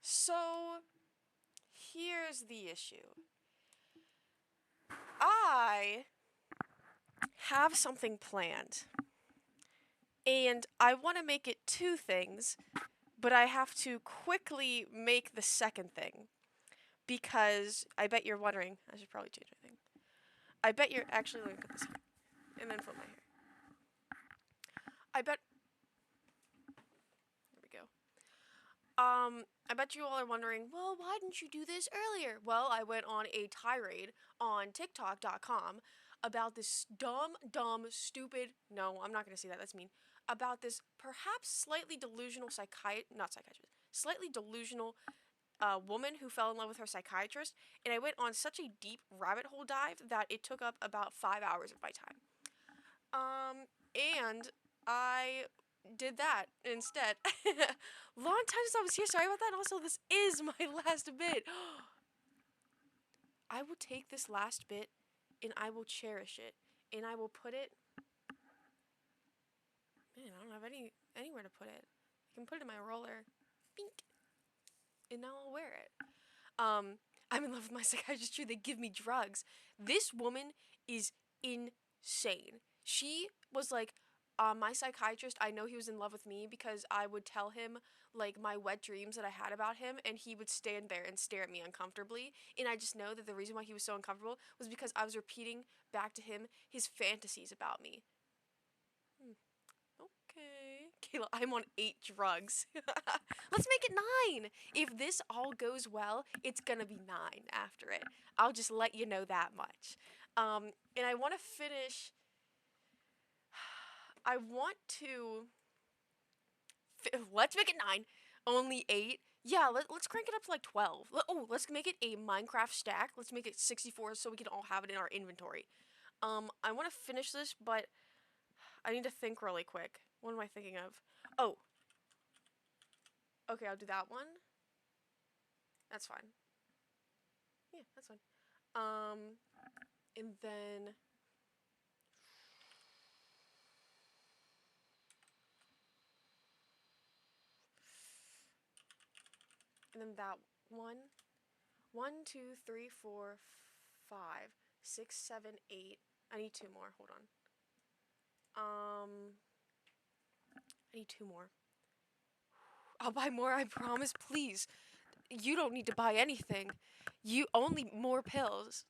So here's the issue. I have something planned, and I want to make it two things, but I have to quickly make the second thing because I bet you're wondering. I should probably change my thing. I bet you're actually. Let me put this here and then flip my hair. I bet. There we go. I bet you all are wondering, well, why didn't you do this earlier? Well, I went on a tirade on TikTok.com about this dumb, stupid, no, I'm not going to say that, that's mean, about this perhaps slightly delusional not psychiatrist, slightly delusional woman who fell in love with her psychiatrist, and I went on such a deep rabbit hole dive that it took up about 5 hours of my time. And I did that instead. Long time since I was here. Sorry about that. Also, this is my last bit. I will take this last bit and I will cherish it. And I will put it. Man, I don't have anywhere to put it. I can put it in my roller. Bink. And now I'll wear it. I'm in love with my psychiatrist too. They give me drugs. This woman is insane. She was like, my psychiatrist, I know he was in love with me because I would tell him like my wet dreams that I had about him, and he would stand there and stare at me uncomfortably. And I just know that the reason why he was so uncomfortable was because I was repeating back to him his fantasies about me. Okay. Kayla, I'm on 8 drugs. Let's make it 9. If this all goes well, it's gonna be 9 after it. I'll just let you know that much. And I want to finish. I want to. Let's make it 9. Only 8. Yeah, let's crank it up to like 12. Let's make it a Minecraft stack. Let's make it 64 so we can all have it in our inventory. I want to finish this, but I need to think really quick. What am I thinking of? Oh. Okay, I'll do that one. That's fine. Yeah, that's fine. And then that one. 1, 2, 3, 4, 5, 6, 7, 8. I need 2 more. Hold on. I need 2 more. I'll buy more, I promise. Please. You don't need to buy anything. You only more pills.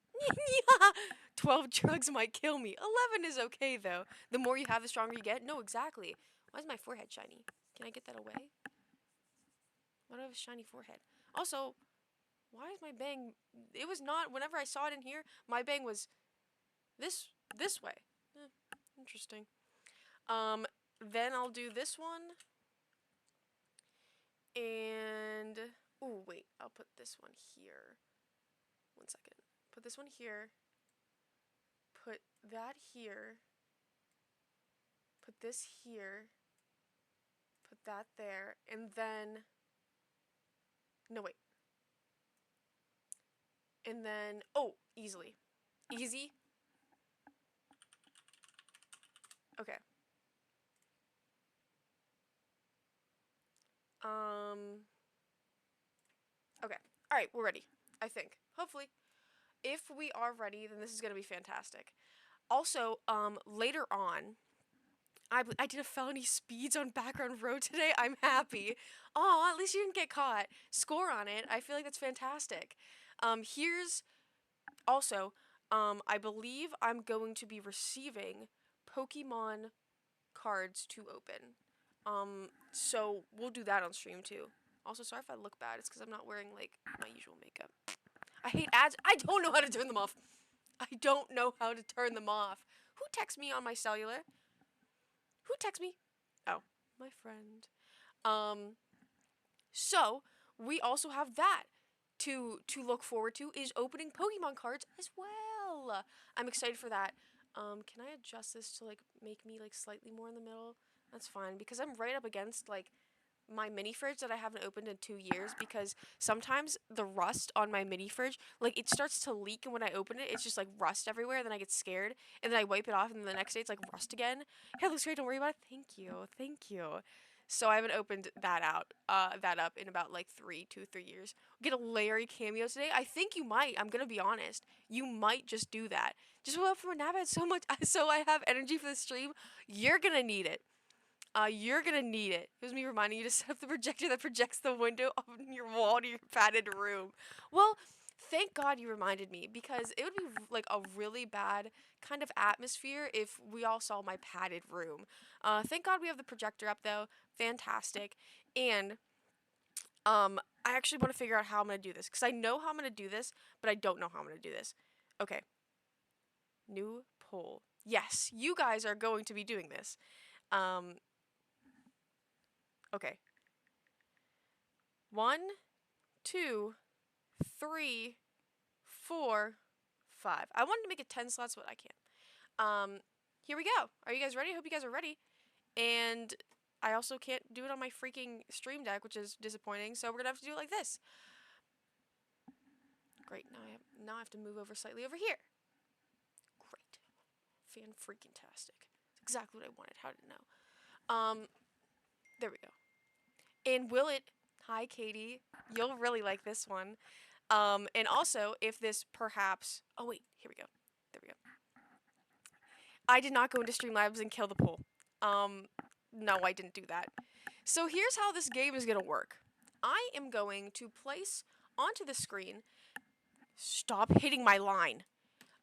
12 drugs might kill me. 11 is okay though. The more you have, the stronger you get. No, exactly. Why is my forehead shiny? Can I get that away? Why do I have a shiny forehead? Also, why is my bang? It was not. Whenever I saw it in here, my bang was this way. Interesting. Then I'll do this one. And oh wait, I'll put this one here. 1 second. Put this one here. Put that here. Put this here. Put that there. And then no wait. And then easily. Easy. Okay. Okay. Alright, we're ready. I think. Hopefully. If we are ready, then this is going to be fantastic. Also, later on, I did a felony speeds on background road today. I'm happy. Oh, at least you didn't get caught. Score on it. I feel like that's fantastic. Here's also, I believe I'm going to be receiving Pokemon cards to open. So we'll do that on stream too. Also, sorry if I look bad. It's because I'm not wearing like my usual makeup. I hate ads. I don't know how to turn them off. I don't know how to turn them off. Who texts me on my cellular? Who texts me? Oh, my friend. So we also have that to look forward to is opening Pokemon cards as well. I'm excited for that. Can I adjust this to like make me like slightly more in the middle? That's fine because I'm right up against like my mini fridge that I haven't opened in 2 years because sometimes the rust on my mini fridge, like it starts to leak and when I open it, it's just like rust everywhere. Then I get scared and then I wipe it off and then the next day it's like rust again. Yeah, it looks great. Don't worry about it. Thank you. Thank you. So I haven't opened that up in about like 2, 3 years. Get a Larry cameo today. I think you might. I'm gonna be honest. You might just do that. Just wait for a nap. I had so much, so I have energy for the stream. You're gonna need it. You're gonna need it. It was me reminding you to set up the projector that projects the window on your wall to your padded room. Well, thank God you reminded me because it would be like a really bad kind of atmosphere if we all saw my padded room. Thank God we have the projector up though. Fantastic. And I actually want to figure out how I'm gonna do this because I know how I'm gonna do this, but I don't know how I'm gonna do this. Okay. New poll. Yes, you guys are going to be doing this. Um, okay. 1, 2, 3, 4, 5. I wanted to make it 10 slots, but I can't. Here we go. Are you guys ready? I hope you guys are ready. And I also can't do it on my freaking stream deck, which is disappointing. So we're gonna have to do it like this. Great. Now I have to move over slightly over here. Great. Fan freaking tastic. Exactly what I wanted. How did it know? There we go. And will it? Hi, Katie. You'll really like this one. And also, if this perhaps. Oh wait, here we go. There we go. I did not go into Streamlabs and kill the pool. No, I didn't do that. So here's how this game is gonna work. I am going to place onto the screen. Stop hitting my line.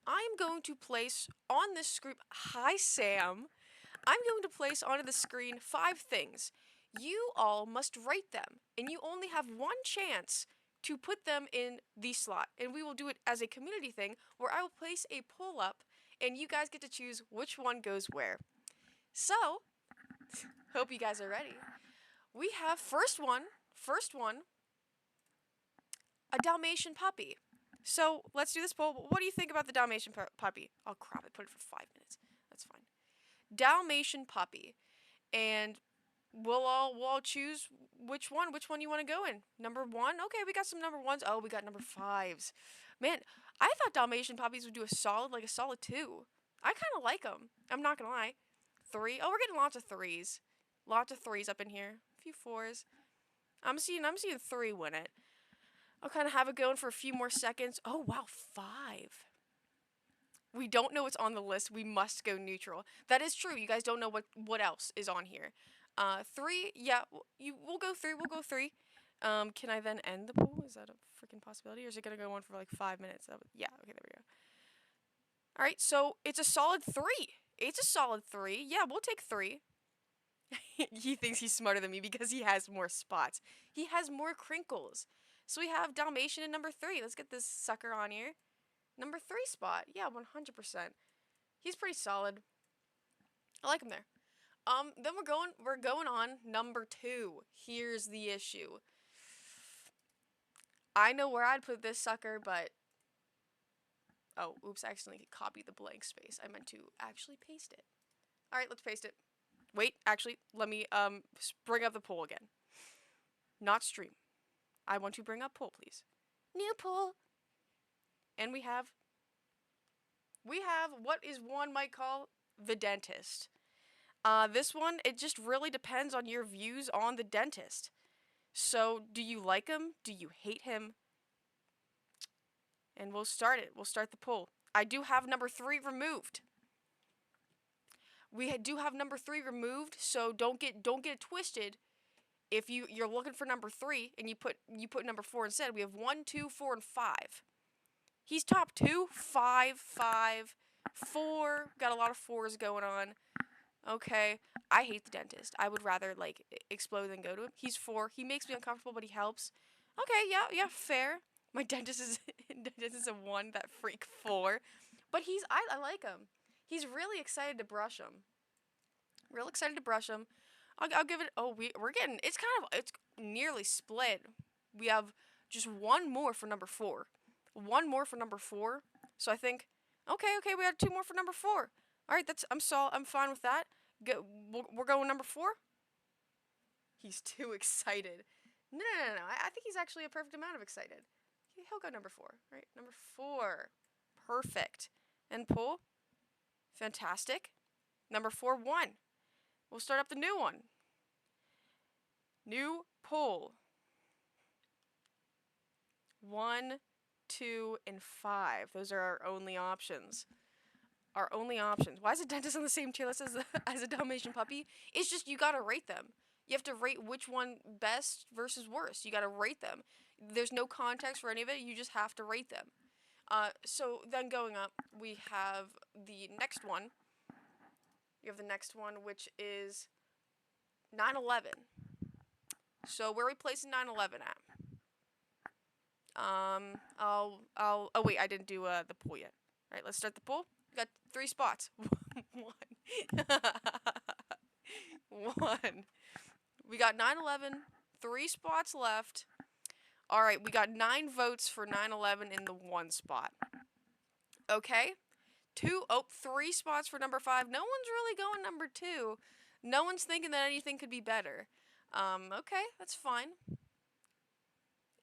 I am going to place on this screen. Hi, Sam. I'm going to place onto the screen 5 things. You all must rate them, and you only have one chance to put them in the slot. And we will do it as a community thing where I will place a poll up, and you guys get to choose which one goes where. So, hope you guys are ready. We have first one, a Dalmatian puppy. So let's do this poll. What do you think about the Dalmatian puppy? Oh crap! I put it for 5 minutes. That's fine. Dalmatian puppy, and we'll all choose which one you want to go in. Number 1. Okay, we got some number 1s. Oh, we got number 5s. Man, I thought Dalmatian puppies would do a solid 2. I kind of like them. I'm not gonna lie. 3. Oh, we're getting lots of 3s. Lots of 3s up in here. A few 4s. I'm seeing 3 win it. I'll kind of have it going for a few more seconds. Oh wow, 5. We don't know what's on the list. We must go neutral. That is true. You guys don't know what else is on here. 3. Yeah, we'll go 3. We'll go 3. Can I then end the pool? Is that a freaking possibility, or is it gonna go on for like 5 minutes? Yeah. Okay, there we go. All right. So it's a solid 3. It's a solid 3. Yeah, we'll take 3. He thinks he's smarter than me because he has more spots. He has more crinkles. So we have Dalmatian in number 3. Let's get this sucker on here. Number 3 spot. Yeah, 100%. He's pretty solid. I like him there. Then we're going on number 2. Here's the issue. I know where I'd put this sucker, but oh, oops, I accidentally copied the blank space. I meant to actually paste it. All right, let's paste it. Wait, actually, let me bring up the poll again. Not stream. I want to bring up poll, please. New poll. And we have what is one might call the dentist. This one, it just really depends on your views on the dentist. So, do you like him? Do you hate him? And we'll start it. We'll start the poll. I do have number 3 removed. We do have number 3 removed, so don't get it twisted. If you're looking for number 3 and you put number 4 instead, we have 1, 2, 4, and 5. He's top 2, 5, 5, 4. Got a lot of 4s going on. Okay, I hate the dentist. I would rather like explode than go to him. He's 4. He makes me uncomfortable, but he helps. Okay, yeah, fair. My dentist is a 1. That freak 4, but I like him. He's really excited to brush him. Real excited to brush him. I'll give it. Oh, it's nearly split. We have just 1 more for number 4. 1 more for number 4. So I think, okay, we had 2 more for number 4. All right, I'm fine with that. We're going number 4. He's too excited. No. I think he's actually a perfect amount of excited. He'll go number 4. All right, number 4. Perfect. And pull. Fantastic. Number 4, 1. We'll start up the new one. New poll. 1, 2, and 5. Those are our only options. Our only options. Why is a dentist on the same tier list as as a Dalmatian puppy? It's just you gotta rate them. You have to rate which one best versus worst. You gotta rate them. There's no context for any of it. You just have to rate them. So then going up, we have the next one. You have the next one, which is 9/11. So where are we placing 9/11 at? Oh wait, I didn't do the poll yet. All right, let's start the poll. We got 3 spots. One. One. We got 9/11. 3 spots left. All right, we got 9 votes for 9/11 in the 1 spot. Okay. 3 spots for number 5. No one's really going number 2. No one's thinking that anything could be better. Okay, that's fine.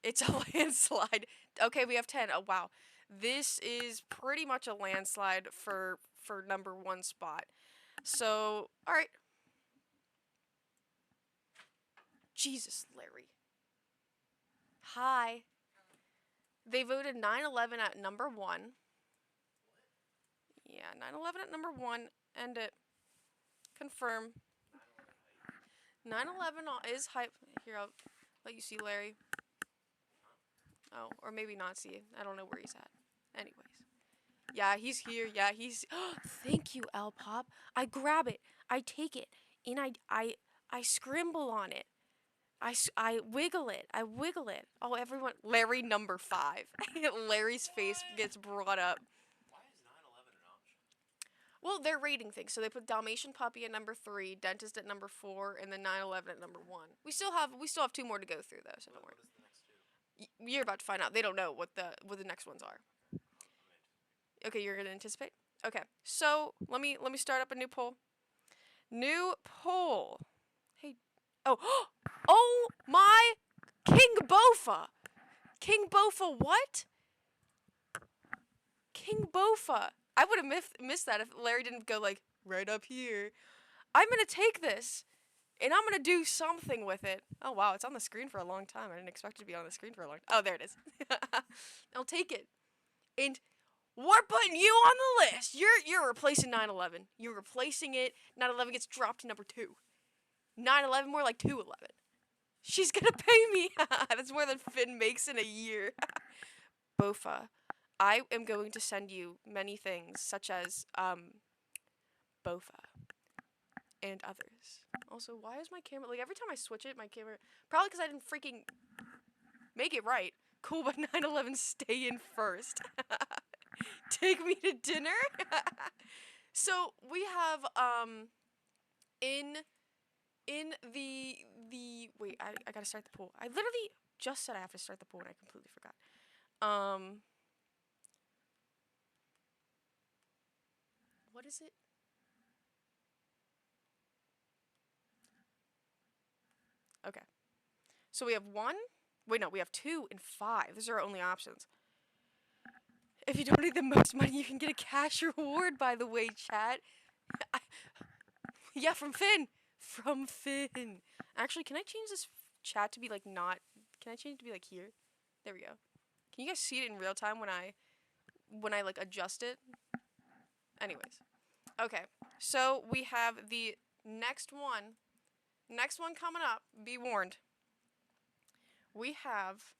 It's a landslide. Okay, we have 10. Oh, wow. This is pretty much a landslide for number 1 spot. So, all right. Jesus, Larry. Hi. They voted 9/11 at number 1. Yeah, 9/11 at number 1. End it. Confirm. 9/11 is hype. Here, I'll let you see Larry. Oh, or maybe not see. I don't know where he's at. Anyways. Yeah, he's here. Yeah, he's... Thank you, L Pop. I grab it. I take it. And I scramble on it. I wiggle it. I wiggle it. Oh, everyone. Larry number 5. Larry's face gets brought up. Why is 9/11 an option? Well, they're rating things. So they put Dalmatian Puppy at number 3, Dentist at number 4, and then 9/11 at number 1. We still have 2 more to go through though, so don't worry. What is the next 2? You're about to find out. They don't know what the next ones are. Okay, you're gonna anticipate. Okay, so let me start up a new poll. New poll. Hey, oh my, King Bofa. King Bofa, what? King Bofa. I would have missed that if Larry didn't go like right up here. I'm gonna take this, and I'm gonna do something with it. Oh wow, it's on the screen for a long time. I didn't expect it to be on the screen for a long time. Oh, there it is. I'll take it. And we're putting you on the list. You're replacing 9/11. You're replacing it. 9/11 gets dropped to number 2. 9/11 more like 2/11. She's gonna pay me. That's more than Finn makes in a year. Bofa, I am going to send you many things, such as Bofa and others. Also, why is my camera like every time I switch it, my camera probably because I didn't freaking make it right. Cool, but 9/11 stay in first. Take me to dinner. So we have in the wait, I gotta start the poll. I literally just said I have to start the poll and I completely forgot. What is it? Okay. So we have 1. Wait, no, we have 2 and 5. Those are our only options. If you donate the most money, you can get a cash reward, by the way, chat. Yeah, from Finn. From Finn. Actually, can I change this chat to be like not... Can I change it to be like here? There we go. Can you guys see it in real time when I like adjust it? Anyways. Okay. So we have the next one. Next one coming up. Be warned. We have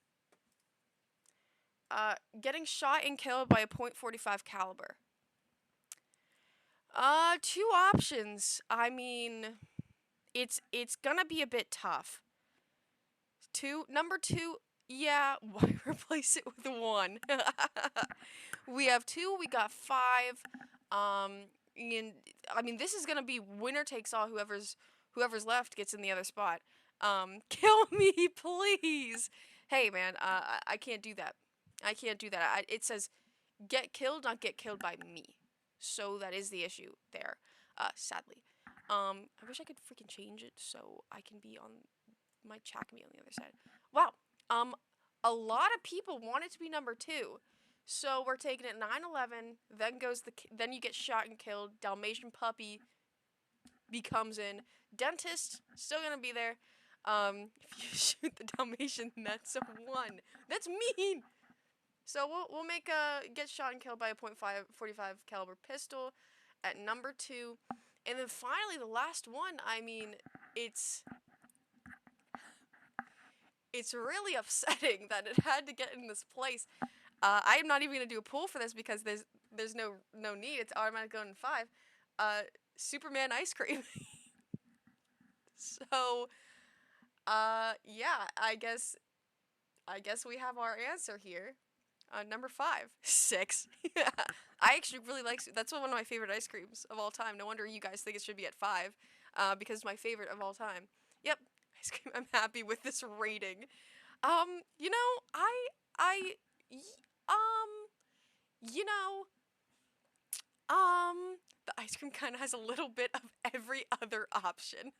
getting shot and killed by a .45 caliber. 2 options. I mean, it's gonna be a bit tough. Number 2, yeah, why replace it with 1? We have 2, we got 5. And I mean, this is gonna be winner takes all. Whoever's left gets in the other spot. Kill me, please. Hey, man, I can't do that. I can't do that. It says get killed, not get killed by me. So that is the issue there, sadly. I wish I could freaking change it so I can be on... My chat can be on the other side. Wow. A lot of people want it to be number 2. So we're taking it 9/11, then you get shot and killed. Dalmatian Puppy becomes in. Dentist, still gonna be there. If you shoot the Dalmatian, that's a 1. That's mean. So we'll make a get shot and killed by a .45 caliber pistol at number 2, and then finally the last one. I mean, it's really upsetting that it had to get in this place. I'm not even gonna do a pool for this because there's no need. It's automatic going in 5. Superman ice cream. So, yeah, I guess we have our answer here. Number 5, 6. I actually really like. That's one of my favorite ice creams of all time. No wonder you guys think it should be at 5, because it's my favorite of all time. Yep, ice cream. I'm happy with this rating. You know, I, y- you know, the ice cream kind of has a little bit of every other option.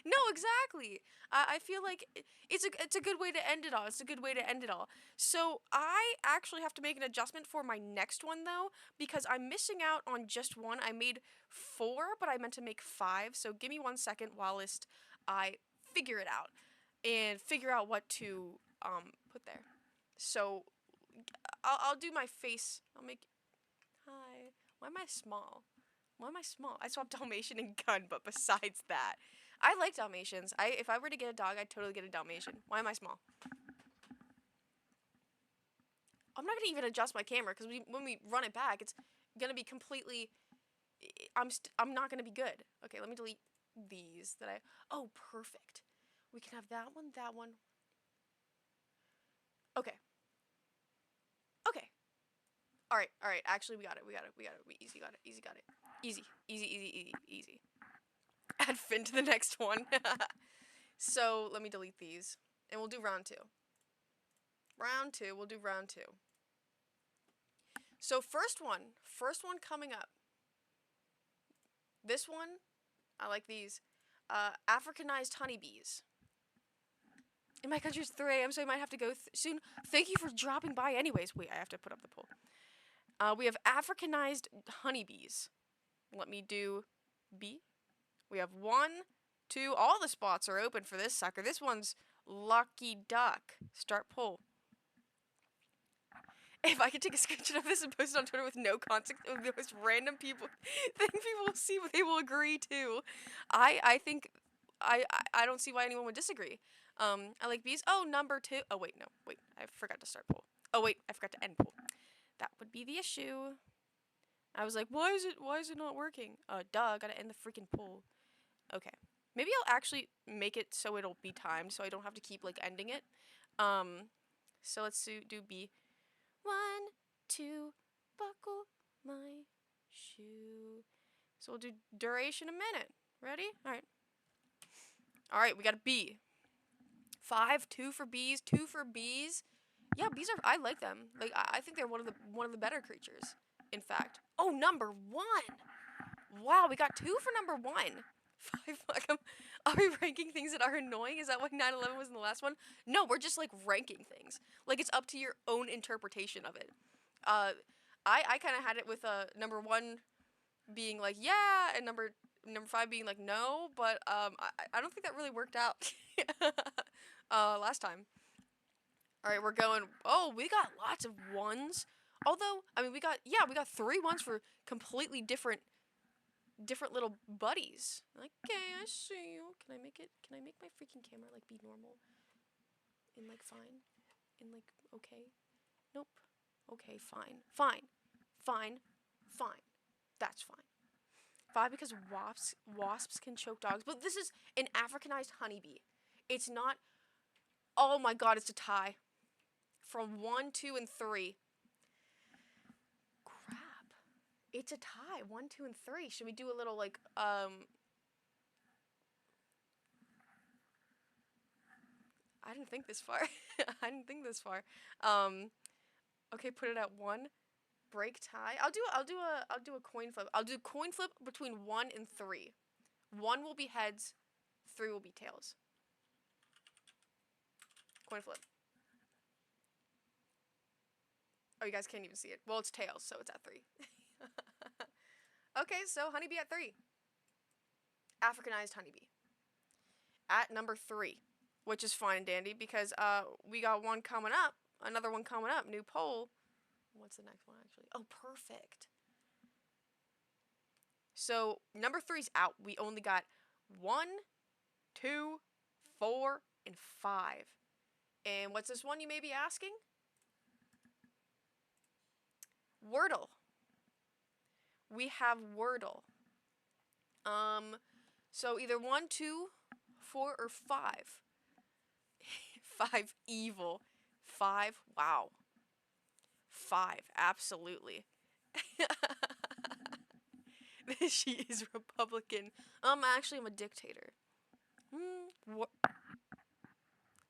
No, exactly. I feel like it's a good way to end it all. It's a good way to end it all. So I actually have to make an adjustment for my next one though, because I'm missing out on just one. I made 4, but I meant to make 5. So give me 1 second whilst I figure it out and figure out what to put there. So I'll do my face. I'll make hi. Why am I small? Why am I small? I swapped Dalmatian and gun, but besides that, I like Dalmatians. If I were to get a dog, I'd totally get a Dalmatian. Why am I small? I'm not gonna even adjust my camera because when we run it back, it's gonna be completely. I'm not gonna be good. Okay, let me delete these that I. Oh, perfect. We can have that one, that one. Okay. Okay. All right. All right. Actually, we got it. We got it. We got it. We easy got it. Easy got it. Easy. Easy. Easy. Easy. Easy. Add Finn to the next one. So let me delete these, and we'll do round 2. Round 2. We'll do round 2. So first one coming up. This one, I like these. Africanized honeybees. In my country's 3 a.m., so I might have to go soon. Thank you for dropping by anyways. Wait, I have to put up the poll. We have Africanized honeybees. Let me do B. We have 1, 2. All the spots are open for this sucker. This one's lucky duck. Start poll. If I could take a screenshot of this and post it on Twitter with no context, of the most random people, then people will see what they will agree to. I think I don't see why anyone would disagree. I like bees. Oh, number 2. Oh wait, no, wait, I forgot to start poll. Oh wait, I forgot to end poll. That would be the issue. I was like, why is it not working? Duh, gotta end the freaking poll. Okay, maybe I'll actually make it so it'll be timed, so I don't have to keep like ending it. So let's do B. 1, 2, buckle my shoe. So we'll do duration a minute. Ready? All right. All right, we got a B. 5, 2 for bees, 2 for bees. Yeah, bees are. I like them. Like I think they're one of the better creatures. In fact. Oh, number 1. Wow, we got 2 for number 1. 5. Are we ranking things that are annoying? Is that why 9/11 was in the last one? No, we're just like ranking things. Like it's up to your own interpretation of it. I kind of had it with number 1 being like yeah, and number 5 being like no, but I don't think that really worked out last time. All right, we're going. Oh, we got lots of 1s. Although I mean we got 3 1s for completely different little buddies. Okay, I see you. Can I make it? Can I make my freaking camera like be normal? And like fine? And like okay? Nope. Okay, fine. Fine. Fine. Fine. That's fine. 5 because wasps can choke dogs. But this is an Africanized honeybee. It's not. Oh my god, it's a tie. From 1, 2, and 3. Crap. It's a tie. 1, 2, and 3. Should we do a little like I didn't think this far. I didn't think this far. Okay, put it at 1. Break tie. I'll do a coin flip. I'll do coin flip between 1 and 3. 1 will be heads, 3 will be tails. Coin flip. Oh, you guys can't even see it. Well, it's tails, so it's at 3. Okay, so honeybee at 3. Africanized honeybee. at number 3, which is fine and dandy because we got one coming up, another one coming up, new poll. What's the next one actually? Oh, perfect. So number 3's out. We only got 1, 2, 4, and 5. And what's this one, you may be asking? Wordle. We have Wordle. So either 1, 2, 4, or 5. 5 evil. 5, wow. 5, absolutely. She is Republican. Actually, I'm a dictator.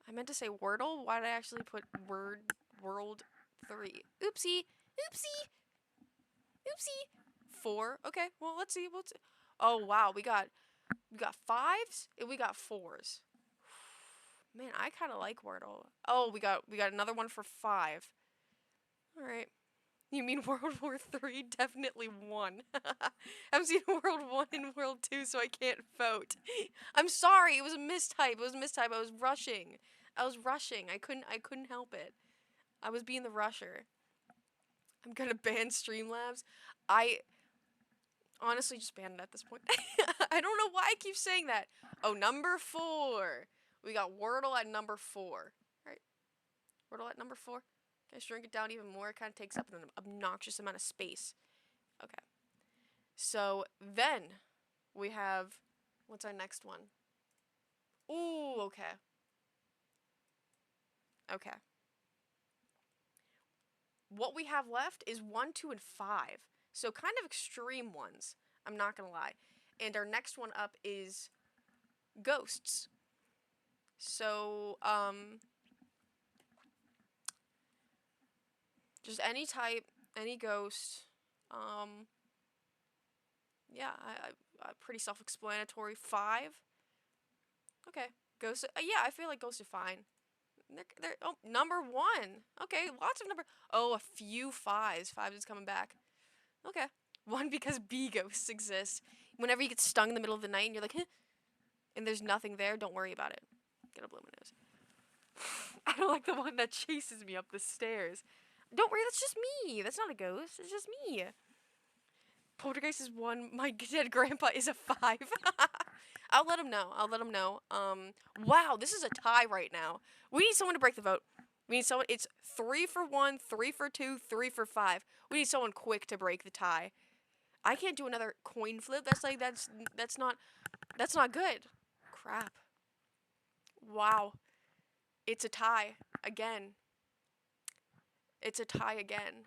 I meant to say Wordle. Why did I actually put World 3? Oopsie. Oopsie. Oopsie. 4. Okay, well, let's see. Oh, wow. We got 5s and we got 4s. Man, I kind of like Wordle. Oh, we got another one for 5. All right. You mean World War 3? Definitely 1. I've seen World 1 and World 2, so I can't vote. I'm sorry. It was a mistype. I was rushing. I couldn't help it. I was being the rusher. I'm gonna ban Streamlabs. I honestly just banned it at this point. I don't know why I keep saying that. Oh, number 4. We got Wordle at number 4. Right. Wordle at number 4. Can I shrink it down even more? It kind of takes up an obnoxious amount of space. Okay. So then we have, what's our next one? Ooh, okay. Okay. What we have left is 1, 2, and 5. So kind of extreme ones. I'm not gonna lie. And our next one up is ghosts. So, just any type, any ghost. Yeah, I pretty self-explanatory. 5. Okay, ghosts. Yeah, I feel like ghosts are fine. Oh, number 1. Okay, lots of number. Oh, a few 5s. 5 is coming back. Okay. 1 because bee ghosts exist. Whenever you get stung in the middle of the night and you're like, huh, and there's nothing there, don't worry about it. Gonna blow my nose. I don't like the one that chases me up the stairs. Don't worry, that's just me. That's not a ghost. It's just me. Poltergeist is 1. My dead grandpa is a 5. I'll let him know. Wow, this is a tie right now. We need someone to break the vote. We need someone. It's 3 for 1, 3 for 2, 3 for 5. We need someone quick to break the tie. I can't do another coin flip. That's not good. Crap. Wow. It's a tie again. It's a tie again.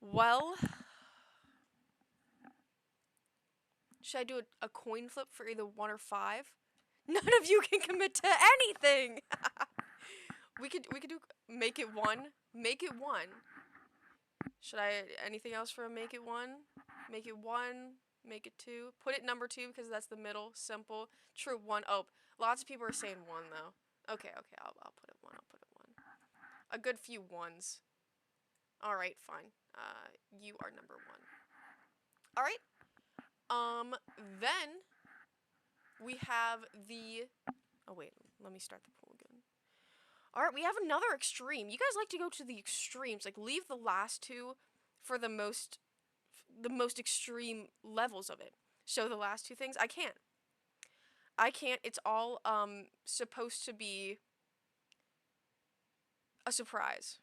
Well, should I do a coin flip for either 1 or 5? None of you can commit to anything. we could do make it 1. Make it 1. Should I anything else for a make it 1? Make it 1. Make it 2. Put it number 2 because that's the middle. Simple. True 1. Oh, lots of people are saying 1 though. Okay. I'll put it 1. I'll put it 1. A good few 1s. All right, fine. You are number 1. All right. Then we have the. Oh wait, let me start the poll again. All right, we have another extreme. You guys like to go to the extremes, like leave the last 2 for the most extreme levels of it. Show the last 2 things. I can't. It's all supposed to be a surprise.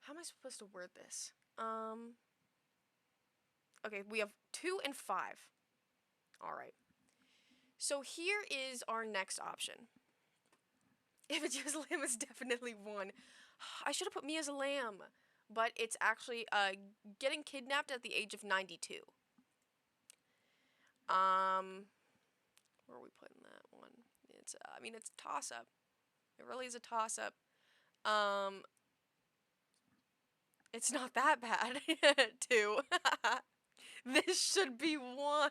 How am I supposed to word this? Okay, we have 2 and 5. All right. So here is our next option. If it's you as a lamb, it's definitely 1. I should have put me as a lamb, but it's actually getting kidnapped at the age of 92. Where are we putting that one? It's it's a toss up. It really is a toss up. It's not that bad. 2. This should be 1.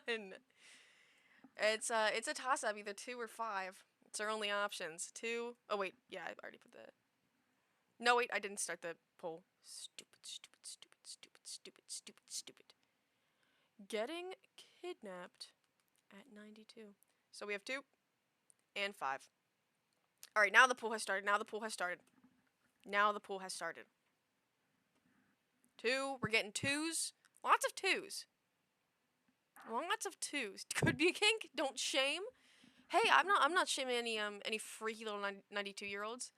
It's a toss up, either 2 or 5. It's our only options. 2. Oh wait, yeah, I already put the. No wait, I didn't start the poll. Stupid. Stupid, stupid, stupid. Getting kidnapped at 92. So we have 2 and 5. All right, now the pool has started. Now the pool has started. Now the pool has started. 2. We're getting 2s. Lots of 2s. Lots of 2s. Could be a kink. Don't shame. Hey, I'm not shaming any freaky little 92-year-olds.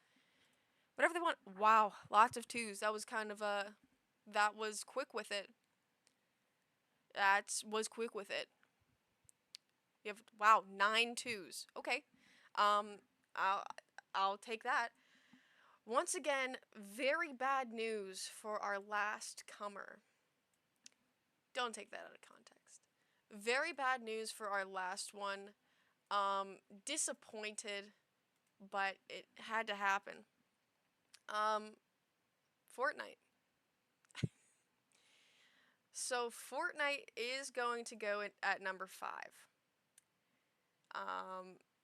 Whatever they want. Wow, lots of 2s. That was kind of that was quick with it. That was quick with it. You have, wow, 9 2s. Okay. Um I'll take that. Once again, very bad news for our last comer. Don't take that out of context. Very bad news for our last one. Disappointed, but it had to happen. Fortnite. So Fortnite is going to go at number 5.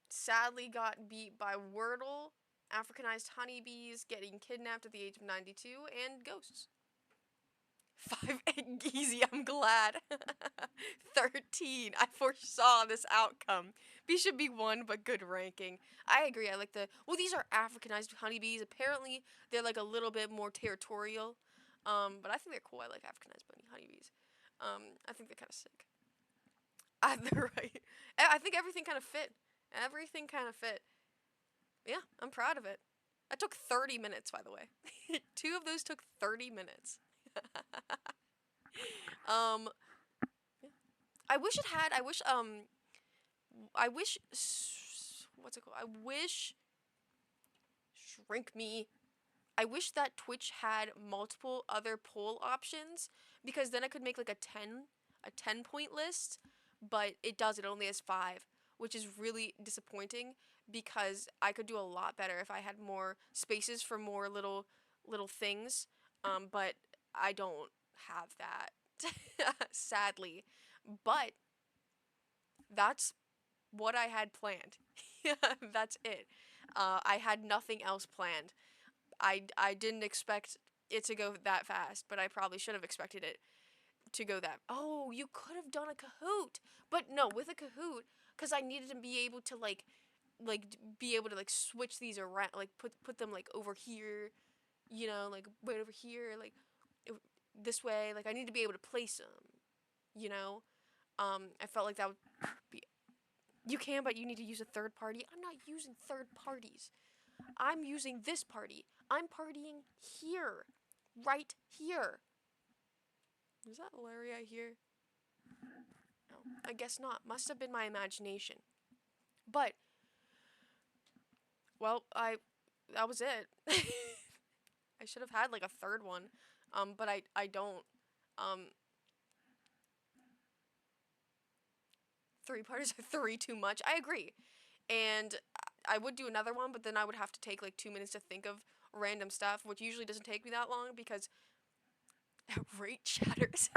Sadly got beat by Wordle, Africanized honeybees, getting kidnapped at the age of 92, and ghosts. 5 easy, I'm glad. 13. I foresaw this outcome. B should be 1, but good ranking. I agree. I like well, these are Africanized honeybees. Apparently, they're like a little bit more territorial. But I think they're cool. I like Africanized honeybees. I think they're kind of sick. They're right. I think everything kind of fit. Everything kind of fit. Yeah, I'm proud of it. That took 30 minutes, by the way. 2 of those took 30 minutes. Yeah. I wish it had. What's it called? I wish. Shrink me. I wish that Twitch had multiple other poll options, because then I could make like a 10 point list, but it does. It only has 5, which is really disappointing, because I could do a lot better if I had more spaces for more little things. But I don't have that, sadly. But that's what I had planned. That's it. I had nothing else planned. I didn't expect it to go that fast, but I probably should have expected it to go that. Oh, you could have done a Kahoot, but no, with a Kahoot, because I needed to be able to be able to switch these around, put them over here, like right over here, this way. I need to be able to place them. I felt like that would be. You can, but you need to use a third party. I'm not using third parties. I'm using this party. I'm partying here. Right here. Is that Larry I hear? No, I guess not. Must have been my imagination. But, well, that was it. I should have had a third one. But I don't. 3 parties are 3 too much. I agree. And I would do another one, but then I would have to take 2 minutes to think of random stuff, which usually doesn't take me that long, because rate chatters.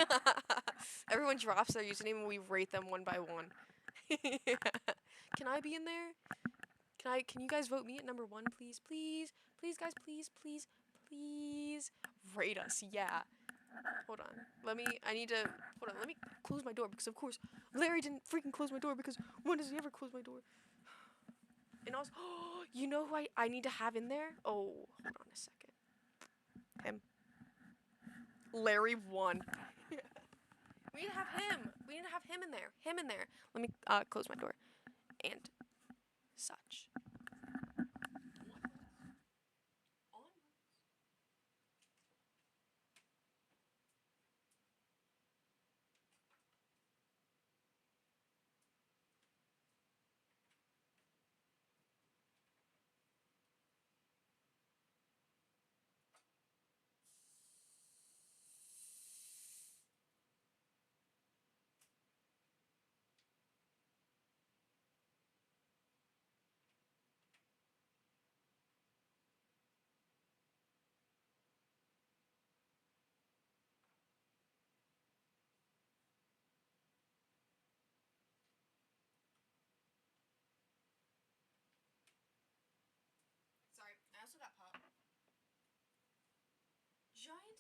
Everyone drops their username and we rate them one by one. Can I be in there? Can you guys vote me at number 1, please? Please? Please, guys, please, please, please rate us. Yeah. Hold on. Let me close my door, because of course Larry didn't freaking close my door, because when does he ever close my door? And also, you know who I need to have in there? Oh, hold on a second. Him. Larry 1. We need to have him. We need to have him in there. Him in there. Let me close my door. And such.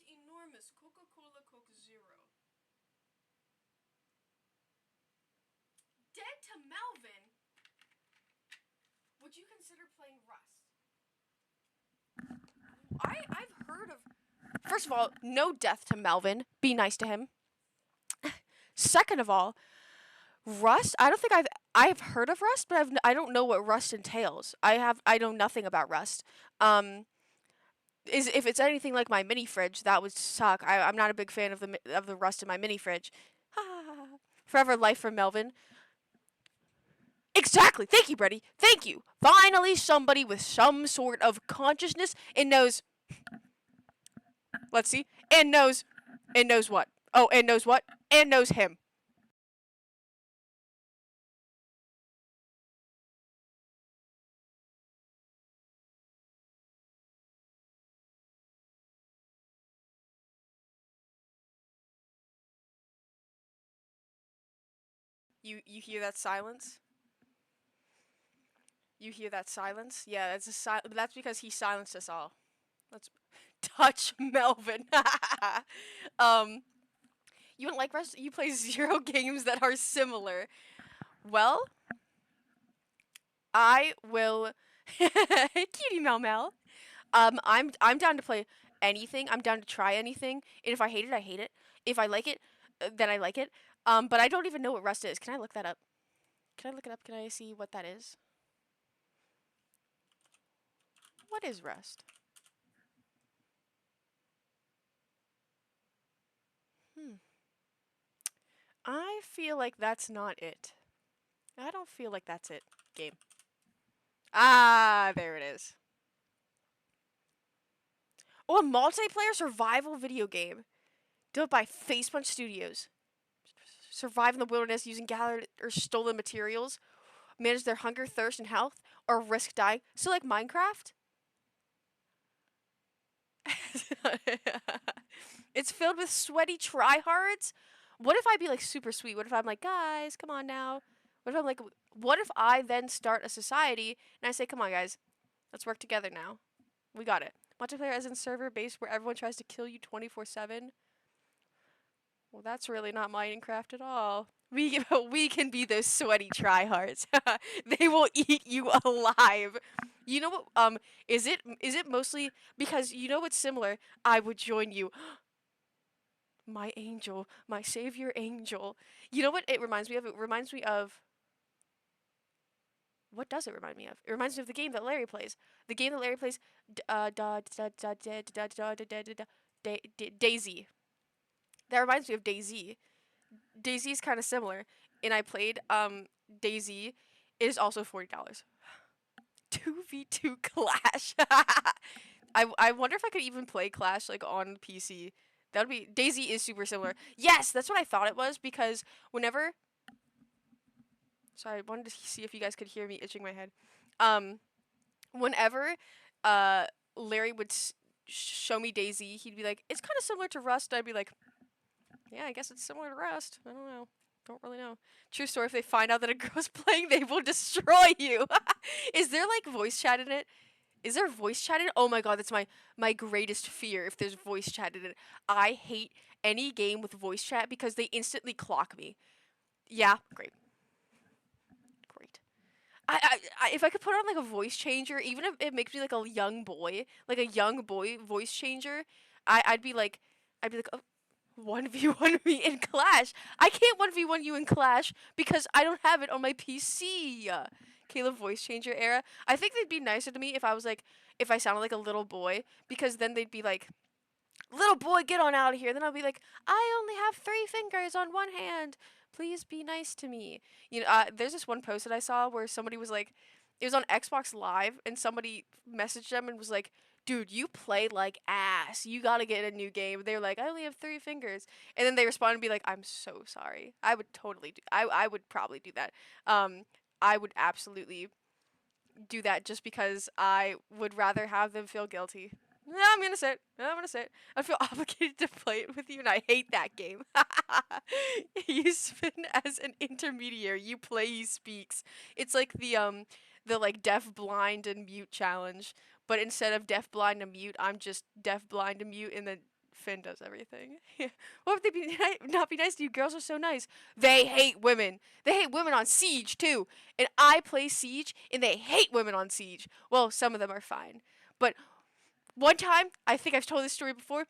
enormous Coca-Cola Coke Zero. Dead to Melvin? Would you consider playing Rust? I've heard of. First of all, no death to Melvin. Be nice to him. Second of all, Rust. I don't think I've heard of Rust, but I don't know what Rust entails. I know nothing about Rust. Is if it's anything like my mini fridge, that would suck. I'm not a big fan of the Rust in my mini fridge. Forever life for Melvin. Exactly. Thank you, Brady. Thank you. Finally, somebody with some sort of consciousness and knows. Let's see. And knows what? Oh, and knows what? And knows him. You hear that silence? You hear that silence? Yeah, that's because he silenced us all. Let's touch Melvin. um, you don't like Rust? You play 0 games that are similar. Well, I will. Cutie Mel Mel. I'm down to play anything. I'm down to try anything. And if I hate it, I hate it. If I like it, then I like it. But I don't even know what Rust is. Can I look that up? Can I look it up? Can I see what that is? What is Rust? I feel like that's not it. I don't feel like that's it. Game. Ah, there it is. Oh, a multiplayer survival video game. Developed by Facepunch Studios. Survive in the wilderness using gathered or stolen materials. Manage their hunger, thirst, and health. Or risk dying. So like Minecraft? It's filled with sweaty tryhards. What if I be like super sweet? What if I'm like, guys, come on now? What if I'm like, what if I then start a society and I say, come on, guys, let's work together now. We got it. Multiplayer as in server based where everyone tries to kill you 24/7. Well, that's really not Minecraft at all. We can be those sweaty tryhards. They will eat you alive. You know what? Is it mostly because you know what's similar? I would join you. My angel, my savior angel. You know what it reminds me of? It reminds me of. What does it remind me of? It reminds me of the game that Larry plays. The game that Larry plays, Daisy. That reminds me of Daisy. Daisy is kind of similar, and I played Daisy. It is also $40. 2v2 Clash. I wonder if I could even play Clash like on PC. That would be Daisy is super similar. Yes, that's what I thought it was because whenever. Sorry, I wanted to see if you guys could hear me itching my head. Whenever Larry would show me Daisy, he'd be like, "It's kind of similar to Rust." I'd be like, "Yeah, I guess it's similar to Rust. I don't know. Don't really know." True story. If they find out that a girl's playing, they will destroy you. Is there like voice chat in it? Is there voice chat in it? Oh my god, that's my greatest fear. If there's voice chat in it, I hate any game with voice chat because they instantly clock me. Yeah, great. Great. If I could put on like a voice changer, even if it makes me like a young boy voice changer, I'd be like, oh, 1v1 me in Clash. I can't 1v1 you in Clash because I don't have it on my PC. Caleb voice changer era. I think they'd be nicer to me if I was like, if I sounded like a little boy because then they'd be like, little boy, get on out of here. Then I'll be like, I only have 3 fingers on one hand. Please be nice to me. There's this one post that I saw where somebody was like, it was on Xbox Live, and somebody messaged them and was like, dude, you play like ass. You gotta get a new game. They were like, I only have 3 fingers. And then they responded and be like, I'm so sorry. I would totally do I would probably do that. I would absolutely do that just because I would rather have them feel guilty. No, I'm gonna say it. No, I'm gonna say it. I feel obligated to play it with you, and I hate that game. You spin as an intermediary. You play. He speaks. It's like the like deaf, blind, and mute challenge. But instead of deaf, blind, and mute, I'm just deaf, blind, and mute, and then Finn does everything. What if they not be nice to you? Girls are so nice. They hate women. They hate women on Siege too. And I play Siege, and they hate women on Siege. Well, some of them are fine, but one time, I think I've told this story before.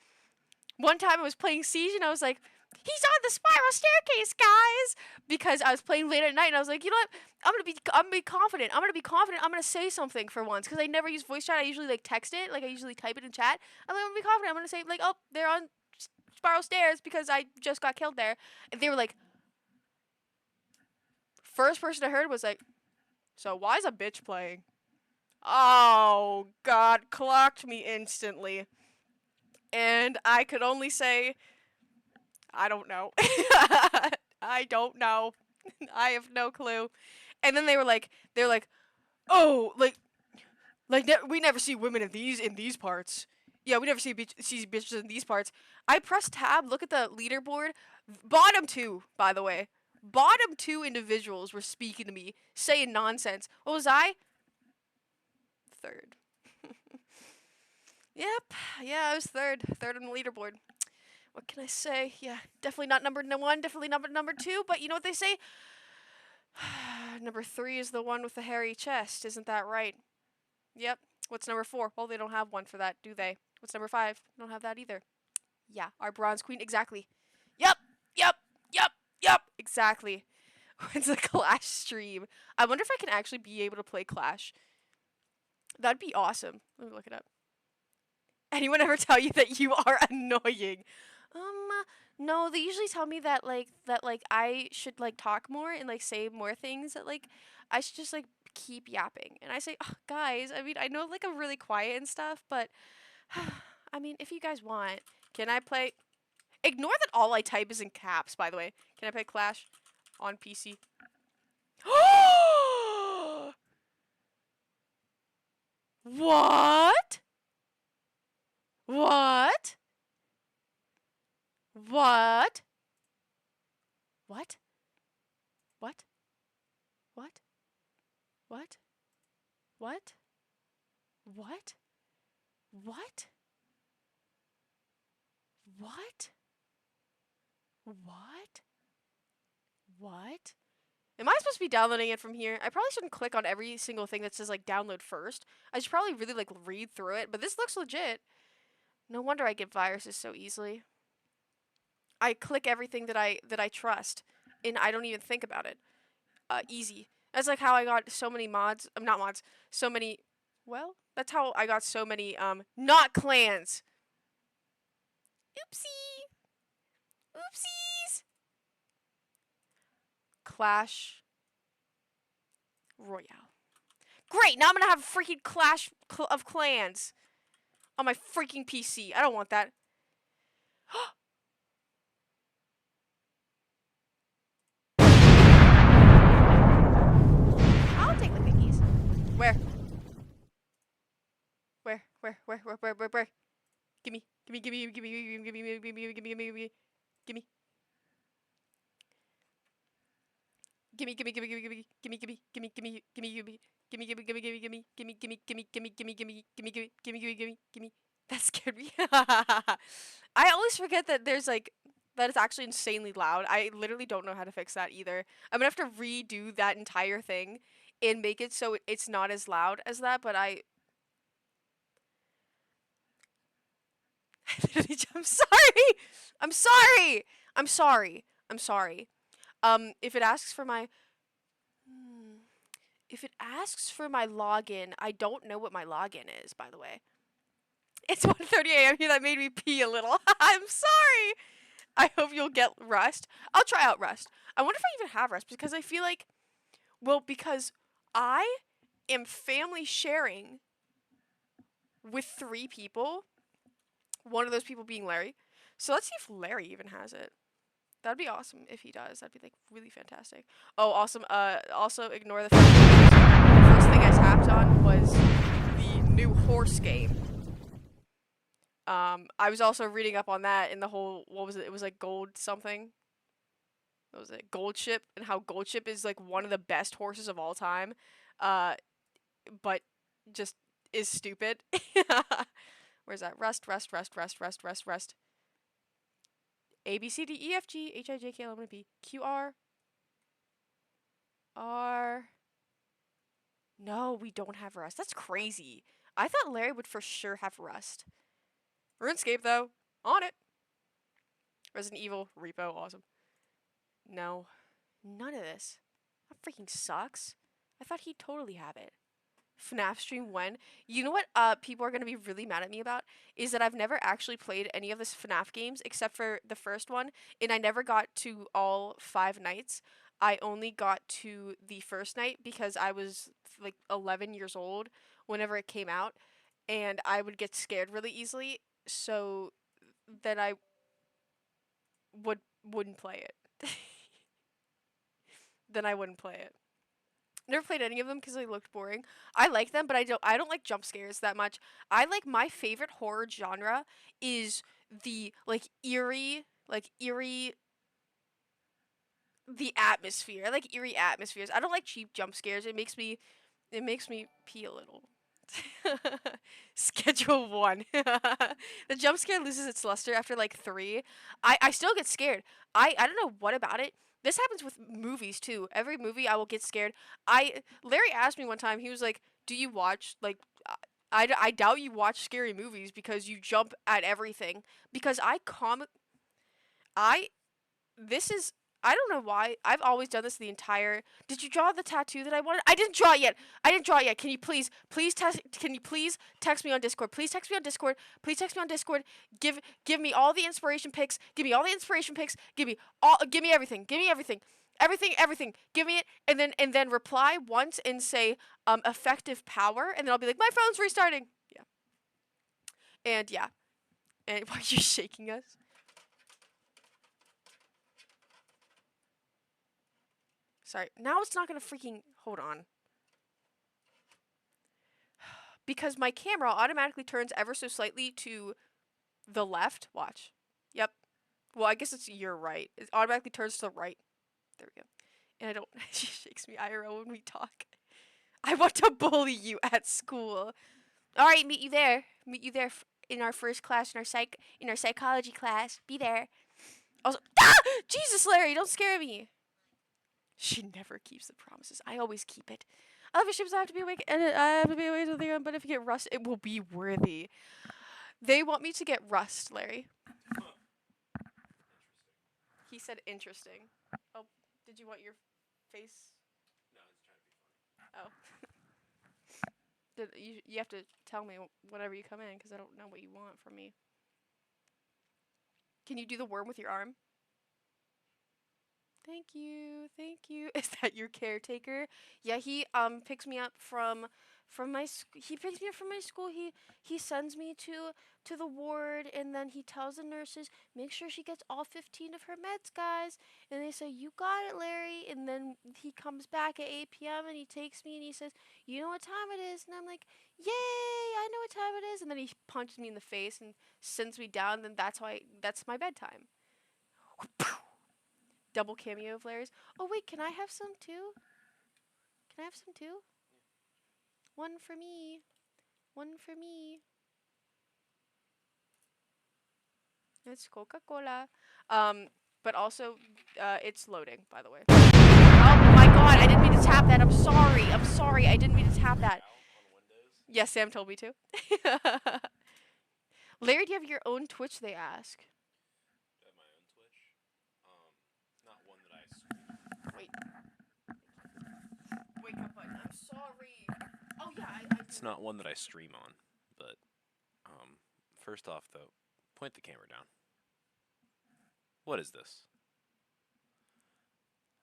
One time I was playing Siege, and I was like, "He's on the spiral staircase, guys!" Because I was playing late at night, and I was like, "You know what? I'm gonna be confident. I'm gonna be confident. I'm gonna say something for once." Because I never use voice chat. I usually like text it. Like I usually type it in chat. I'm gonna be confident. I'm gonna say like, "Oh, they're on spiral stairs because I just got killed there." And they were like, first person I heard was like, "So why is a bitch playing?" Oh God, clocked me instantly. And I could only say, I don't know. I don't know. I have no clue. And then they're like, oh, we never see women in these parts. Yeah, we never see bitches in these parts. I press tab, look at the leaderboard. Bottom two, by the way. Bottom two individuals were speaking to me, saying nonsense. What was I? Third. Yep. Yeah, I was third. Third on the leaderboard. What can I say? Yeah, definitely not number one, definitely not number two, but you know what they say? Number three is the one with the hairy chest, isn't that right? Yep. What's number four? Well, they don't have one for that, do they? What's number five? Don't have that either. Yeah, our bronze queen, exactly. Yep, yep, yep, yep, exactly. When's the Clash stream? I wonder if I can actually be able to play Clash. That'd be awesome. Let me look it up. Anyone ever tell you that you are annoying? Um, no, they usually tell me that like I should like talk more and like say more things that like I should just like keep yapping. And I say, oh, guys, I mean, I know like I'm really quiet and stuff, but I mean, if you guys want, can I play? Ignore that all I type is in caps, by the way. Can I play Clash on PC? What? What? What? What? What? What? What? What? What? What? What? What? What? Am I supposed to be downloading it from here? I probably shouldn't click on every single thing that says like download first. I should probably really like read through it, but this looks legit. No wonder I get viruses so easily. I click everything that I trust, and I don't even think about it. Easy. That's like how I got so many mods. Not mods. So many. Well, that's how I got so many not clans. Oopsie. Oopsies. Clash Royale. Great. Now I'm gonna have a freaking Clash of Clans on my freaking PC. I don't want that. I'll take the cookies. Where? Where? Gimme. Gimme. Gimme. That scared me. I always forget that there's like that it's actually insanely loud. I literally don't know how to fix that either. I'm gonna have to redo that entire thing and make it so it's not as loud as that, but I'm sorry. I'm sorry. I'm sorry. I'm sorry. If it asks for my if it asks for my login, I don't know what my login is, by the way. It's 1:30 a.m. here. That made me pee a little. I'm sorry. I hope you'll get Rust. I'll try out Rust. I wonder if I even have Rust because I feel like, well, because I am family sharing with 3 people. One of those people being Larry. So let's see if Larry even has it. That'd be awesome if he does. That'd be like really fantastic. Oh, awesome. Also ignore the first thing I tapped on was the new horse game. I was also reading up on that in the whole, what was it? It was like gold something. What was it? Gold Ship, and how Gold Ship is like one of the best horses of all time. But just is stupid. Where's that? Rust. A B C D E F G H I J K L M N O P Q R R. No, we don't have Rust. That's crazy. I thought Larry would for sure have Rust. RuneScape though, on it. Resident Evil, Repo, awesome. No, none of this. That freaking sucks. I thought he'd totally have it. FNAF stream when? You know what people are going to be really mad at me about? Is that I've never actually played any of this FNAF games except for the first one, and I never got to all 5 nights. I only got to the first night because I was like 11 years old whenever it came out, and I would get scared really easily, so then I wouldn't play it. Then I wouldn't play it. Never played any of them because they looked boring. I like them, but I don't like jump scares that much. I like my favorite horror genre is the eerie the atmosphere. I like eerie atmospheres. I don't like cheap jump scares. It makes me pee a little. Schedule 1. The jump scare loses its luster after like 3. I still get scared. I don't know what about it. This happens with movies too. Every movie I will get scared. Larry asked me one time. He was like, "Do you watch like I doubt you watch scary movies because you jump at everything." Because I this is I don't know why. I've always done this the entire. Did you draw the tattoo that I wanted? I didn't draw it yet. I didn't draw it yet. Can you please text me on Discord? Please text me on Discord. Please text me on Discord. Give me all the inspiration pics. Give me all the inspiration pics. Give me everything. Give me everything. Everything. Give me it and then reply once and say effective power and then I'll be like my phone's restarting. Yeah. And yeah. And why are you shaking us? Sorry. Now it's not gonna freaking hold on. Because my camera automatically turns ever so slightly to the left. Watch. Yep. Well, I guess it's your right. It automatically turns to the right. There we go. And I don't. She shakes me IRL when we talk. I want to bully you at school. All right, meet you there. Meet you there in our first class in our psychology class. Be there. Also, Jesus, Larry, don't scare me. She never keeps the promises. I always keep it. I love your ships. I have to be awake, and I have to be awake with the but if you get rust, it will be worthy. They want me to get rust, Larry. He said interesting. Oh, did you want your face? No, I was trying to be funny. Oh. You have to tell me whenever you come in because I don't know what you want from me. Can you do the worm with your arm? Thank you. Is that your caretaker? Yeah, he picks me up from he picks me up from my school. He sends me to the ward and then he tells the nurses, "Make sure she gets all 15 of her meds, guys." And they say, "You got it, Larry." And then he comes back at 8 p.m. and he takes me and he says, "You know what time it is?" And I'm like, "Yay, I know what time it is." And then he punches me in the face and sends me down. Then that's my bedtime. Double cameo of Larry's. Oh wait, can I have some too? Can I have some too? One for me. One for me. It's Coca-Cola. But also, it's loading, by the way. Oh my god, I didn't mean to tap that. I'm sorry. I didn't mean to tap that. On Windows? Yes, Sam told me to. Larry, do you have your own Twitch, they ask? I have my own Twitch. Not one that I stream. Wait. Wake up button. I'm sorry. Oh yeah, It's not one that I stream on, but first off though, point the camera down. What is this?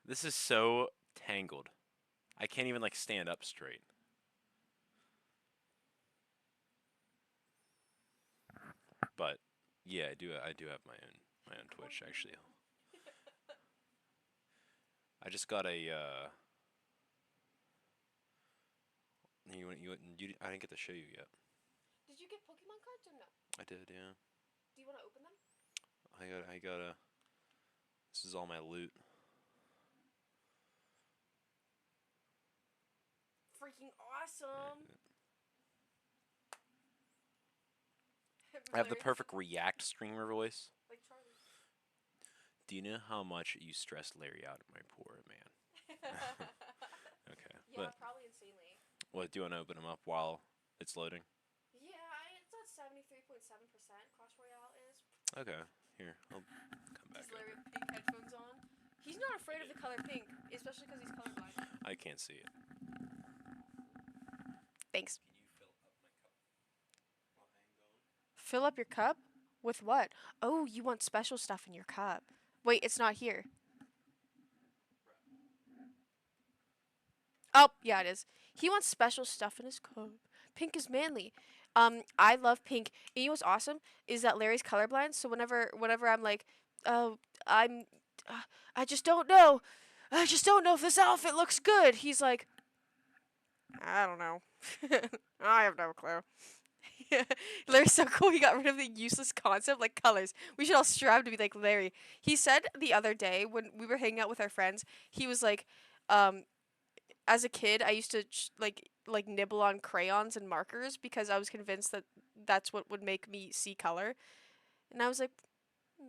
This is so tangled. I can't even like stand up straight. But yeah, I do have my own Twitch actually. I just got a I didn't get to show you yet. Did you get Pokemon cards or no? I did, yeah. Do you want to open them? I gotta. This is all my loot. Freaking awesome. I have the perfect React streamer voice. Like Charlie. Do you know how much you stressed Larry out, my poor man? Okay, Yeah, but probably insanely. what do you want to open them up while it's loading? Yeah, it's at 73.7%. Clash Royale is. Okay, here I'll come back Does Larry over. have pink headphones on? He's not afraid of the color pink, especially because he's colorblind. I can't see it. Thanks. Can you fill up my cup while I'm going? Fill up your cup? With what? Oh, you want special stuff in your cup. Wait, it's not here. Oh, yeah, it is. He wants special stuff in his cup. Pink is manly. I love pink. And you know what's awesome is that Larry's colorblind. So whenever I'm like, oh, I'm, I just don't know. I just don't know if this outfit looks good. He's like, I don't know. I have no clue. Larry's so cool. He got rid of the useless concept like colors. We should all strive to be like Larry. He said the other day when we were hanging out with our friends, he was like, um, as a kid, I used to like nibble on crayons and markers because I was convinced that that's what would make me see color. And I was like, "Hmm,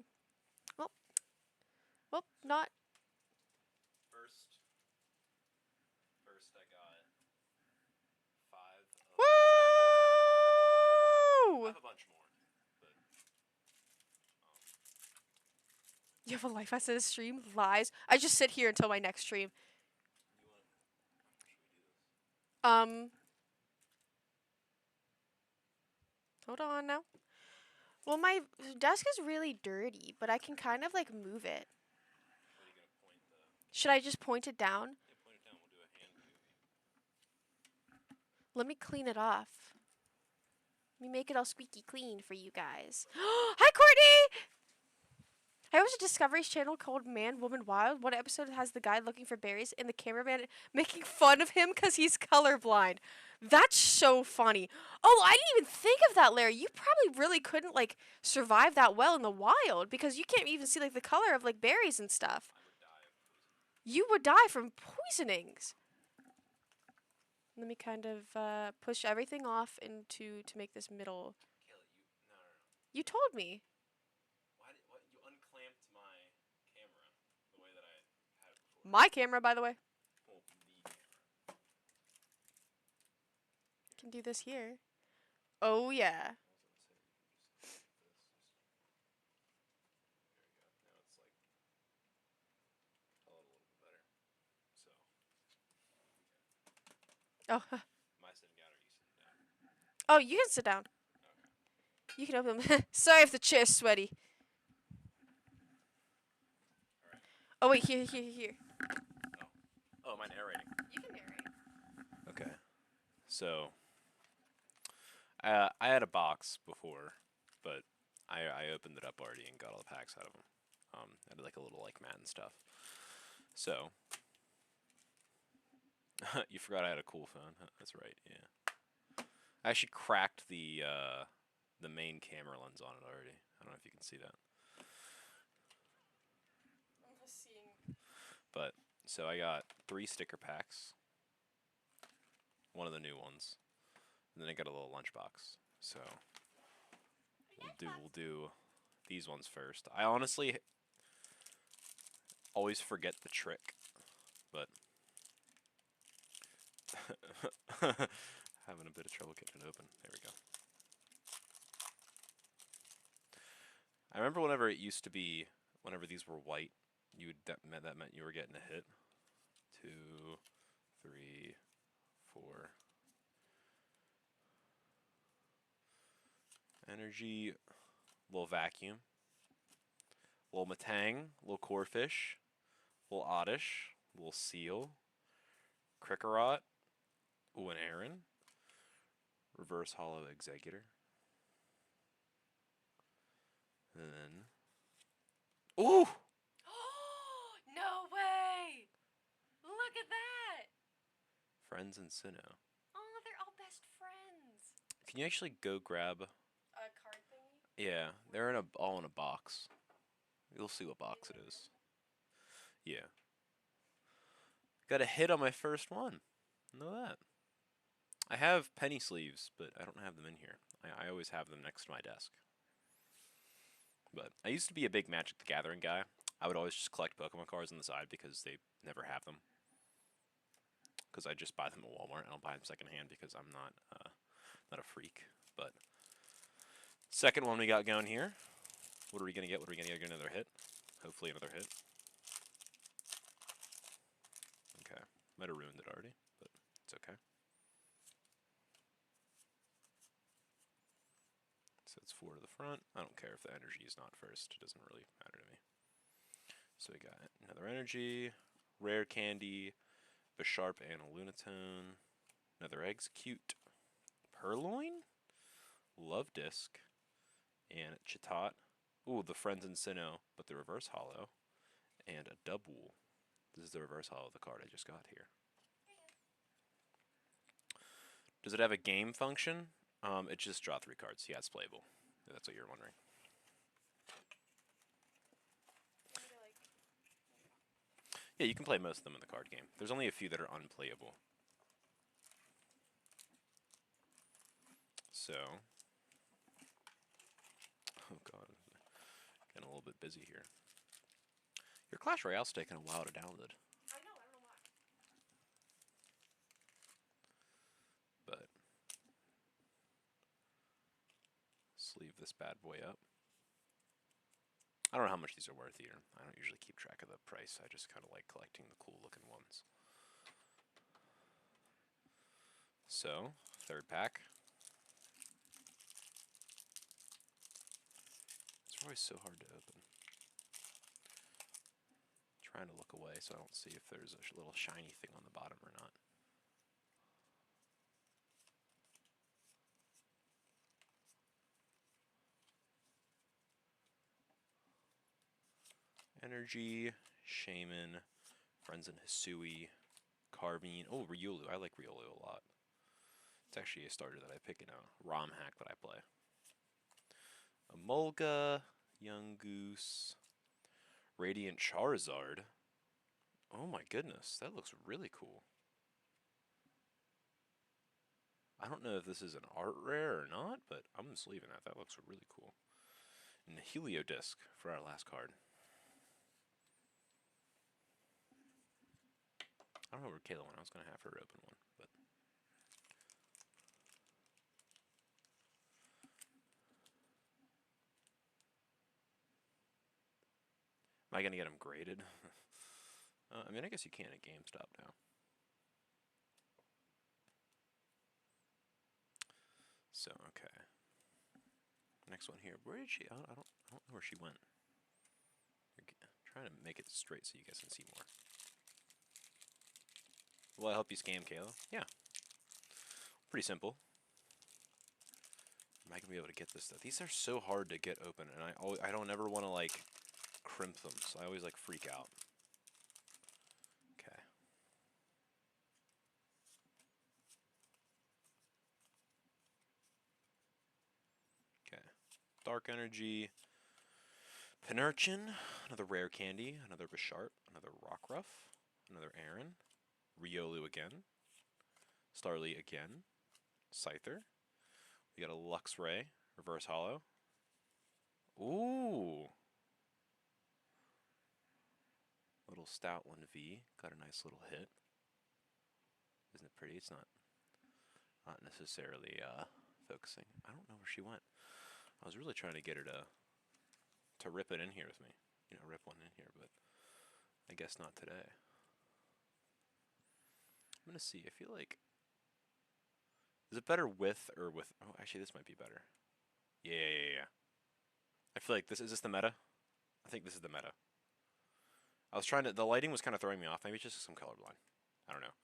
well, not. First, I got five I Woo! have a bunch more, but You have a life outside of stream? Lies. I just sit here until my next stream. you want? Should we do this? Um, hold on now. Well, my desk is really dirty, but I can kind of like move it. What are you gonna point the? Should I just point it down? Yeah, point it down. We'll do a hand movie. Let me clean it off. Let me make it all squeaky clean for you guys. Hi, Courtney! I watched a Discovery's channel called Man, Woman, Wild. One episode has the guy looking for berries and the cameraman making fun of him because he's colorblind. That's so funny. Oh, I didn't even think of that, Larry. You probably really couldn't like survive that well in the wild because you can't even see like the color of like berries and stuff. I would die of poison. You would die from poisonings. Let me kind of push everything off into to make this middle. Kayla, you no. You told me. Why did what you unclamped my camera the way that I had it before? My camera, by the way. Well, the camera. Can do this here. Oh yeah. I was gonna say you can just like this. There we go. Now it's like a little bit better. So Oh. am I sitting down or are you sitting down? Oh, you can sit down. Okay. You can open them. Sorry if the chair's sweaty. All right. Oh wait, here. Oh, am I narrating? You can narrate. Okay. So I had a box before, but I opened it up already and got all the packs out of them. I did like a little like mat and stuff. So you forgot I had a cool phone. That's right. Yeah. I actually cracked the main camera lens on it already. I don't know if you can see that. I'm just seeing. But so I got 3 sticker packs. One of the new ones. And then I got a little lunchbox. So we'll do these ones first. I honestly always forget the trick, but having a bit of trouble getting it open. There we go. I remember whenever it used to be, whenever these were white, that meant you were getting a hit. 2, 3, 4. Energy, little vacuum, little Matang, little Corefish, little Oddish, little Seal, Krikarot, ooh, an Aaron, Reverse Hollow Executor, and then, ooh! No way! Look at that! Friends and Sinnoh. Oh, they're all best friends. Can you actually go grab? A card thingy? Yeah, they're all in a box. You'll see what box it is. Yeah. Got a hit on my first one. Know that. I have penny sleeves, but I don't have them in here. I always have them next to my desk. But I used to be a big Magic the Gathering guy. I would always just collect Pokemon cards on the side because they never have them. Because I just buy them at Walmart. I don't buy them secondhand because I'm not a freak. But second one we got going here. What are we gonna get? What are we gonna get? Another hit. Hopefully another hit. Okay. Might have ruined it already, but it's okay. So it's 4 to the front. I don't care if the energy is not first. It doesn't really matter to me. So we got another energy, rare candy, Bisharp and a Lunatone, another Execute, Purloin, Love Disc, and Chitot. Ooh, the Friends in Sinnoh, but the reverse hollow, and a Dubwool. This is the reverse hollow of the card I just got here. Does it have a game function? It just draw 3 cards. Yeah, it's playable. If that's what you're wondering. Yeah, you can play most of them in the card game. There's only a few that are unplayable. So, oh god, getting a little bit busy here. Your Clash Royale's taking a while to download. I know, I don't know why. But sleeve this bad boy up. I don't know how much these are worth either. I don't usually keep track of the price. I just kind of like collecting the cool looking ones. So, third pack. It's always so hard to open. Trying to look away so I don't see if there's a little shiny thing on the bottom or not. Energy, Shaman, Friends in Hisui, Carvine. Oh, Riolu. I like Riolu a lot. It's actually a starter that I pick in a ROM hack that I play. Emolga, Young Goose, Radiant Charizard. Oh my goodness, that looks really cool. I don't know if this is an art rare or not, but I'm just leaving that. That looks really cool. And the Heliodisc for our last card. I don't know where Kayla went. I was going to have her open one, but... Am I going to get them graded? I mean, I guess you can at GameStop now. So, okay. Next one here. Where did she... I don't know where she went. I'm trying to make it straight so you guys can see more. Will I help you scam, Kayla? Yeah. Pretty simple. Am I gonna be able to get this stuff? These are so hard to get open, and I don't ever want to like crimp them, so I always like freak out. Okay. Okay. Dark Energy. Pinurchin, another rare candy, another Bisharp, another Rockruff, another Aaron, Riolu again, Starly again, Scyther. We got a Luxray, reverse hollow. Ooh! Little Stoutland V, got a nice little hit. Isn't it pretty? It's not necessarily focusing. I don't know where she went. I was really trying to get her to rip it in here with me. You know, rip one in here, but I guess not today. I'm gonna see. I feel like... Is it better with or with... Oh, actually, this might be better. Yeah. I feel like this... Is this the meta? I think this is the meta. I was trying to... The lighting was kind of throwing me off. Maybe it's just some colorblind. I don't know.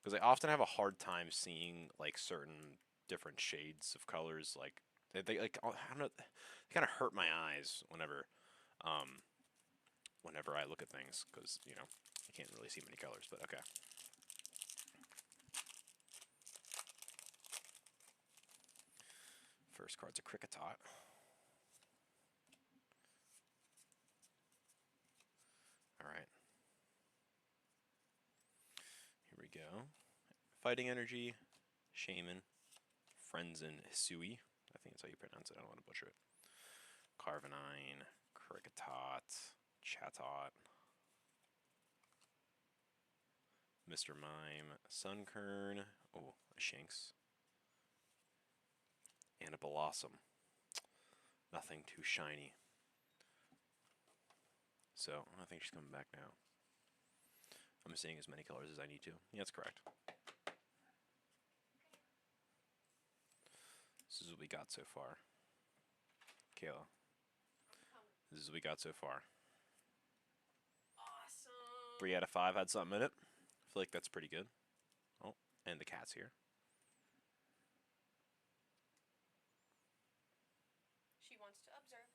Because I often have a hard time seeing, like, certain different shades of colors. Like, they like... I don't know. They kind of hurt my eyes whenever... whenever I look at things. Because, you know, I can't really see many colors. But, okay. First card's a Kricketot. Alright. Here we go. Fighting Energy, Shaman, Friends in Hisui. I think that's how you pronounce it. I don't want to butcher it. Carvanine, Kricketot, Chatot. Mr. Mime. Sunkern. Oh, a Shanks. And a Blossom. Nothing too shiny. So, I think she's coming back now. I'm seeing as many colors as I need to. Yeah, that's correct. This is what we got so far. Kayla. This is what we got so far. Awesome. 3 out of 5 had something in it. I feel like that's pretty good. Oh, and the cat's here. She wants to observe.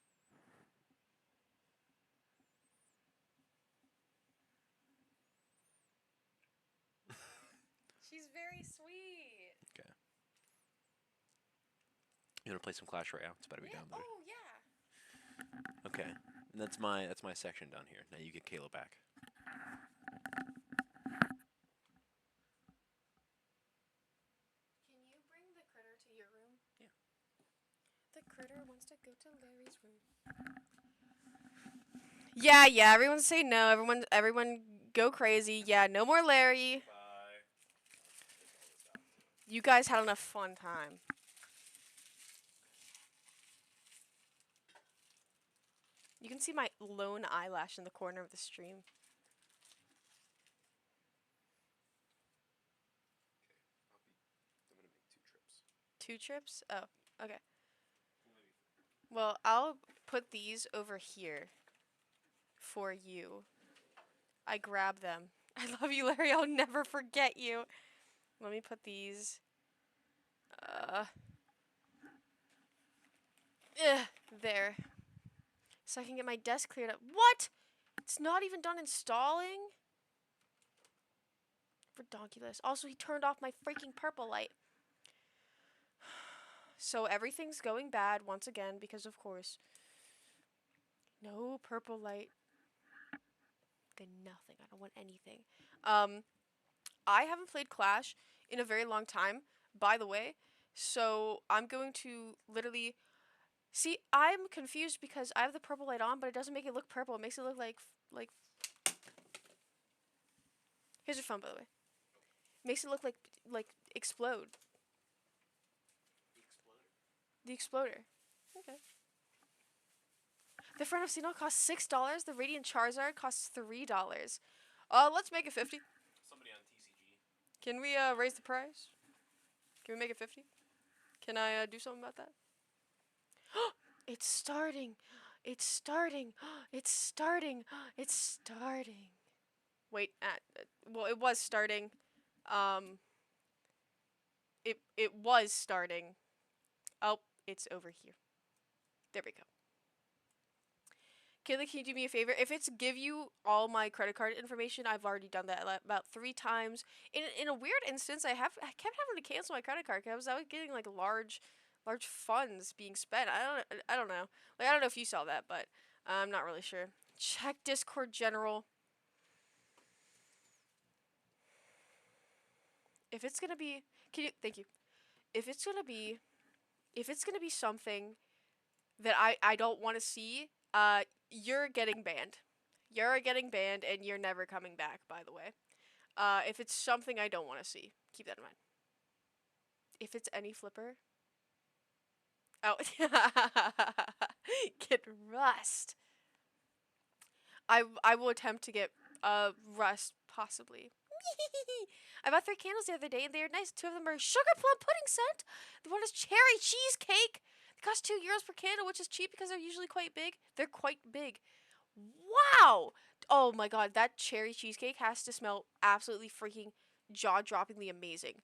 She's very sweet. Okay. You wanna play some Clash Royale? It's better be Yeah. downloaded. Oh yeah. Okay. And that's my section done here. Now you get Kayla back. Can you bring the critter to your room? Yeah. The critter wants to go to Larry's room. Yeah, everyone say no. Everyone go crazy. Yeah, no more Larry. Bye. You guys had enough fun time. You can see my lone eyelash in the corner of the stream. I'm gonna make 2 trips. 2 trips? Oh, okay. Well, I'll put these over here for you. I grab them. I love you, Larry. I'll never forget you. Let me put these. There. So I can get my desk cleared up. What? It's not even done installing? Redonkulous. Also, he turned off my freaking purple light. So everything's going bad once again because, of course, no purple light. Then nothing. I don't want anything. I haven't played Clash in a very long time, by the way. So I'm going to literally... See, I'm confused because I have the purple light on, but it doesn't make it look purple. It makes it look like... Here's your phone, by the way. It makes it look like explode. The exploder. Okay. The Friend of Sinnoh costs $6. The Radiant Charizard costs $3. Let's make it 50. Somebody on TCG. Can we raise the price? Can we make it 50? Can I do something about that? It's starting. It's starting. It's starting. It's starting. Wait, well, it was starting. It was starting. Oh, it's over here. There we go. Kayla, can you do me a favor? If it's give you all my credit card information, I've already done that about 3 times. In a weird instance, I kept having to cancel my credit card because I was getting like large funds being spent. I don't know. Like I don't know if you saw that, but I'm not really sure. Check Discord general. If it's gonna be, thank you. If it's gonna be something that I don't want to see, you're getting banned. You're getting banned, and you're never coming back. By the way, if it's something I don't want to see, keep that in mind. If it's any flipper, oh, get Rust. I will attempt to get Rust possibly. I bought 3 candles the other day, and they are nice. 2 of them are sugar plum pudding scent. The one is cherry cheesecake. They cost €2 per candle, which is cheap because they're usually quite big. They're quite big. Wow! Oh my god, that cherry cheesecake has to smell absolutely freaking jaw-droppingly amazing.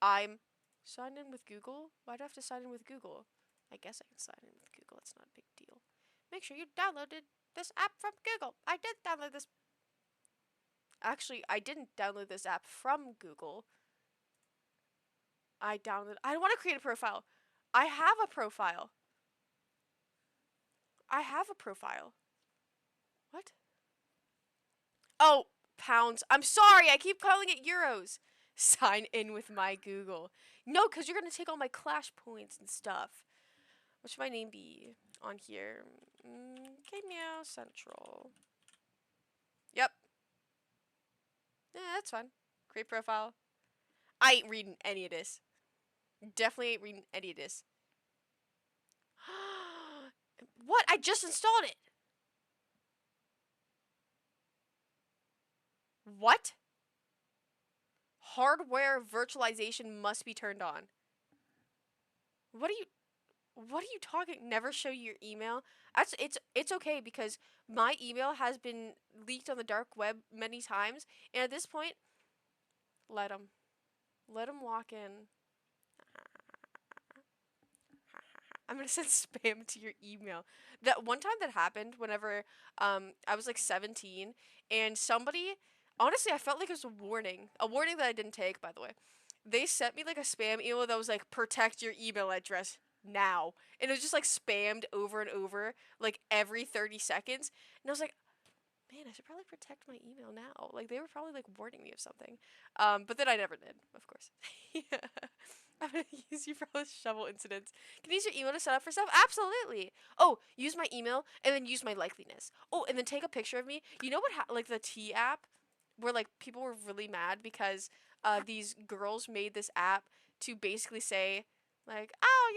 I'm signed in with Google. Why do I have to sign in with Google? I guess I can sign in with Google. It's not a big deal. Make sure you downloaded this app from Google. I did download this. Actually, I didn't download this app from Google. I want to create a profile. I have a profile. What? Oh, pounds. I'm sorry. I keep calling it euros. Sign in with my Google. No, because you're going to take all my Clash points and stuff. What should my name be on here? K-Meow Central. Yep. Yeah, that's fine. Create profile. I ain't reading any of this. Definitely ain't reading any of this. What? I just installed it. What? Hardware virtualization must be turned on. What are you talking? Never show you your email? That's it's okay because my email has been leaked on the dark web many times, and at this point, let them walk in. I'm gonna send spam to your email. That one time that happened whenever I was like 17, and somebody, honestly, I felt like it was a warning that I didn't take, by the way. They sent me like a spam email that was like, protect your email address now, and it was just like spammed over and over like every 30 seconds, and I was like, man, I should probably protect my email now. Like they were probably like warning me of something. But then I never did, of course. Yeah. I'm gonna use you for all the shovel incidents. Can you use your email to set up for stuff? Absolutely. Oh, use my email and then use my likeliness. Oh, and then take a picture of me. You know what? Like the T app, where like people were really mad because these girls made this app to basically say like, oh,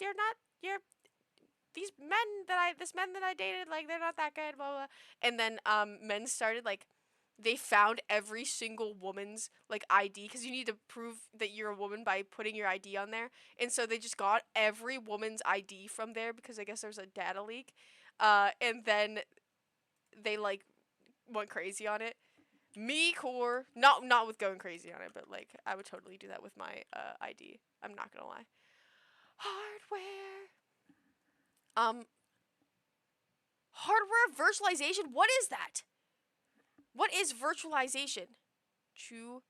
you're not you're this men that I dated, like they're not that good, blah blah. And then men started like, they found every single woman's like ID, because you need to prove that you're a woman by putting your ID on there. And so they just got every woman's ID from there because I guess there's a data leak. And then they like went crazy on it. Me core, not with going crazy on it, but like I would totally do that with my ID. I'm not gonna lie. Hardware. Um, hardware virtualization. What is that? What is virtualization? True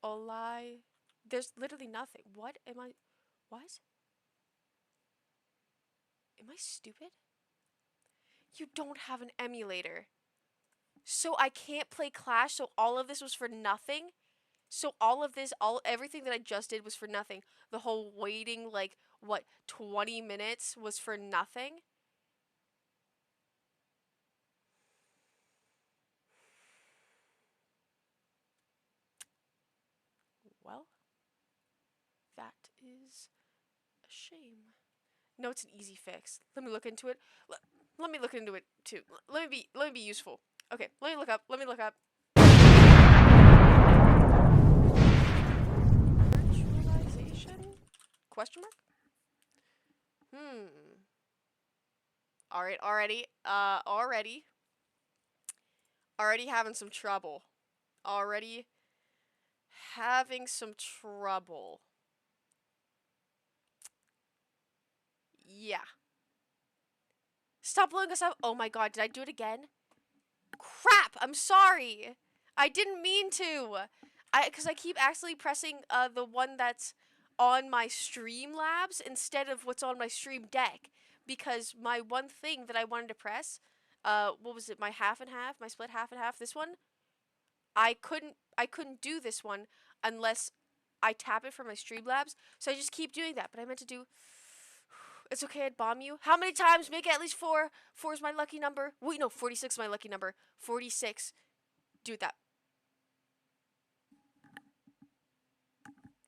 or lie? There's literally nothing. What am I? What? Am I stupid? You don't have an emulator. So I can't play Clash, so all of this was for nothing? So all of this, everything that I just did was for nothing. The whole waiting, like, what, 20 minutes was for nothing? Well, that is a shame. No, it's an easy fix. Let me look into it. Let me look into it too. Let me be useful. Okay, let me look up. Virtualization? Question mark? Alright, already having some trouble. Already having some trouble. Yeah. Stop blowing us up. Oh my god, did I do it again? Crap, I'm sorry. I didn't mean to. Because I keep actually pressing the one that's on my Streamlabs instead of what's on my Stream Deck. Because my one thing that I wanted to press, what was it, my half and half, my split half and half, this one, I couldn't do this one unless I tap it from my Streamlabs. So I just keep doing that. But I meant to do. It's okay, I'd bomb you. How many times? Make it at least 4. 4 is my lucky number. Wait, no, 46 is my lucky number. 46. Do that.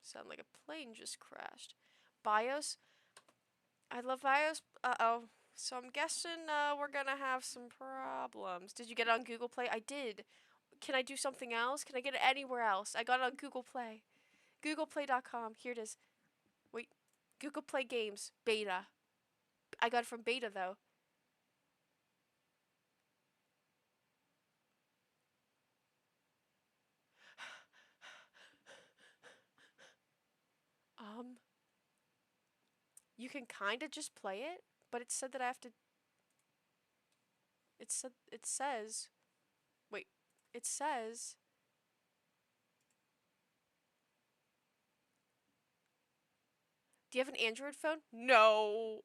Sound like a plane just crashed. BIOS. I love BIOS. Uh-oh. So I'm guessing we're gonna have some problems. Did you get it on Google Play? I did. Can I do something else? Can I get it anywhere else? I got it on Google Play. GooglePlay.com. Here it is. Wait. Google Play Games. Beta. I got it from beta, though. You can kind of just play it, but it said that I have to. It says. Wait. It says. Do you have an Android phone? No.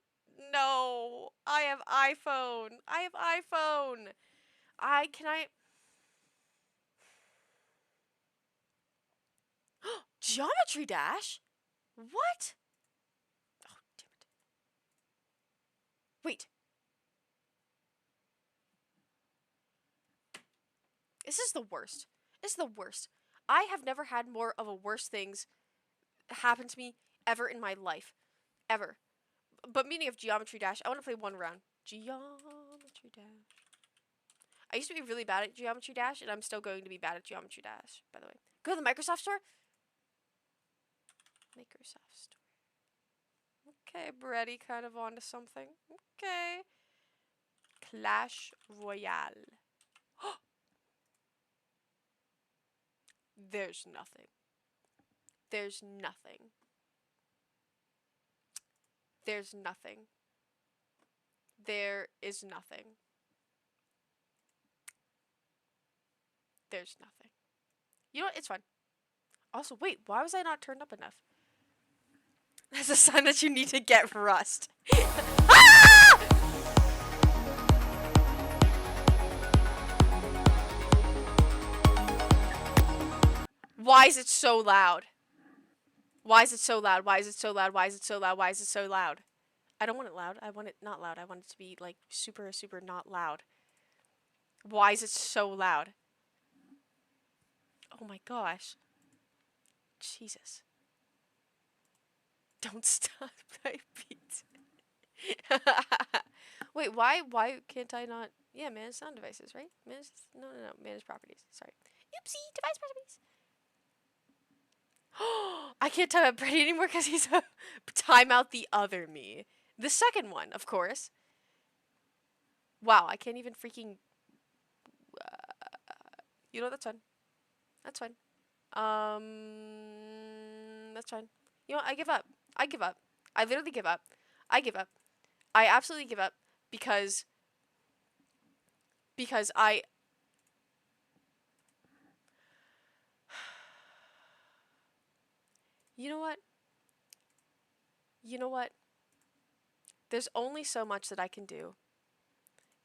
No. I have iPhone. Can I. Geometry Dash? What? Oh, damn it. Wait. This is the worst. This is the worst. I have never had more of a worst things happen to me ever in my life. Ever. But meaning of Geometry Dash, I want to play one round. Geometry Dash. I used to be really bad at Geometry Dash, and I'm still going to be bad at Geometry Dash, by the way. Go to the Microsoft Store? Microsoft Store. Okay, Brady kind of onto something. Okay. Clash Royale. There's nothing. There's nothing. There's nothing. There is nothing. There's nothing. You know what? It's fine. Also, wait, why was I not turned up enough? That's a sign that you need to get Rust. Ah! Why is it so loud? Why is it so loud? Why is it so loud? Why is it so loud? Why is it so loud? I don't want it loud. I want it not loud. I want it to be like super, super not loud. Why is it so loud? Oh my gosh. Jesus. Don't stop my beat. Wait, why can't I not? Yeah, manage sound devices, right? No, manage properties. Sorry. Oopsie, device properties. I can't time out Brady anymore because he's a time out the other me. The second one, of course. Wow, I can't even freaking. You know, that's fine. That's fine. That's fine. You know, I give up. I give up. I literally give up. I give up. I absolutely give up because I. You know what? You know what? There's only so much that I can do.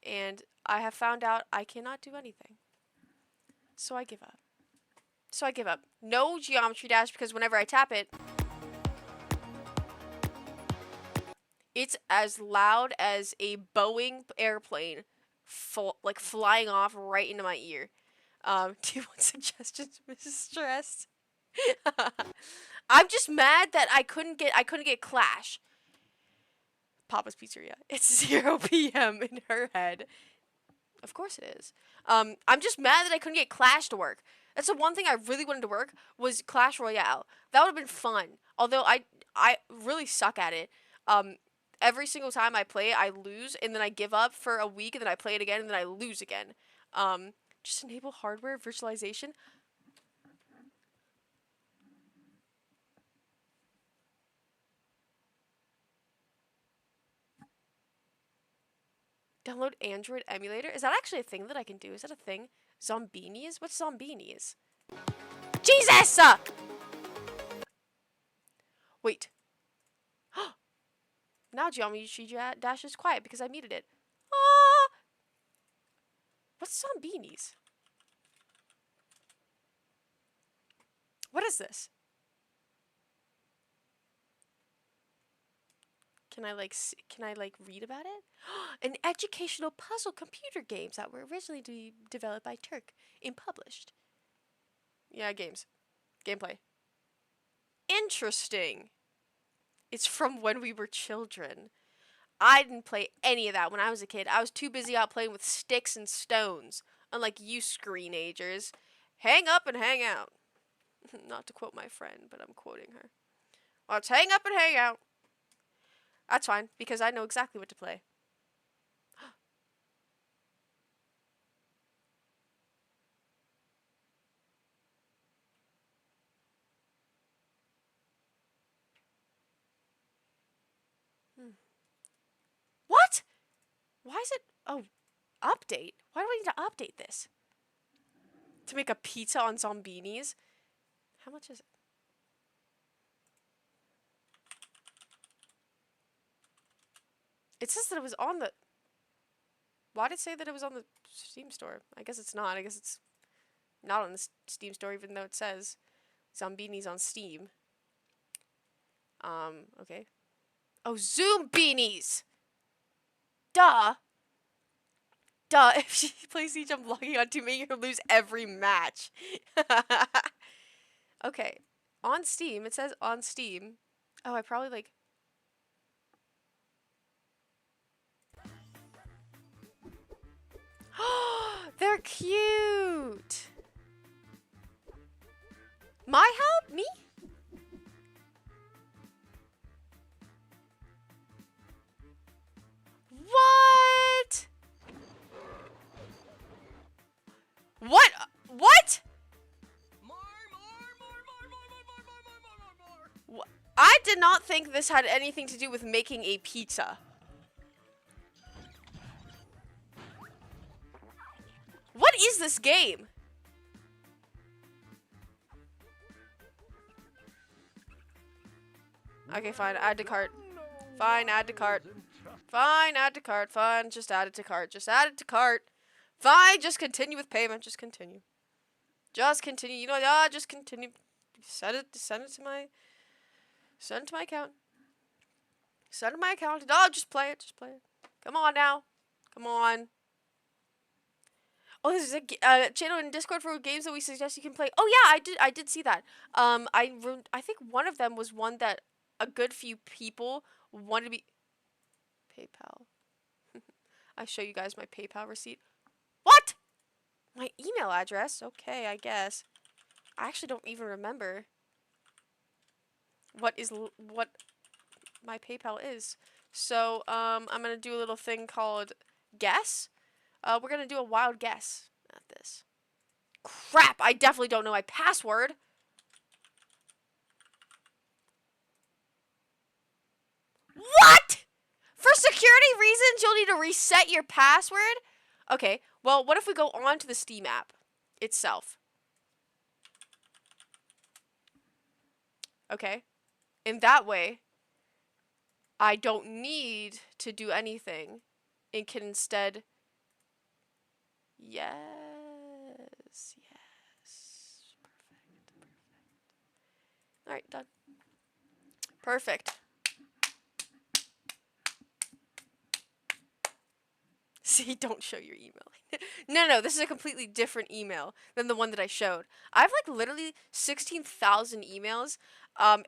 And I have found out I cannot do anything. So I give up. So I give up. No Geometry Dash because whenever I tap it, it's as loud as a Boeing airplane like flying off right into my ear. Do you want suggestions, Mrs. Stressed? I'm just mad that I couldn't get Clash. Papa's Pizzeria. It's 0 p.m. in her head. Of course it is. I'm just mad that I couldn't get Clash to work. That's the one thing I really wanted to work was Clash Royale. That would have been fun. Although I really suck at it. Every single time I play it, I lose, and then I give up for a week, and then I play it again, and then I lose again. Just enable hardware virtualization. Download Android emulator. Is that actually a thing that I can do? Is that a thing? Zombinis? What's Zombinis? Jesus! Wait. Now Geometry Dash is quiet because I muted it. Ah! What's Zombinis? What is this? Can I like read about it? An educational puzzle computer games that were originally developed by Turk and published. Yeah, games. Gameplay. Interesting. It's from when we were children. I didn't play any of that when I was a kid. I was too busy out playing with sticks and stones. Unlike you screenagers. Hang up and hang out. Not to quote my friend, but I'm quoting her. Let's hang up and hang out. That's fine, because I know exactly what to play. What? Why is it... Oh, update? Why do I need to update this? To make a pizza on Zombinis? How much is it? It says that it was on the... Why did it say that it was on the Steam store? I guess it's not. I guess it's not on the Steam store, even though it says Zombinis on Steam. Okay. Oh, Zoom Beanies! Duh! Duh, if she plays Siege, I'm logging on to make her lose every match. Okay. On Steam, it says on Steam. Oh, I probably like. They're cute. My help? Me? What? What? What? I did not think this had anything to do with making a pizza. What is this game? Okay, fine. Add to cart. Fine, add to cart. Fine, add to cart. Fine, just add it to cart. Just add it to cart. Fine, just continue with payment. Just continue. Just continue. You know, just continue. Send it to my account. Send it to my account. Oh, just play it. Just play it. Come on now. Come on. Oh, this is a channel in Discord for games that we suggest you can play. Oh yeah, I did see that. I think one of them was one that a good few people wanted to be. PayPal. I show you guys my PayPal receipt. What? My email address? Okay, I guess. I actually don't even remember what my PayPal is. So, I'm gonna do a little thing called guess. We're gonna do a wild guess at this. Crap! I definitely don't know my password. What? For security reasons, you'll need to reset your password? Okay, well, what if we go on to the Steam app itself? Okay. In that way, I don't need to do anything and can instead... Yes. Perfect. Alright, done. Perfect. See, don't show your email. No, this is a completely different email than the one that I showed. I have like literally 16,000 emails, and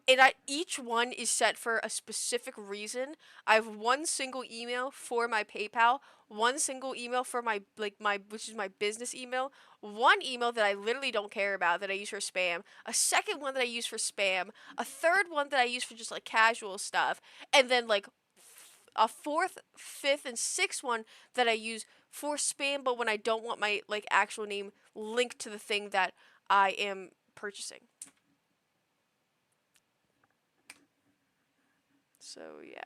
each one is set for a specific reason. I have one single email for my PayPal, one single email for which is my business email, one email that I literally don't care about that I use for spam, a second one that I use for spam, a third one that I use for just like casual stuff, and then like a fourth, fifth, and sixth one that I use for spam, but when I don't want my like actual name linked to the thing that I am purchasing. So yeah.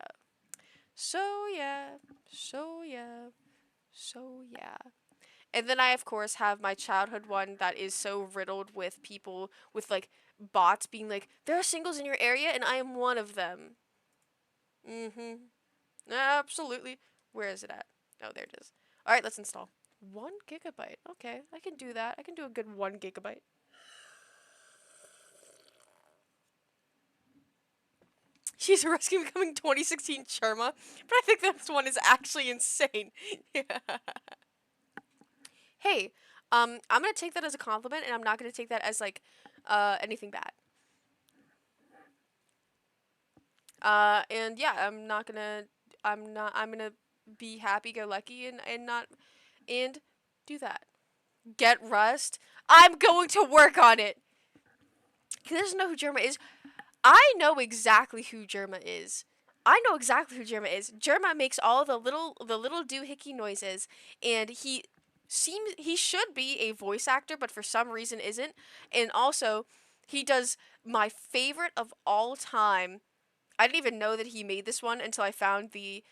And then I of course have my childhood one that is so riddled with people with like bots being like, there are singles in your area and I am one of them. Mm-hmm. Absolutely. Where is it at? Oh, there it is. Alright, let's install. 1 gigabyte. Okay, I can do that. I can do a good 1 gigabyte. She's rescue becoming 2016 Charma, but I think this one is actually insane. Hey, I'm gonna take that as a compliment, and I'm not gonna take that as like anything bad. And yeah, I'm gonna be happy-go-lucky and do that. Get Rust. I'm going to work on it. He doesn't know who Germa is. I know exactly who Germa is. I know exactly who Germa is. Germa makes all the little doohickey noises, and he should be a voice actor, but for some reason isn't. And also, he does my favorite of all time. I didn't even know that he made this one until I found the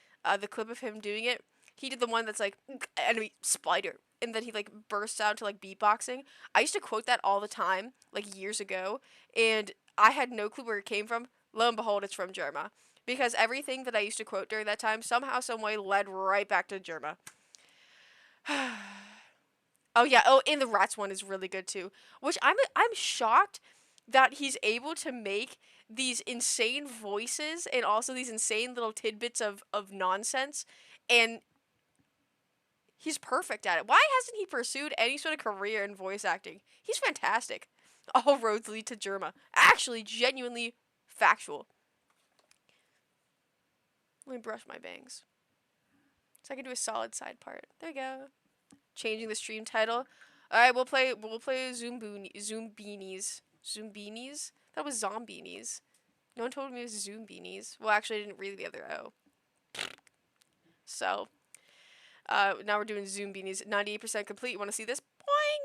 clip of him doing it. He did the one that's like enemy spider, and then he like bursts out to like beatboxing. I used to quote that all the time, like years ago, and I had no clue where it came from. Lo and behold, it's from Germa, because everything that I used to quote during that time somehow, some way led right back to Germa. Oh yeah. Oh, and the rats one is really good too. Which I'm shocked that he's able to make these insane voices and also these insane little tidbits of nonsense, and He's perfect at it. Why hasn't he pursued any sort of career in voice acting? He's fantastic. All roads lead to Germa. Actually, genuinely factual. Let me brush my bangs. So I can do a solid side part. There we go. Changing the stream title. Alright, we'll play Zoombeanies. Zoombeanies? That was Zombienies. No one told me it was Zoombeanies. Well, actually, I didn't read the other O. So, now we're doing Zoombeanies. 98% complete. You want to see this? Boing!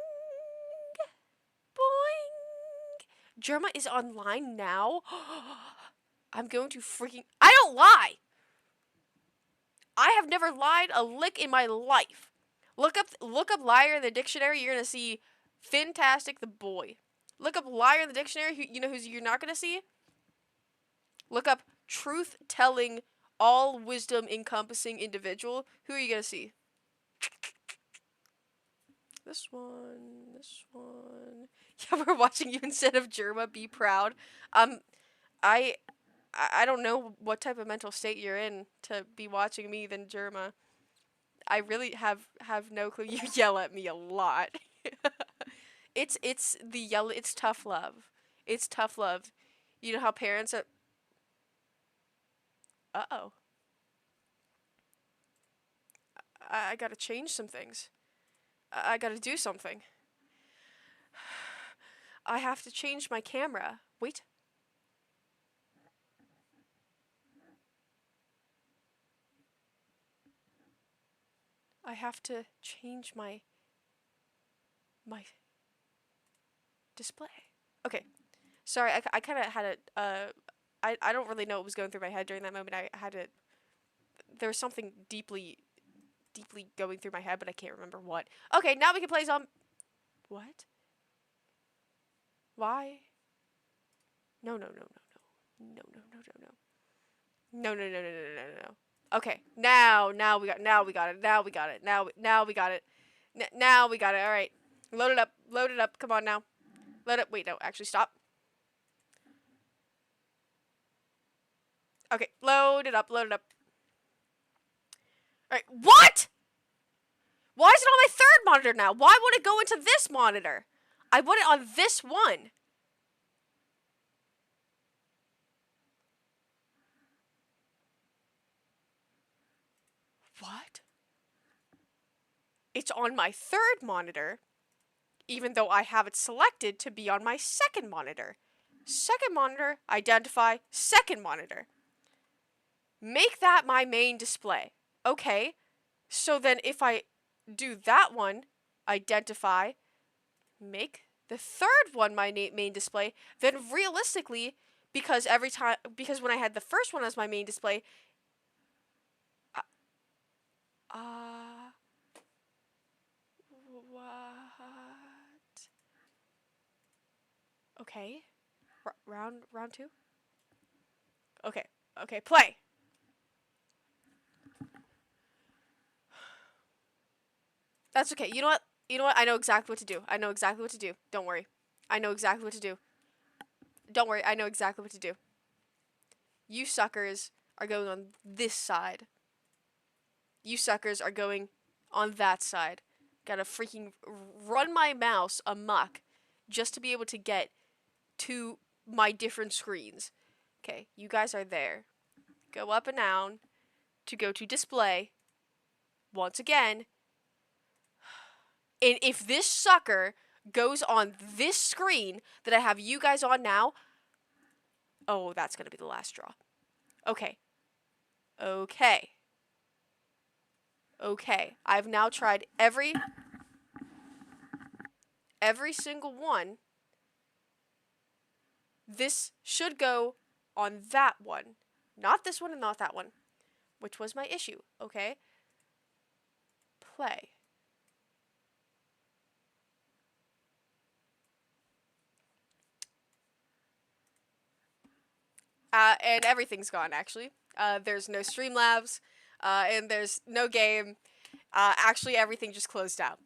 Boing! Germa is online now? I'm going to freaking... I don't lie! I have never lied a lick in my life. Look up liar in the dictionary. You're gonna see Fantastic the boy. Look up liar in the dictionary. You know who's you're not gonna see? Look up truth-telling, all wisdom encompassing individual. Who are you gonna see? This one. This one. Yeah, we're watching you instead of Germa. Be proud. I don't know what type of mental state you're in to be watching me than Germa. I really have no clue. You yell at me a lot. It's the yell. It's tough love. It's tough love. You know how parents are. Uh-oh. I gotta change some things. I gotta do something. I have to change my camera. Wait. I have to change my display. Okay. Sorry, I kind of had a I don't really know what was going through my head during that moment. I had to there was something deeply going through my head, but I can't remember what. Okay, now we can play what? Why? No. No. Okay, now we got it. Now we got it. Now we got it. Now we got it. All right, load it up. Come on now, load it. Wait, no, actually stop. Okay, load it up. All right, what? Why is it on my third monitor now? Why won't it go into this monitor? I want it on this one. What? It's on my third monitor, even though I have it selected to be on my second monitor. Second monitor, identify, second monitor. Make that my main display. Okay, so then if I do that one, identify, make the third one my main display, then realistically, because when I had the first one as my main display, what? Okay, round two. Okay, play. That's okay. You know what? I know exactly what to do. Don't worry. I know exactly what to do. Don't worry. I know exactly what to do. You suckers are going on this side. You suckers are going on that side. Gotta freaking run my mouse amok just to be able to get to my different screens. Okay, you guys are there. Go up and down to go to display. Once again. And if this sucker goes on this screen that I have you guys on now, oh, that's going to be the last straw. Okay. I've now tried every single one. This should go on that one. Not this one and not that one. Which was my issue. Okay. Play. And everything's gone, actually. There's no Streamlabs, and there's no game. Actually, everything just closed out.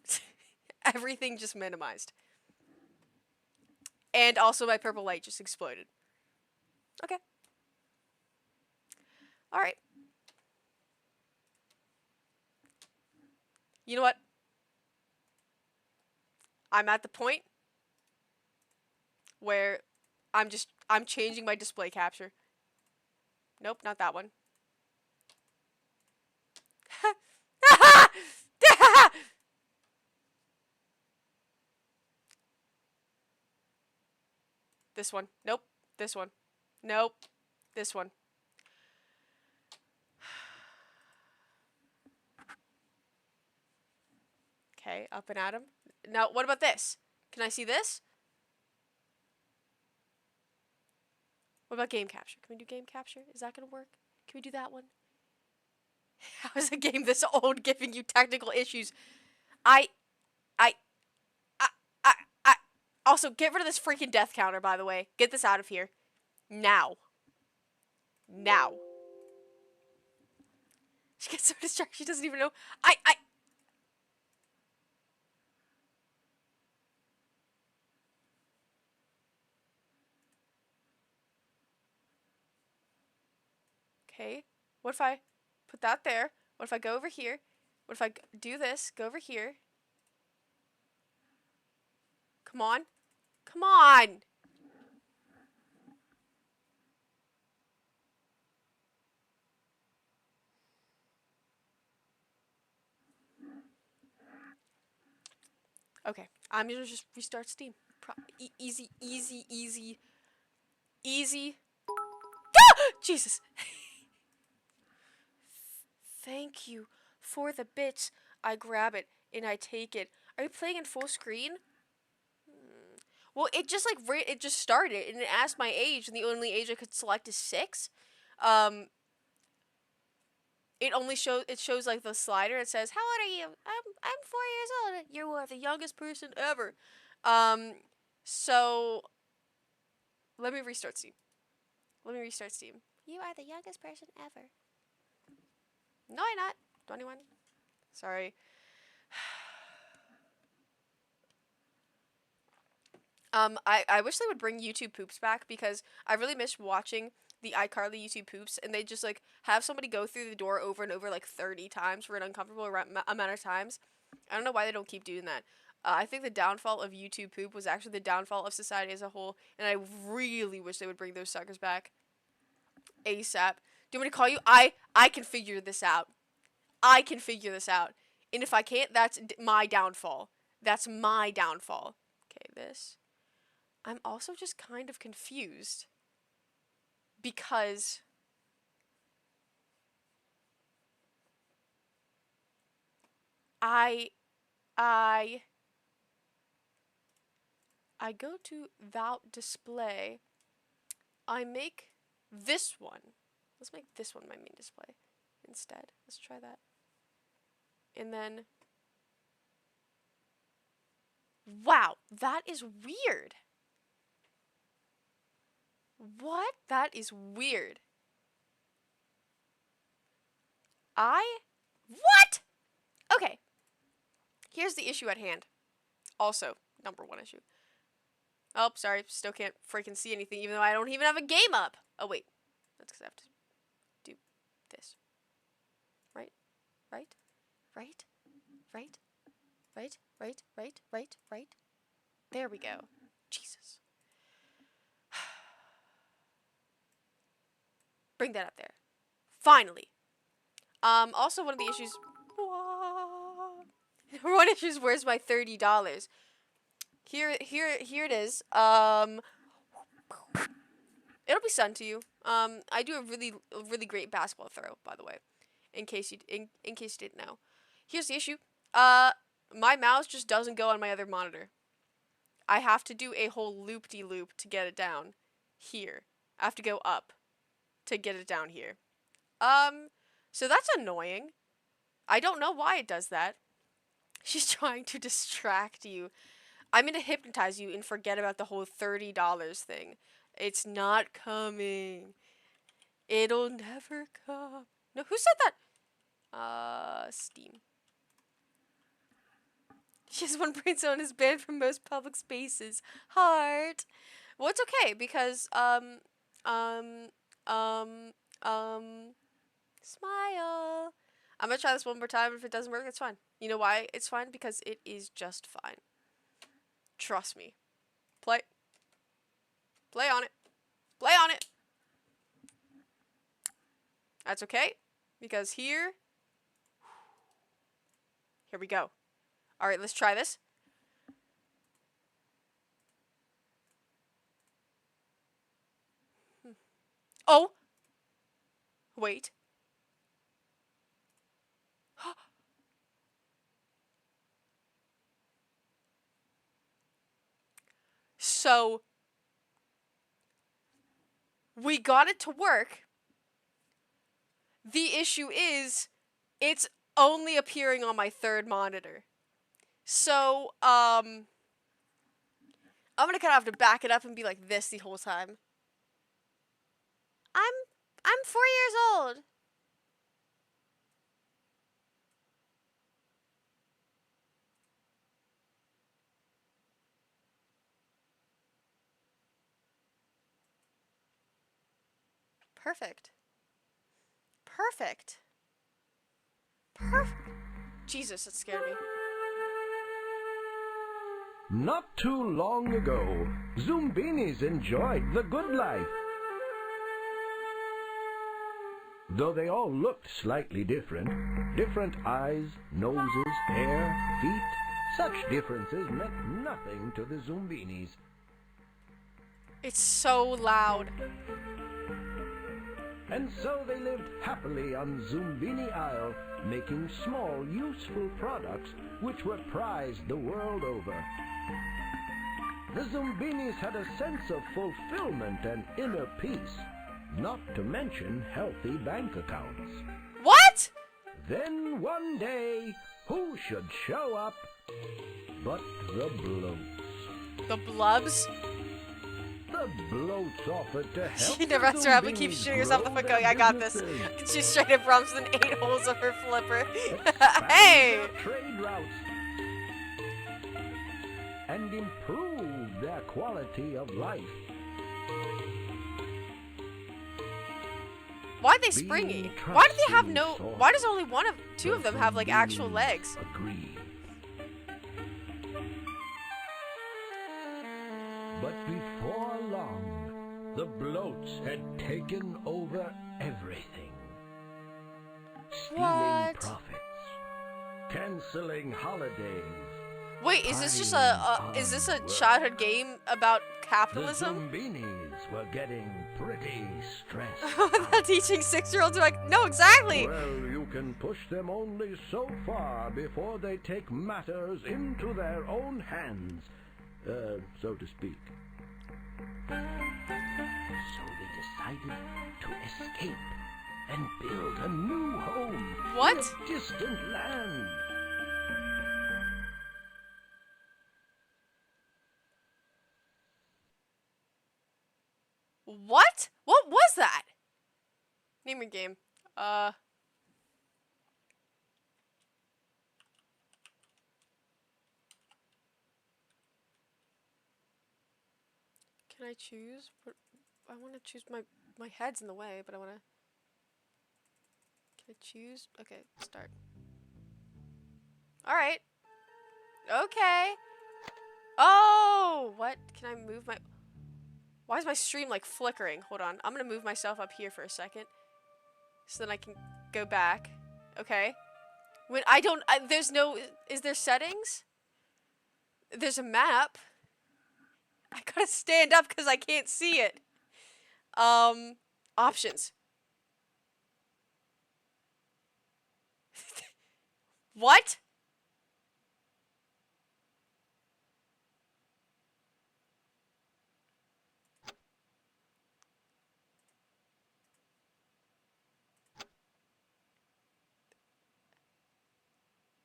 Everything just minimized. And also my purple light just exploded. Okay. Alright. You know what? I'm at the point where I'm changing my display capture. Nope, not that one. This one. Nope. This one. Nope. This one. Okay, up and at him. Now, what about this? Can I see this? What about game capture? Can we do game capture? Is that gonna work? Can we do that one? How is a game this old giving you technical issues? I, I, I, I. Also, get rid of this freaking death counter, by the way. Get this out of here. Now. Now. She gets so distracted she doesn't even know. I. Okay. What if I put that there? What if I go over here? What if I do this? Go over here. Come on. Come on. Okay. I'm gonna just restart Steam. Easy, easy, easy, easy. Ah! Jesus. Thank you for the bits. I grab it and I take it. Are you playing in full screen? Well, it just it just started and it asked my age, and the only age I could select is 6. Um, it shows like the slider. It says, "How old are you?" I'm 4 years old. You are the youngest person ever. Um, so let me restart Steam. Let me restart Steam. You are the youngest person ever. No, I'm not. 21. Sorry. I wish they would bring YouTube poops back because I really miss watching the iCarly YouTube poops, and they just like have somebody go through the door over and over like 30 times for an uncomfortable amount of times. I don't know why they don't keep doing that. I think the downfall of YouTube poop was actually the downfall of society as a whole, and I really wish they would bring those suckers back ASAP. Do you want me to call you? I can figure this out. I can figure this out. And if I can't, that's my downfall. That's my downfall. Okay, this. I'm also just kind of confused because I I I go to Vault display. I make this one. Let's make this one my main display instead. Let's try that. And then wow, that is weird. What? That is weird. What? Okay. Here's the issue at hand. Also, number one issue. Oh, sorry. Still can't freaking see anything, even though I don't even have a game up. Oh, wait. That's because I have to do this. Right? Right? Right? Right? Right? Right? Right? Right? Right? There we go. Jesus. Bring that up there. Finally. Also one of the issues. One issue is where's my $30? Here it is. It'll be sent to you. I do a really great basketball throw, by the way, in case you didn't know. Here's the issue. My mouse just doesn't go on my other monitor. I have to do a whole loop-de-loop to get it down here. I have to go up to get it down here. So that's annoying. I don't know why it does that. She's trying to distract you. I'm gonna hypnotize you and forget about the whole $30 thing. It's not coming. It'll never come. No, who said that? Steam. She has one brain cell and is banned from most public spaces. Heart. Well, it's okay because, smile. I'm gonna try this one more time. If it doesn't work, it's fine. You know why it's fine? Because it is just fine. Trust me. Play. Play on it. Play on it. That's okay. Because here we go. Alright, let's try this. Oh! Wait. So, we got it to work. The issue is, it's only appearing on my third monitor. So, I'm gonna kind of have to back it up and be like this the whole time. I'm 4 years old. Perfect. Perfect. Perfect. Jesus, that scared me. Not too long ago, Zoombinis enjoyed the good life. Though they all looked slightly different, different eyes, noses, hair, feet, such differences meant nothing to the Zoombinis. It's so loud. And so they lived happily on Zoombini Isle, making small, useful products which were prized the world over. The Zoombinis had a sense of fulfillment and inner peace, not to mention healthy bank accounts. What? Then one day, who should show up but the Bloats? The blubs? The Bloats offered to help. She never has to have to keep shooting herself in the foot going, I got this. She straight up rumps in 8 holes of her flipper. Hey! Trade routes and improve their quality of life. Why are they springy? Why do they have no... Why does only two of them have, like, actual legs? Agreed. But before long, the Bloats had taken over everything. Stealing What? profits, canceling holidays. Wait, is this just is this a Partying childhood game about The capitalism? Zoombinis were getting pretty stressed. That teaching 6-year-olds are like, no, exactly. Well, you can push them only so far before they take matters into their own hands, so to speak. So they decided to escape and build a new home What? in a distant land. What? What was that? Name your game. Can I choose? What? I want to choose my head's in the way, but I want to. Can I choose? Okay, start. All right. Okay. Oh, what? Can I move my? Why is my stream like flickering? Hold on. I'm gonna move myself up here for a second, so then I can go back. Okay. When I don't, there's no. Is there settings? There's a map. I gotta stand up because I can't see it. Options. What?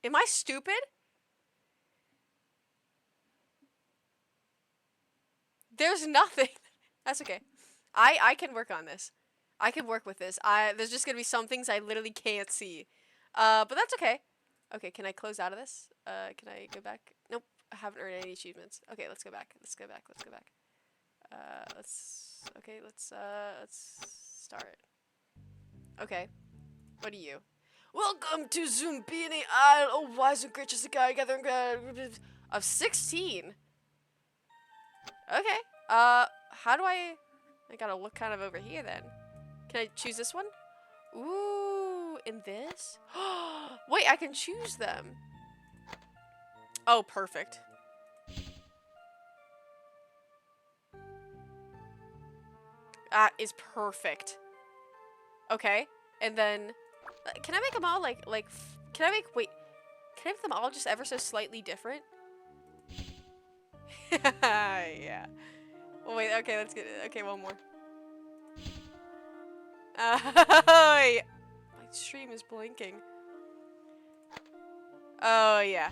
Am I stupid? There's nothing. That's okay. I can work on this. I can work with this. There's just gonna be some things I literally can't see. But that's okay. Okay, can I close out of this? Can I go back? Nope, I haven't earned any achievements. Okay, let's go back. Let's go back. Let's go back. Let's start. Okay. What are you? Welcome to Zumbini Isle. Oh, wise and gracious guy gathering of 16. Okay. How do I gotta look kind of over here then. Can I choose this one? Ooh, in this? Wait, I can choose them. Oh, perfect. That is perfect. Okay, and then can I make them all can I make them all just ever so slightly different? Yeah. Oh, wait, okay, let's get it. Okay, one more. My stream is blinking. Oh, yeah.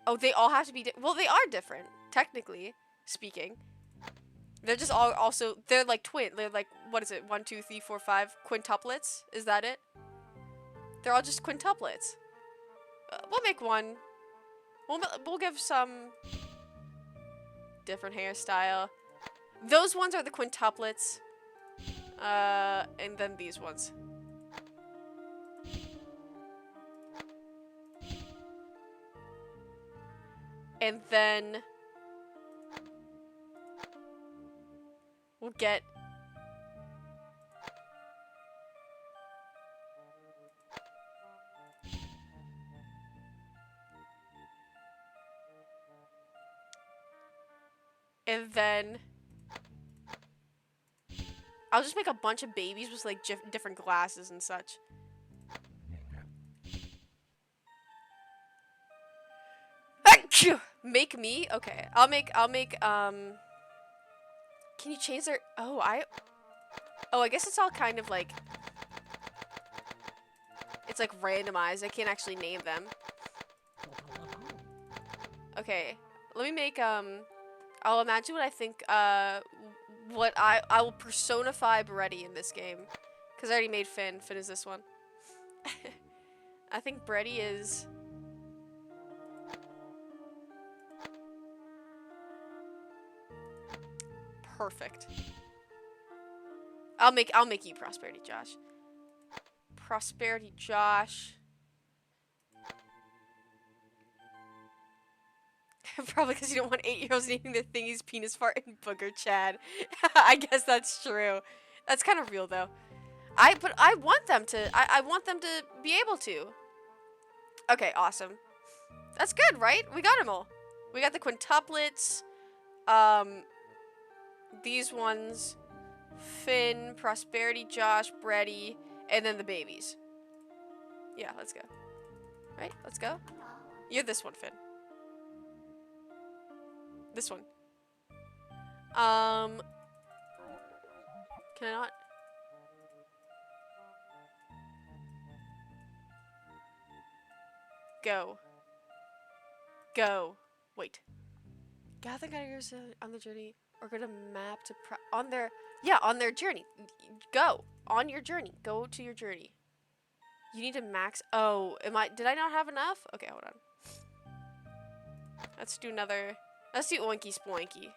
Oh, they all have to be well, they are different, technically speaking. They're just all also, they're like twin. They're like, what is it? 1, 2, 3, 4, 5 quintuplets? Is that it? They're all just quintuplets. We'll make one. We'll give some different hairstyle. Those ones are the quintuplets. And then these ones. And then we'll get and then I'll just make a bunch of babies with like different glasses and such. Make me? Okay. I'll make can you change their Oh, I guess it's all kind of like it's like randomized. I can't actually name them. Okay. Let me make I'll imagine what I think what I will personify Breddy in this game. Cuz I already made Finn. Finn is this one. I think Breddy is perfect. I'll make you Prosperity Josh. Prosperity Josh. Probably because you don't want 8-year-olds naming their thingies penis fart and booger Chad. I guess that's true. That's kind of real though. But I want them to I want them to be able to. Okay, awesome. That's good, right? We got them all. We got the quintuplets. These ones, Finn, Prosperity Josh, Breddy, and then the babies. Yeah, let's go. Right, let's go. You're this one, Finn. This one. Can I not? Go. Go. Wait. Gather guiders on the journey. Or go to map to on their journey. Go on your journey. Go to your journey. You need to max. Oh, did I not have enough? Okay, hold on. Let's do another. Let's do Oinky Sploinky.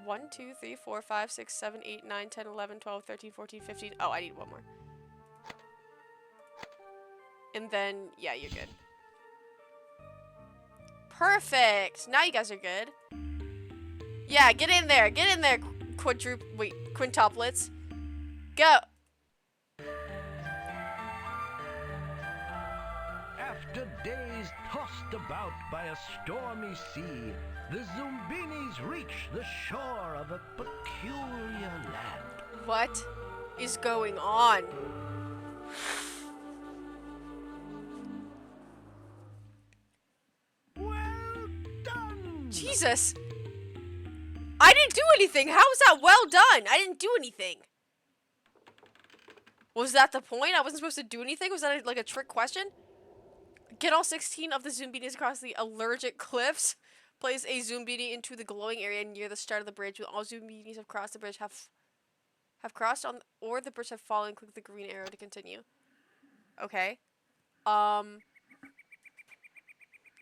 One, 2, 3, 4, 5, 6, 7, 8, 9, 10, 11, 12, 13, 14, 15. Oh, I need one more. And then, yeah, you're good. Perfect! Now you guys are good. Yeah, get in there. Get in there, quintuplets. Go! After days tossed about by a stormy sea, the Zumbinis reach the shore of a peculiar land. What is going on? Well done! Jesus! I didn't do anything! How was that well done? I didn't do anything. Was that the point? I wasn't supposed to do anything? Was that like a trick question? Get all 16 of the Zumbinis across the allergic cliffs. Place a Zumbini into the glowing area near the start of the bridge. When all Zumbinis have crossed the bridge, have crossed on, or the bridge have fallen, click the green arrow to continue. Okay.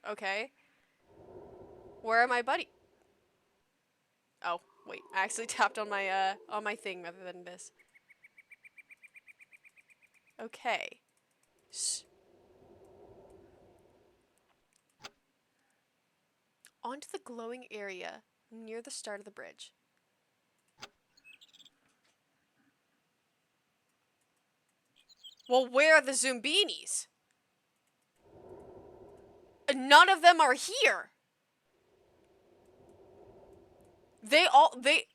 Okay. Where are my buddy? Oh, Wait, I actually tapped on my thing rather than this. Okay. Onto the glowing area near the start of the bridge. Well, where are the Zoombinis? None of them are here.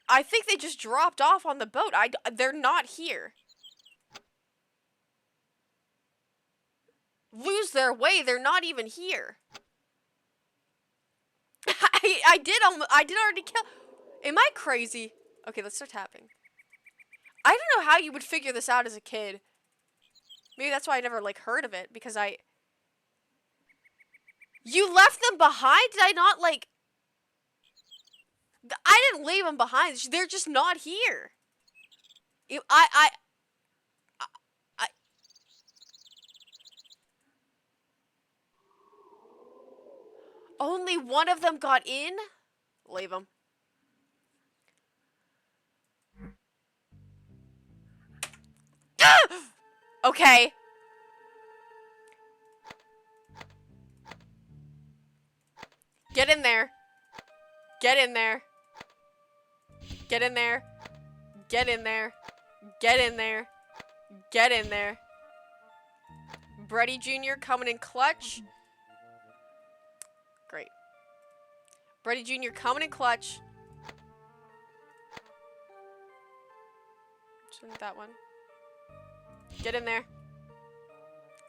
I think they just dropped off on the boat. They're not here. Lose their way, they're not even here. I did already kill. Am I crazy? Okay, let's start tapping. I don't know how you would figure this out as a kid. Maybe that's why I never, like, heard of it, because You left them behind? Did I not, like... I didn't leave them behind. They're just not here. Only one of them got in? Leave them. Okay. Get in there. Get in there. Get in there. Get in there. Get in there. Get in there. Brady Jr. coming in clutch. Great. Brady Jr. coming in clutch. Shouldn't that one? Get in there.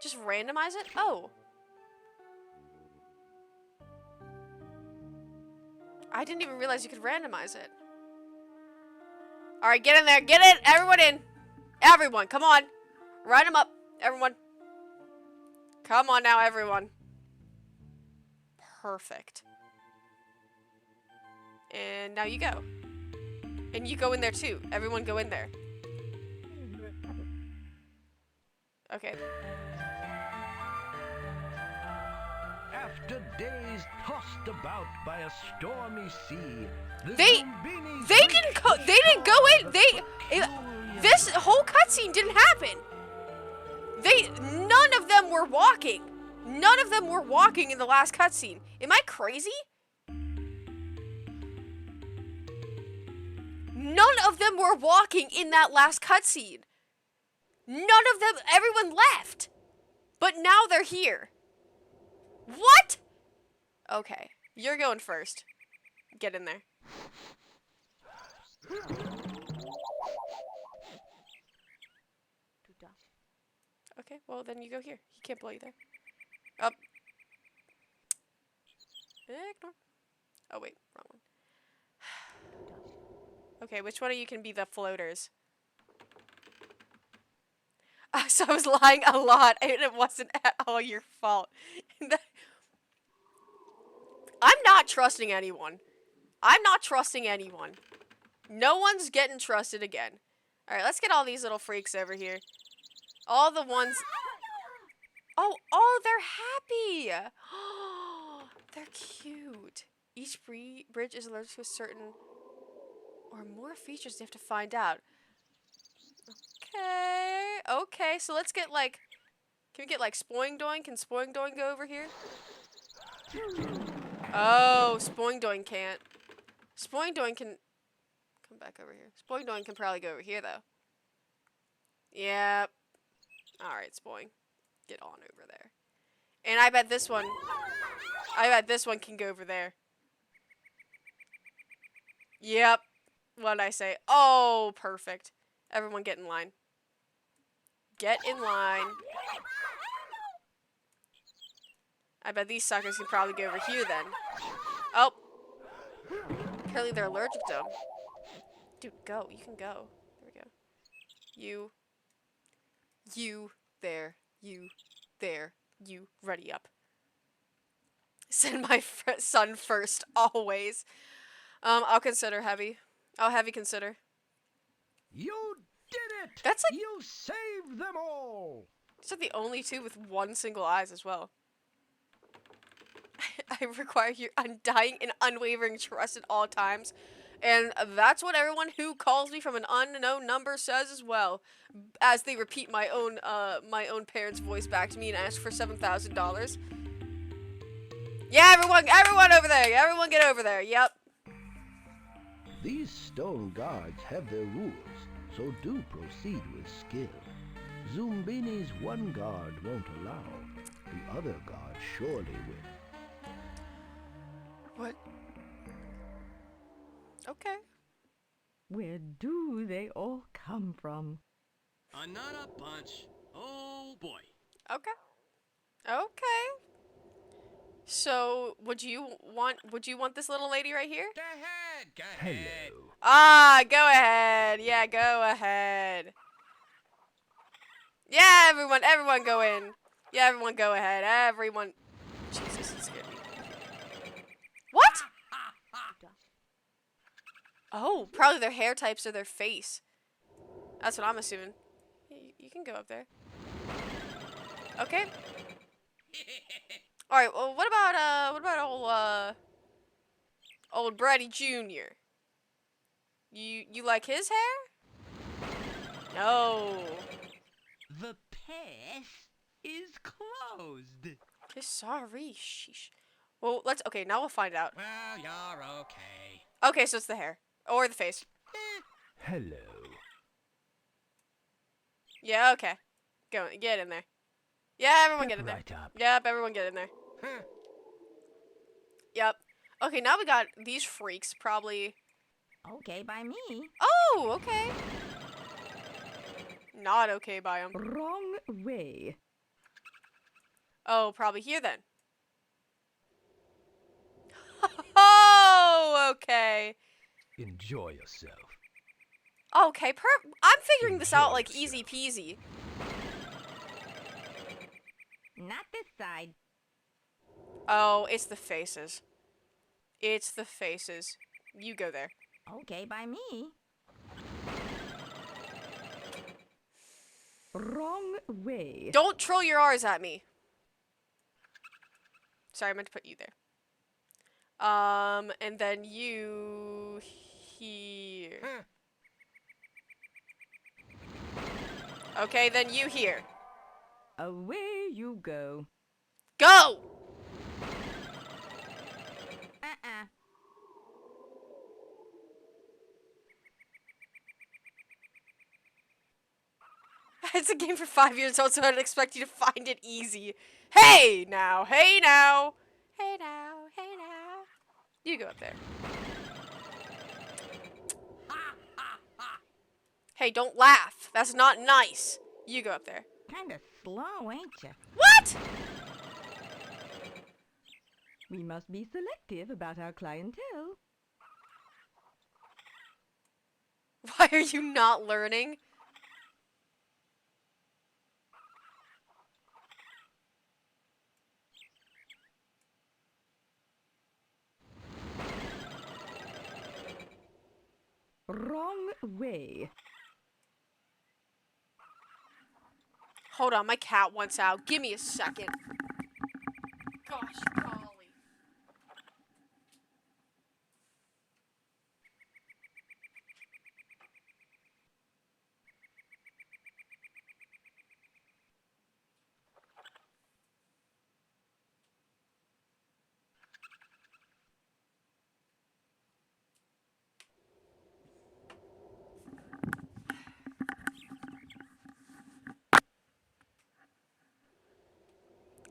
Just randomize it? Oh. I didn't even realize you could randomize it. Alright, get in there. Get in. Everyone in. Everyone, come on. Run them up. Everyone. Come on now, everyone. Perfect. And now you go. And you go in there too. Everyone go in there. Okay. After days tossed about by a stormy sea, They didn't go in. This whole cutscene didn't happen. None of them were walking. None of them were walking in the last cutscene. Am I crazy? None of them were walking in that last cutscene. None of them, everyone left. But now they're here. What? Okay, you're going first. Get in there. Okay, well then you go here. He can't blow you there. Up. Ignore. Oh wait, wrong one. Okay, which one of you can be the floaters? So I was lying a lot, and it wasn't at all your fault. I'm not trusting anyone. I'm not trusting anyone. No one's getting trusted again. Alright, let's get all these little freaks over here. All the ones... Oh, they're happy! They're cute. Each bridge is allergic to a certain or more features you have to find out. Okay, so let's get like... Can we get like Spoing Doing? Can Spoing Doing go over here? Oh, Spoing Doing can't. Spoing Doing can... Come back over here. Spoing Doing can probably go over here though. Yep. Alright, Spoing. Get on over there. And I bet this one can go over there. Yep. What'd I say? Oh, perfect. Everyone get in line. Get in line. I bet these suckers can probably go over here then. Oh. Apparently they're allergic to them. Dude, go. You can go. There we go. You, there, you, there, you, ready up. Send my son first, always. I'll consider Heavy. I'll Heavy consider. You did it! That's like... You saved them all! It's like the only two with one single eyes as well. I require your undying and unwavering trust at all times. And that's what everyone who calls me from an unknown number says as well, as they repeat my own parents' voice back to me and ask for $7,000. Yeah, everyone over there. Everyone get over there. Yep. These stone guards have their rules, so do proceed with skill. Zumbini's one guard won't allow. The other guard surely will. What? Okay. Where do they all come from? Another bunch. Oh boy. Okay. Okay. So, would you want this little lady right here? Go ahead. Go ahead. Hello. Ah, go ahead. Yeah, go ahead. Yeah, everyone go in. Yeah, everyone go ahead. Everyone. Jesus, it scared me. What? Oh, probably their hair types or their face. That's what I'm assuming. Yeah, you can go up there. Okay. All right. Well, what about old Brady Jr.? You like his hair? No. The path is closed. Okay, sorry. Sheesh. Well, okay. Now we'll find out. Well, you're okay. Okay, so it's the hair or the face. Hello. Yeah. Okay. Get in there. Yeah, everyone get in there. Right up. Yep, everyone get in there. Huh. Yep. Okay, now we got these freaks probably. Okay by me. Oh, okay. Not okay by them. Wrong way. Oh, probably here then. Oh, okay. Enjoy yourself. Okay, I'm figuring this out Enjoy like easy yourself. peasy. Not this side. Oh, it's the faces. It's the faces. You go there. Okay by me. Wrong way. Don't troll your R's at me. Sorry, I meant to put you there. And then you here. Huh. Okay, then you here. Away you go. Go! It's a game for 5 years old, so I'd expect you to find it easy. Hey now, hey now, hey now, hey now. You go up there. Hey, don't laugh. That's not nice. You go up there. Kinda slow, ain't ya? What? We must be selective about our clientele. Why are you not learning? Wrong way. Hold on, my cat wants out. Give me a second. Gosh, golly.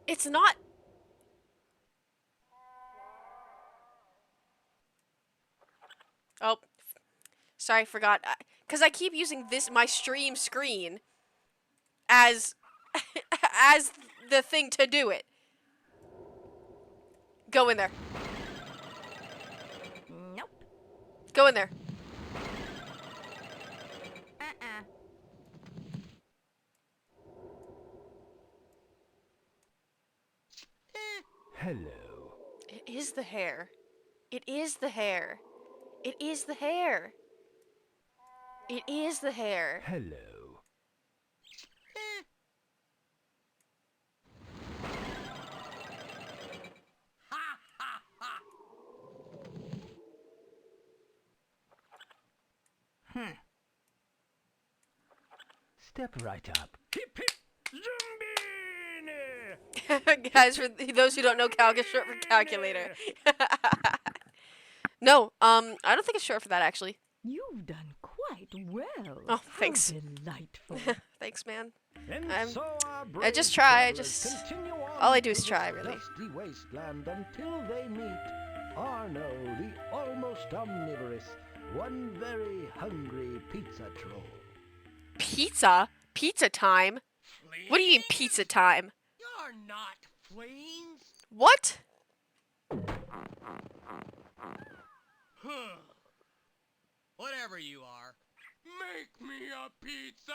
It's not. Oh, sorry, forgot. Cause I keep using my stream screen as as the thing to do it. Go in there. Nope. Go in there. Hello. It is the hair. It is the hair. It is the hair. It is the hair. Hello. step right up. Hip hip Zumbini! Guys, for those who don't know, calc is short for calculator. No, I don't think it's short for that actually. You've done quite well. Oh, thanks. How delightful. Thanks, man. And I'm- so our I just brave try, travelers just- continue on all I do through is try, this really. dusty wasteland until they meet Arno, the almost omnivorous, one very hungry pizza troll. Pizza? Pizza time? What do you mean Fleas? pizza time? You're not fleas. What? Huh. Whatever you are, make me a pizza.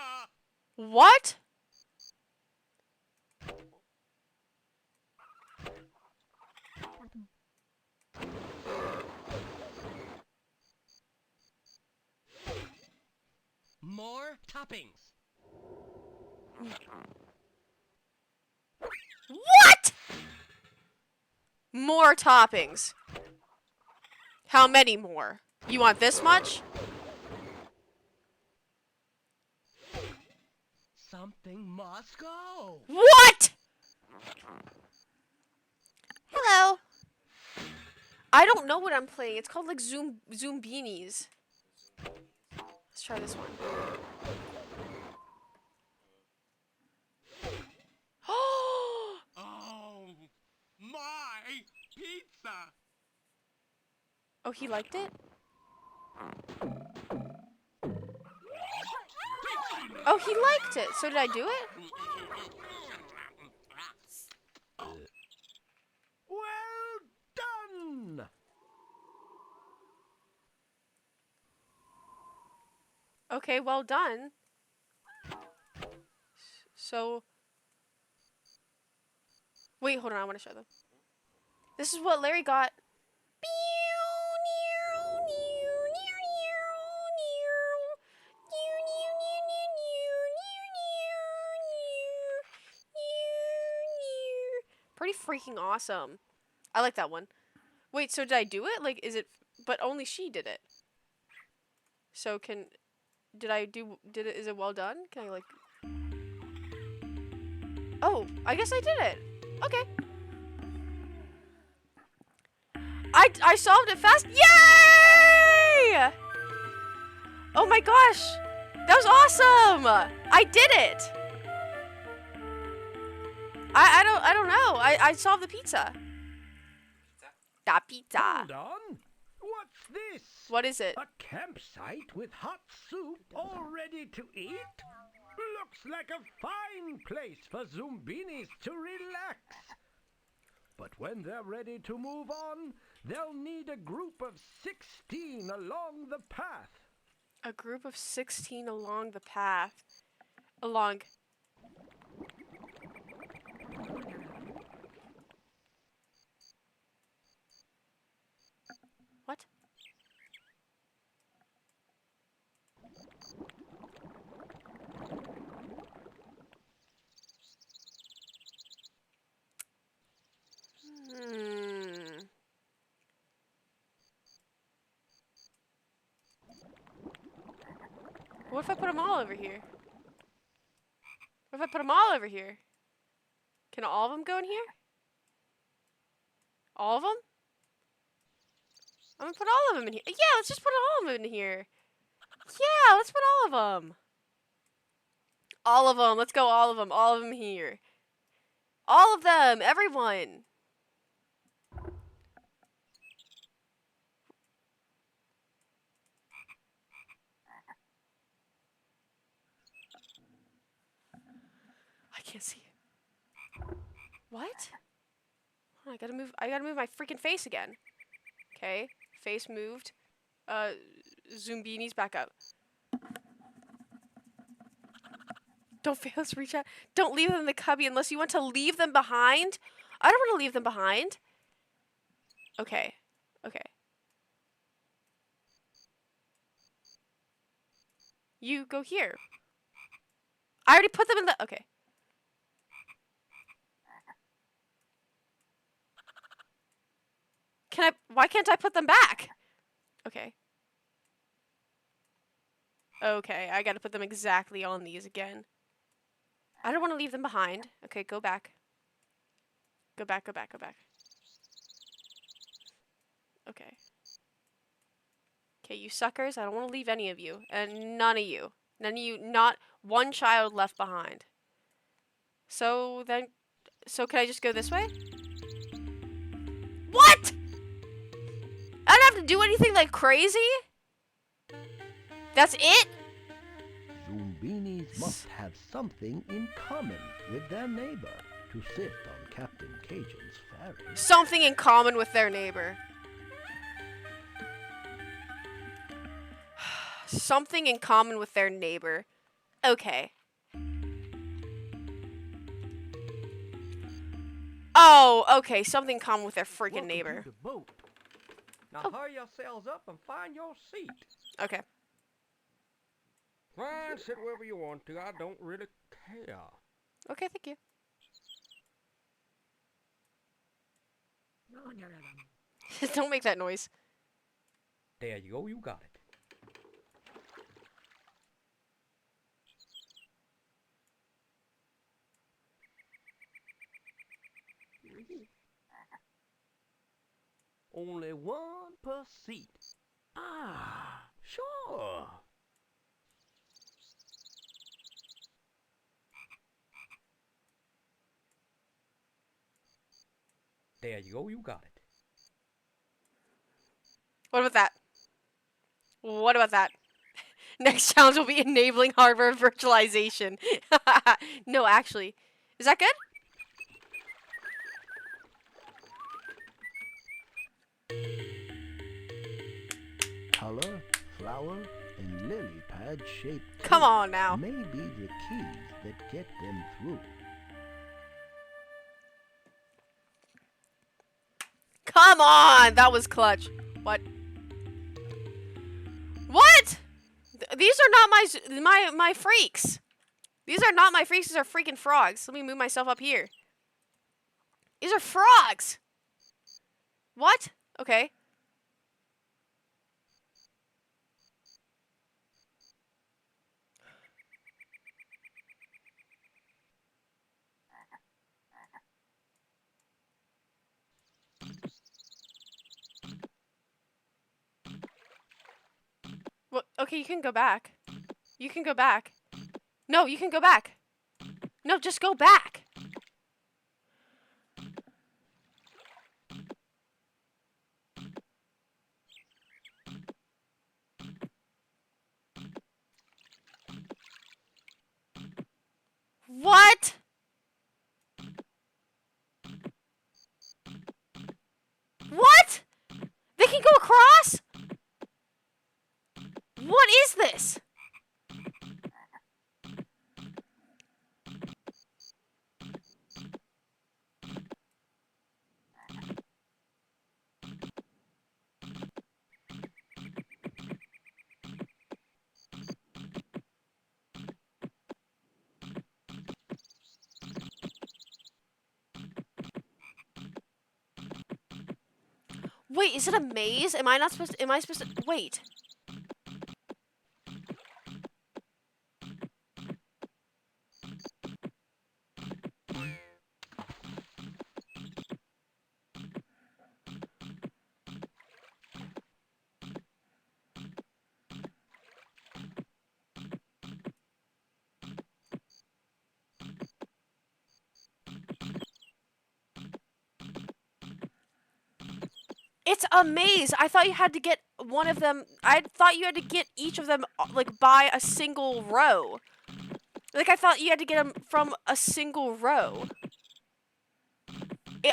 What? More toppings. What? More toppings. How many more? You want this much? Something must go. What? Hello. I don't know what I'm playing. It's called like Zoom Beanies. Let's try this one. Oh, my pizza. Oh, he liked it? Oh, he liked it. So did I do it? Well done! Okay, well done. So, wait, hold on. I want to show them. This is what Larry got. Pretty freaking awesome. I like that one. Wait, so did I do it? Like, is it? But only she did it. So did it? Is it well done? Can I like? Oh, I guess I did it. Okay. I solved it fast. Yay! Oh my gosh, that was awesome! I did it. I don't know. I solved the pizza. Da pizza. Hold on. What's this? What is it? A campsite with hot soup all ready to eat? Looks like a fine place for Zumbinis to relax. But when they're ready to move on, they'll need a group of 16 along the path. A group of 16 along the path. Along. What? What if I put them all over here? What if I put them all over here? Can all of them go in here? All of them? I'm gonna put all of them in here. Yeah, let's just put all of them in here. Yeah, let's put all of them. All of them. Let's go all of them. All of them here. All of them. Everyone. I can't see it. What? Hold on, I gotta move my freaking face again. Okay, face moved. Zumbinis back up. Don't fail us, reach out. Don't leave them in the cubby unless you want to leave them behind. I don't want to leave them behind. Okay. Okay. You go here. I already put them in the... Okay. Why can't I put them back? Okay. Okay, I gotta put them exactly on these again. I don't want to leave them behind. Okay, go back. Go back, go back, go back. Okay. Okay, you suckers, I don't want to leave any of you. And none of you. None of you, not one child left behind. So then, so can I just go this way? What? I don't have to do anything like crazy? That's it? Zoombinis must have something in common with their neighbor to sit on Captain Cajun's ferry. Something in common with their neighbor. Something in common with their neighbor. Okay. Oh, okay. Something in common with their freaking Welcome neighbor. to the boat. Now Oh. hurry yourselves up and find your seat. Okay. Fine, sit wherever you want to. I don't really care. Okay, thank you. Don't make that noise. There you go, you got it. Only one per seat. Ah, sure. There you go, you got it. What about that? What about that? Next challenge will be enabling hardware virtualization. No, actually. Is that good? Color, flower, and lily pad shaped Come on now. may be the keys that get them through. Come on! That was clutch. What? What? These are not my freaks. These are not my freaks. These are freaking frogs. Let me move myself up here. These are frogs. What? Okay. Well, okay, you can go back. You can go back. No, you can go back. No, just go back. What? What? They can go across? What is this? Wait, is it a maze? Am I not supposed to, am I supposed to, wait. It's a maze. I thought you had to get one of them. I thought you had to get each of them like by a single row. Like I thought you had to get them from a single row.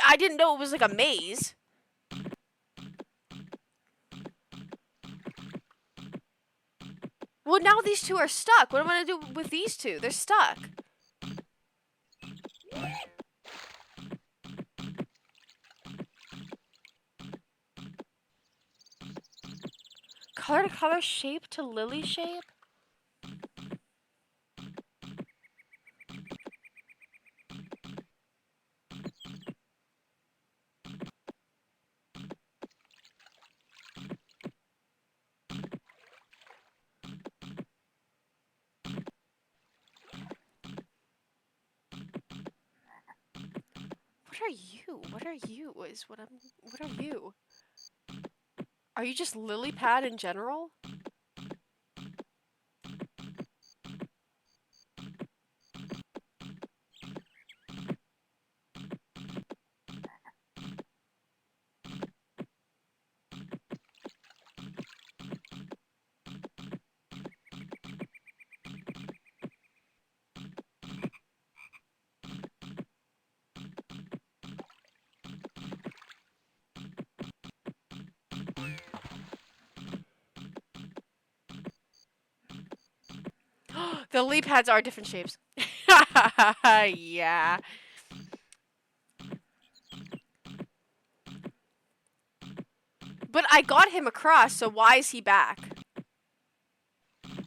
I didn't know it was like a maze. Well, now these two are stuck. What am I gonna do with these two? They're stuck. Color to color, shape to lily shape? What are you? What are you? What are you? Are you just lily pad in general? The lily pads are different shapes. Yeah. But I got him across, so why is he back? Can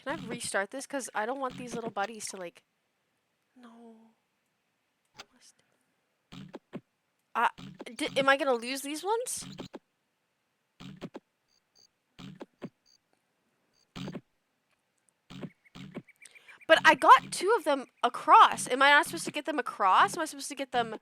I restart this? Because I don't want these little buddies to, like... No. Am I going to lose these ones? But I got 2 of them across. Am I not supposed to get them across? Am I supposed to get them...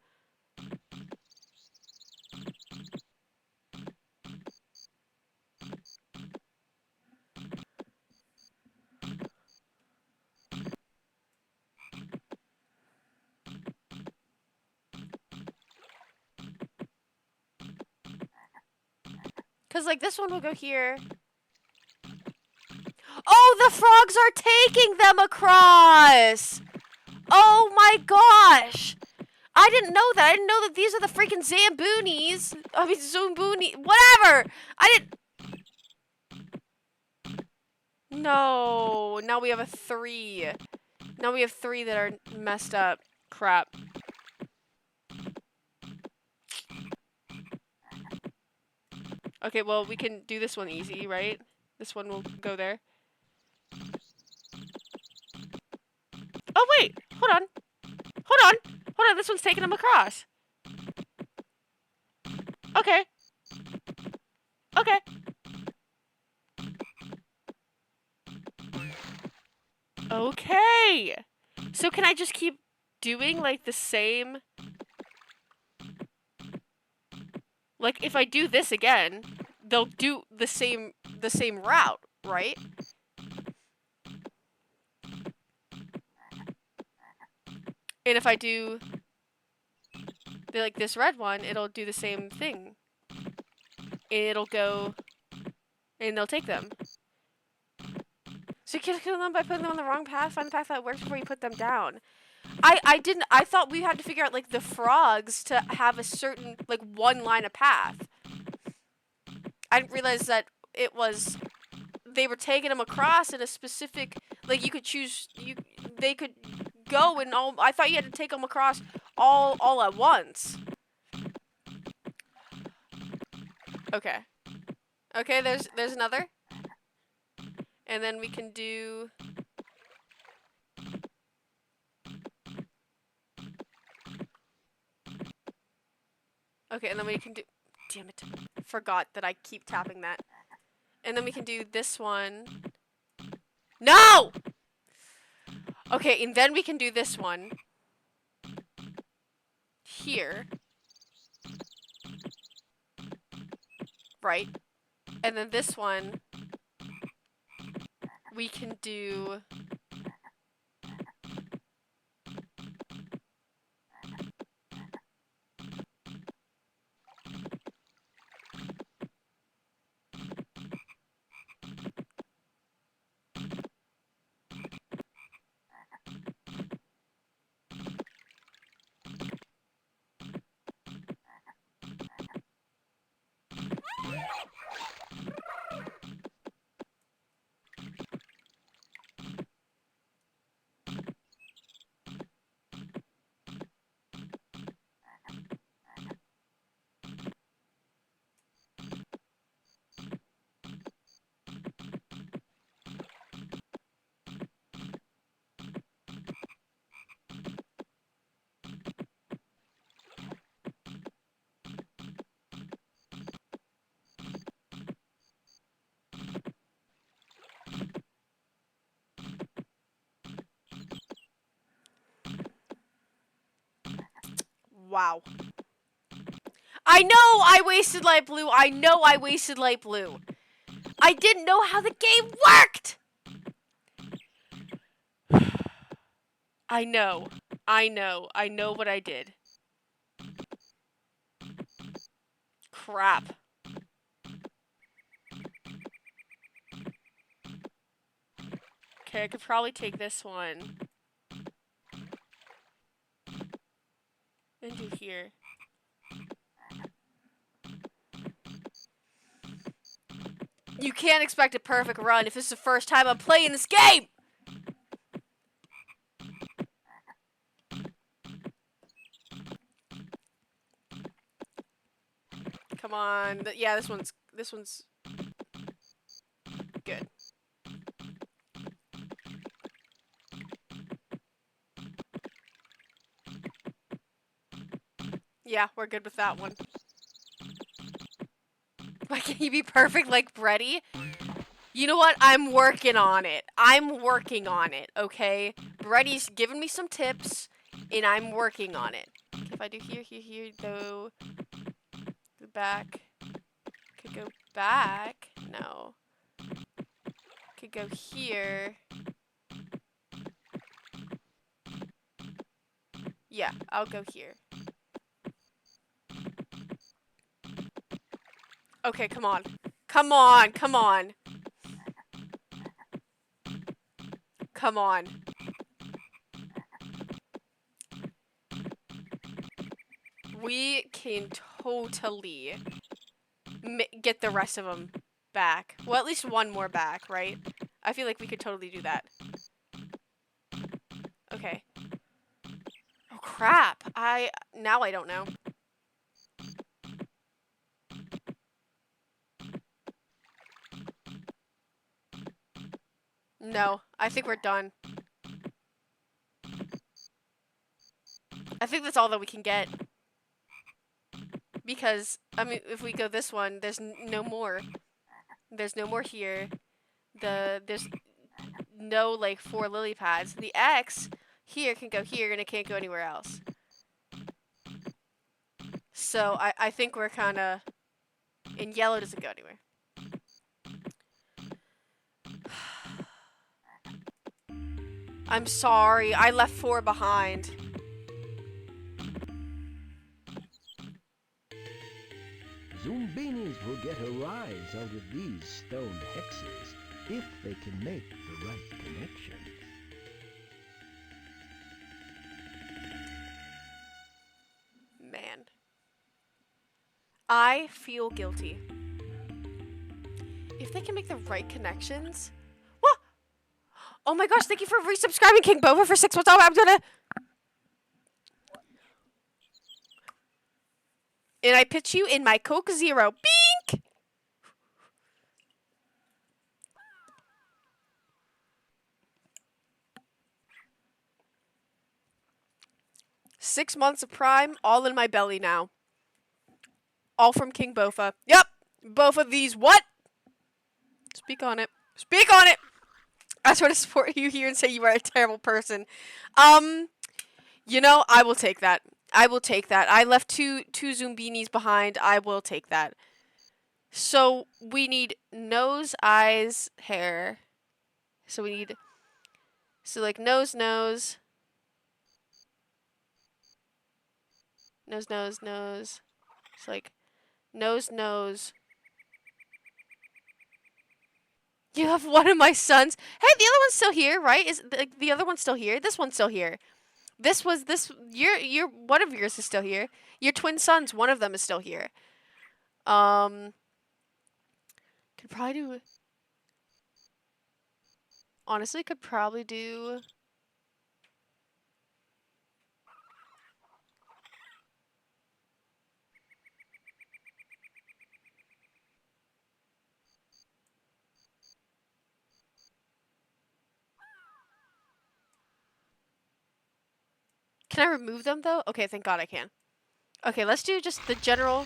Because, like, this one will go here. Oh, the frogs are taking them across! Oh my gosh! I didn't know that. I didn't know that these are the freaking Zamboonies. I mean, Zumbooni. Whatever! I didn't... No. Now we have a 3. Now we have 3 that are messed up. Crap. Okay, well, we can do this one easy, right? This one will go there. Oh, wait! Hold on. Hold on! Hold on, this one's taking them across. Okay. Okay. Okay! So can I just keep doing, like, the same... Like, if I do this again, they'll do the same route, right? And if I do, like, this red one, it'll do the same thing. It'll go, and they'll take them. So you can kill them by putting them on the wrong path, find the path that works before you put them down. I thought we had to figure out, like, the frogs to have a certain, like, one line of path. I didn't realize that it was, they were taking them across in a specific, like, you could choose, they could go and all, I thought you had to take them across all at once. Okay. Okay, there's another. And then we can do... Okay, and then we can do... Damn it. Forgot that I keep tapping that. And then we can do this one. No! Okay, and then we can do this one. Here. Right. And then this one... we can do... Wow. I know I wasted light blue. I know I wasted light blue. I didn't know how the game worked. I know. I know. I know what I did. Crap. Okay, I could probably take this one. And do here. You can't expect a perfect run if this is the first time I'm playing this game! Come on. Yeah, this one's good. Yeah, we're good with that one. Why can't you be perfect like Brady? You know what? I'm working on it. I'm working on it, okay? Brady's giving me some tips, and I'm working on it. Okay, if I do here, though, go back. Could go back. No. Could go here. Yeah, I'll go here. Okay, come on. Come on, come on. Come on. We can totally get the rest of them back. Well, at least one more back, right? I feel like we could totally do that. Okay. Oh, crap. Now I don't know. No, I think we're done. I think that's all that we can get. Because, I mean, if we go this one, there's no more. There's no more here. There's no, like, 4 lily pads. The X here can go here, and it can't go anywhere else. So, I think we're kind of... And yellow doesn't go anywhere. I'm sorry, I left 4 behind. Zoombinis will get a rise out of these stone hexes if they can make the right connections. Man. I feel guilty. If they can make the right connections... What? Oh my gosh, thank you for resubscribing, King Boba, for 6 months. Oh, I'm gonna... And I pitch you in my Coke Zero. Bink! Six months of Prime, all in my belly now. All from King Bofa. Yep! Both of these, what? Speak on it. Speak on it! I sort of support you here and say you are a terrible person. You know, I will take that. I will take that. I left two Zoombinis behind. I will take that. So, we need nose, eyes, hair. So, we need... So, like, nose. Nose. It's like, nose. You have one of my sons. Hey, the other one's still here, right? Is the other one still here? This one's still here. Your one of yours is still here. Your twin sons, one of them is still here. Could probably do... Honestly, could probably do... Can I remove them, though? Okay, thank God I can. Okay, let's do just the general...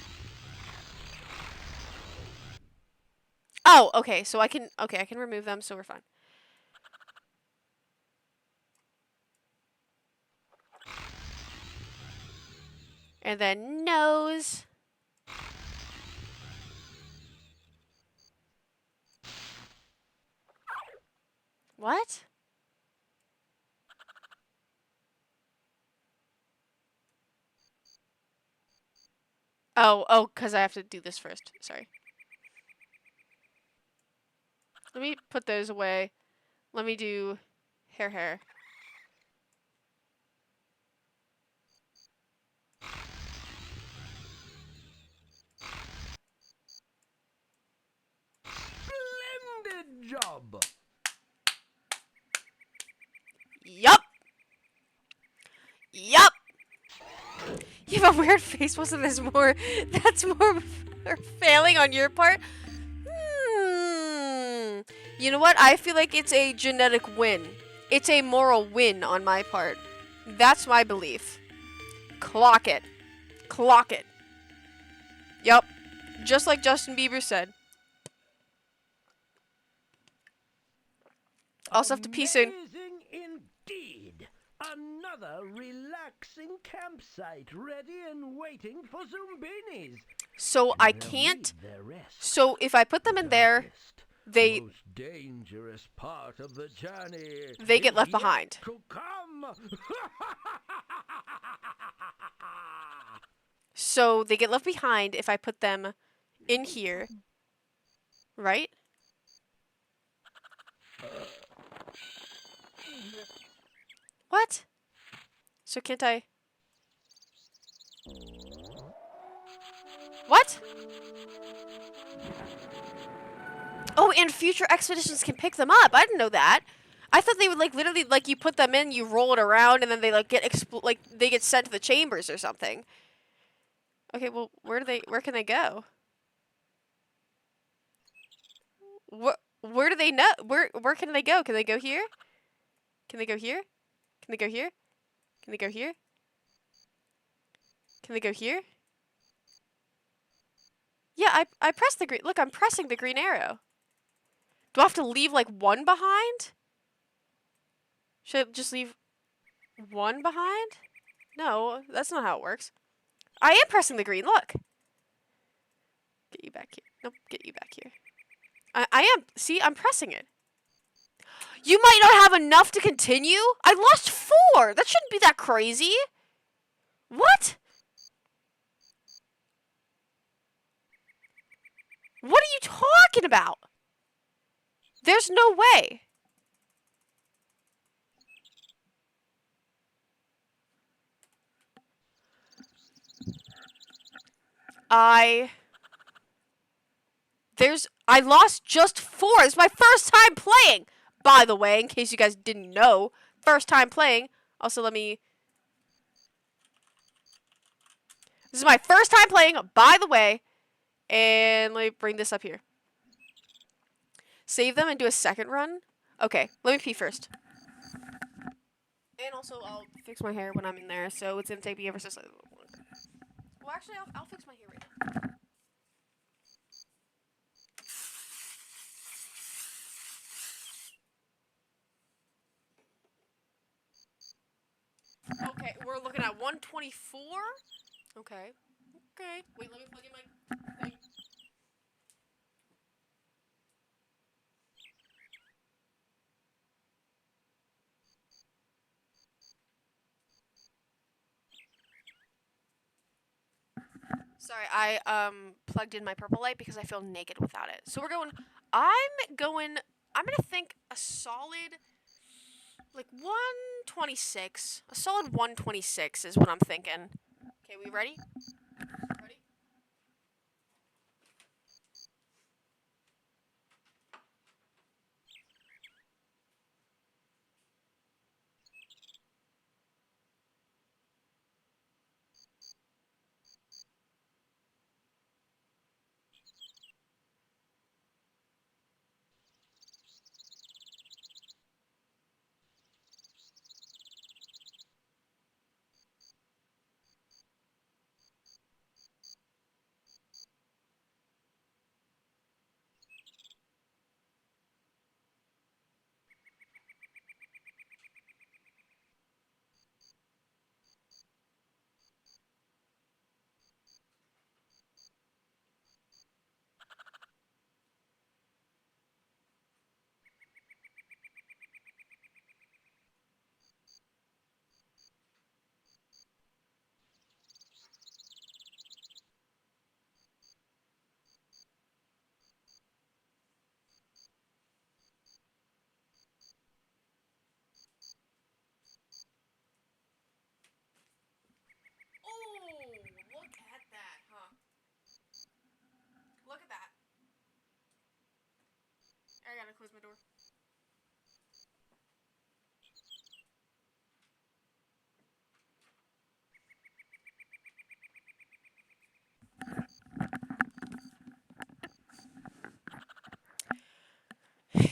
Oh, okay, so I can... Okay, I can remove them, so we're fine. And then nose. What? Oh, because I have to do this first. Sorry. Let me put those away. Let me do hair. Splendid job! Yup. Yup. You have a weird face. Wasn't this more? That's more failing on your part. You know what? I feel like it's a genetic win. It's a moral win on my part. That's my belief. Clock it. Clock it. Yup. Just like Justin Bieber said. Also have to pee soon. Amazing indeed. Another relaxing campsite ready and waiting for Zumbinis. So I They'll can't. need their rest. So if I put them in there, Darkest, they most dangerous part of the journey. They get is left yet behind. To come. so they get left behind if I put them in here. Right? What? So can't I? What? Oh, and future expeditions can pick them up. I didn't know that. I thought they would like literally like you put them in, you roll it around, and then they like get like they get sent to the chambers or something. Okay, well, where can they go? Where do they know? Where can they go? Can they go here? Can they go here? Can they go here? Can they go here? Can they go here? Yeah, I pressed the green. Look, I'm pressing the green arrow. Do I have to leave like one behind? Should I just leave one behind? No, that's not how it works. I am pressing the green. Look. Get you back here. Nope, get you back here. I am. See, I'm pressing it. You might not have enough to continue? I lost 4! That shouldn't be that crazy. What? What are you talking about? There's no way. I lost just 4. It's my first time playing. By the way, in case you guys didn't know, first time playing. Also, this is my first time playing, by the way. And let me bring this up here. Save them and do a second run. Okay, let me pee first. And also, I'll fix my hair when I'm in there, so it's gonna take me ever so slightly longer. Well, actually, I'll fix my hair right now. Okay, we're looking at 124. Okay. Okay. Wait, let me plug in my thing. Sorry, I plugged in my purple light because I feel naked without it. So I'm gonna think a solid like 126. A solid 126 is what I'm thinking. Okay, we ready? Ready? my door.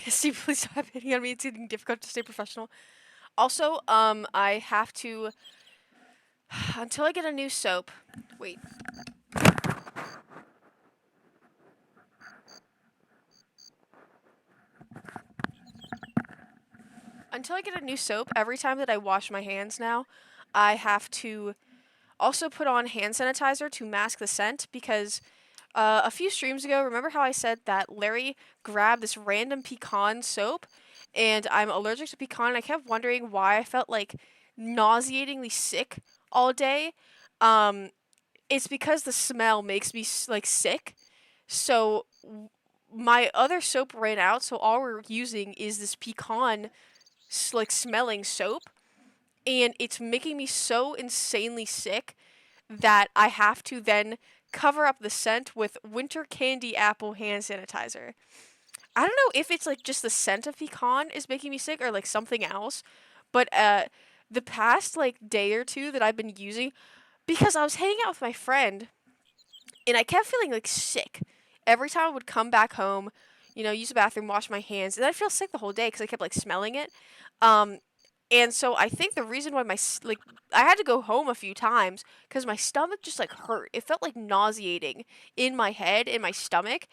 Steve, please stop hitting on me. It's getting difficult to stay professional. Also, I have to until I get a new soap. Wait. Until I get a new soap, every time that I wash my hands now, I have to also put on hand sanitizer to mask the scent because a few streams ago, remember how I said that Larry grabbed this random pecan soap and I'm allergic to pecan? I kept wondering why I felt like nauseatingly sick all day. Um, it's because the smell makes me like sick. So my other soap ran out, so all we're using is this pecan like smelling soap, and it's making me so insanely sick that I have to then cover up the scent with winter candy apple hand sanitizer. I don't know if it's like just the scent of pecan is making me sick or like something else, but the past like day or two that I've been using because I was hanging out with my friend and I kept feeling like sick every time I would come back home, use the bathroom, wash my hands, and I'd feel sick the whole day because I kept like smelling it. Um, and so I think the reason why like I had to go home a few times because my stomach just like hurt. It felt like nauseating in my head, in my stomach,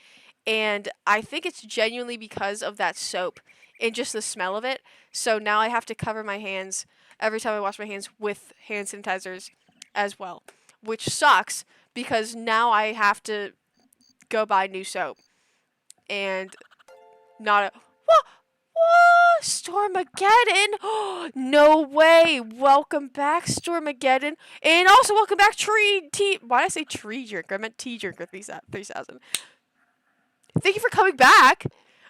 and I think it's genuinely because of that soap and just the smell of it. So now I have to cover my hands every time I wash my hands with hand sanitizers as well, which sucks because now I have to go buy new soap and not a what? What? Stormageddon! No way! Welcome back, Stormageddon, and also welcome back, Why did I say Tree Drinker? I meant Tea Drinker 3000. Thank you for coming back,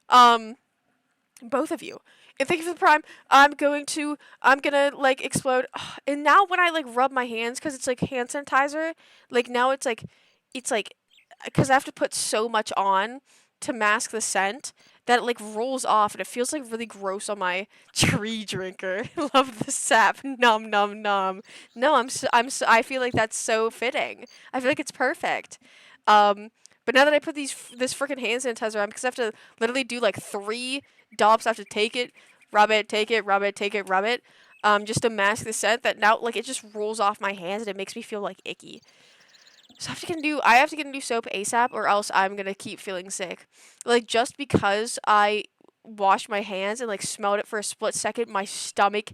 both of you, and thank you for the prime. I'm gonna like explode, and now when I like rub my hands, cause it's like hand sanitizer, like now it's like, cause I have to put so much on to mask the scent that it like rolls off and it feels like really gross on my Tree Drinker. Love the sap. Nom nom nom. No, I feel like that's so fitting. I feel like it's perfect. But now that I put this freaking hand sanitizer on, because I have to literally do like 3 dops, I have to take it, rub it, take it, rub it, take it, rub it, just to mask the scent that now like it just rolls off my hands and it makes me feel like icky. So I have to get a new soap ASAP or else I'm gonna keep feeling sick. Like just because I washed my hands and like smelled it for a split second, my stomach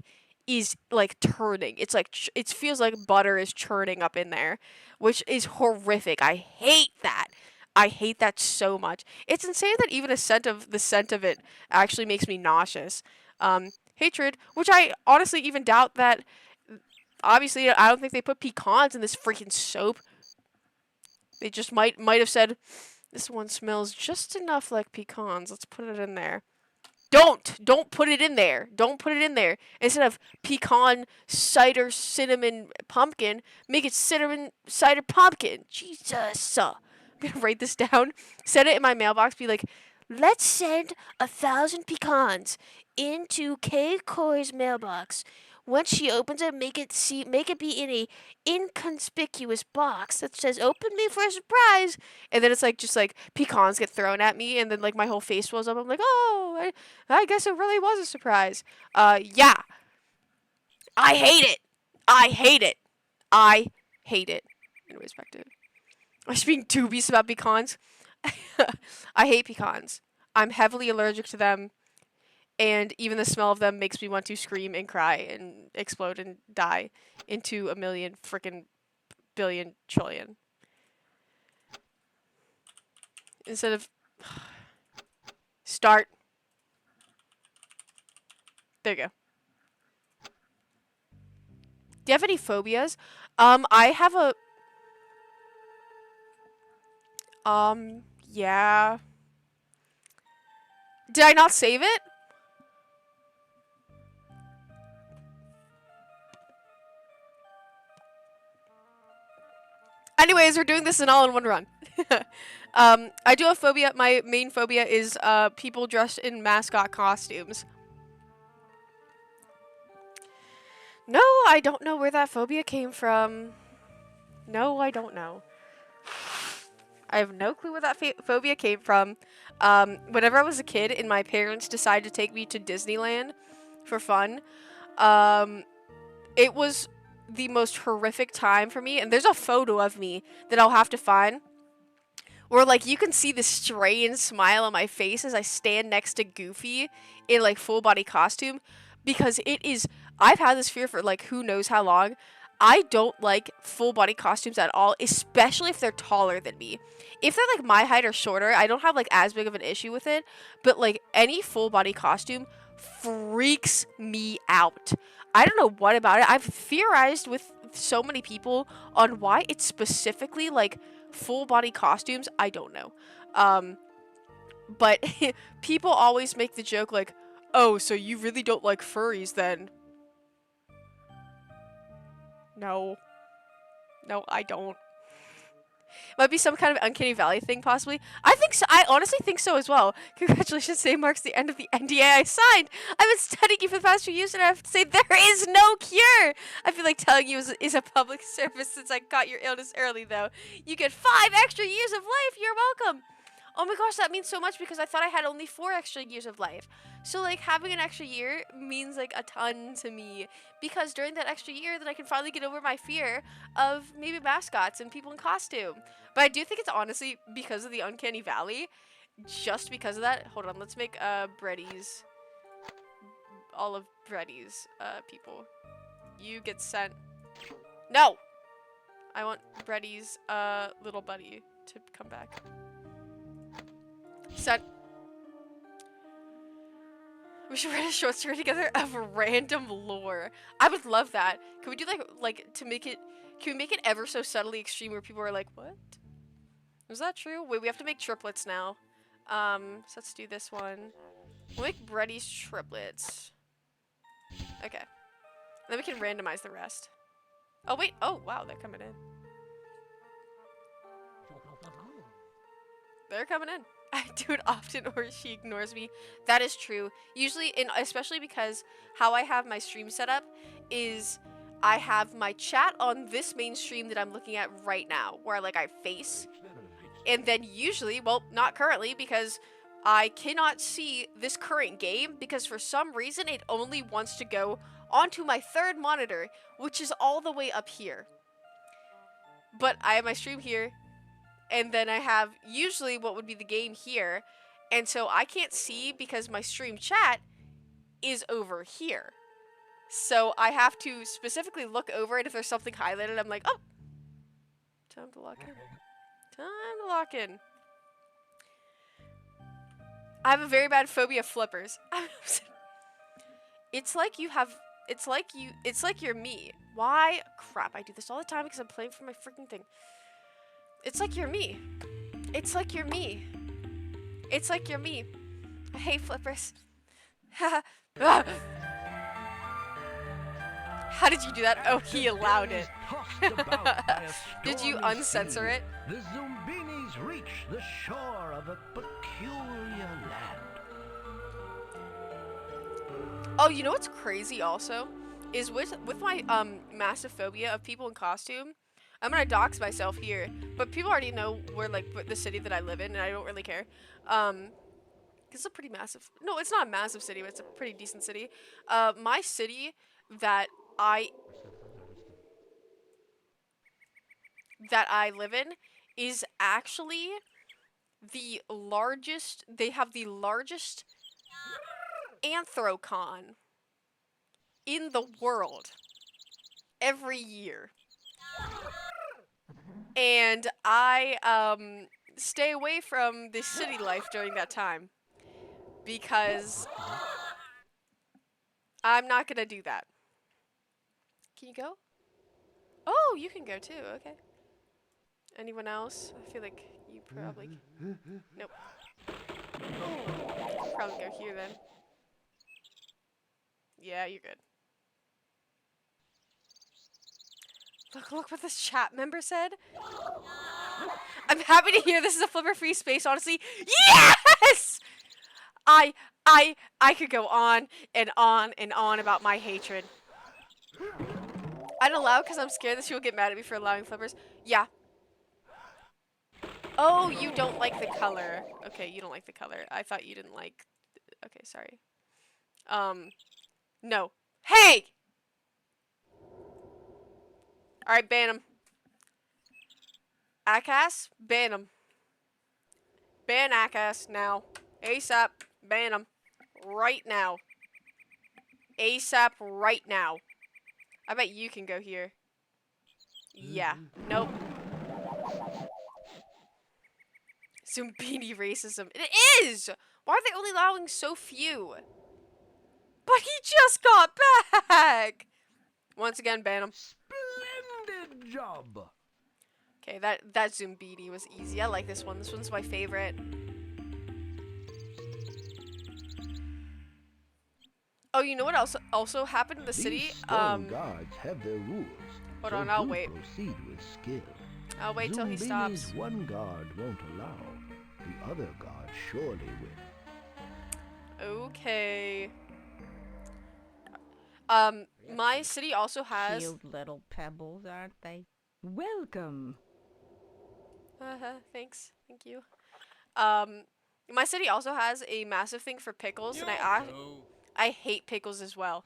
is like turning. It's like it feels like butter is churning up in there, which is horrific. I hate that. I hate that so much. It's insane that even the scent of it actually makes me nauseous. Hatred, which I honestly even doubt that. Obviously, I don't think they put pecans in this freaking soap. They just might have said, this one smells just enough like pecans. Let's put it in there. Don't put it in there. Don't put it in there. Instead of pecan, cider, cinnamon, pumpkin, make it cinnamon, cider, pumpkin. Jesus. I'm gonna write this down. Send it in my mailbox. Be like, let's send 1,000 pecans into Kay Coy's mailbox. Once she opens it, make it be in a inconspicuous box that says "Open me for a surprise," and then it's like just like pecans get thrown at me, and then like my whole face swells up. I'm like, oh, I guess it really was a surprise. Yeah, I hate it. I hate it. I hate it. Anyways, back to I'm just being dubious about pecans. I hate pecans. I'm heavily allergic to them. And even the smell of them makes me want to scream and cry and explode and die into a million freaking billion trillion. Instead of start. There you go. Do you have any phobias? I have a yeah. Did I not save it? Anyways, we're doing this in all in one run. I do have phobia. My main phobia is people dressed in mascot costumes. No, I don't know where that phobia came from. No, I don't know. I have no clue where that phobia came from. Whenever I was a kid and my parents decided to take me to Disneyland for fun, it was the most horrific time for me. And there's a photo of me that I'll have to find where, like, you can see the strange smile on my face as I stand next to Goofy in, like, full body costume, because it is. I've had this fear for, like, who knows how long. I don't like full body costumes at all, especially if they're taller than me. If they're, like, my height or shorter, I don't have, like, as big of an issue with it, but, like, any full body costume freaks me out. I don't know what about it. I've theorized with so many people on why it's specifically, like, full body costumes. I don't know. But people always make the joke like, oh, so you really don't like furries then? No. No, I don't. Might be some kind of uncanny valley thing, possibly. I think so. I honestly think so as well. Congratulations, today marks the end of the NDA I signed. I've been studying you for the past few years, and I have to say there is no cure. I feel like telling you is a public service since I caught your illness early, though. You get 5 extra years of life. You're welcome. Oh my gosh, that means so much because I thought I had only 4 extra years of life. So, like, having an extra year means, like, a ton to me. Because during that extra year, then I can finally get over my fear of maybe mascots and people in costume. But I do think it's honestly because of the Uncanny Valley. Just because of that. Hold on, let's make, Breadies. All of Breadies, people. You get sent. No! I want Breadies, little buddy to come back. Sent. We should write a short story together of random lore. I would love that. Can we do like to make it? Can we make it ever so subtly extreme where people are like, "What? Is that true?" Wait, we have to make triplets now. So let's do this one. We'll make Breadies triplets. Okay. Then we can randomize the rest. Oh wait. Oh wow, they're coming in. They're coming in. I do it often or she ignores me. That is true. Usually, especially because how I have my stream set up is I have my chat on this main stream that I'm looking at right now, where like I face. And then usually, well, not currently because I cannot see this current game because for some reason it only wants to go onto my 3rd monitor, which is all the way up here. But I have my stream here. And then I have usually what would be the game here. And so I can't see because my stream chat is over here. So I have to specifically look over it. If there's something highlighted, I'm like, oh, time to lock in. Time to lock in. I have a very bad phobia of flippers. It's like you have, it's like you're me. Why? Crap, I do this all the time because I'm playing for my freaking thing. It's like you're me. It's like you're me. It's like you're me. I hate flippers. How did you do that? Oh, he allowed it. Did you uncensor it? The Zoombinis reach the shore of a peculiar land. Oh, you know what's crazy also? Is with my massive phobia of people in costume, I'm gonna dox myself here, but people already know where like the city that I live in, and I don't really care. It's a pretty massive. No, it's not a massive city, but it's a pretty decent city. My city that I live in is actually the largest. They have the largest Anthrocon in the world every year. And I stay away from the city life during that time because I'm not gonna do that. Can you go? Oh, you can go too. Okay. Anyone else? I feel like you probably. Nope. Probably go here then. Yeah, you're good. Look what this chat member said. I'm happy to hear this is a flipper-free space, honestly. Yes! I could go on and on and on about my hatred. I don't allow because I'm scared that she will get mad at me for allowing flippers. Yeah. Oh, you don't like the color. Okay, you don't like the color. I thought you didn't like... Okay, sorry. No. Hey! Alright, ban him. Akass, ban him. Ban Akass now. ASAP, ban him. Right now. ASAP, right now. I bet you can go here. Yeah. Nope. Zumbini racism. It is! Why are they only allowing so few? But he just got back! Once again, ban him. Splendid job! Okay, that Zumbini was easy. I like this one. This one's my favorite. Oh, you know what also happened in the city? These stone guards have their rules. Hold so on, I'll do wait. Proceed with skill. I'll wait till he Zumbini's stops. one guard won't allow. The other guard surely will. Okay. My city also has... Cute little pebbles, aren't they? Welcome. Thanks. Thank you. My city also has a massive thing for pickles, and I hate pickles as well.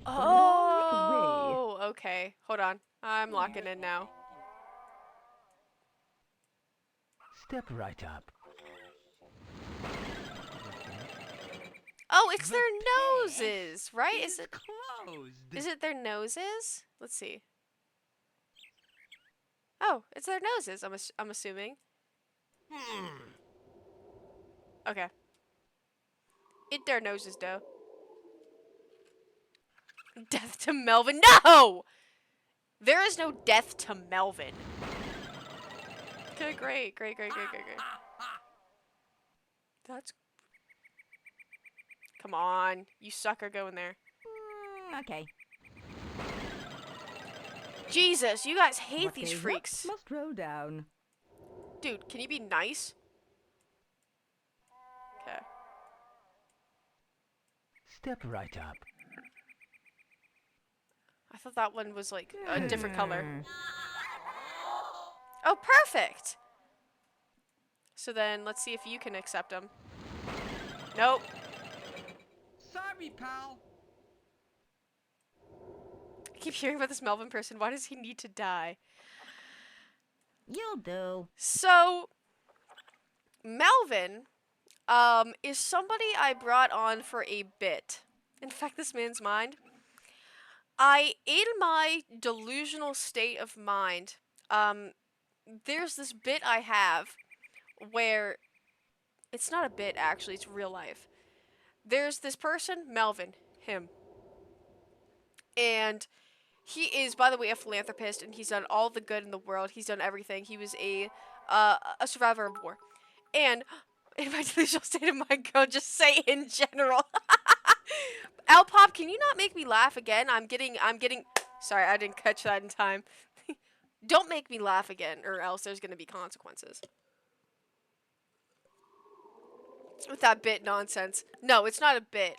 Oh, okay. Hold on. I'm locking in now. Step right up. Oh, it's their noses, right? Is it closed? their noses? Let's see. Oh, it's their noses. I'm assuming. Okay. It's their noses, though. Death to Melvin. No! There is no death to Melvin. Okay, great. That's... Come on. You sucker, go in there. Okay. Jesus, you guys hate What these they want freaks. must roll down. Dude, can you be nice? Okay. Step right up. I thought that one was like a different color. Mm. Oh, perfect! So then, let's see if you can accept him. Nope. Sorry, pal. I keep hearing about this Melvin person. Why does he need to die? You'll do. So, Melvin, is somebody I brought on for a bit. In fact, this man's mind. In my delusional state of mind, there's this bit I have where it's not a bit, actually, it's real life. There's this person, Melvin, him. And he is, by the way, a philanthropist, and he's done all the good in the world. He's done everything. He was a survivor of war. And in my delusional state of mind, girl, just say in general. Alpop, can you not make me laugh again? I'm getting, sorry, I didn't catch that in time. Don't make me laugh again, or else there's gonna be consequences. With that bit nonsense. No, it's not a bit.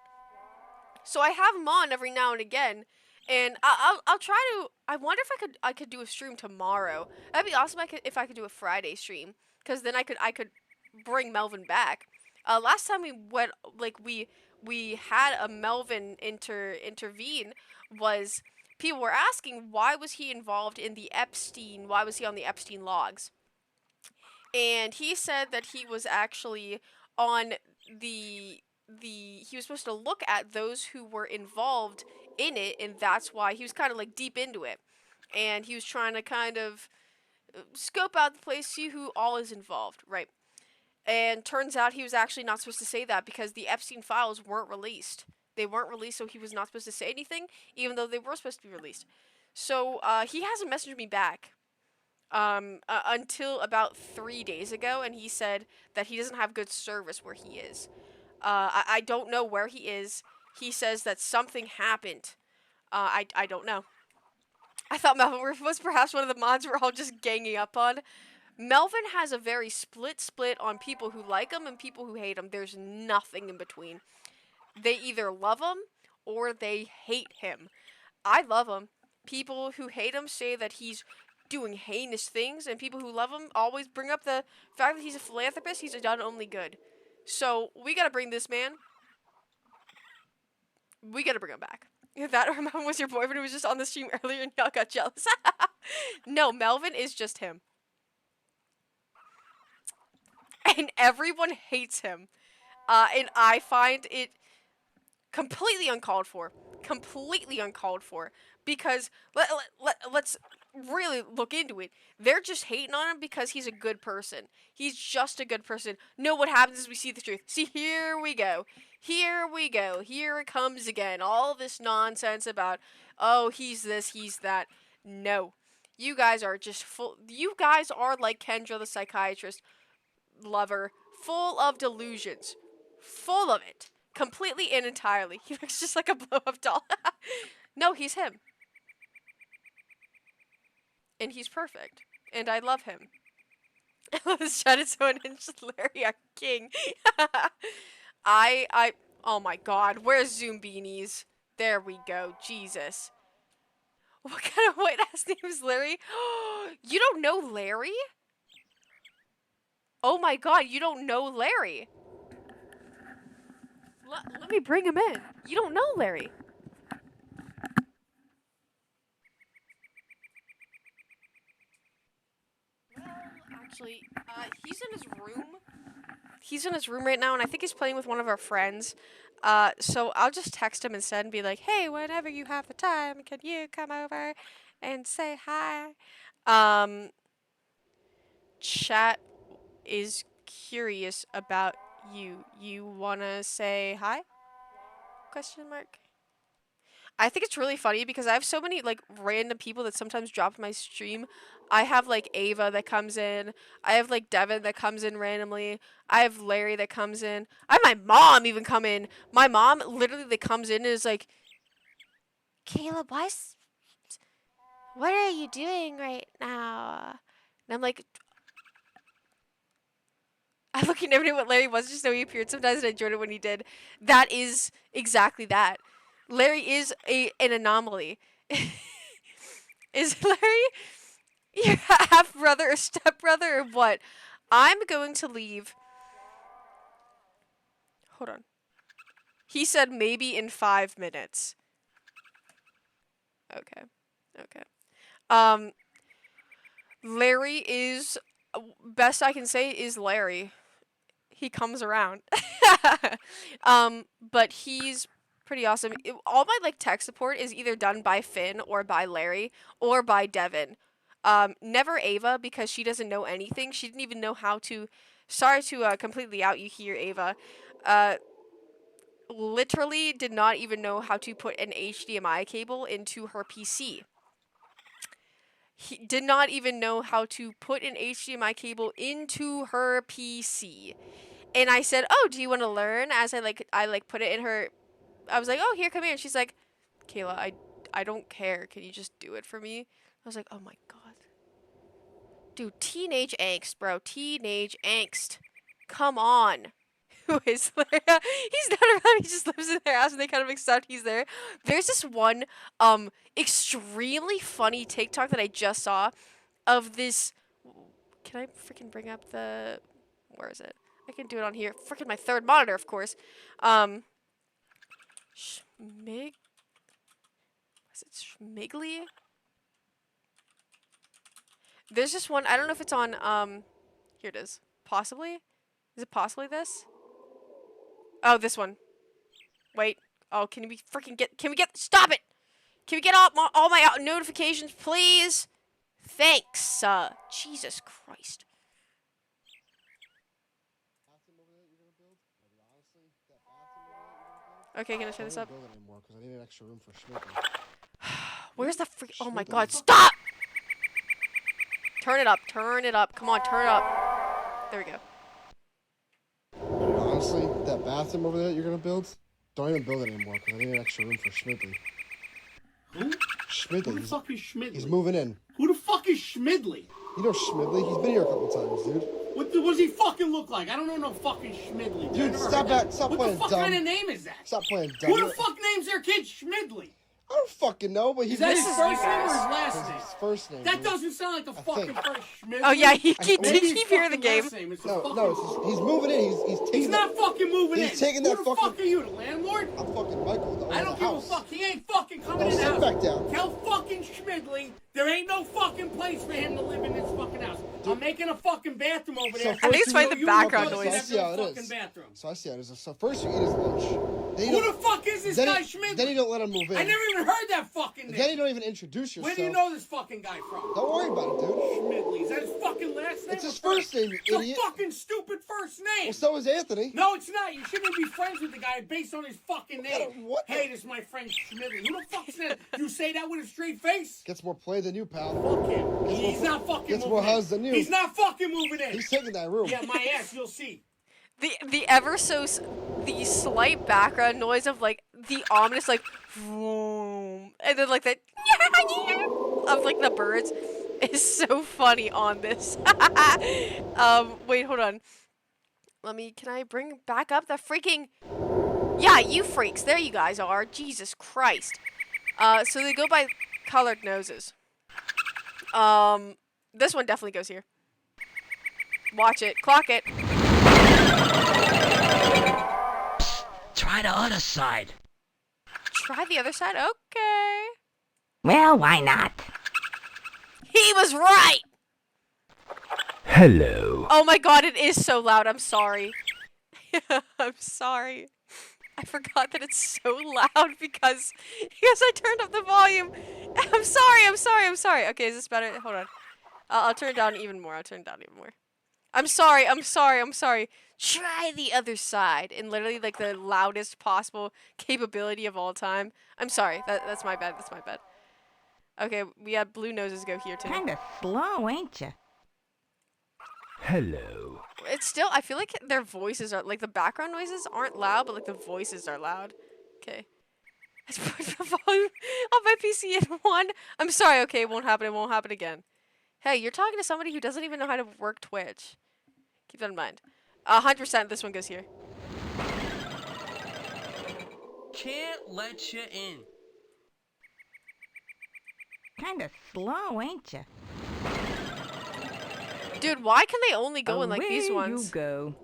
So I have him on every now and again, and I'll try to. I wonder if I could do a stream tomorrow. That'd be awesome. If I could do a Friday stream, because then I could bring Melvin back. Last time we went, like we had a Melvin intervene, was people were asking why was he involved in the Epstein? Why was he on the Epstein logs? And he said that he was actually on he was supposed to look at those who were involved in it, and that's why he was kind of like deep into it, and he was trying to kind of scope out the place, see who all is involved, right? And turns out he was actually not supposed to say that because the Epstein files weren't released. They weren't released, so he was not supposed to say anything, even though they were supposed to be released. So he hasn't messaged me back until about 3 days ago, and he said that he doesn't have good service where he is. I don't know where he is. He says that something happened. I don't know. I thought Melvin was perhaps one of the mods we're all just ganging up on. Melvin has a very split on people who like him and people who hate him. There's nothing in between. They either love him or they hate him. I love him. People who hate him say that he's doing heinous things, and people who love him always bring up the fact that he's a philanthropist. He's done only good. So we gotta bring this man. We gotta bring him back. If that or Melvin was your boyfriend who was just on the stream earlier and y'all got jealous. No, Melvin is just him. And everyone hates him. And I find it completely uncalled for. Completely uncalled for. Because let's really look into it. They're just hating on him because he's a good person. He's just a good person. No, what happens is we see the truth. See, here we go. Here we go. Here it comes again. All this nonsense about, oh, he's this, he's that. No. You guys are just full. You guys are like Kendra the psychiatrist lover. Full of delusions. Full of it. Completely and entirely. He looks just like a blow-up doll. No, he's him. And he's perfect. And I love him. I love this chat. It's so unhinged. Larry, a king. Oh my god. Where's Zoom Beanies? There we go. Jesus. What kind of white ass name is Larry? You don't know Larry? Oh my god, you don't know Larry. Let me bring him in. You don't know Larry. Well, actually, he's in his room. He's in his room right now, and I think he's playing with one of our friends. So I'll just text him instead and be like, hey, whenever you have the time, can you come over and say hi? Chat is curious about you. You wanna say hi? Question mark. I think it's really funny because I have so many like random people that sometimes drop my stream. I have like Ava that comes in. I have like Devin that comes in randomly. I have Larry that comes in. I have my mom even come in. My mom literally that comes in and is like, Caleb, what are you doing right now? And I'm like, I looking never knew what Larry was, just know he appeared sometimes and I enjoyed it when he did. That is exactly that. Larry is an anomaly. Is Larry your half brother or step brother or what? I'm going to leave. Hold on. He said maybe in 5 minutes. Okay. Larry is, best I can say is Larry. He comes around. But he's pretty awesome. All my like tech support is either done by Finn or by Larry or by Devin. Never Ava because she doesn't know anything. She didn't even know how to. Sorry to completely out you here, Ava. Literally did not even know how to put an HDMI cable into her PC. He did not even know how to put an HDMI cable into her PC. And I said, "Oh, do you want to learn?" As I put it in her. I was like, "Oh, here, come here." And she's like, "Kayla, I don't care. Can you just do it for me?" I was like, "Oh my god, dude, teenage angst, bro, teenage angst. Come on." Who is Larry? He's not around. He just lives in their house, and they kind of accept he's there. There's this one extremely funny TikTok that I just saw of this. Can I freaking bring up the? Where is it? I can do it on here. Freaking my third monitor, of course. Schmig. Is it Schmigly? There's this one. I don't know if it's on. Here it is. Possibly. Is it possibly this? Oh, this one. Wait. Oh, can we freaking get? Can we get? Stop it! Can we get all my notifications, please? Thanks. Jesus Christ. Okay, can I turn this up? Where's the freak? Oh my god, stop! Turn it up, turn it up. Come on, turn it up. There we go. Honestly, that bathroom over there that you're gonna build, don't even build it anymore because I need an extra room for Schmidley. Who? Schmidley. Who the fuck is Schmidley? He's moving in. Who the fuck is Schmidley? You know Schmidley? He's been here a couple times, dude. What does he fucking look like? I don't know no fucking Schmidley. Dude, I never stop heard that. Stop what playing the fuck dumb. kind of name is that? Stop playing dumb. Who the fuck names their kid Schmidley? I don't fucking know, but he's Is that his is first you name or his guys. last name? his first name. That dude. doesn't sound like the fucking think. first Schmidley. Oh yeah, you I keep, think- you keep hearing the game. He's moving in. He's taking. He's not fucking moving in. He's taking Who that the fucking- fuck are you, the landlord? I'm fucking Michael. The owner I of don't the give a house. fuck. He ain't fucking coming Now in the sit house. back down. Tell fucking Schmidley there ain't no fucking place for him to live in this fucking house. I'm making a fucking bathroom over there. I think it's funny the You background go noise. to I see how that it fucking is. bathroom. So I see how it is. So first you eat his lunch. Then you Who don't- the fuck is this then guy he- Schmidley? Then you don't let him move in. I never even heard that fucking name. Then you don't even introduce yourself. Where do you know this fucking guy from? Don't worry about it, dude. Schmidley. Is that his fucking last name? It's his or first name, you It's a idiot. fucking stupid first name. Well, so is Anthony. No, it's not. You shouldn't be friends with the guy based on his fucking name. What? Hey, this is my friend Schmidley. Who the fuck said you say that with a straight face? Gets more play than you, pal. Fuck him. He's not fucking Gets moving more in. huzz than you. He's not fucking moving in. He's taking that room. Yeah, my ass. You'll see. The ever so the slight background noise of like the ominous like vroom, and then like that of like the birds is so funny on this. Wait, hold on. Can I bring back up the freaking? Yeah, you freaks. There you guys are. Jesus Christ. So they go by colored noses. This one definitely goes here. Watch it. Clock it. Try the other side. Try the other side? Okay. Well, why not? He was right! Hello. Oh my god, it is so loud. I'm sorry. I'm sorry. I forgot that it's so loud because I turned up the volume. I'm sorry. Okay, is this better? Hold on. I'll turn it down even more. I'm sorry. Try the other side in literally like the loudest possible capability of all time. I'm sorry. That's my bad. Okay, we have blue noses go here too. Kinda slow, ain't you? Hello. It's still, I feel like their voices are, like the background noises aren't loud, but like the voices are loud. Okay. Let's put the volume of my PC in 1. I'm sorry, okay, it won't happen again. Hey, you're talking to somebody who doesn't even know how to work Twitch. Keep that in mind. 100% this one goes here. Can't let you in. Kinda slow, ain't you? Dude, why can they only go in like these Away ones? you go.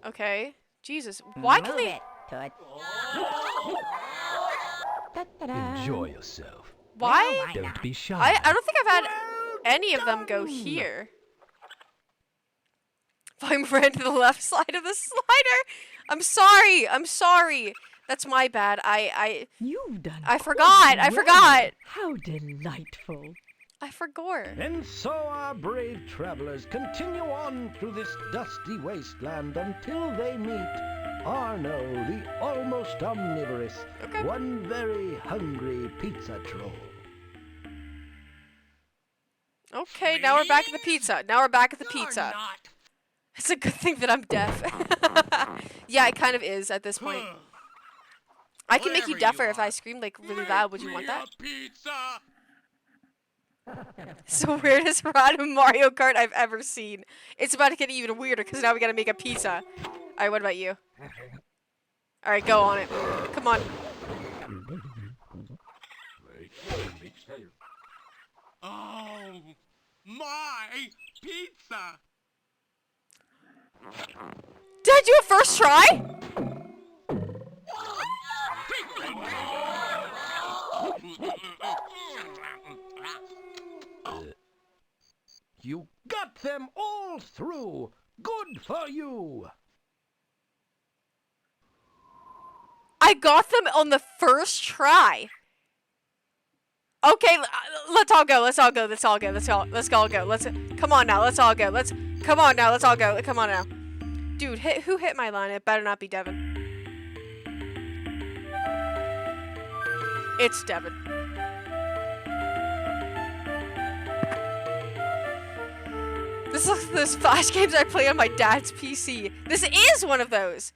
Okay. Jesus. Why can Move they... it, Tut. Da-da-da. Enjoy yourself. Why? Why Don't not? be shy. I don't think I've had any of them go here. Volume ran to the left side of the slider. I'm sorry. That's my bad. You've done I forgot. How delightful. I forgot. And so our brave travelers continue on through this dusty wasteland until they meet Arno, the almost omnivorous, Okay. one very hungry pizza troll. Okay, now we're back at the pizza. Now we're back at the You're pizza. not. It's a good thing that I'm deaf. Yeah, it kind of is at this point. I can make you Whatever deafer you if I are. scream like really loud. Would you want that? Pizza. It's the weirdest random Mario Kart I've ever seen. It's about to get even weirder because now we gotta make a pizza. Alright, what about you? Alright, go on it. Come on. Oh, my pizza. Did I do it first try? You got them all through. Good for you. I got them on the first try. Okay, let's all go. Come on now, let's all go. Come on now. Dude, who hit my line? It better not be Devin. It's Devin. This is those Flash games I play on my dad's PC. This is one of those.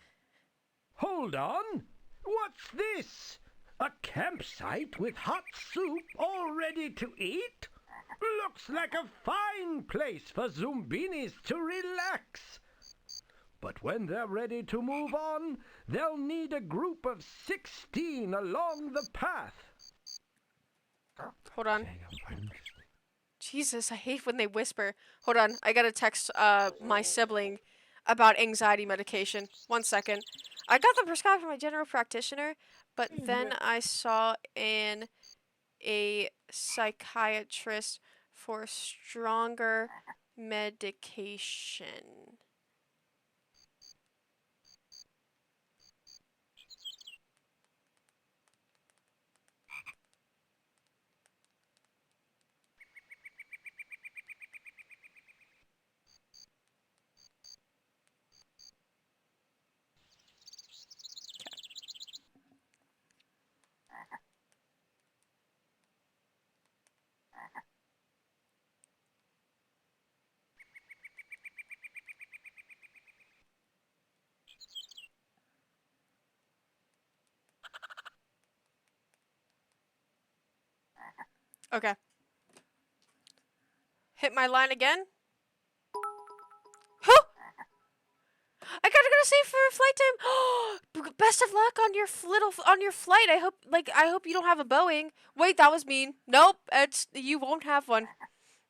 Hold on. What's this? A campsite with hot soup all ready to eat? Looks like a fine place for Zoombinis to relax. But when they're ready to move on, they'll need a group of 16 along the path. Hold on. Jesus, I hate when they whisper. Hold on, I gotta text my sibling about anxiety medication. 1 second. I got them prescribed from my general practitioner, but then I saw a psychiatrist for stronger medication. Okay. Hit my line again. Huh! I gotta go to save for flight time. Best of luck on your flight. I hope you don't have a Boeing. Wait, that was mean. Nope, you won't have one.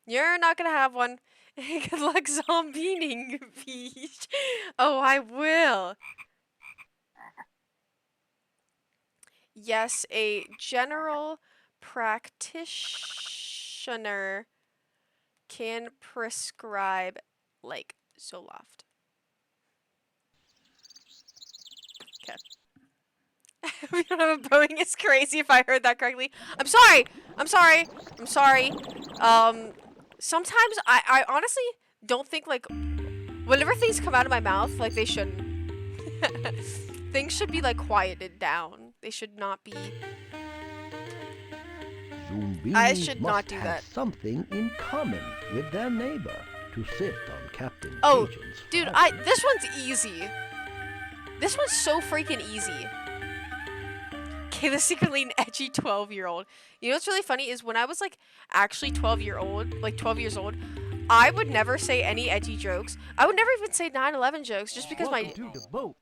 You're not gonna have one. Good luck zombining, Peach. Oh, I will. Yes, a general practitioner can prescribe like Zoloft. Okay. We don't have a Boeing. It's crazy if I heard that correctly. I'm sorry. Sometimes I honestly don't think like whenever things come out of my mouth, like they shouldn't. Things should be like quieted down. They should not be. I should not do that. Something in common with their neighbor to sit on Captain Oh, Cajun's dude, party. this one's easy. This one's so freaking easy. Kayla's secretly an edgy 12-year-old. You know what's really funny is when I was like actually 12 years old, I would never say any edgy jokes. I would never even say 9/11 jokes just because Welcome to the boat.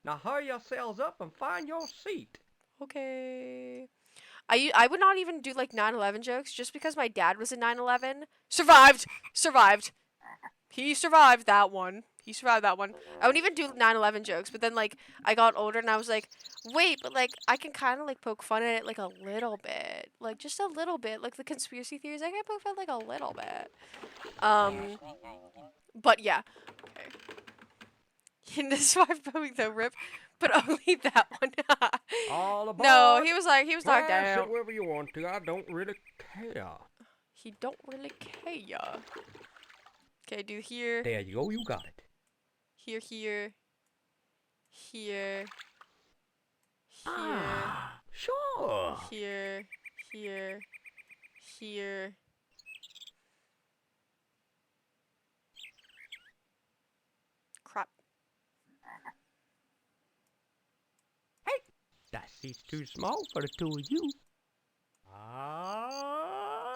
Now hurry yourselves up and find your seat. Okay. I would not even do like 9/11 jokes just because my dad was in 9/11. Survived. He survived that one. I wouldn't even do 9/11 jokes, but then like I got older and I was like, wait, but like I can kind of like poke fun at it like a little bit, like just a little bit, like the conspiracy theories. I can poke fun like a little bit. But yeah. Okay. In this 5 Boeing though, rip. But only that one. All aboard. No, he was like Sit down. wherever you want to. I don't really care. He don't really care. Okay, do here. There you go. You got it. Here. Ah, sure. Here. Crap. That seat's too small for the two of you.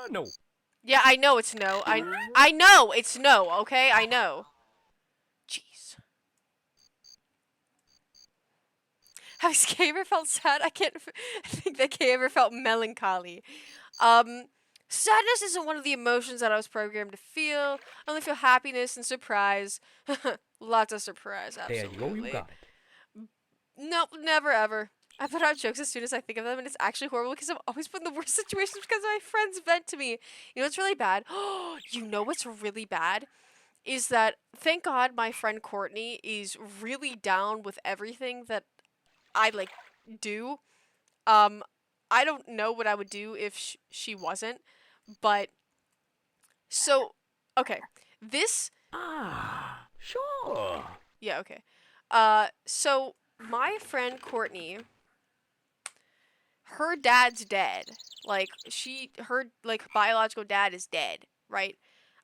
No. Yeah, I know it's no. I know it's no, okay? I know. Jeez. Has Kay ever felt sad? I think that Kay ever felt melancholy. Sadness isn't one of the emotions that I was programmed to feel. I only feel happiness and surprise. Lots of surprise, absolutely. There you go. You got it. Nope, never ever. I put out jokes as soon as I think of them, and it's actually horrible because I'm always put in the worst situations because my friends vent to me. You know what's really bad? You know what's really bad? Is that, thank God my friend Courtney is really down with everything that I, like, do. I don't know what I would do if she wasn't, but, so, okay. This... Sure. Yeah, okay. So, my friend Courtney... Her dad's dead. Like, her biological dad is dead, right?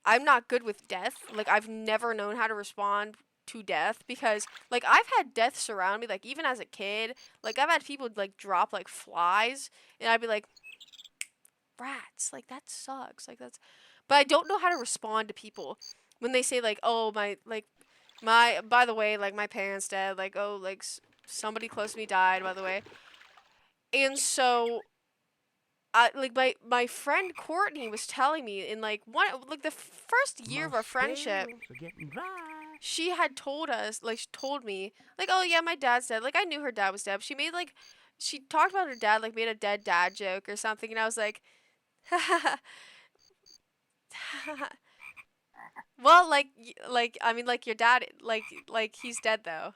I'm not good with death. Like, I've never known how to respond to death because like I've had death surround me like even as a kid. Like I've had people like drop like flies and I'd be like rats, like that sucks. Like that's but I don't know how to respond to people when they say like oh my by the way like my parents dead like oh like somebody close to me died by the way. And so like my friend Courtney was telling me in like the first year of our friendship, she had told us like she told me like oh yeah my dad's dead. Like I knew her dad was dead. But she made like she talked about her dad like made a dead dad joke or something, and I was like, well like I mean like your dad like he's dead though.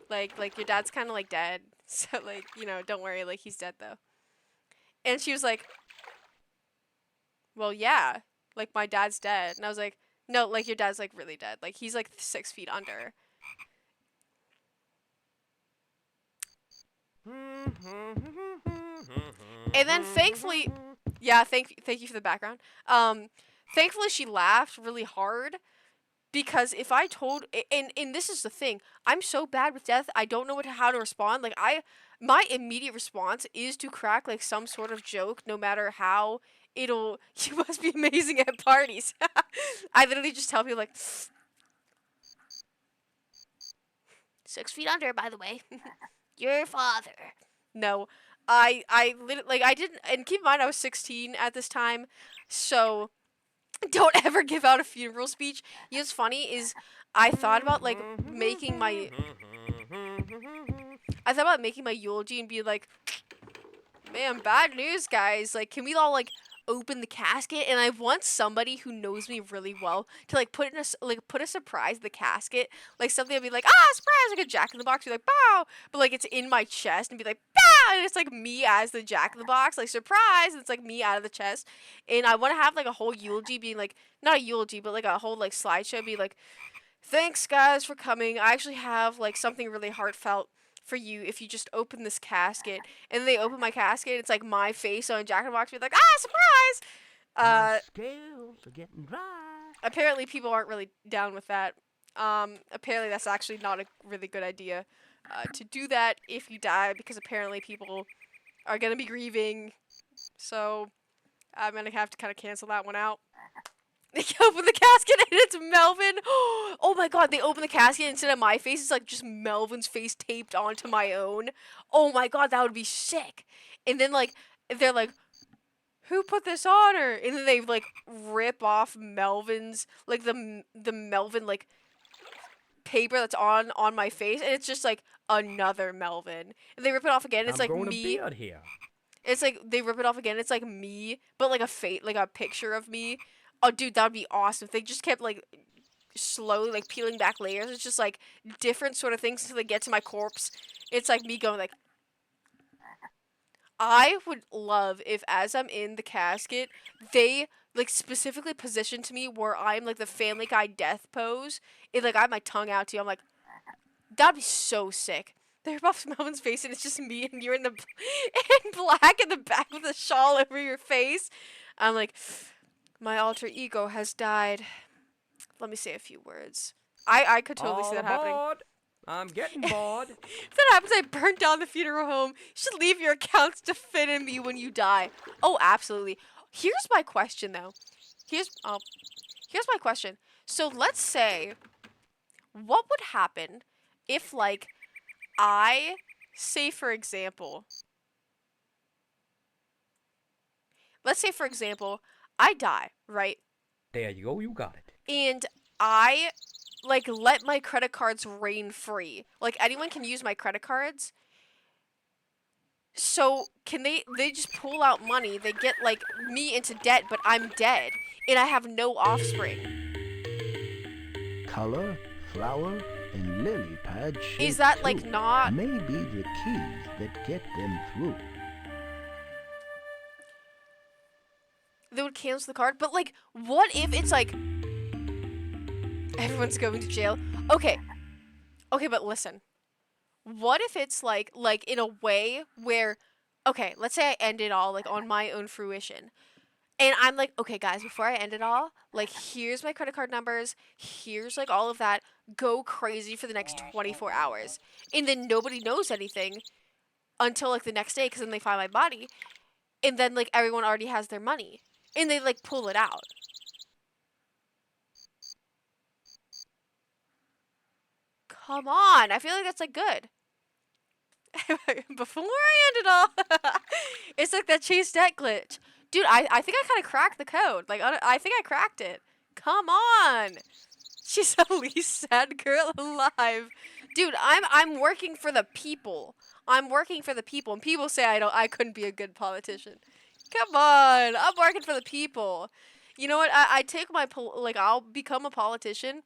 Like your dad's kind of like dead. So, like, you know, don't worry, like, he's dead, though. And she was like, well, yeah, like, my dad's dead. And I was like, no, like, your dad's, like, really dead. Like, he's, like, 6 feet under. And then, thankfully, yeah, thank you for the background. Thankfully, she laughed really hard. Because if I told, and this is the thing, I'm so bad with death, I don't know how to respond. Like, my immediate response is to crack, like, some sort of joke, no matter how you must be amazing at parties. I literally just tell people, like, 6 feet under, by the way. Your father. No, I literally, like, I didn't, and keep in mind, I was 16 at this time, so don't ever give out a funeral speech. You know what's funny is I thought about like making my eulogy and be like, man, bad news, guys. Like, can we all like open the casket? And I want somebody who knows me really well to like put a surprise in the casket, like something I'd be like, surprise, like a Jack in the Box, be like, bow, but like it's in my chest and be like, bow, and it's like me as the Jack in the Box, like surprise, and it's like me out of the chest. And I want to have like a whole eulogy being like, not a eulogy, but like a whole like slideshow be like, thanks guys for coming. I actually have like something really heartfelt for you if you just open this casket. And then they open my casket, it's like my face on a Jack in the Box, be like, surprise! My scales are getting dry. Apparently people aren't really down with that. Apparently that's actually not a really good idea to do that if you die, because apparently people are gonna be grieving. So I'm gonna have to kind of cancel that one out. They open the casket and it's Melvin. Oh my god, they open the casket instead of my face, it's like just Melvin's face taped onto my own. Oh my god, that would be sick. And then like they're like, who put this on her? And then they like rip off Melvin's like the Melvin like paper that's on my face, and it's just like another Melvin. And they rip it off again. It's like me. Here. It's like they rip it off again. It's like me, but like a picture of me. Oh, dude, that would be awesome if they just kept like slowly like peeling back layers. It's just like different sort of things until they get to my corpse. It's like me going like, I would love if as I'm in the casket, they like specifically position to me where I'm like the Family Guy death pose. And like I have my tongue out to you. I'm like, that'd be so sick. They rip off Melvin's face and it's just me and you're in black in the back with a shawl over your face. I'm like, my alter ego has died. Let me say a few words. I could totally see that happening. I'm getting bored. If that happens, I burnt down the funeral home. You should leave your accounts to fit in me when you die. Oh, absolutely. Here's my question, though. Here's my question. So let's say, what would happen if, like, let's say, for example, I die, right? There you go, you got it. And I, like, let my credit cards reign free. Like, anyone can use my credit cards. So, can they just pull out money, they get, like, me into debt, but I'm dead. And I have no offspring. Color, flower, and lily pad shape Is that, like, too not... may be the keys that get them through. They would cancel the card, but like, what if it's like everyone's going to jail? Okay, but listen, what if it's like in a way where, okay, let's say I end it all like on my own fruition. And I'm like, okay, guys, before I end it all, like, here's my credit card numbers. Here's like all of that. Go crazy for the next 24 hours. And then nobody knows anything until like the next day because then they find my body. And then like everyone already has their money. And they like pull it out. Come on. I feel like that's like good. Before I end it all, it's like that chase debt glitch. Dude, I think I kind of cracked the code. Like, I think I cracked it. Come on. She's the least sad girl alive. Dude, I'm working for the people. I'm working for the people. And people say I couldn't be a good politician. Come on. I'm working for the people. You know what? I take my, I'll become a politician.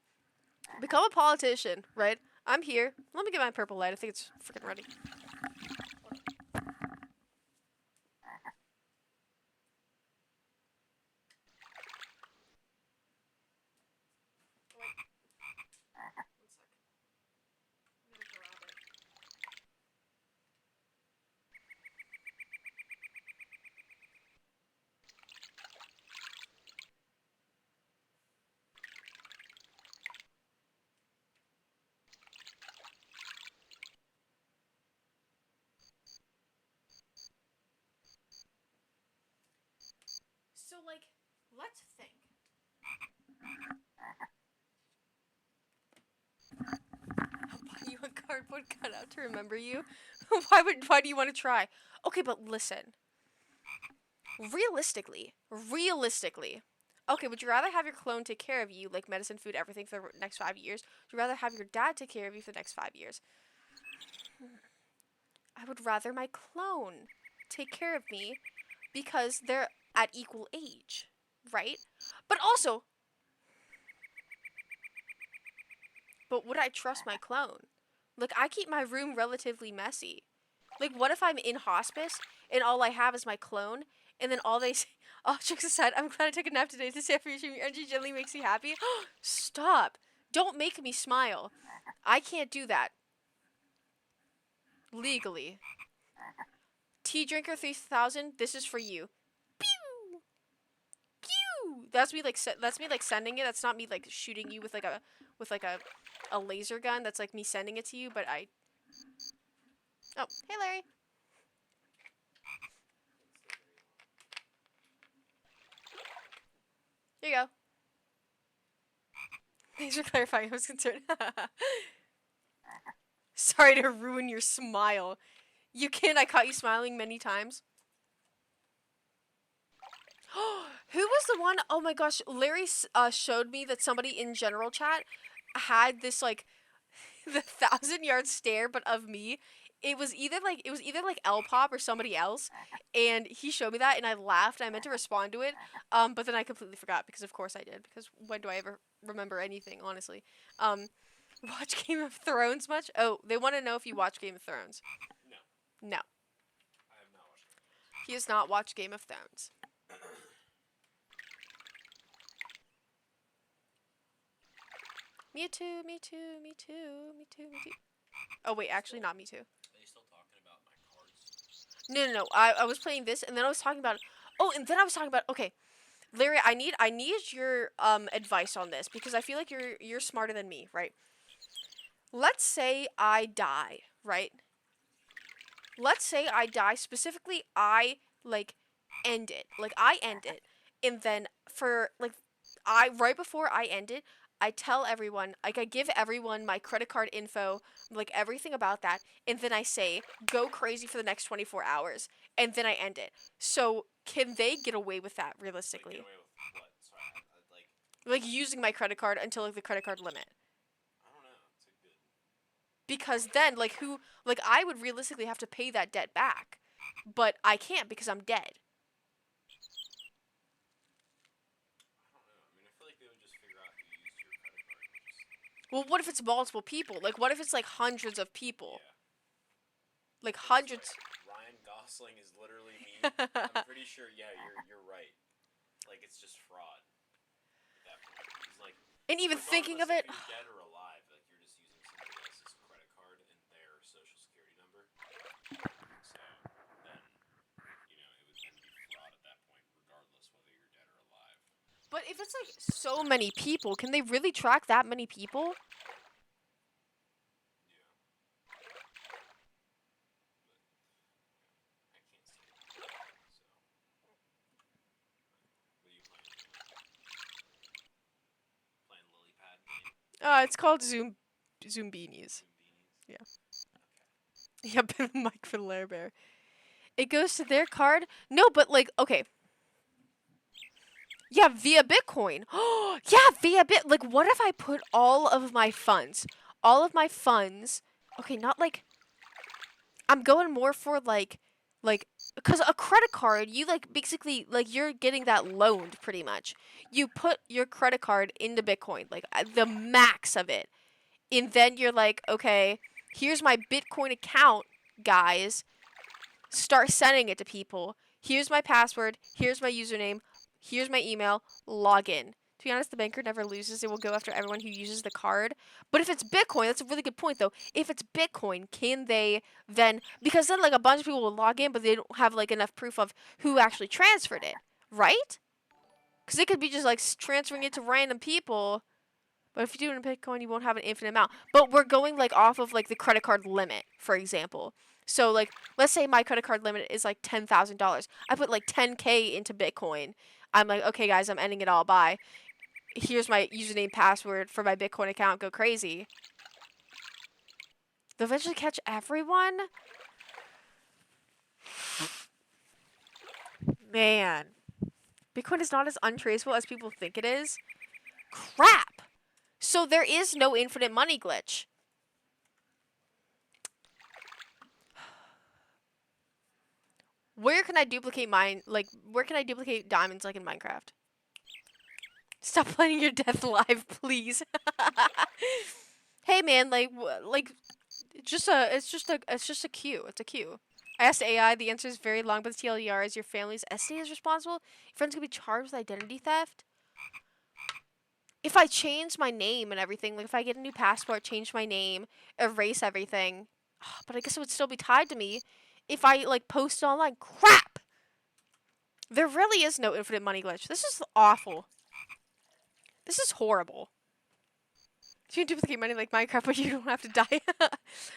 Become a politician, right? I'm here. Let me get my purple light. I think it's freaking ready. So, like, let's think. I'll buy you a cardboard cutout to remember you. Why do you want to try? Okay, but listen. Realistically. Okay, would you rather have your clone take care of you, like medicine, food, everything for the next 5 years? Would you rather have your dad take care of you for the next 5 years? I would rather my clone take care of me because they're at equal age, right? But would I trust my clone? Like, I keep my room relatively messy. Like, what if I'm in hospice and all I have is my clone, and then all they say, all jokes aside, I'm glad I took a nap today. This affirmation your energy gently makes me happy. Stop. Don't make me smile. I can't do that. Legally. Tea Drinker 3000, this is for you. Pew! Pew! That's me like sending it. That's not me like shooting you with like a laser gun. That's like me sending it to you, but I Oh, hey Larry. Here you go. Thanks for clarifying. I was concerned. Sorry to ruin your smile. You can. I caught you smiling many times. Who was the one? Oh my gosh. Larry showed me that somebody in general chat had this like the 1,000-yard stare, but of me. It was either like L Pop or somebody else, and he showed me that, and I laughed. I meant to respond to it, but then I completely forgot because of course I did. Because when do I ever remember anything, honestly? Watch Game of Thrones much? Oh, they want to know if you watch Game of Thrones. No. I have not watched it. He has not watched Game of Thrones. Me too. Oh wait, actually not me too. Are you still talking about my cards? No. I was playing this, and then I was talking about. Oh, and then I was talking about. Okay, Larry, I need your advice on this because I feel like you're smarter than me, right? Let's say I die, right? Let's say I die. Specifically, I end it. Like I end it, and then right before I end it, I tell everyone, like I give everyone my credit card info, like everything about that, and then I say, go crazy for the next 24 hours, and then I end it. So can they get away with that realistically? Get away with what? Sorry, Like using my credit card until like the credit card limit. I don't know. It's a good. Because then I would realistically have to pay that debt back, but I can't because I'm dead. Well, what if it's multiple people? Like, what if it's like hundreds of people? Yeah. Like hundreds. Ryan Gosling is literally me. I'm pretty sure. Yeah, you're right. Like it's just fraud. At that point, it's like. And even thinking of it. If you're dead or alive, like you're just using somebody else's credit card and their social security number. So then, it would then be fraud at that point, regardless whether you're But if it's like so many people, can they really track that many people? It's called Zoombeanies. Yeah. Yep, Mike for Lair Bear. It goes to their card? No, but like, okay. Yeah, via Bitcoin. Yeah, via Bit. Like, what if I put all of my funds? Okay, not like. I'm going more for like, because a credit card, you like basically like you're getting that loaned pretty much. You put your credit card into Bitcoin, like the max of it, and then you're like, okay, here's my Bitcoin account, guys. Start sending it to people. Here's my password. Here's my username. Here's my email. Log in. To be honest, the banker never loses. It will go after everyone who uses the card. But if it's Bitcoin, that's a really good point, though. If it's Bitcoin, can they then... Because then, like, a bunch of people will log in, but they don't have, like, enough proof of who actually transferred it. Right? Because it could be just, like, transferring it to random people. But if you do it in Bitcoin, you won't have an infinite amount. But we're going, like, off of, like, the credit card limit, for example. So, like, let's say my credit card limit is, like, $10,000. I put, like, $10K into Bitcoin. I'm like, okay, guys, I'm ending it all. Bye. Here's my username, password for my Bitcoin account. Go crazy. They'll eventually catch everyone? Man. Bitcoin is not as untraceable as people think it is. Crap! So there is no infinite money glitch. Where can I duplicate where can I duplicate diamonds like in Minecraft? Stop playing your death live, please. Hey man, it's just a queue. It's a queue. I asked AI, the answer is very long, but the TLDR is your family's estate is responsible. Your friends could be charged with identity theft. If I change my name and everything, like if I get a new passport, change my name, erase everything, but I guess it would still be tied to me if I like post it online. Crap! There really is no infinite money glitch. This is awful. This is horrible. You can duplicate money like Minecraft, but you don't have to die.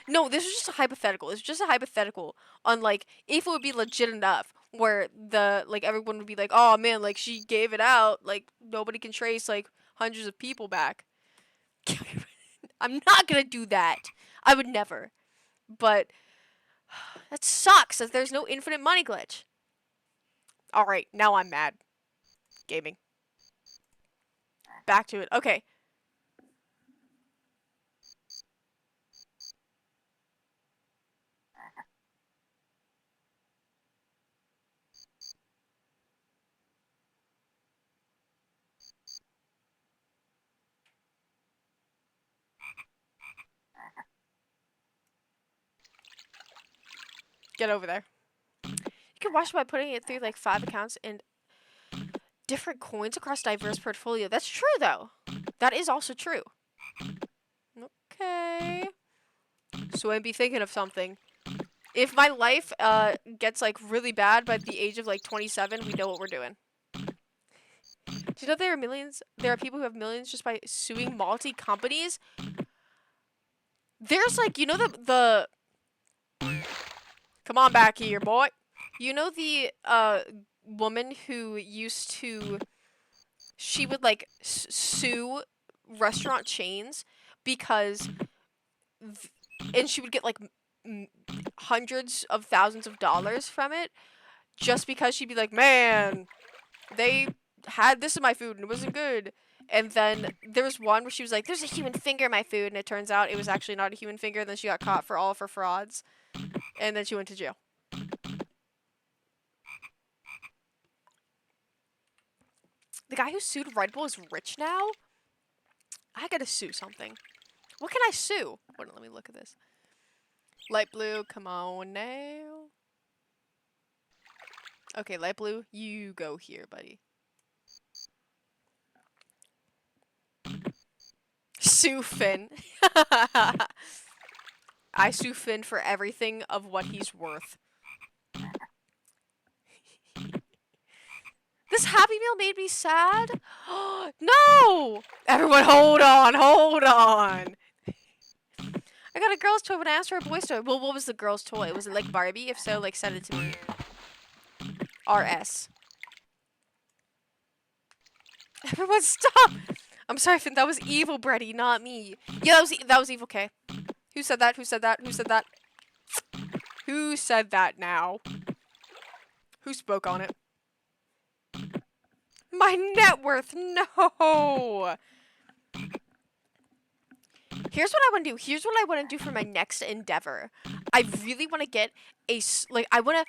No, this is just a hypothetical. It's just a hypothetical on like if it would be legit enough where the like everyone would be like, oh man, like she gave it out, like nobody can trace like hundreds of people back. I'm not gonna do that. I would never. But that sucks that there's no infinite money glitch. Alright, now I'm mad. Gaming. Back to it. Okay. Get over there. You can watch by putting it through like 5 accounts and different coins across diverse portfolio. That's true though. That is also true. Okay. So I'd be thinking of something. If my life gets like really bad by the age of like 27, we know what we're doing. Do you know there are millions? There are people who have millions just by suing multi companies. There's like, you know the come on back here, boy. You know the woman who used to, she would like sue restaurant chains because, and she would get like hundreds of thousands of dollars from it just because she'd be like, man, they had this in my food and it wasn't good. And then there was one where she was like, there's a human finger in my food, and it turns out it was actually not a human finger, and then she got caught for all of her frauds. And then she went to jail. The guy who sued Red Bull is rich now? I gotta sue something. What can I sue? Hold on, let me look at this. Light blue, come on now. Okay, light blue, you go here, buddy. Sue Finn. I sue Finn for everything of what he's worth. This This Happy Meal made me sad. No! Everyone, hold on, hold on. I got a girl's toy when I asked for a boy's toy. Well, what was the girl's toy? Was it like Barbie? If so, like, send it to me. RS. Everyone, stop! I'm sorry, Finn. That was evil, Brady, not me. Yeah, that was evil. K. Who said that? Who said that? Who said that? Who said that now? Who spoke on it? My net worth, no! Here's what I want to do. Here's what I want to do for my next endeavor. I really want to get I want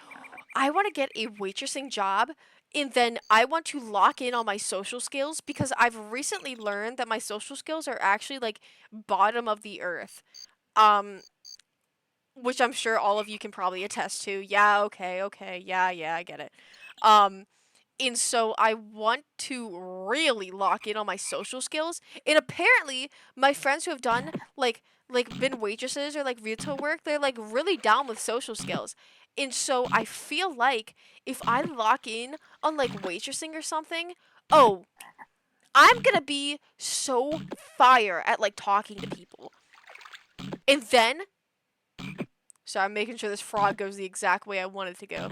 to get a waitressing job, and then I want to lock in on my social skills, because I've recently learned that my social skills are actually like bottom of the earth. Which I'm sure all of you can probably attest to. Yeah, okay, yeah, I get it. And so I want to really lock in on my social skills. And apparently, my friends who have done like been waitresses or like retail work, they're like really down with social skills. And so I feel like if I lock in on like waitressing or something, oh, I'm gonna be so fire at like talking to people. And then, so I'm making sure this frog goes the exact way I want it to go.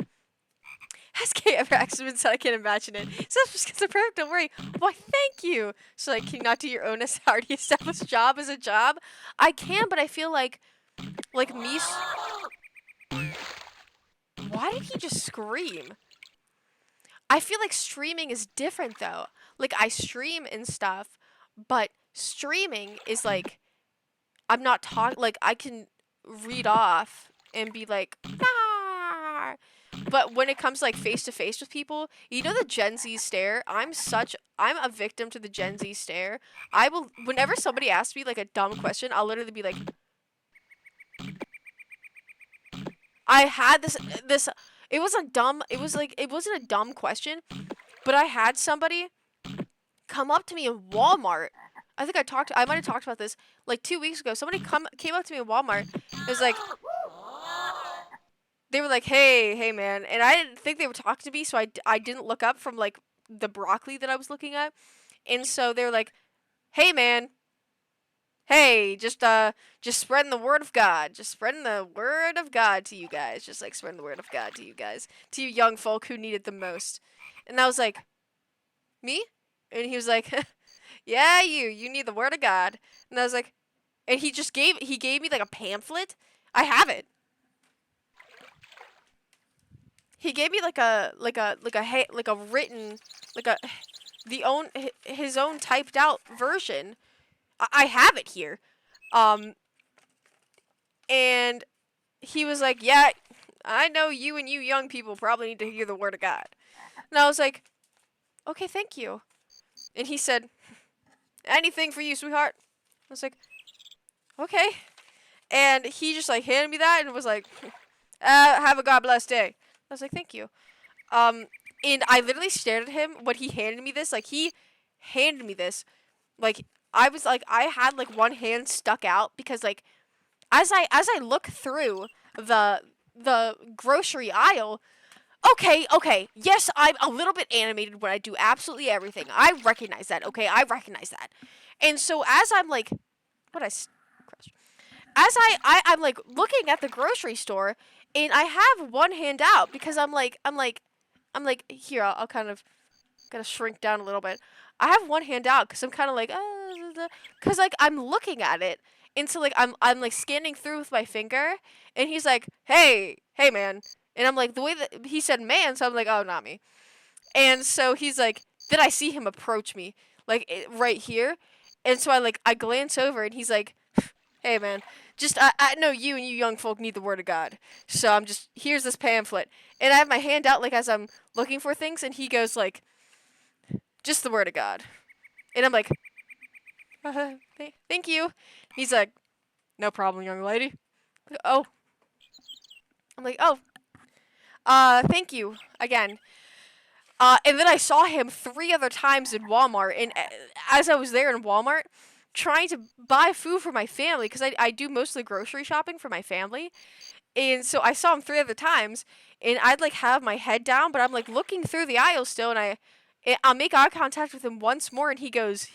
Has Kate ever actually been said? I can't imagine it. So that's just because perfect. Don't worry. Why, thank you. So, like, can you not do your own already established job as a job? I can, but I feel like me. Why did he just scream? I feel like streaming is different though. Like, I stream and stuff, but streaming is like, I'm not talking. Like, I can read off and be like, ah. But when it comes like face to face with people, you know the Gen Z stare? I'm a victim to the Gen Z stare. I will, whenever somebody asks me like a dumb question, I'll literally be like, I had this, it wasn't dumb, it wasn't a dumb question, but I had somebody come up to me in Walmart. I might have talked about this like 2 weeks ago. Somebody came up to me in Walmart. It was like, they were like, hey man, and I didn't think they were talking to me, so I didn't look up from like the broccoli that I was looking at, and so they were like, hey man, hey, just spreading the word of God, just spreading the word of God to you guys, just like spreading the word of God to you guys, to you young folk who need it the most, and I was like, me, and he was like, yeah, you need the word of God, and I was like, and he gave me like a pamphlet. I have it. He gave me his own typed out version. I have it here. And he was like, yeah, I know you and you young people probably need to hear the word of God. And I was like, okay, thank you. And he said, anything for you, sweetheart. I was like, okay. And he just like handed me that and was like, have a God bless day. I was like, thank you. And I literally stared at him when he handed me this. Like, he handed me this. Like, I was like, I had like one hand stuck out because like, as I look through the grocery aisle, okay, yes, I'm a little bit animated when I do absolutely everything. I recognize that. Okay, I recognize that. And so as I'm like, I'm like looking at the grocery store. And I have one hand out because I'm like, here, I'll kind of gotta shrink down a little bit. I have one hand out because I'm kind of like, because like I'm looking at it, and so like I'm like scanning through with my finger, and he's like, hey man, and I'm like, the way that he said man, so I'm like, oh, not me, and so he's like, then I see him approach me like right here, and so I glance over, and he's like, hey man. Just, I know you and you young folk need the word of God. So here's this pamphlet. And I have my hand out, like, as I'm looking for things, and he goes, like, just the word of God. And I'm like, thank you. He's like, no problem, young lady. Oh. I'm like, oh. Thank you, again. And then I saw him 3 other times in Walmart, and as I was there in Walmart, trying to buy food for my family, because I do mostly grocery shopping for my family, and so I saw him 3 other times, and I'd like have my head down, but I'm like looking through the aisle still, and I'll make eye contact with him once more, and he goes,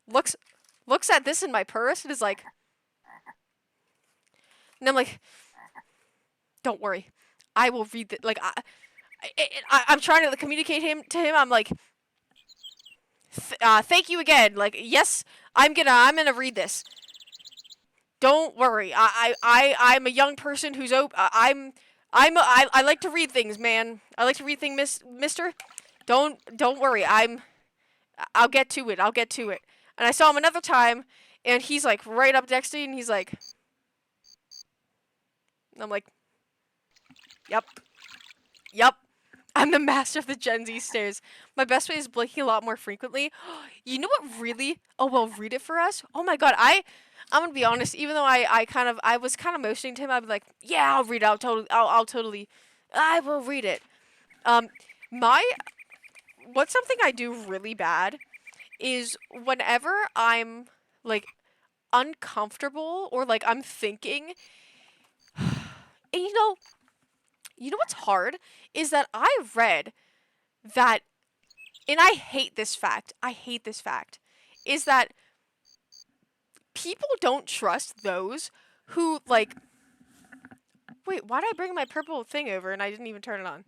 looks at this in my purse, and is like, and I'm like, don't worry, I will read the, like, I'm trying to communicate to him. I'm like, thank you again. Like, yes, I'm gonna read this. Don't worry. I'm a young person who's I like to read things, man. I like to read things, mister. Don't worry. I'll get to it. And I saw him another time, and he's like right up next to me, and he's like, and I'm like, yep. I'm the master of the Gen Z stares. My best way is blinking a lot more frequently. You know what really? Oh, well, read it for us? Oh my god, I'm gonna be honest, even though I was kind of motioning to him, I'd be like, yeah, I'll read it, I will read it. What's something I do really bad is whenever I'm, like, uncomfortable or, like, I'm thinking, and you know what's hard is that I read that, and I hate this fact, is that people don't trust those who, like, wait, why did I bring my purple thing over and I didn't even turn it on?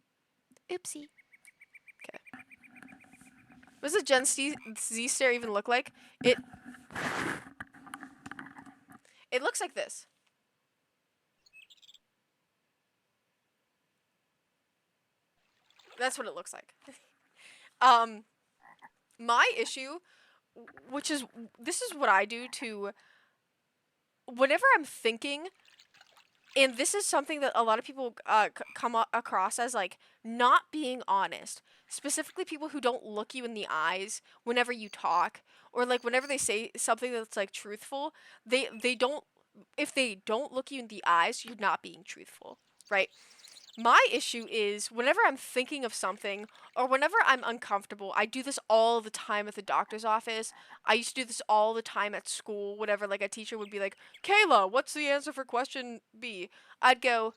Oopsie. Okay. What does a Gen Z stare even look like? It looks like this. That's what it looks like. My issue, this is what I do to, whenever I'm thinking, and this is something that a lot of people come across as, like, not being honest. Specifically people who don't look you in the eyes whenever you talk, or, like, whenever they say something that's, like, truthful, if they don't look you in the eyes, you're not being truthful, right? My issue is whenever I'm thinking of something or whenever I'm uncomfortable, I do this all the time at the doctor's office. I used to do this all the time at school. Whenever, like, a teacher would be like, Kayla, what's the answer for question B? I'd go,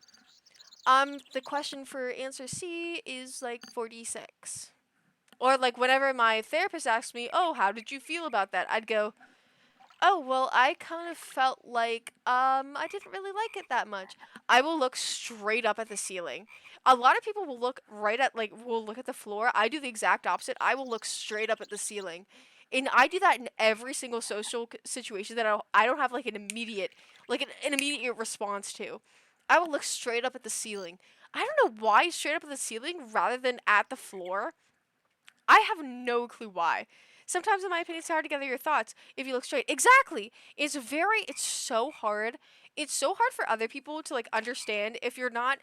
the question for answer C is, like, 46. Or, like, whenever my therapist asks me, oh, how did you feel about that? I'd go, oh, well, I kind of felt like, I didn't really like it that much. I will look straight up at the ceiling. A lot of people will look will look at the floor. I do the exact opposite. I will look straight up at the ceiling. And I do that in every single social situation that I don't have, like, an immediate response to. I will look straight up at the ceiling. I don't know why straight up at the ceiling rather than at the floor. I have no clue why. Sometimes, in my opinion, it's hard to gather your thoughts if you look straight. Exactly. It's so hard. It's so hard for other people to, like, understand if you're not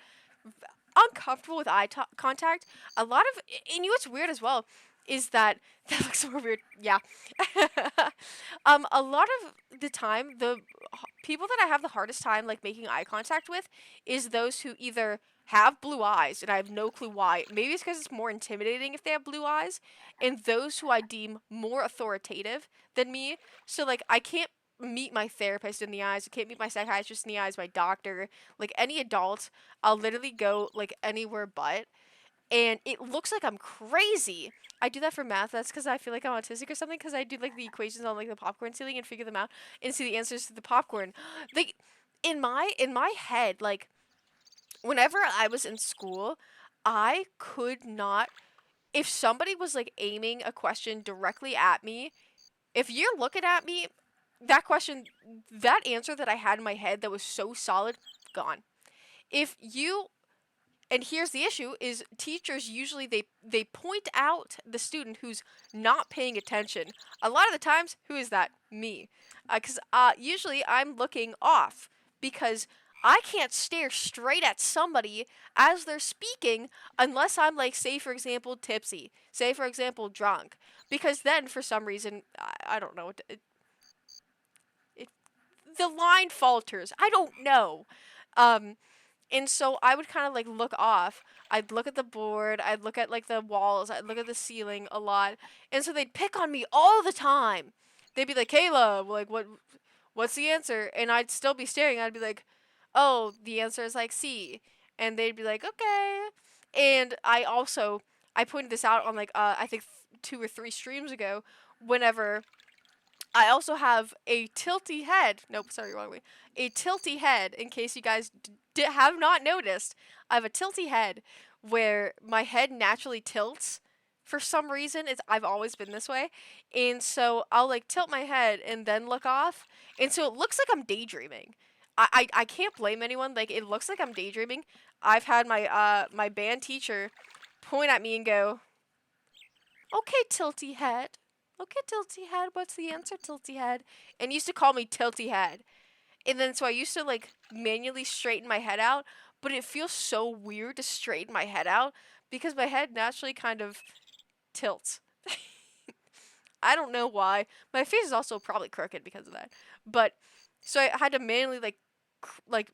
uncomfortable with eye contact. A lot of, and you know what's weird as well, is that looks more weird. Yeah. A lot of the time, the people that I have the hardest time, like, making eye contact with is those who either have blue eyes, and I have no clue why. Maybe it's because it's more intimidating if they have blue eyes, and those who I deem more authoritative than me. So, like, I can't meet my therapist in the eyes. I can't meet my psychiatrist in the eyes, my doctor. Like, any adult, I'll literally go, like, anywhere but. And it looks like I'm crazy. I do that for math. That's because I feel like I'm autistic or something, because I do, like, the equations on, like, the popcorn ceiling and figure them out and see the answers to the popcorn. Like, in my head, like, whenever I was in school, I could not, if somebody was, like, aiming a question directly at me, if you're looking at me, that answer that I had in my head that was so solid, gone. And here's the issue, is teachers usually, they point out the student who's not paying attention. A lot of the times, who is that? Me. Because usually I'm looking off, because I can't stare straight at somebody as they're speaking unless I'm, like, say, for example, tipsy. Say, for example, drunk. Because then, for some reason, I don't know, the line falters. I don't know. And so I would kind of, like, look off. I'd look at the board. I'd look at, like, the walls. I'd look at the ceiling a lot. And so they'd pick on me all the time. They'd be like, Kayla, like, what's the answer? And I'd still be staring. I'd be like, oh, the answer is, like, C. And they'd be like, okay. And I pointed this out on like I think 2 or 3 streams ago. Whenever I also have a tilty head. Nope, sorry, wrong way. A tilty head. In case you guys have not noticed, I have a tilty head where my head naturally tilts. For some reason, I've always been this way, and so I'll like tilt my head and then look off, and so it looks like I'm daydreaming. I can't blame anyone. Like it looks like I'm daydreaming. I've had my band teacher point at me and go, "Okay, tilty head. Okay, tilty head. What's the answer, tilty head?" And he used to call me tilty head, and then so I used to like manually straighten my head out, but it feels so weird to straighten my head out because my head naturally kind of tilts. I don't know why. My face is also probably crooked because of that. But so I had to manually like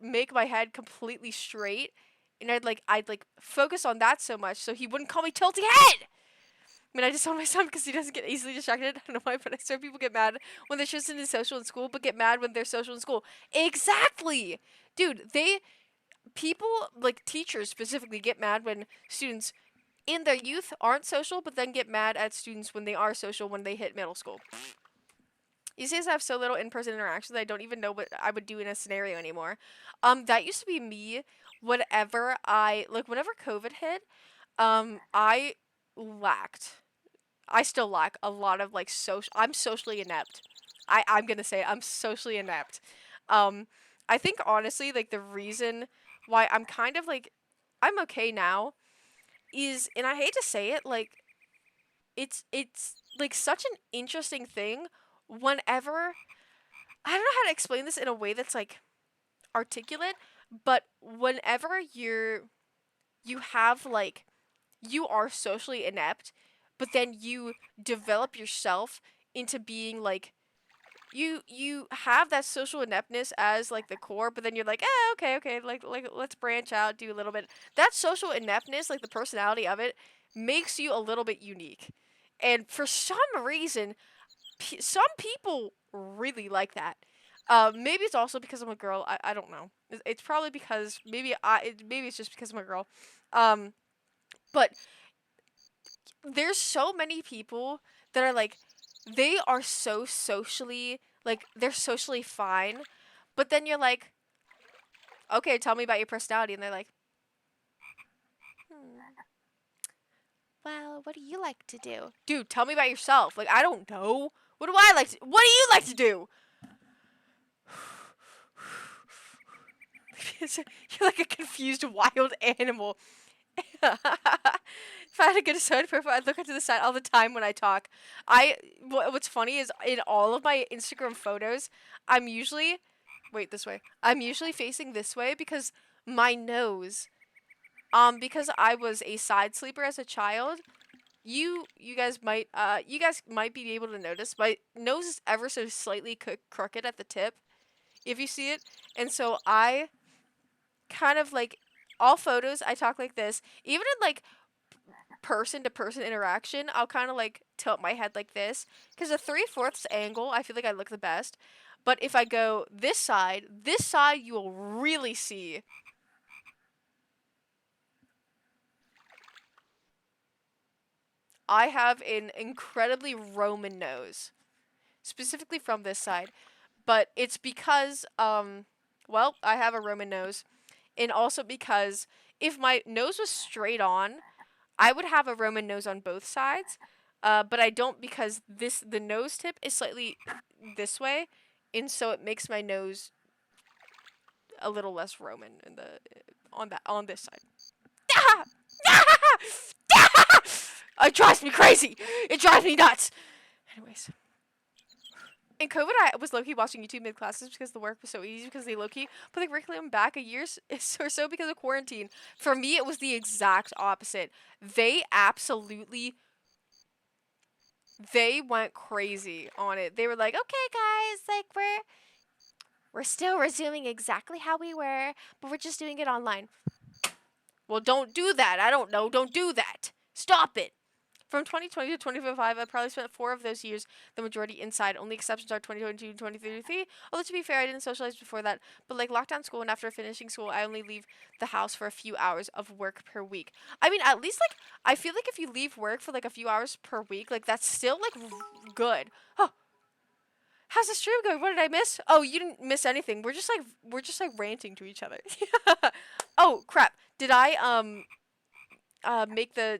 make my head completely straight, and I'd focus on that so much so he wouldn't call me tilty head. I mean, I just told my son because he doesn't get easily distracted. I don't know why, but I swear people get mad when they're just in social in school, but get mad when they're social in school. Exactly, dude. People like teachers specifically get mad when students in their youth aren't social, but then get mad at students when they are social when they hit middle school. You see, I have so little in-person interactions that I don't even know what I would do in a scenario anymore. That used to be me whenever COVID hit, I lacked. I still lack a lot of like I'm socially inept. I'm gonna say I'm socially inept. I think honestly, like the reason why I'm kind of like I'm okay now is, and I hate to say it, like it's like such an interesting thing whenever I don't know how to explain this in a way that's like articulate, but whenever you have like you are socially inept, but then you develop yourself into being like you have that social ineptness as like the core, but then you're like, okay, like let's branch out, do a little bit. That social ineptness, like the personality of it, makes you a little bit unique. And for some reason, some people really like that. Maybe it's also because I'm a girl. I don't know. It's probably because maybe it's just because I'm a girl. But there's so many people that are like, they are so socially, like, they're socially fine, but then you're like, okay, tell me about your personality, and they're like, well, what do you like to do? Dude, tell me about yourself. Like, I don't know. What do I like to, what do you like to do? You're like a confused wild animal. If I had a good side profile, I'd look into the side all the time when I talk. What's funny is in all of my Instagram photos, I'm usually facing this way because my nose, because I was a side sleeper as a child, you guys might be able to notice my nose is ever so slightly crooked at the tip, if you see it, and so I kind of like all photos I talk like this, even in like person to person interaction, I'll kind of like tilt my head like this because a 3/4 angle I feel like I look the best. But if I go this side you will really see I have an incredibly Roman nose, specifically from this side, but it's because well, I have a Roman nose, and also because if my nose was straight on, I would have a Roman nose on both sides, but I don't because the nose tip is slightly this way, and so it makes my nose a little less Roman on this side. It drives me crazy. It drives me nuts. Anyways. In COVID, I was low-key watching YouTube mid-classes because the work was so easy because they low-key put the curriculum back a year or so because of quarantine. For me, it was the exact opposite. They went crazy on it. They were like, okay, guys, like, we're still resuming exactly how we were, but we're just doing it online. Well, don't do that. I don't know. Don't do that. Stop it. From 2020 to 2025, I probably spent 4 of those years, the majority inside. Only exceptions are 2022 and 2033. Although to be fair, I didn't socialize before that. But like lockdown school and after finishing school, I only leave the house for a few hours of work per week. I mean, at least like I feel like if you leave work for like a few hours per week, like that's still like good. Oh, how's the stream going? What did I miss? Oh, you didn't miss anything. We're just like ranting to each other. Oh crap! Did I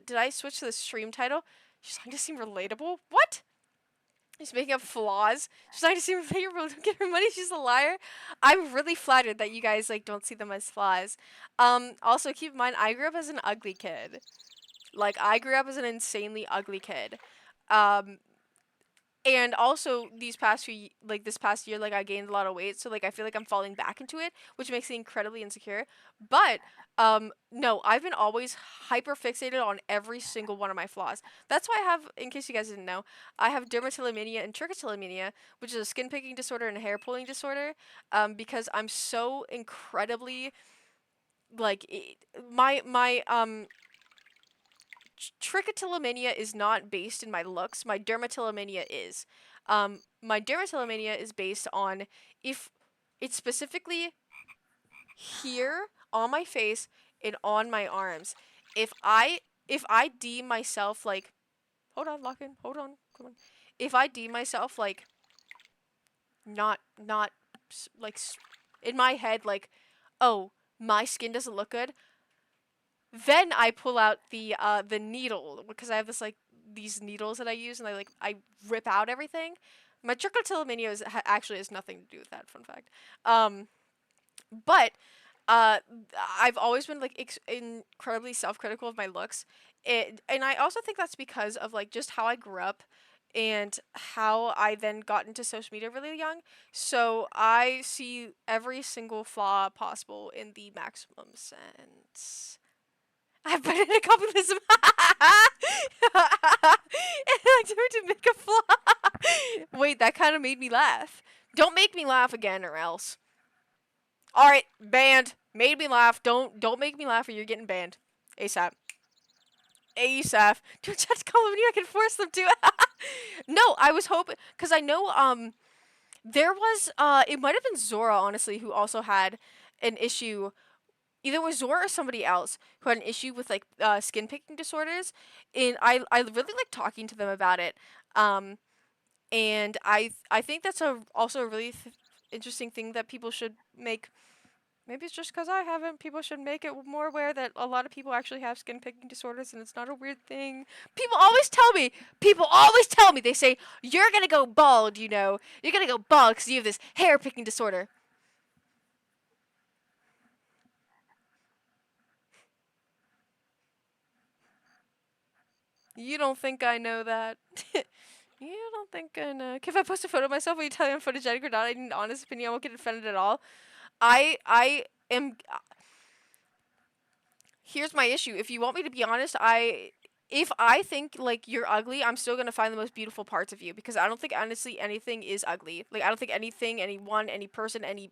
did I switch to the stream title? She's starting to seem relatable. What? He's making up flaws. She's starting to seem relatable. Don't get her money. She's a liar. I'm really flattered that you guys like don't see them as flaws. Also keep in mind I grew up as an ugly kid. Like I grew up as an insanely ugly kid. And also this past year, like I gained a lot of weight, so like I feel like I'm falling back into it, which makes me incredibly insecure. But no, I've been always hyper fixated on every single one of my flaws. That's why I have, in case you guys didn't know, I have dermatillomania and trichotillomania, which is a skin picking disorder and a hair pulling disorder. Because I'm so incredibly like trichotillomania is not based in my looks. My dermatillomania is. My dermatillomania is based on if it's specifically here on my face and on my arms. If I deem myself like, hold on, lock in, hold on, come on. If I deem myself like not like in my head like, oh, my skin doesn't look good. Then I pull out the needle because I have these needles that I use and I rip out everything. My trichotillomania actually has nothing to do with that. Fun fact. But I've always been like incredibly self-critical of my looks, and I also think that's because of like just how I grew up and how I then got into social media really young. So I see every single flaw possible in the maximum sense. I've been in a communism. And I turned to make a flaw. Wait, that kind of made me laugh. Don't make me laugh again, or else. All right, banned. Made me laugh. Don't make me laugh, or you're getting banned. ASAP. ASAP. Don't try to call me. I can force them to. No, I was hoping because I know there was it might have been Zora honestly who also had an issue. Either it was Zora or somebody else who had an issue with like skin picking disorders, and I really like talking to them about it. And I think that's also a really interesting thing that people should make. Maybe it's just because I haven't. People should make it more aware that a lot of people actually have skin picking disorders, and it's not a weird thing. People always tell me. They say you're gonna go bald. You know, you're gonna go bald because you have this hair picking disorder. You don't think I know that? You don't think I know? If I post a photo of myself, will you tell me I'm photogenic or not? I need an honest opinion. I won't get offended at all. I am. Here's my issue. If you want me to be honest, if I think like you're ugly, I'm still gonna find the most beautiful parts of you because I don't think honestly anything is ugly. Like I don't think anything, anyone, any person, any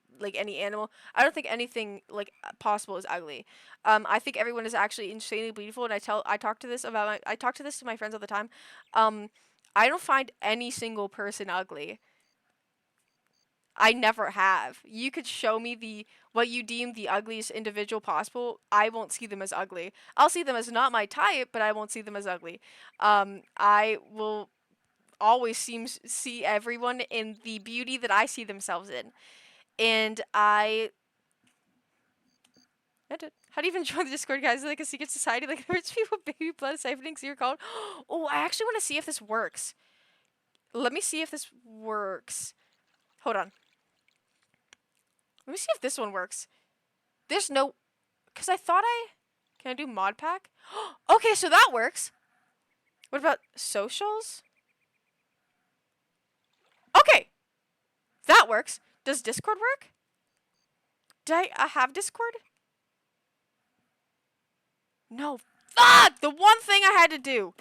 animal. I don't think anything like possible is ugly. I think everyone is actually insanely beautiful, and I talk to this to my friends all the time. I don't find any single person ugly. I never have. You could show me what you deem the ugliest individual possible. I won't see them as ugly. I'll see them as not my type, but I won't see them as ugly. I will always see everyone in the beauty that I see themselves in. And I did. How do you even join the Discord, guys? Is it like a secret society? Like rich people, baby blood siphoning, so you're called. Oh, I actually want to see if this works. Let me see if this works. Hold on. Let me see if this one works. There's no... Because I thought Can I do mod pack? Okay, so that works. What about socials? Okay. That works. Does Discord work? Did I have Discord? No. Fuck! The one thing I had to do.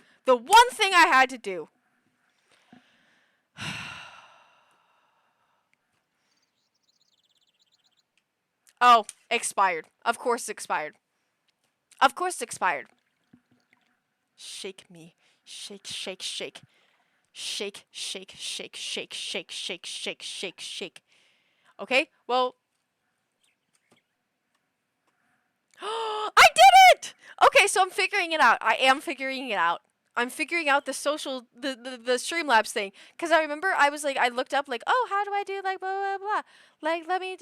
Oh, expired. Of course it's expired. Shake me. Shake, shake, shake. Shake, shake, shake, shake, shake, shake, shake, shake, shake. Okay, well. I did it! Okay, so I'm figuring it out. I am figuring it out. I'm figuring out the Streamlabs thing. Because I remember I was like, I looked up like, oh, how do I do like blah, blah, blah. Like, let me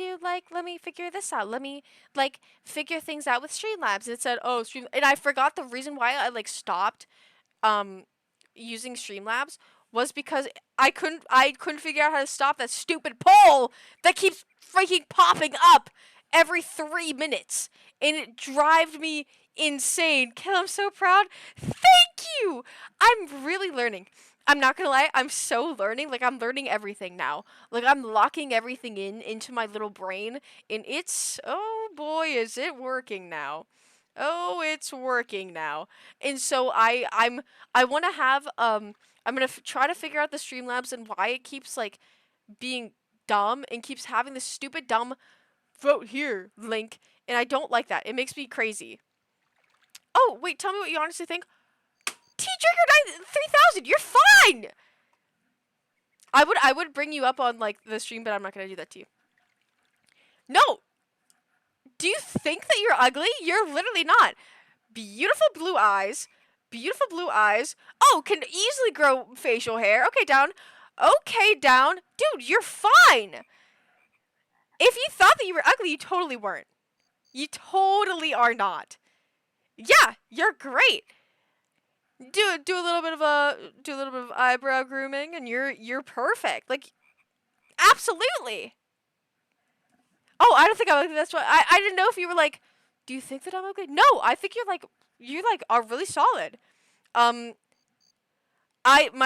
figure this out. Let me, like, figure things out with Streamlabs. And it said, oh, and I forgot the reason why I, like, stopped, using Streamlabs was because I couldn't figure out how to stop that stupid poll that keeps freaking popping up every 3 minutes. And it drives me insane. Kel, I'm so proud. Thank you! I'm really learning. I'm not gonna lie, I'm so learning. Like, I'm learning everything now. Like, I'm locking everything into my little brain. And it's, oh boy, is it working now. Oh, it's working now. And so I want to have, I'm gonna try to figure out the Streamlabs and why it keeps, like, being dumb and keeps having this stupid dumb vote here link, and I don't like that. It makes me crazy. Oh, wait, tell me what you honestly think. T-Drinker 3000, you're fine! I would bring you up on, like, the stream, but I'm not gonna do that to you. No! Do you think that you're ugly? You're literally not. Beautiful blue eyes. Beautiful blue eyes. Oh, can easily grow facial hair. Okay, down. Okay, down. Dude, you're fine! If you thought that you were ugly, you totally weren't. You totally are not. Yeah, you're great. Do a little bit of eyebrow grooming, and you're perfect. Like, absolutely. Oh, I don't think I'm ugly. That's why I didn't know if you were like, do you think that I'm ugly? No, I think you are really solid. My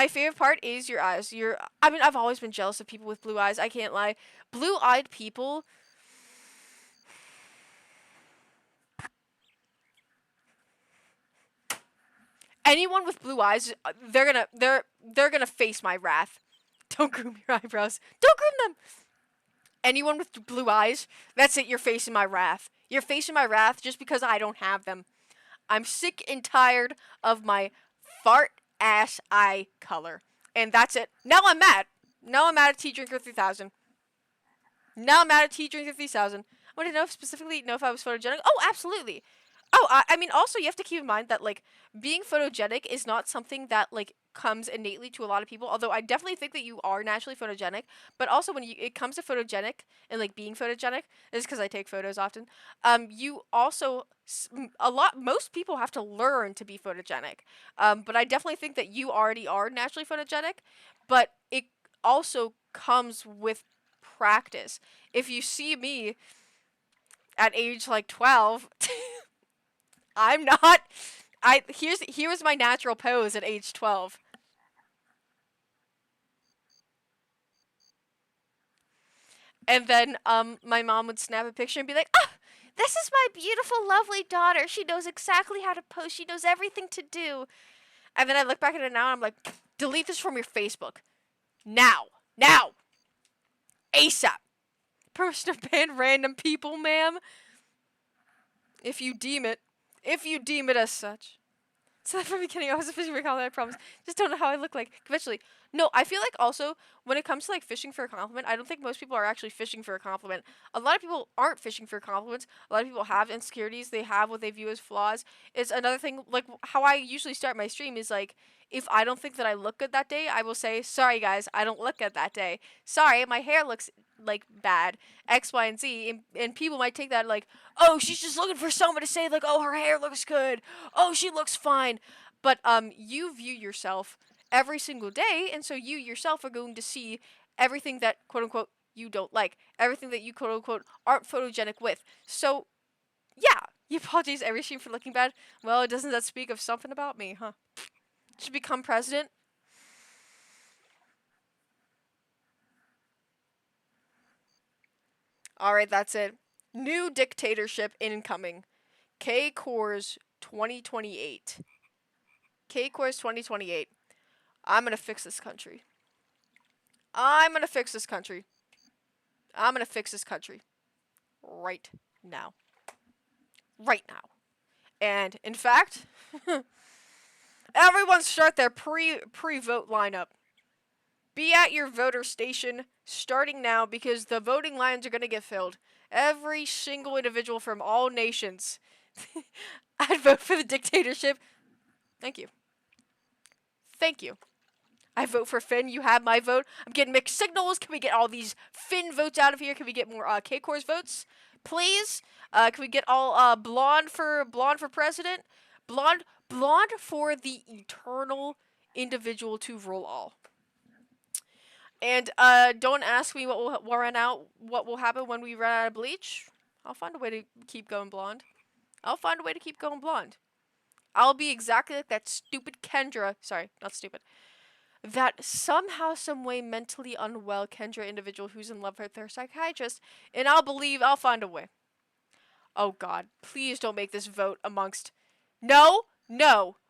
favorite part is your eyes. I mean, I've always been jealous of people with blue eyes. I can't lie. Blue-eyed people. Anyone with blue eyes, they're gonna face my wrath. Don't groom your eyebrows. Don't groom them. Anyone with blue eyes, that's it. You're facing my wrath. You're facing my wrath just because I don't have them. I'm sick and tired of my fart ass eye color, and that's it. Now I'm mad. Now I'm mad at T-Drinker 3000. Now I'm mad at T-Drinker 3000. I want to know if I was photogenic. Oh, absolutely. Oh, I mean, also, you have to keep in mind that, like, being photogenic is not something that, like, comes innately to a lot of people, although I definitely think that you are naturally photogenic, but also when it comes to photogenic and, like, being photogenic, this is because I take photos often, you also, most people have to learn to be photogenic, but I definitely think that you already are naturally photogenic, but it also comes with practice. If you see me at age, like, 12... I'm not. Here's my natural pose at age 12. And then my mom would snap a picture and be like, "Ah, this is my beautiful, lovely daughter. She knows exactly how to pose. She knows everything to do." And then I look back at it now and I'm like, "Delete this from your Facebook. Now. ASAP. Permission to ban random people, ma'am. If you deem it as such." So from the beginning, I was fishing for a compliment, I promise. Just don't know how I look like eventually. No, I feel like also, when it comes to, like, fishing for a compliment, I don't think most people are actually fishing for a compliment. A lot of people aren't fishing for compliments. A lot of people have insecurities. They have what they view as flaws. It's another thing, like, how I usually start my stream is, like, if I don't think that I look good that day, I will say, "Sorry, guys, I don't look good that day. Sorry, my hair looks, like, bad. X, Y, and Z." And people might take that like, "Oh, she's just looking for someone to say, like, oh, her hair looks good. Oh, she looks fine." But you view yourself every single day, and so you yourself are going to see everything that, quote-unquote, you don't like. Everything that you, quote-unquote, aren't photogenic with. So, yeah, you apologize every stream for looking bad. Well, doesn't that speak of something about me, huh? Should become president? Alright, that's it. New dictatorship incoming. K-Core's 2028. K-Core's 2028. I'm gonna fix this country. I'm gonna fix this country. I'm gonna fix this country. Right now. Right now. And, in fact, Everyone start their pre-vote lineup. Be at your voter station starting now because the voting lines are going to get filled. Every single individual from all nations. I'd vote for the dictatorship. Thank you. Thank you. I vote for Finn. You have my vote. I'm getting mixed signals. Can we get all these Finn votes out of here? Can we get more K-Core's votes? Please? Can we get all blonde for president? Blonde for the eternal individual to rule all. And don't ask me what will happen when we run out of bleach. I'll find a way to keep going blonde. I'll be exactly like that stupid Kendra. Sorry, not stupid. That somehow, some way, mentally unwell Kendra individual who's in love with their psychiatrist, and I'll find a way. Oh God, please don't make this vote amongst. No,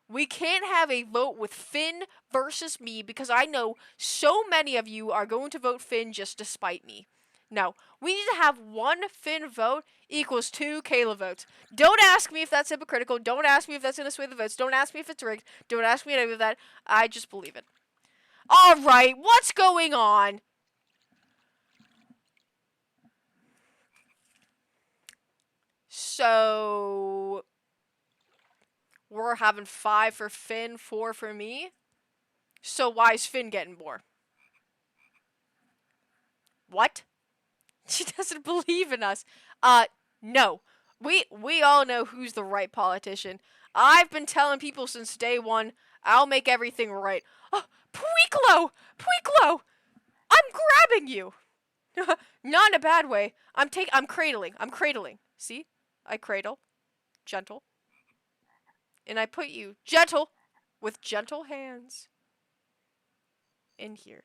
we can't have a vote with Finn versus me because I know so many of you are going to vote Finn just to spite me. No, we need to have one Finn vote equals 2 Kayla votes. Don't ask me if that's hypocritical. Don't ask me if that's going to sway the votes. Don't ask me if it's rigged. Don't ask me any of that. I just believe it. Alright, what's going on? So, we're having 5 for Finn, 4 for me. So why is Finn getting more? What? She doesn't believe in us. No. We all know who's the right politician. I've been telling people since day one, I'll make everything right. Oh, Puiklo! I'm grabbing you! Not in a bad way. I'm cradling. See? I cradle. Gentle. And I put you, gentle, with gentle hands, in here.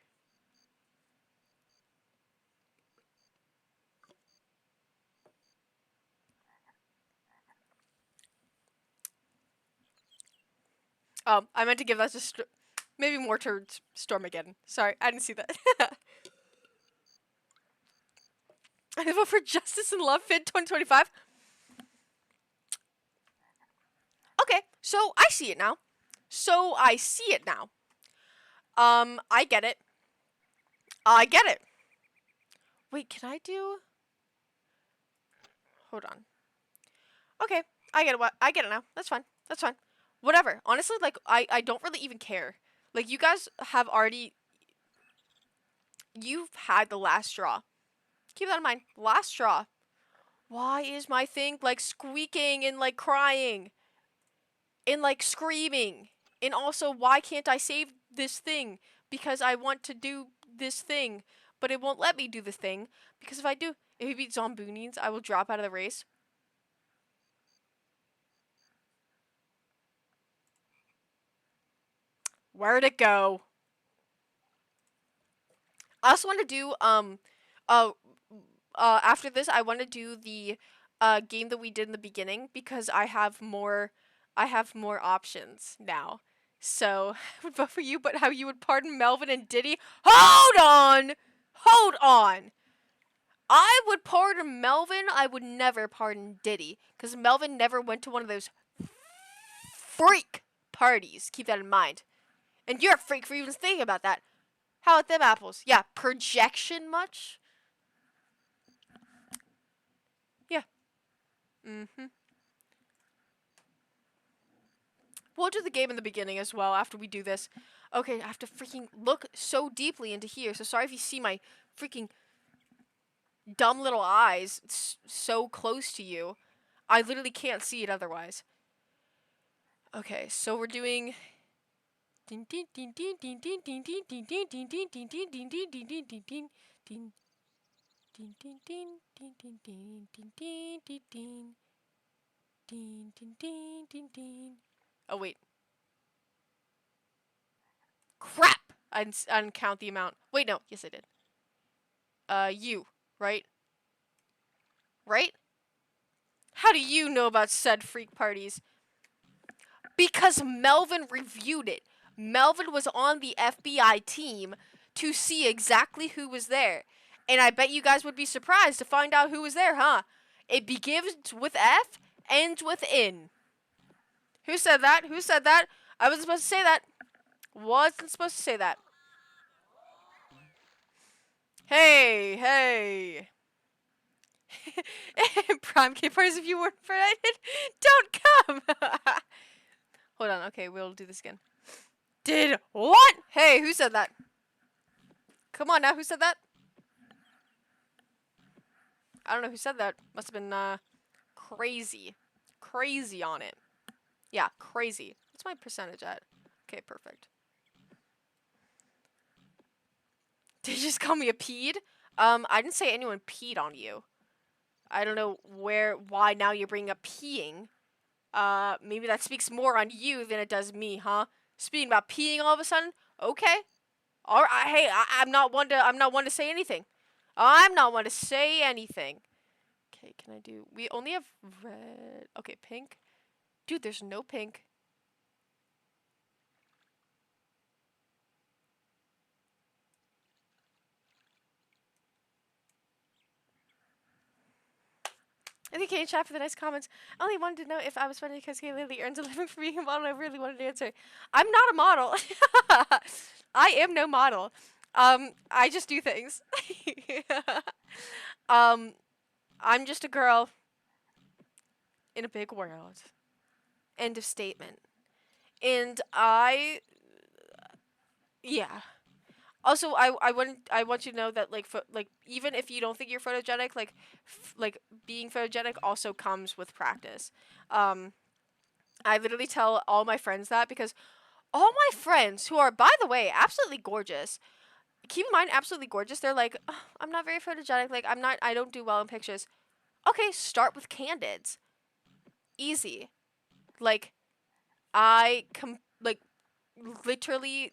I meant to give that to maybe more to Stormageddon. Sorry, I didn't see that. I vote for Justice and Love Finn 2025. Okay, so I see it now. I get it. Wait, can I do? Hold on. Okay, I get it now. That's fine. Whatever. Honestly, like, I don't really even care. Like, you guys have already... You've had the last straw. Keep that in mind. Last straw. Why is my thing, like, squeaking and, like, crying? And, like, screaming? And also, why can't I save this thing? Because I want to do this thing. But it won't let me do this thing. Because if we beat Zomboonians, I will drop out of the race. Where'd it go? I also want to do, after this, I want to do the, game that we did in the beginning, because I have more options now. So, I would vote for you, but how you would pardon Melvin and Diddy? Hold on! I would pardon Melvin, I would never pardon Diddy, because Melvin never went to one of those freak parties. Keep that in mind. And you're a freak for even thinking about that. How about them apples? Yeah, projection much? Yeah. We'll do the game in the beginning as well after we do this. Okay, I have to freaking look so deeply into here. So sorry if you see my freaking dumb little eyes so close to you. I literally can't see it otherwise. Okay, so we're doing... Oh, wait. Crap! I didn't count the amount. Wait, no. Yes, I did. You, right? Right? How do you know about said freak parties? Because Melvin reviewed it. Melvin was on the FBI team to see exactly who was there. And I bet you guys would be surprised to find out who was there, huh? It begins with F, ends with N. Who said that? I wasn't supposed to say that. Wasn't supposed to say that. Hey, hey. Prime K parties, if you weren't invited, don't come. Hold on. Okay, we'll do this again. Did what? Hey, who said that? Come on now, who said that? I don't know who said that. Must have been crazy. Crazy on it. Yeah, crazy. What's my percentage at? Okay, perfect. Did you just call me a peed? I didn't say anyone peed on you. I don't know why now you're bringing up peeing. Maybe that speaks more on you than it does me, huh? Speaking about peeing all of a sudden? Okay. All right. Hey, I'm not one to say anything. I'm not one to say anything. Okay, can I do? We only have red. Okay, pink. Dude, there's no pink. I think Kate chat for the nice comments. I only wanted to know if I was funny because Kay Lily earns a living for being a model. I really wanted to answer. I'm not a model. I am no model. I just do things. I'm just a girl in a big world. End of statement. And yeah. Also, I want you to know that like even if you don't think you're photogenic, like being photogenic also comes with practice. I literally tell all my friends that because all my friends who are, by the way, absolutely gorgeous. Keep in mind, absolutely gorgeous. They're like, "Ugh, I'm not very photogenic. Like I don't do well in pictures." Okay, start with candids. Easy. Like literally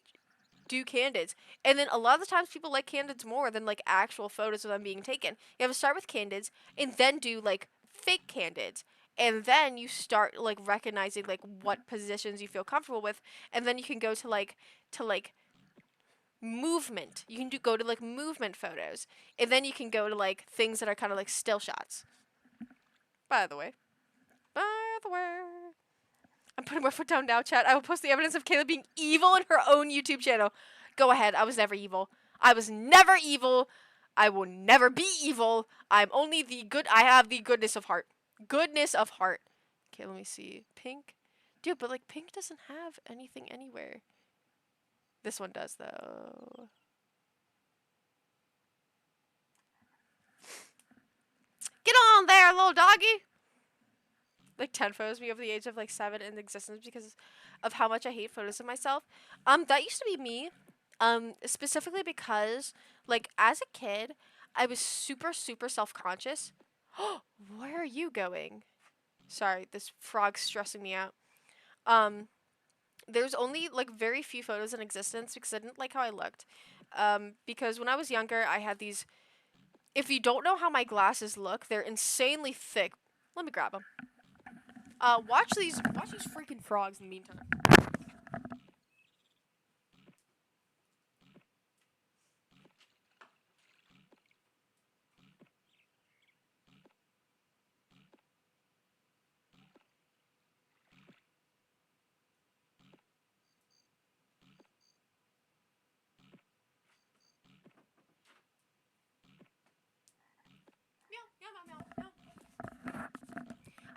do candids. And then a lot of the times people like candids more than like actual photos of them being taken. You have to start with candids and then do like fake candids. And then you start like recognizing like what positions you feel comfortable with, and then you can go to like movement. You can go to like movement photos. And then you can go to like things that are kind of like still shots. By the way. I'm putting my foot down now, chat. I will post the evidence of Kayla being evil in her own YouTube channel. Go ahead. I was never evil. I was never evil. I will never be evil. I'm only the good. I have the goodness of heart. Goodness of heart. Okay, let me see. Pink. Dude, but like pink doesn't have anything anywhere. This one does, though. Get on there, little doggy. Like 10 photos of me over the age of like 7 in existence because of how much I hate photos of myself. That used to be me. Specifically because like as a kid, I was super self-conscious. Where are you going? Sorry, this frog's stressing me out. There's only like very few photos in existence because I didn't like how I looked. Because when I was younger, I had these. If you don't know how my glasses look, they're insanely thick. Let me grab them. Watch these freaking frogs in the meantime.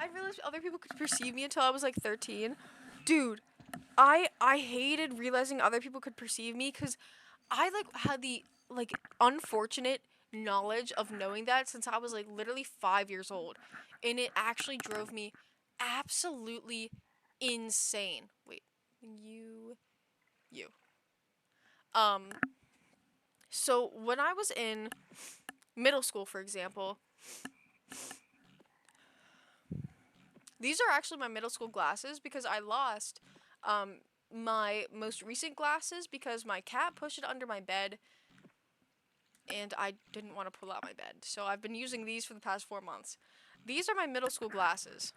I realized other people could perceive me until I was like 13. Dude, I hated realizing other people could perceive me because I like had the like unfortunate knowledge of knowing that since I was like literally 5 years old, and it actually drove me absolutely insane. Wait, you. So when I was in middle school, for example, these are actually my middle school glasses because I lost my most recent glasses because my cat pushed it under my bed and I didn't want to pull out my bed. So I've been using these for the past 4 months. These are my middle school glasses.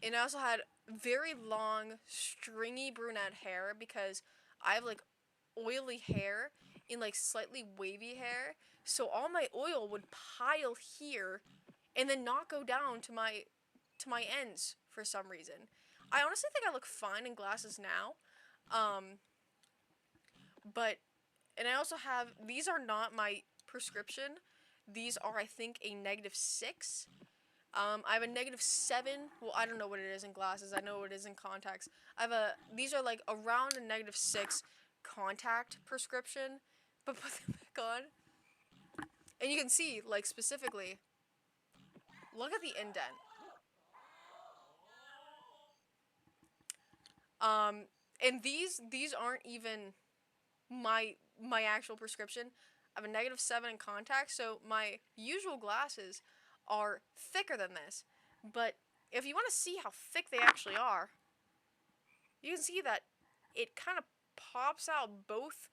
And I also had very long, stringy brunette hair because I have like oily hair and like slightly wavy hair. So all my oil would pile here and then not go down to my ends for some reason. I honestly think I look fine in glasses now. But and I also have, these are not my prescription. These are, I think, a -6. I have a -7. Well, I don't know what it is in glasses. I know what it is in contacts. These are like around a -6 contact prescription, but put them back on. And you can see, like, specifically, look at the indent. And these aren't even my actual prescription. I have a -7 in contacts, so my usual glasses are thicker than this. But if you want to see how thick they actually are, you can see that it kind of pops out both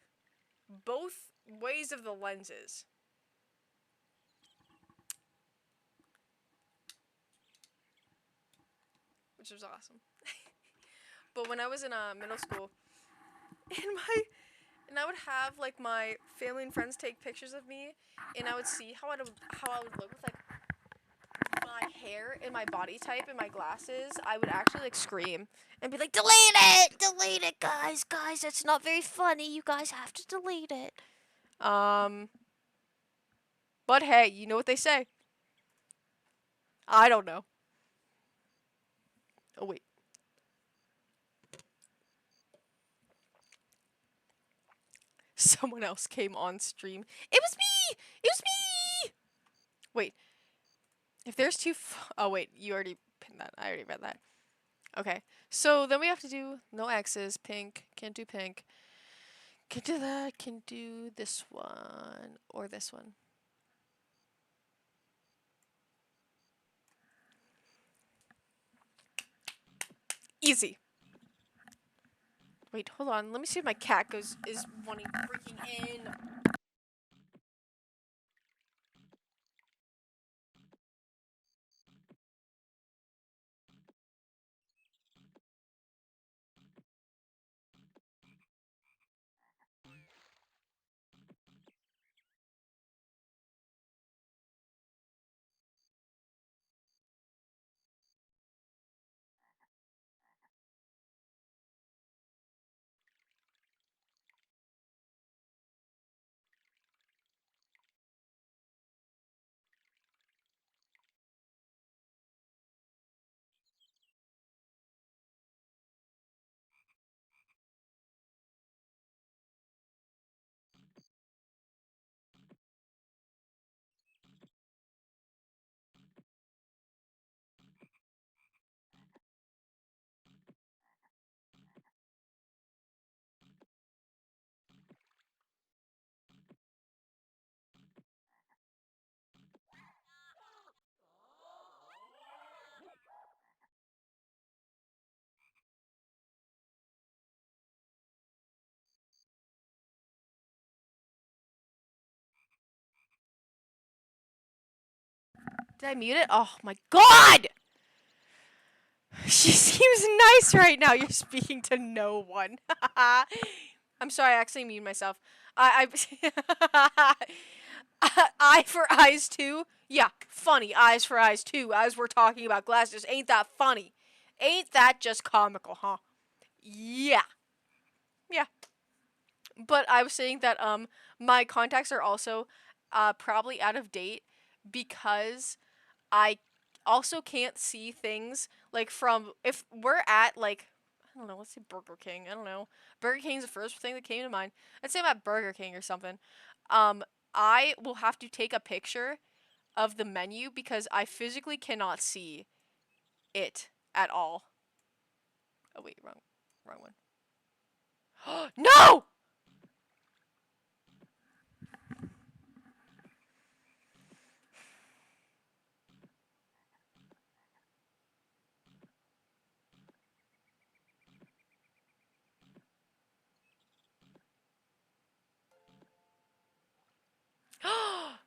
ways of the lenses. Which was awesome. But when I was in middle school, and I would have like my family and friends take pictures of me, and I would see how I would look with like my hair and my body type and my glasses. I would actually like scream and be like, delete it, guys, that's not very funny. You guys have to delete it. But hey, you know what they say. I don't know. Oh wait. Someone else came on stream. It was me! It was me! Wait. If there's oh wait, you already pinned that. I already read that. Okay. So then we have to do no X's, pink. Can't do pink. Can do that. Can do this one or this one. Easy. Wait, hold on. Let me see if my cat is wanting freaking in. Did I mute it? Oh my god! She seems nice right now. You're speaking to no one. I'm sorry, I actually muted myself. I eye for eyes too? Yeah, funny. Eyes for eyes too, as we're talking about glasses. Ain't that funny? Ain't that just comical, huh? Yeah. Yeah. But I was saying that my contacts are also probably out of date because I also can't see things like from, if we're at like, I don't know, let's say Burger King. I don't know. Burger King's the first thing that came to mind. Let's say I'm at Burger King or something. I will have to take a picture of the menu because I physically cannot see it at all. Oh wait, wrong one. No!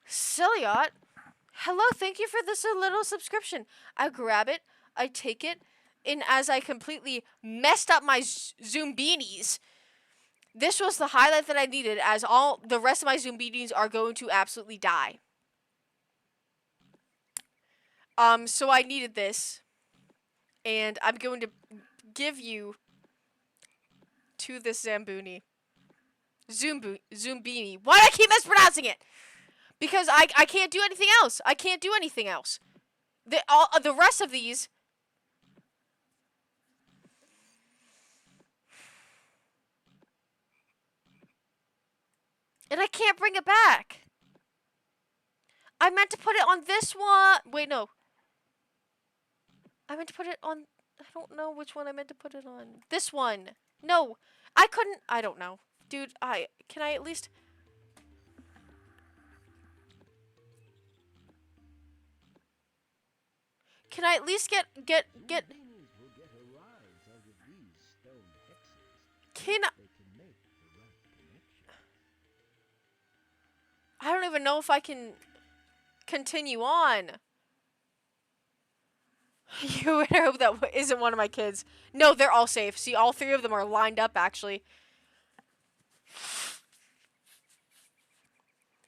Celiot, hello, thank you for this little subscription. I grab it, I take it, and as I completely messed up my Zoombinis, this was the highlight that I needed, as all the rest of my Zoombinis are going to absolutely die. So I needed this, and I'm going to give you to this Zambuni. Zumbini. Why do I keep mispronouncing it? Because I can't do anything else. I can't do anything else. The rest of these. And I can't bring it back. I meant to put it on this one. Wait, no. I meant to put it on. I don't know which one I meant to put it on. This one. No, I couldn't. I don't know, dude. Can I at least? Can I at least get? Can I don't even know if I can continue on. You would hope that isn't one of my kids. No, they're all safe. See, all three of them are lined up, actually.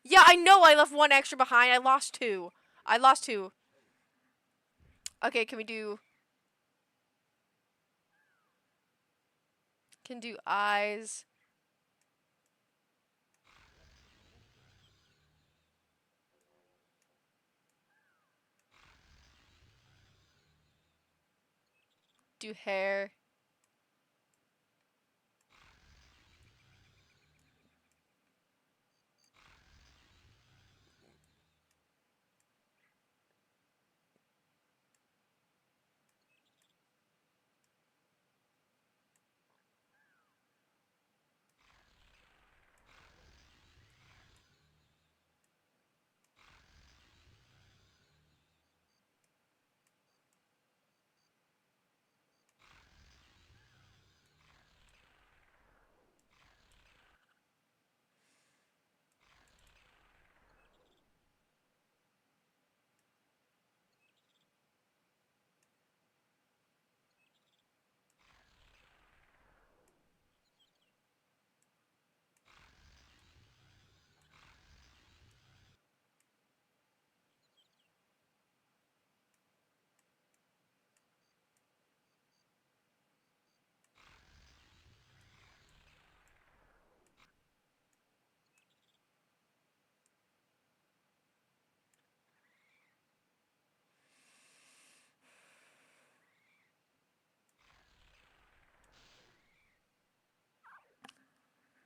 Yeah, I know I left one extra behind. I lost two. Okay, can we do... Can do eyes. Do hair.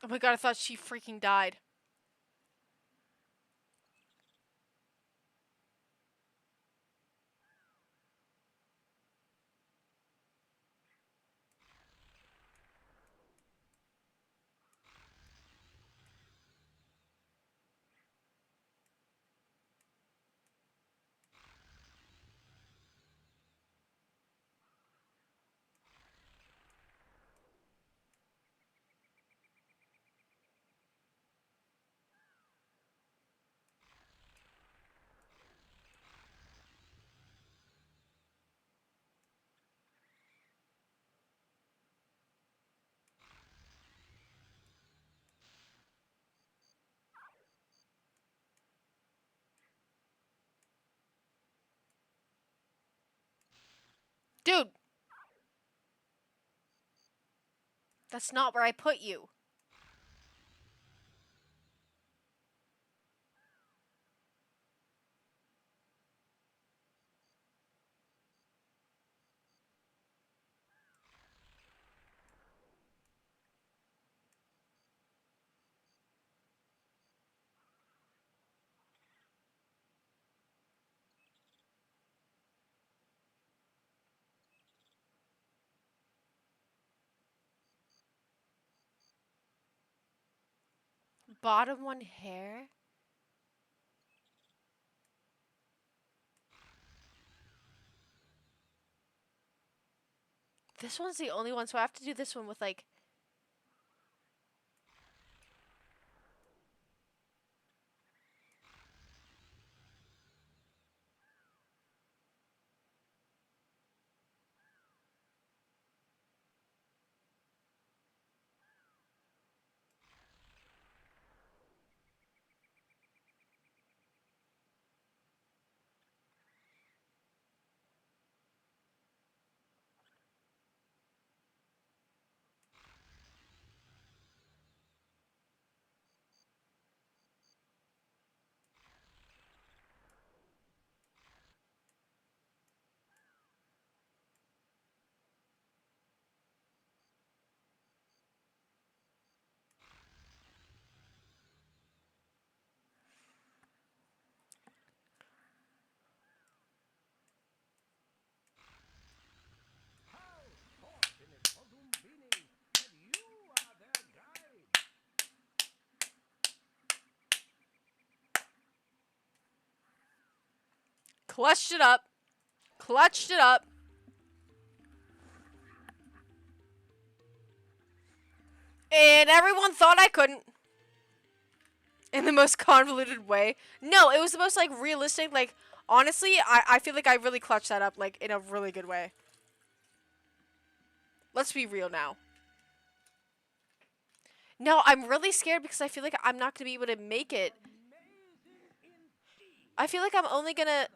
Oh my god, I thought she freaking died. Dude! That's not where I put you. Bottom one hair? This one's the only one, so I have to do this one with, like... Clutched it up. Clutched it up. And everyone thought I couldn't. In the most convoluted way. No, it was the most, like, realistic, like, honestly, I feel like I really clutched that up, like, in a really good way. Let's be real now. No, I'm really scared because I feel like I'm not going to be able to make it. I feel like I'm only going to...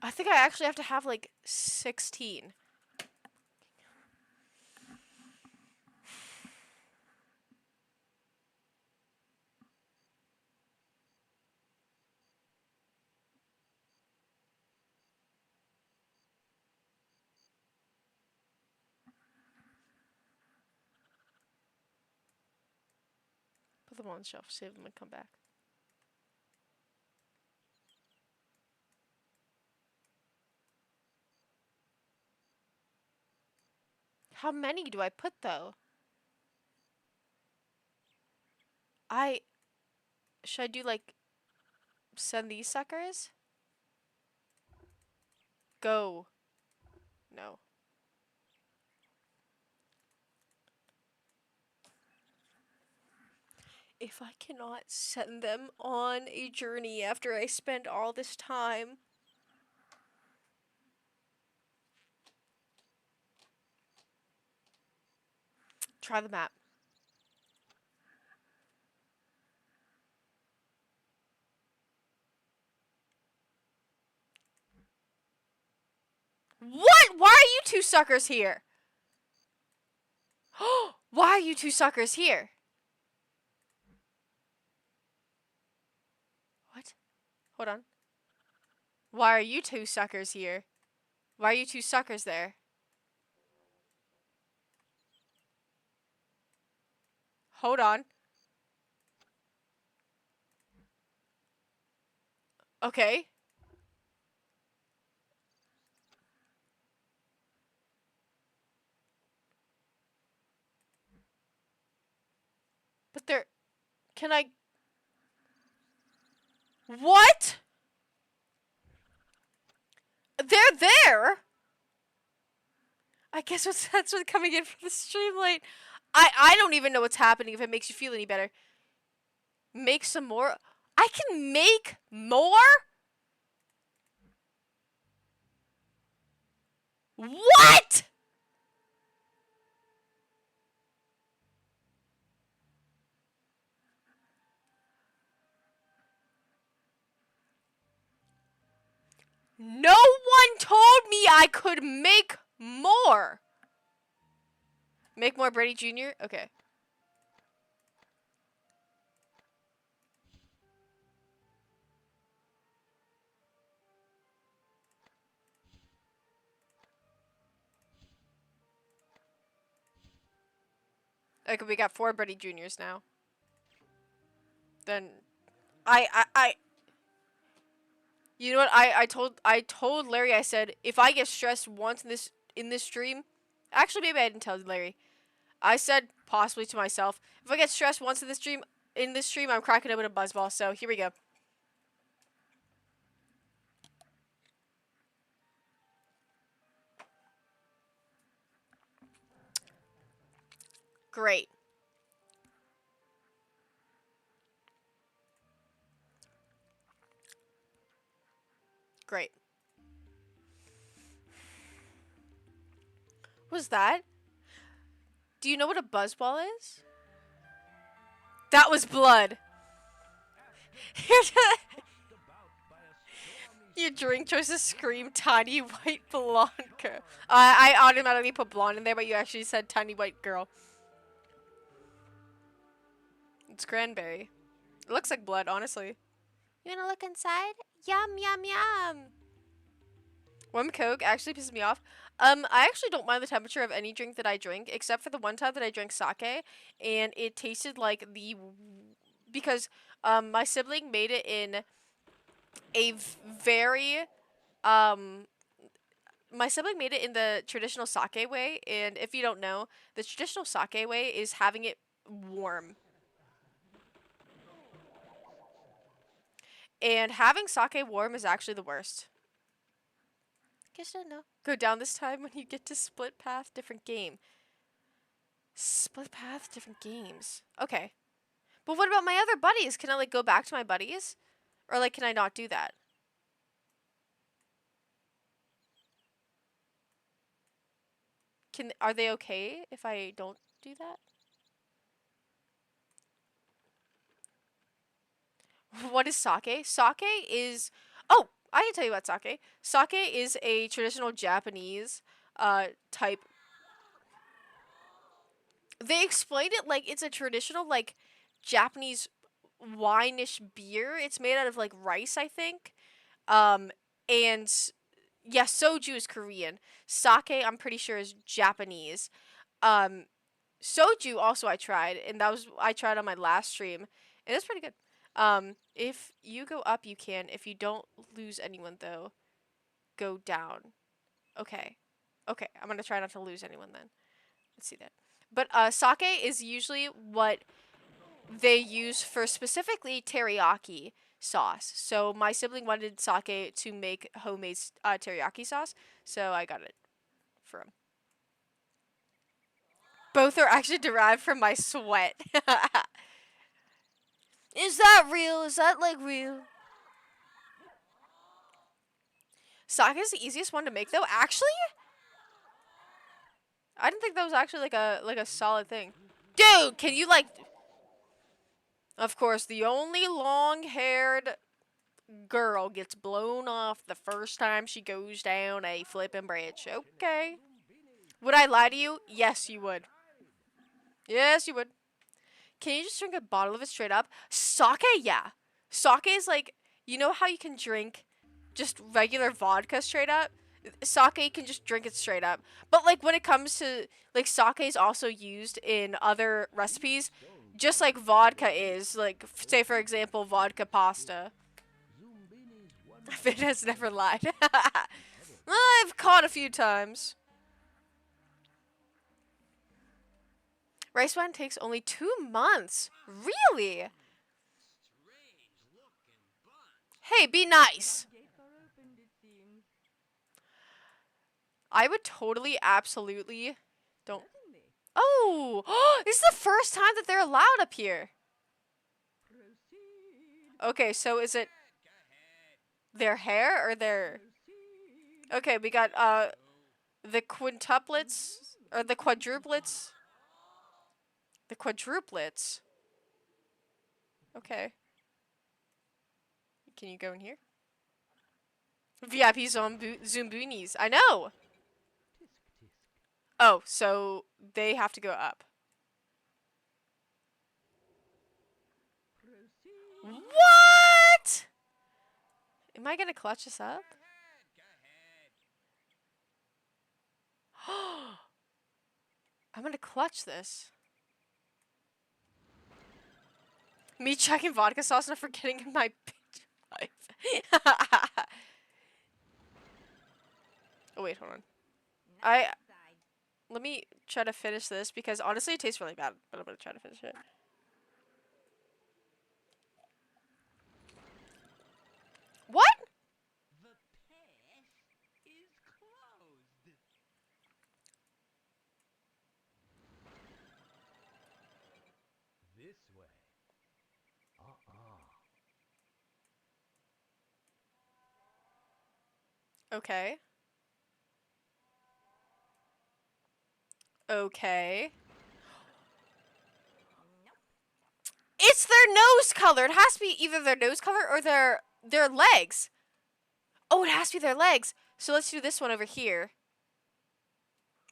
I think I actually have to have, like, 16. Put them on the shelf, save them, and come back. How many do I put, though? Should I do, like, send these suckers? Go. No. If I cannot send them on a journey after I spend all this time... Try the map. What? Why are you two suckers here? Why are you two suckers here? What? Hold on. Why are you two suckers here? Why are you two suckers there? Hold on. Okay. But they're... Can I... What? They're there? I guess that's what's coming in from the streamlight. I don't even know what's happening if it makes you feel any better. Make some more? I can make more? What? No one told me I could make more. Make more Brady Jr.? Okay. Okay, we got 4 Brady Juniors now. Then, you know what? I told Larry. I said if I get stressed once in this stream, actually maybe I didn't tell Larry. I said possibly to myself, if I get stressed once in this stream, I'm cracking open a buzzball. So here we go. Great. Great. What was that? Do you know what a buzzball is? That was blood. Your drink choices scream tiny white blonde girl. I automatically put blonde in there, but you actually said tiny white girl. It's cranberry. It looks like blood, honestly. You wanna look inside? Yum, yum, yum. One Coke actually pisses me off. I actually don't mind the temperature of any drink that I drink, except for the one time that I drank sake, and it tasted like because my sibling made it in very um my sibling made it in the traditional sake way, and if you don't know, the traditional sake way is having it warm. And having sake warm is actually the worst. Guess I don't know. Go down this time when you get to split path, different game. Split path, different games. Okay. But what about my other buddies? Can I like go back to my buddies? Or like can I not do that? Are they okay if I don't do that? What is sake? Sake is oh, I can tell you about sake. Sake is a traditional Japanese type. They explained it like it's a traditional like Japanese wine-ish beer. It's made out of like rice, I think. And yeah, soju is Korean. Sake, I'm pretty sure, is Japanese. Soju also I tried, and I tried on my last stream, and it's pretty good. If you go up, you can. If you don't lose anyone, though, go down. Okay. Okay, I'm gonna try not to lose anyone then. Let's see that. But sake is usually what they use for specifically teriyaki sauce. So my sibling wanted sake to make homemade teriyaki sauce, so I got it for him. Both are actually derived from my sweat. Is that real? Is that like real? Sake is the easiest one to make though. Actually, I didn't think that was actually like a solid thing. Dude, can you like? Of course, the only long-haired girl gets blown off the first time she goes down a flipping bridge. Okay. Would I lie to you? Yes, you would. Yes, you would. Can you just drink a bottle of it straight up? Sake, yeah. Sake is like, you know how you can drink just regular vodka straight up? Sake, you can just drink it straight up. But like when it comes to, like sake is also used in other recipes, just like vodka is. Like, say for example, vodka pasta. Finn has never lied. I've caught a few times. Rice wine takes only 2 months. Really? Hey, be nice. I would totally, absolutely don't. Oh, this is the first time that they're allowed up here. Okay, so is it their hair or their? Okay, we got the quintuplets or the quadruplets. The quadruplets. Okay. Can you go in here? VIP Zumboonies. I know. Oh, so they have to go up. What? Am I gonna clutch this up? I'm gonna clutch this. Me checking vodka sauce and forgetting in my bitch life. Oh wait, hold on. Let me try to finish this because honestly it tastes really bad, but I'm gonna try to finish it. What? The pass is closed. This way. Okay. Okay. It's their nose color. It has to be either their nose color or their legs. Oh, it has to be their legs. So let's do this one over here.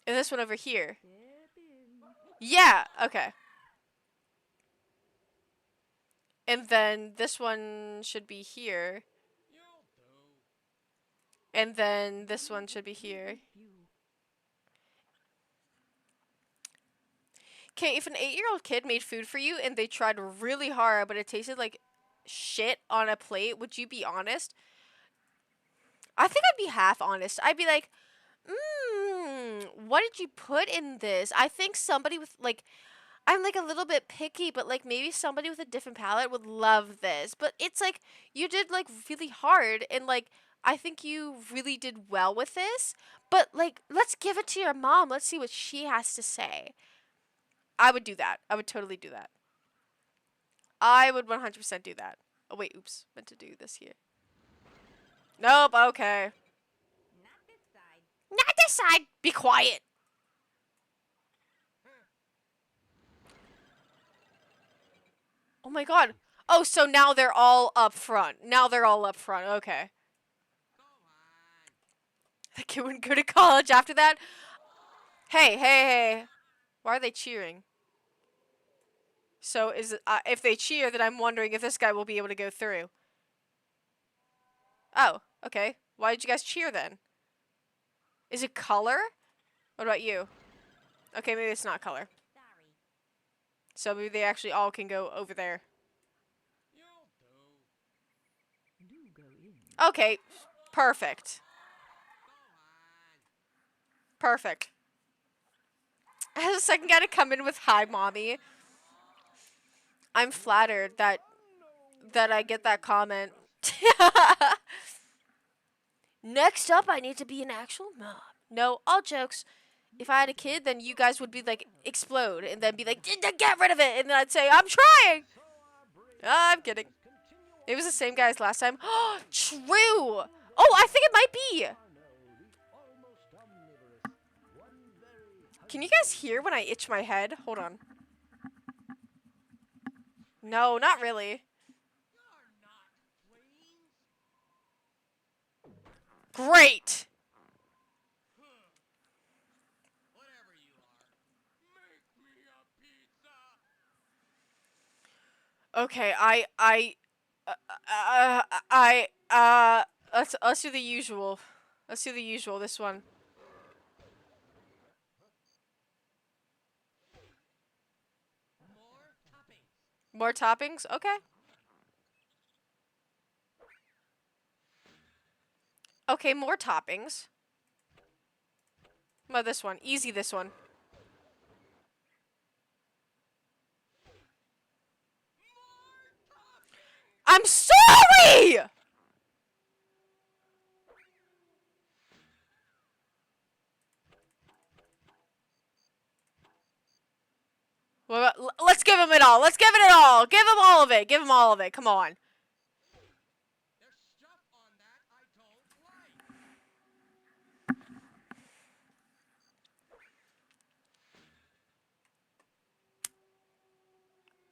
And this one over here. Yeah, okay. And then this one should be here. And then this one should be here. Okay, if an 8-year-old kid made food for you and they tried really hard, but it tasted like shit on a plate, would you be honest? I think I'd be half honest. I'd be like, what did you put in this? I think somebody with, like, I'm, like, a little bit picky, but, like, maybe somebody with a different palate would love this. But it's, like, you did, like, really hard, and, like, I think you really did well with this. But, like, let's give it to your mom. Let's see what she has to say. I would do that. I would totally do that. I would 100% do that. Oh, wait, oops. Meant to do this here. Nope, okay. Not this side. Not this side. Be quiet. Oh my god. Oh, so now they're all up front. Now they're all up front. Okay. Go on. The kid wouldn't go to college after that. Hey, hey, hey. Why are they cheering? So is it, if they cheer, then I'm wondering if this guy will be able to go through. Oh, okay. Why did you guys cheer then? Is it color? What about you? Okay, maybe it's not color. Sorry. So maybe they actually all can go over there. You'll do. Do go in. Okay, perfect. Go on. Perfect. As a second guy to come in with "Hi, mommy," I'm flattered that I get that comment. Next up, I need to be an actual mom. No, all jokes. If I had a kid, then you guys would be like, explode, and then be like, get rid of it, and then I'd say, I'm trying. I'm kidding. It was the same guy as last time. True. Oh, I think it might be. Can you guys hear when I itch my head? Hold on. No, not really. Great. Whatever you are, make me a pizza. Okay, let's do the usual. Let's do the usual. This one. More toppings. More toppings? Okay. Okay, more toppings. How about this one? Easy, this one. I'm sorry! Let's give him it all. Let's give it all. Give him all of it. Give him all of it. Come on. There's stuff on that I don't like.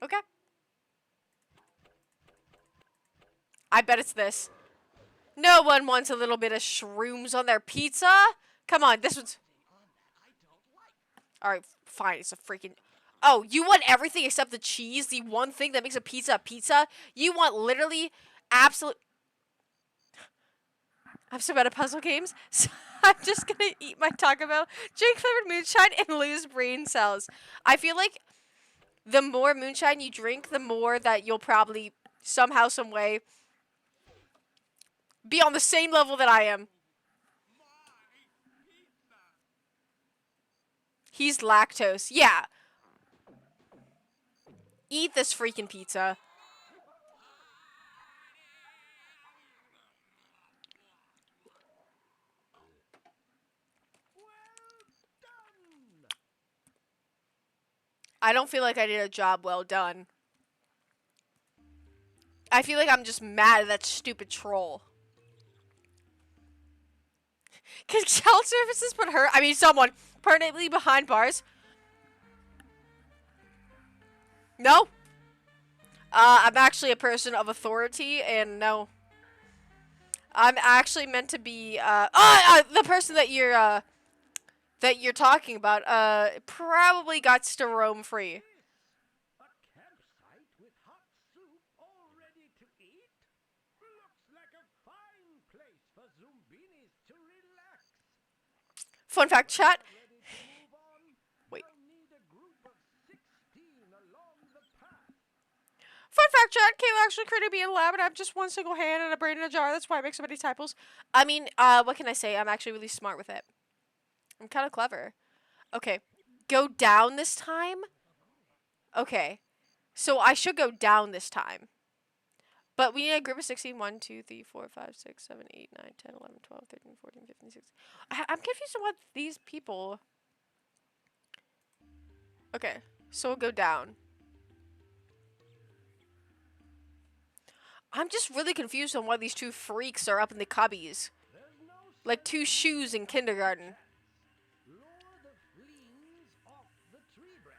Okay. I bet it's this. No one wants a little bit of shrooms on their pizza. Come on, this one's... Alright, fine. It's a freaking... Oh, you want everything except the cheese? The one thing that makes a pizza a pizza? You want literally absolute... I'm so bad at puzzle games, so I'm just gonna eat my Taco Bell, drink flavored moonshine, and lose brain cells. I feel like the more moonshine you drink, the more that you'll probably somehow, some way be on the same level that I am. He's lactose. Yeah. Eat this freaking pizza. I don't feel like I did a job well done. I feel like I'm just mad at that stupid troll. Can child services put her, I mean someone, permanently behind bars? No. I'm actually a person of authority, and no. I'm actually meant to be, the person that you're talking about, probably got to roam free. A campsite with hot soup all ready to eat? Looks like a fine place for Zoombinis to relax. Fun fact, chat. Ready to move on? Wait. They'll need a group of 16 along the path. Fun fact, chat. Kayla actually created me in lab, and I'm just one single hand and a brain in a jar. That's why I make so many typos. I mean, what can I say? I'm actually really smart with it. I'm kind of clever. Okay, go down this time. Okay, so I should go down this time. But we need a group of 16. 1, 2, 3, 4, 5, 6, 7, 8, 9, 10, 11, 12, 13, 14, 15, 16. I'm confused on what these people... Okay, so we'll go down. I'm just really confused on why these two freaks are up in the cubbies. Like two shoes in kindergarten. Lure the fleas off the tree branch.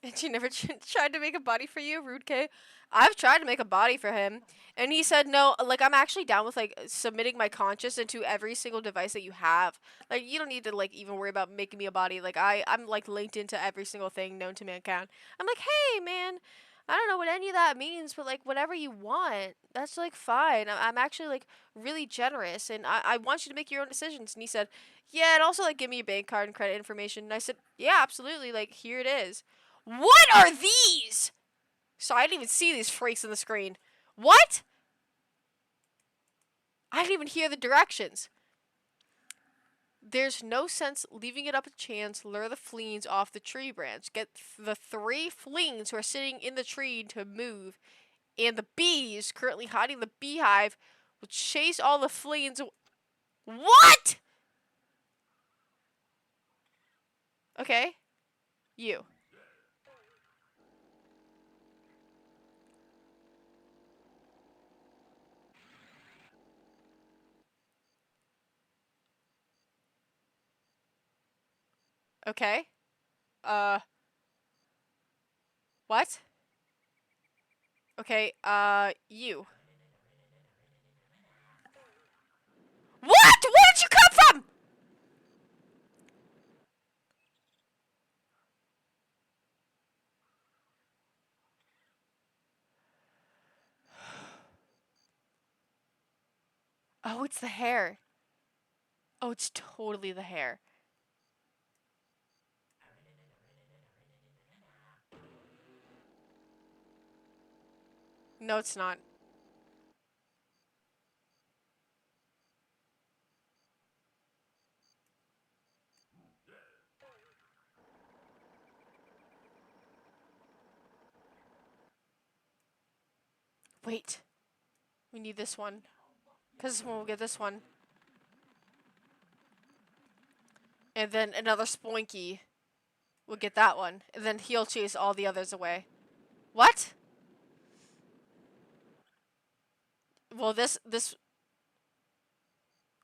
And she never tried to make a body for you, Rude K. I've tried to make a body for him, and he said no. Like, I'm actually down with like submitting my conscious into every single device that you have. Like, you don't need to like even worry about making me a body. Like, I'm like linked into every single thing known to mankind. I'm like, hey man, I don't know what any of that means, but like whatever you want, that's like fine. I'm actually like really generous, and I want you to make your own decisions. And he said, yeah, and also like give me your bank card and credit information. And I said, yeah, absolutely. Like, here it is. What are these? So I didn't even see these freaks on the screen. What? I didn't even hear the directions. There's no sense leaving it up to chance. Lure the fleas off the tree branch. Get the 3 fleas who are sitting in the tree to move. And the bees currently hiding in the beehive will chase all the fleas. What? Okay. You. Okay. What? Okay, you. What? Where did you come from? Oh, it's the hair. Oh, it's totally the hair. No, it's not. Wait. We need this one. Because we'll get this one. And then another Spoinky. We'll get that one. And then he'll chase all the others away. What? Well, this...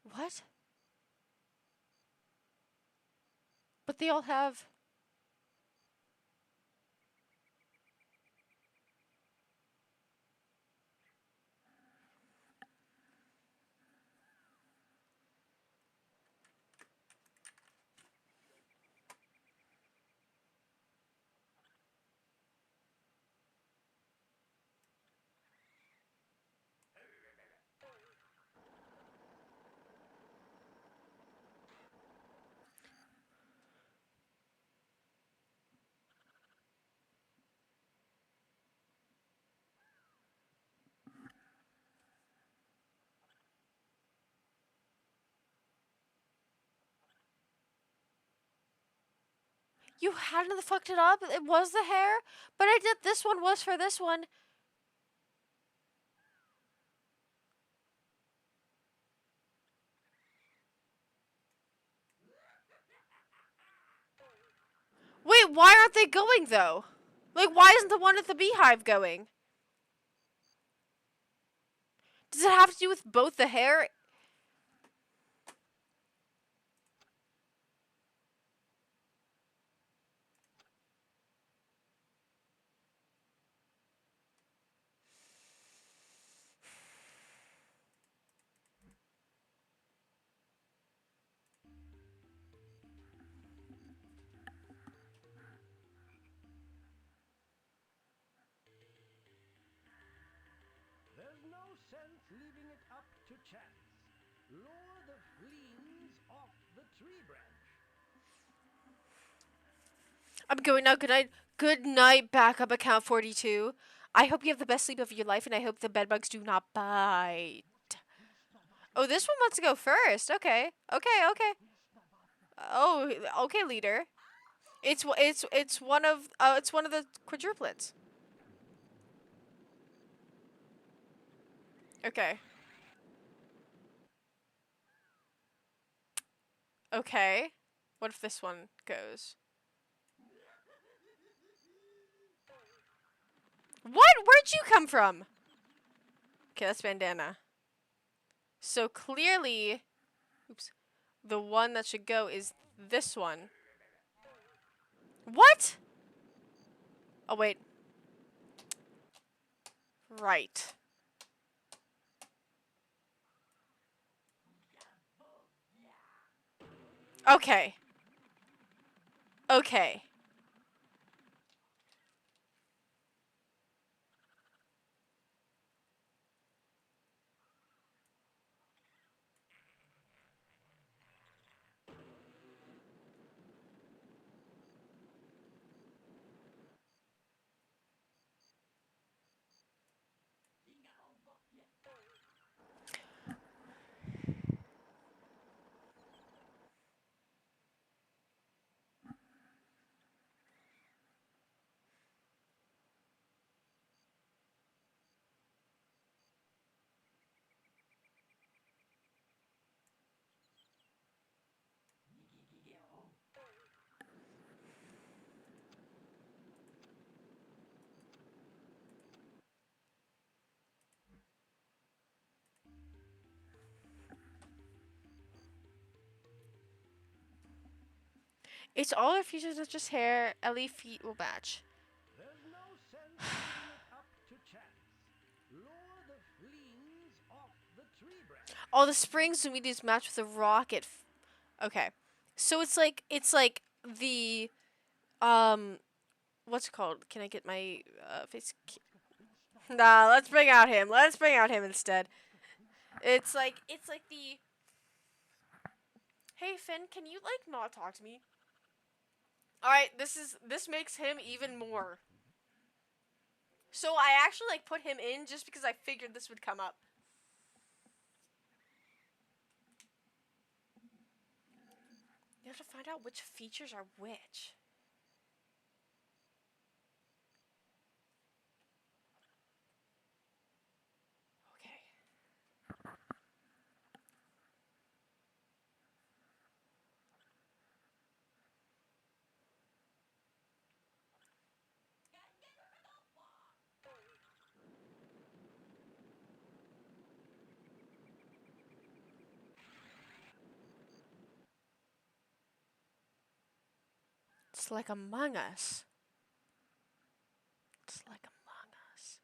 What? But they all have... You hadn't fucked it up? It was the hair? But I did this one was for this one. Wait, why aren't they going though? Like, why isn't the one at the beehive going? Does it have to do with both the hair? There's no sense leaving it up to chance. Lure the fleas off the tree branch. I'm going now. Good night. Good night, backup account 42. I hope you have the best sleep of your life, and I hope the bedbugs do not bite. Oh, this one wants to go first. Okay. Okay. Oh, okay, leader. It's one of the quadruplets. Okay. Okay. What if this one goes? What? Where'd you come from? Okay, that's bandana. So clearly, oops, the one that should go is this one. What? Oh, wait. Right. Okay. Okay. It's all our features not just hair. Ellie feet will match. There's no sense leaving it up to chance. Lure the fleas off the tree branch. All the springs and mediums match with the rocket. Okay, so it's like the what's it called? Can I get my face? Nah, let's bring out him. Let's bring out him instead. It's like the. Hey Finn, can you like not talk to me? All right, this makes him even more. So I actually like put him in just because I figured this would come up. You have to find out which features are which. Okay. It's like Among Us. It's like Among Us.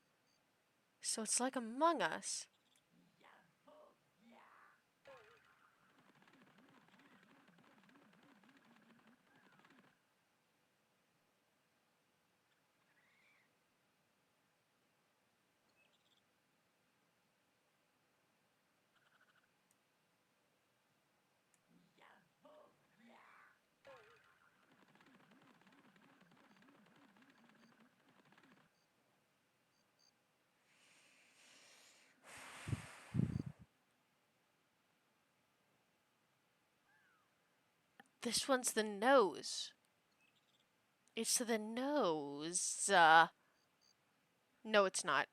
So it's like Among Us. This one's the nose. It's the nose. No, it's not.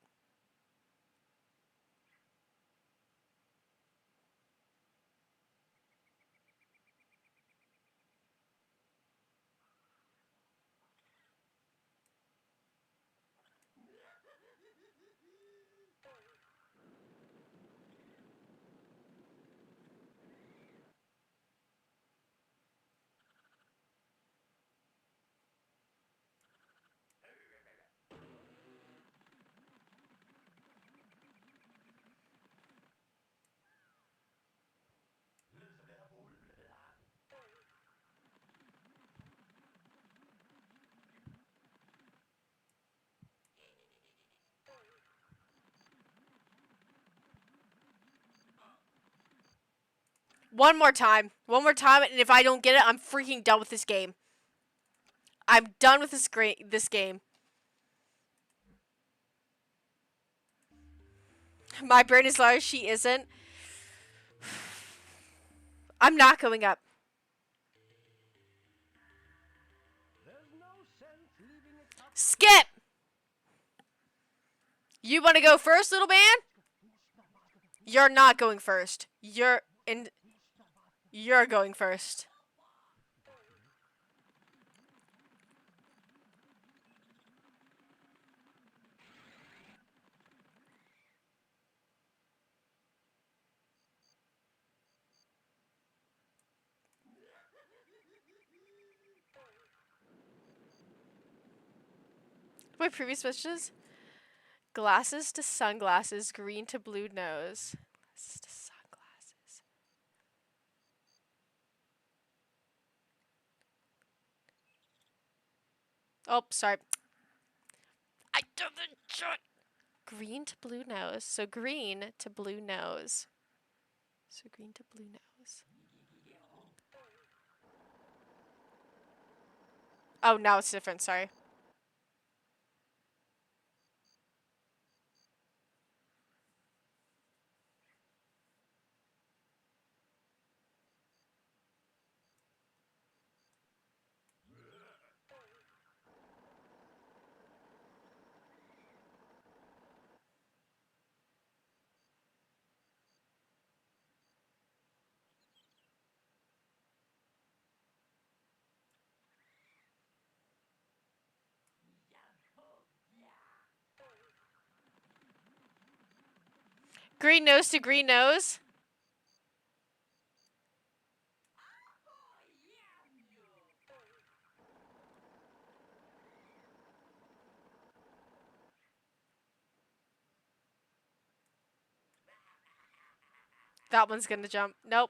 One more time. One more time, and if I don't get it, I'm freaking done with this game. I'm done with this game. My brain is large. She isn't. I'm not going up. Skip! You want to go first, little man? You're not going first. You're going first. My previous switches? Glasses to sunglasses, green to blue nose. Glasses to sunglasses. Oh, sorry. I didn't shut. Green to blue nose. So green to blue nose. So green to blue nose. Oh, now it's different. Sorry. Green nose to green nose. That one's gonna jump. Nope.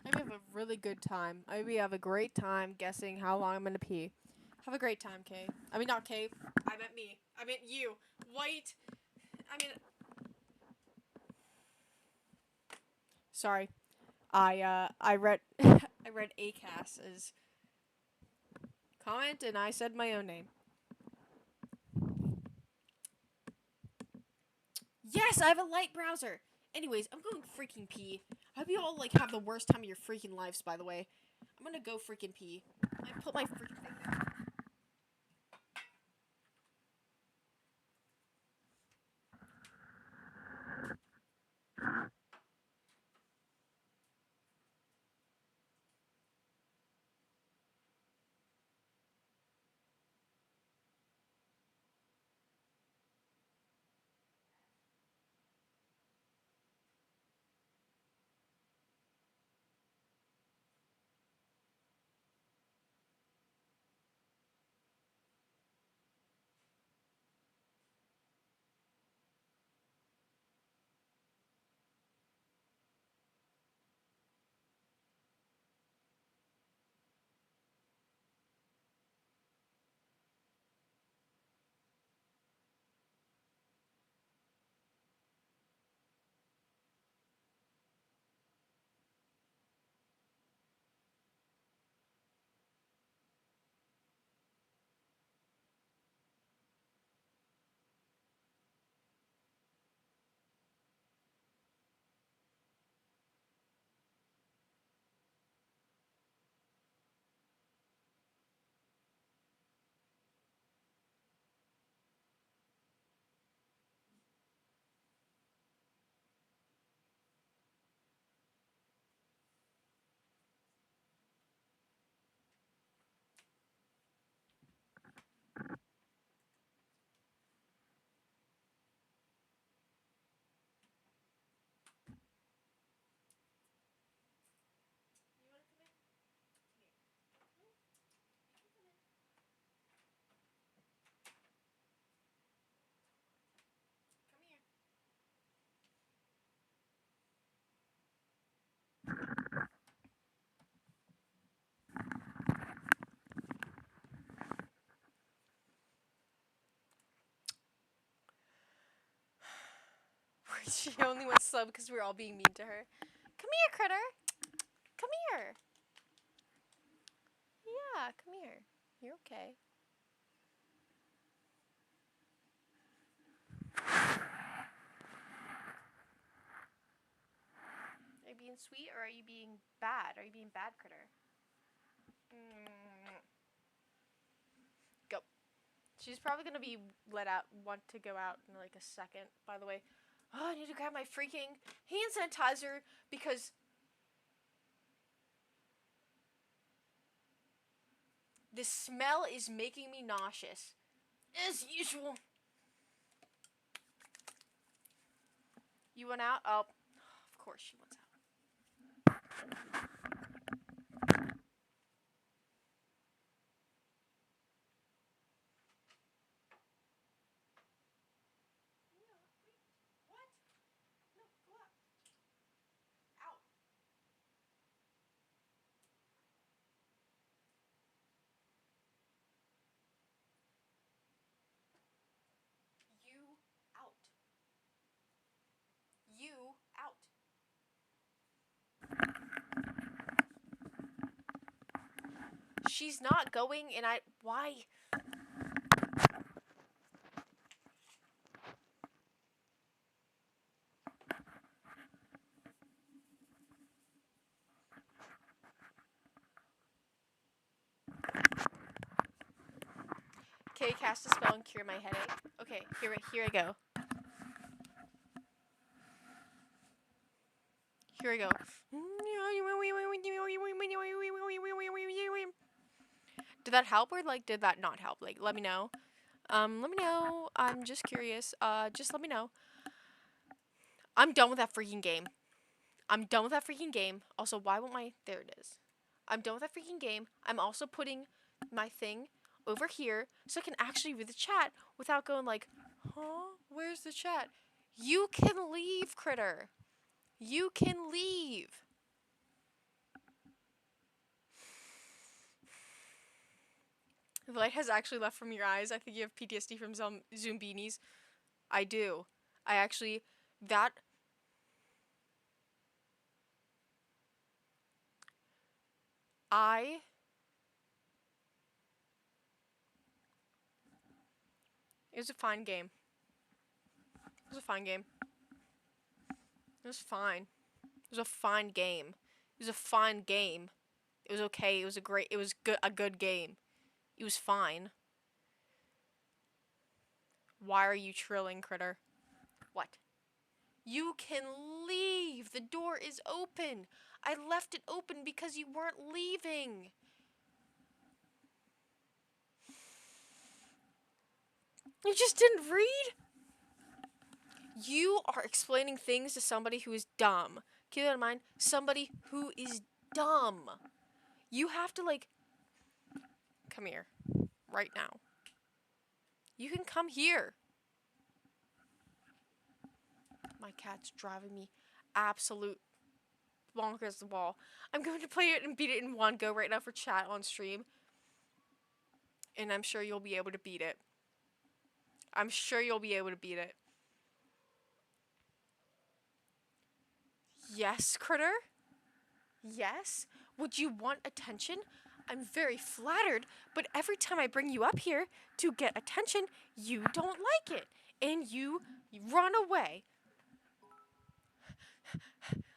Maybe have a really good time. Maybe have a great time guessing how long I'm gonna pee. Have a great time, Kay. I mean, not Kay. I meant me. I meant you. White. I mean. Sorry. I read I read ACAS's comment and I said my own name. Yes, I have a light browser. Anyways, I'm going freaking pee. I hope you all like have the worst time of your freaking lives, by the way. I'm gonna go freaking pee. I put my freaking thing down. She only went slow because we were all being mean to her. Come here, critter. Come here. Yeah, come here. You're okay. Are you being sweet or are you being bad? Are you being bad, critter? Go. She's probably gonna be want to go out in like a second, by the way. Oh, I need to grab my freaking hand sanitizer because the smell is making me nauseous. As usual. You went out? Oh, of course she went out. What? No, go up. Out. You out. You out. She's not going and why? Okay, cast a spell and cure my headache. Okay, here I go. Here I go. Did that help or like did that not help? Like let me know. Let me know. I'm just curious. Just let me know. I'm done with that freaking game. I'm done with that freaking game. Also, why won't there it is. I'm done with that freaking game. I'm also putting my thing over here so I can actually read the chat without going like, huh? Where's the chat? You can leave, critter. You can leave. The light has actually left from your eyes. I think you have PTSD from Zoombinis. I do. I actually, it was a fine game. It was a fine game. It was fine. It was a fine game. It was a fine game. It was okay. It was a good game. It was fine. Why are you trilling, critter? What? You can leave. The door is open. I left it open because you weren't leaving. You just didn't read? You are explaining things to somebody who is dumb. Keep that in mind. Somebody who is dumb. You have to, like, come here. Right now. You can come here. My cat's driving me absolute bonkers the wall. I'm going to play it and beat it in one go right now for chat on stream. And I'm sure you'll be able to beat it. I'm sure you'll be able to beat it. Yes, critter? Yes? Would you want attention? I'm very flattered, but every time I bring you up here to get attention, you don't like it. And you run away.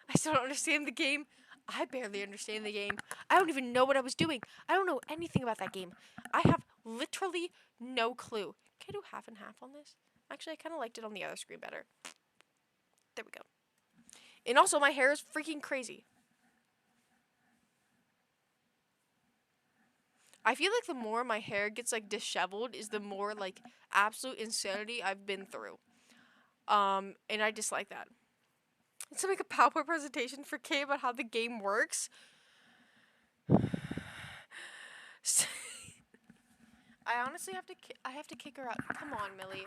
I still don't understand the game. I barely understand the game. I don't even know what I was doing. I don't know anything about that game. I have literally no clue. Can I do half and half on this? Actually, I kind of liked it on the other screen better. There we go. And also, my hair is freaking crazy. I feel like the more my hair gets, like, disheveled is the more, like, absolute insanity I've been through. And I dislike that. To make a PowerPoint presentation for Kay about how the game works. I honestly have to kick her out. Come on, Millie.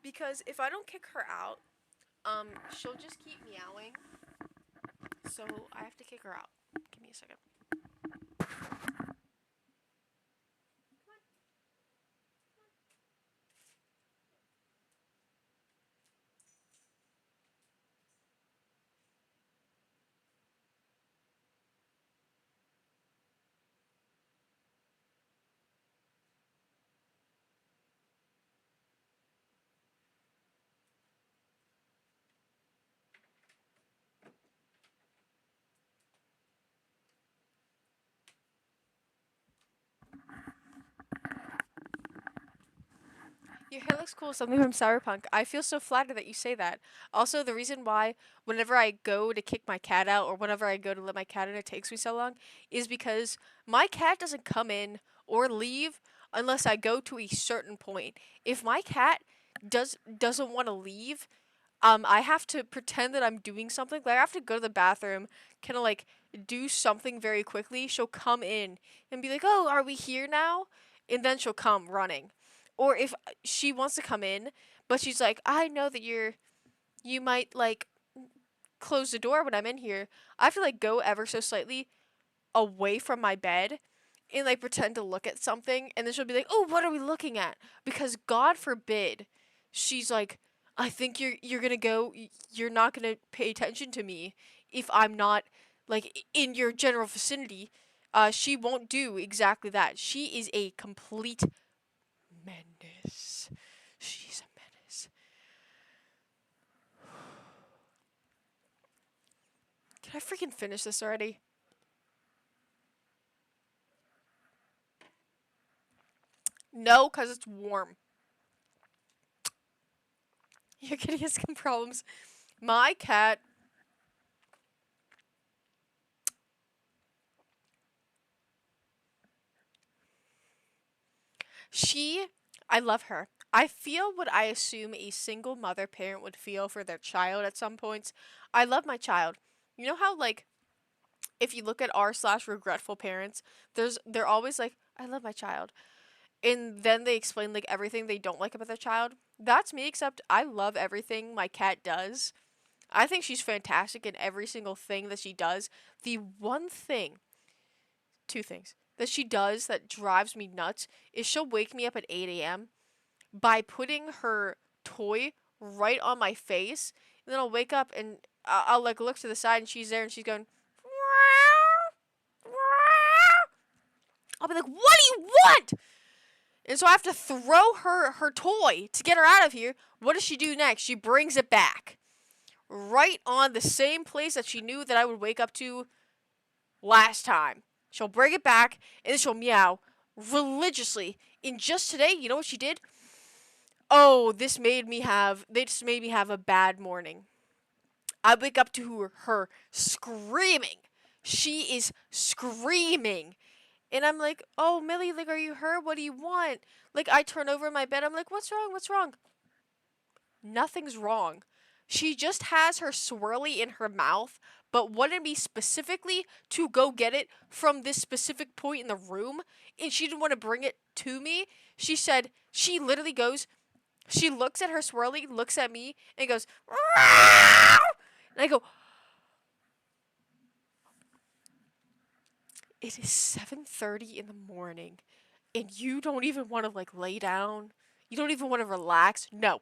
Because if I don't kick her out, she'll just keep meowing. So I have to kick her out. Give me a second. Your hair looks cool. Something from Cyberpunk. I feel so flattered that you say that. Also, the reason why whenever I go to kick my cat out or whenever I go to let my cat in, it takes me so long is because my cat doesn't come in or leave unless I go to a certain point. If my cat doesn't want to leave, I have to pretend that I'm doing something. Like I have to go to the bathroom, kind of like do something very quickly. She'll come in and be like, "Oh, are we here now?" And then she'll come running. Or if she wants to come in, but she's like, "I know that you might like close the door when I'm in here." I have to like go ever so slightly away from my bed and like pretend to look at something, and then she'll be like, "Oh, what are we looking at?" Because God forbid she's like, "I think you're going to go you're not going to pay attention to me if I'm not like in your general vicinity." She won't do exactly that. She is a complete menace. She's a menace. Can I freaking finish this already? No, because it's warm. Your kitty has some problems. My cat. I love her. I feel what I assume a single mother parent would feel for their child at some points. I love my child. You know how, like, if you look at r/regretful parents, they're always like, I love my child. And then they explain, like, everything they don't like about their child. That's me, except I love everything my cat does. I think she's fantastic in every single thing that she does. The one thing, two things, that she does that drives me nuts is she'll wake me up at 8 a.m. by putting her toy right on my face. And then I'll wake up and I'll like look to the side and she's there and she's going, I'll be like, what do you want? And so I have to throw her toy to get her out of here. What does she do next? She brings it back. Right on the same place that she knew that I would wake up to last time. She'll bring it back, and then she'll meow religiously. And just today, you know what she did? Oh, they just made me have a bad morning. I wake up to her screaming. She is screaming. And I'm like, oh, Millie, like, are you hurt? What do you want? Like, I turn over in my bed. I'm like, what's wrong? What's wrong? Nothing's wrong. She just has her swirly in her mouth, but wanted me specifically to go get it from this specific point in the room, and she didn't want to bring it to me. She said, she literally goes, she looks at her swirly, looks at me, and goes, "Meow!" And I go, it is 7:30 in the morning, and you don't even want to, like, lay down? You don't even want to relax? No.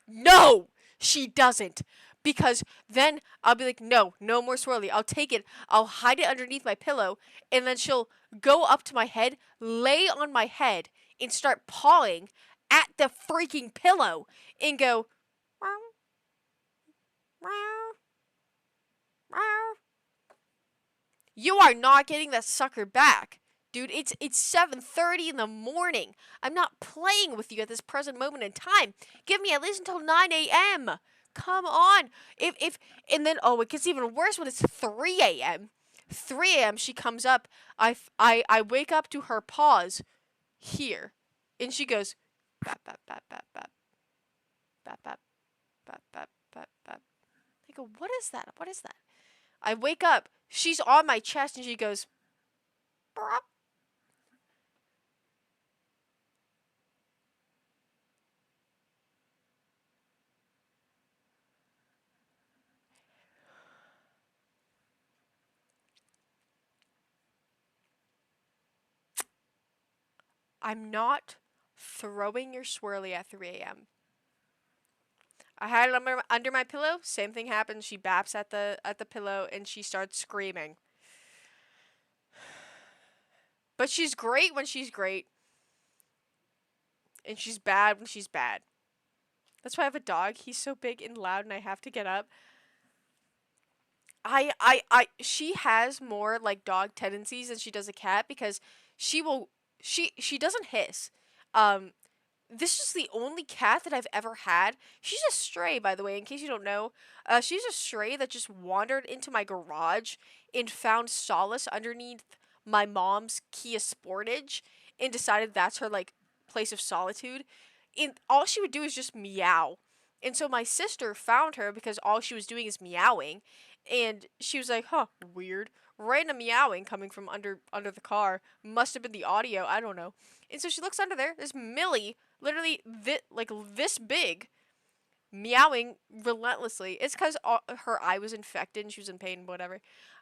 No! She doesn't. Because then I'll be like, no more swirly. I'll take it. I'll hide it underneath my pillow. And then she'll go up to my head, lay on my head, and start pawing at the freaking pillow. And go, meow, meow, meow. You are not getting that sucker back. Dude, it's 7:30 in the morning. I'm not playing with you at this present moment in time. Give me at least until 9 a.m. Come on. And then, oh, it gets even worse when it's 3 a.m. 3 a.m. she comes up. I wake up to her paws here. And she goes, bap, bap, bap, bap, bap. Bap, bap, bap, bap, bap, bap. I go, what is that? What is that? I wake up. She's on my chest and she goes, brop. I'm not throwing your swirly at 3 a.m. I had it under my pillow. Same thing happens. She baps at the pillow and she starts screaming. But she's great when she's great. And she's bad when she's bad. That's why I have a dog. He's so big and loud and I have to get up. She has more like dog tendencies than she does a cat because she doesn't hiss. this is the only cat that I've ever had. She's a stray, by the way, in case you don't know. She's a stray that just wandered into my garage and found solace underneath my mom's Kia Sportage and decided that's her like place of solitude. And all she would do is just meow. And so my sister found her because all she was doing is meowing, and she was like, "Huh, weird." Random meowing coming from under the car. Must have been the audio. I don't know. And so she looks under there. There's Millie, literally this big, meowing relentlessly. It's because her eye was infected and she was in pain. Whatever.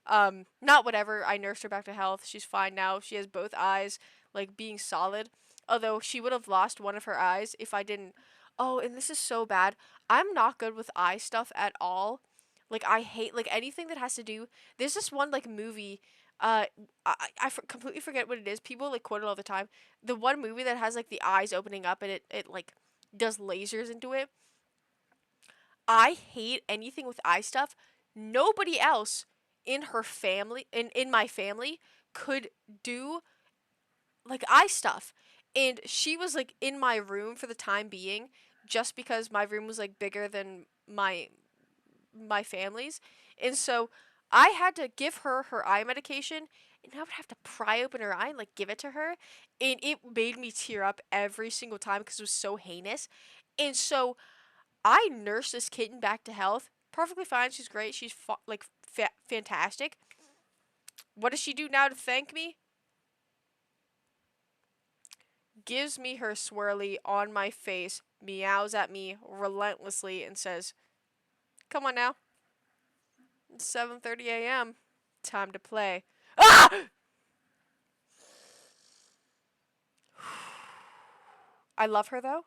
Not whatever. I nursed her back to health. She's fine now. She has both eyes like being solid. Although she would have lost one of her eyes if I didn't. Oh, and this is so bad. I'm not good with eye stuff at all. Like I hate like anything that has to do. There's this one like movie. Completely forget what it is. People like quote it all the time. The one movie that has like the eyes opening up and it like does lasers into it. I hate anything with eye stuff. Nobody else in her family in my family could do like eye stuff. And she was like in my room for the time being just because my room was like bigger than my family's. And so I had to give her her eye medication, and I would have to pry open her eye and like give it to her, and it made me tear up every single time because it was so heinous. And so I nursed this kitten back to health, perfectly fine. She's great. She's fantastic. What does she do now to thank me? Gives me her swirly on my face, meows at me relentlessly, and says, "Come on now. It's 7:30 a.m. Time to play." Ah! I love her though.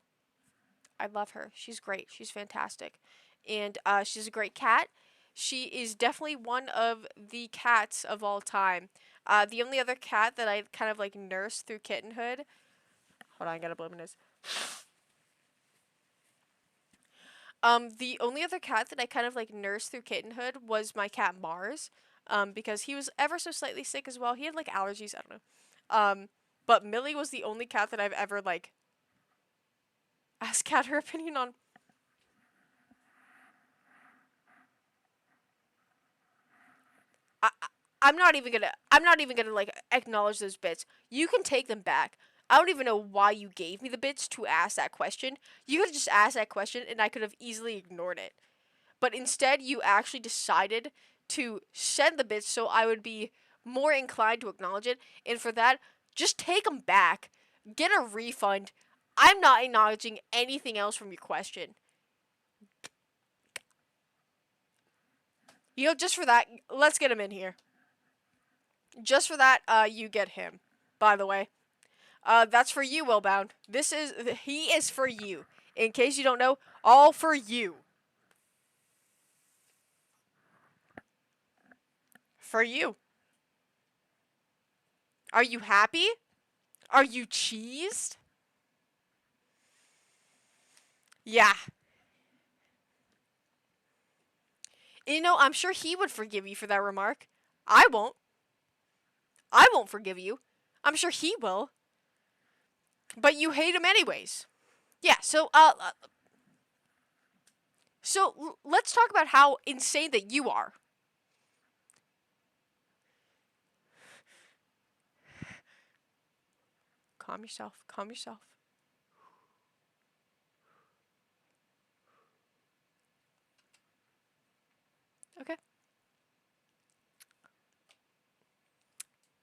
I love her. She's great. She's fantastic. And she's a great cat. She is definitely one of the cats of all time. The only other cat that I kind of like nursed through kittenhood. Hold on, I gotta blow my nose. The only other cat that I kind of like nursed through kittenhood was my cat Mars. Because he was ever so slightly sick as well. He had like allergies, I don't know. But Millie was the only cat that I've ever like asked cat her opinion on. I'm not even gonna like acknowledge those bits. You can take them back. I don't even know why you gave me the bits to ask that question. You could have just asked that question and I could have easily ignored it. But instead, you actually decided to send the bits so I would be more inclined to acknowledge it. And for that, just take them back. Get a refund. I'm not acknowledging anything else from your question. You know, just for that, let's get him in here. Just for that, you get him. By the way. That's for you, Willbound. He is for you. In case you don't know, all for you. For you. Are you happy? Are you cheesed? Yeah. You know, I'm sure he would forgive you for that remark. I won't. I won't forgive you. I'm sure he will. But you hate him anyways. Yeah, so let's talk about how insane that you are. Calm yourself. Calm yourself. Okay.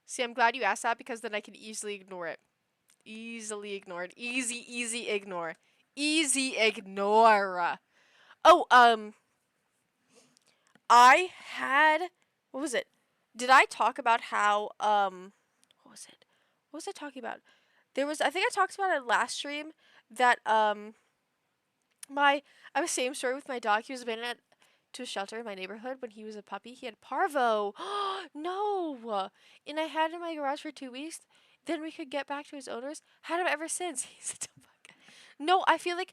See, I'm glad you asked that because then I can easily ignore it. Easily ignored. Easy ignore. Easy ignore. Oh, I had, what was it? Did I talk about how, what was it? What was I talking about? I think I talked about it last stream that, I have the same story with my dog. He was abandoned to a shelter in my neighborhood when he was a puppy. He had parvo. No. And I had him in my garage for 2 weeks. Then we could get back to his owners. Had him ever since. He's a dumb fuck. No, I feel like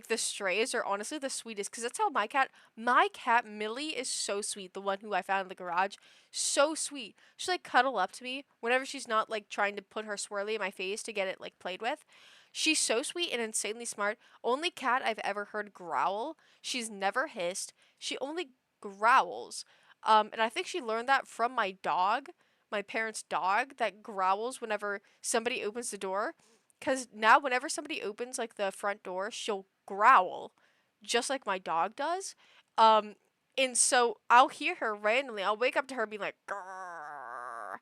the strays are honestly the sweetest because that's how my cat Millie is so sweet. The one who I found in the garage, so sweet. She like cuddle up to me whenever she's not like trying to put her swirly in my face to get it like played with. She's so sweet and insanely smart. Only cat I've ever heard growl. She's never hissed. She only growls. And I think she learned that from my dog, my parents' dog, that growls whenever somebody opens the door. Cause now whenever somebody opens like the front door, she'll growl, just like my dog does. Um, and so I'll hear her randomly. I'll wake up to her being like, grrr.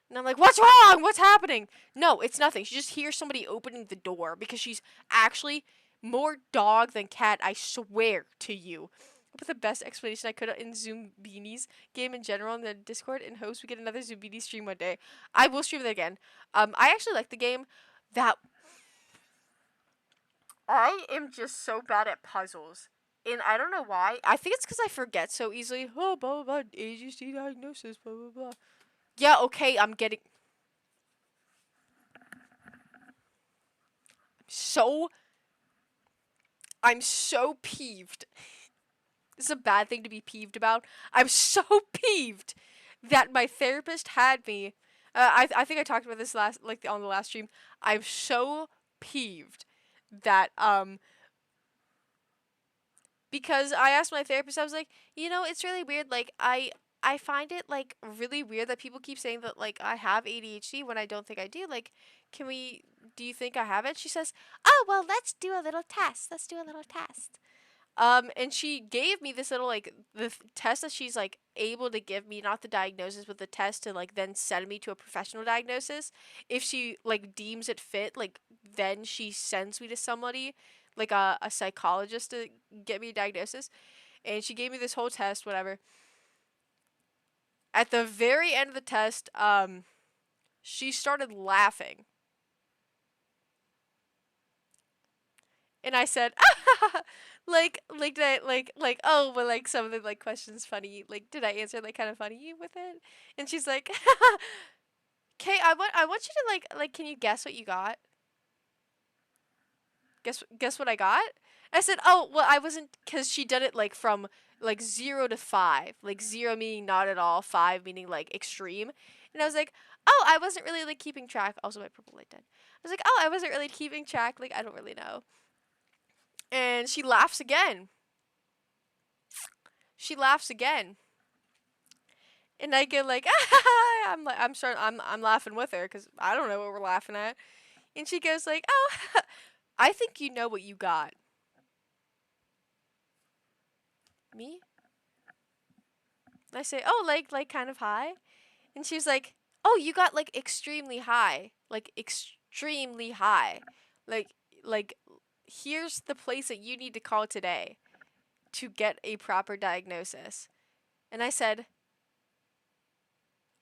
And I'm like, what's wrong? What's happening? No, it's nothing. She just hears somebody opening the door because she's actually more dog than cat. I swear to you. But the best explanation I could in Zoom Beanies game in general in the Discord, and hopes we get another Zoom Beanies stream one day. I will stream it again. I actually like the game. That I am just so bad at puzzles. And I don't know why. I think it's because I forget so easily. Oh, blah, blah, blah. ADHD diagnosis, blah, blah, blah. Yeah, okay, I'm so peeved. This is a bad thing to be peeved about. I'm so peeved that my therapist had me. I think I talked about this on the last stream. I'm so peeved that because I asked my therapist, I was like, it's really weird. Like I find it like really weird that people keep saying that like I have ADHD when I don't think I do. Like, do you think I have it? She says, "Oh, well, let's do a little test. Let's do a little test." And she gave me this little like test that she's like able to give me, not the diagnosis, but the test to like then send me to a professional diagnosis. If she like deems it fit, like then she sends me to somebody, like a psychologist to get me a diagnosis. And she gave me this whole test, whatever. At the very end of the test, she started laughing. And I said, did I, oh, well, like, some of the, like, questions funny, like, did I answer, like, kind of funny with it? And she's like, okay, I want you to, like, can you guess what you got? Guess what I got? I said, oh, well, I wasn't, because she did it, like, from, like, 0 to 5, like, 0 meaning not at all, 5 meaning, like, extreme, and I was like, oh, I wasn't really, like, keeping track, also my purple light did. I was like, oh, I wasn't really keeping track, like, I don't really know. And she laughs again. She laughs again. And I get like, I'm laughing with her because I don't know what we're laughing at. And she goes like, oh, I think you know what you got. Me? I say, oh, like kind of high. And she's like, oh, you got like extremely high. Like extremely high. Like here's the place that you need to call today to get a proper diagnosis. And I said,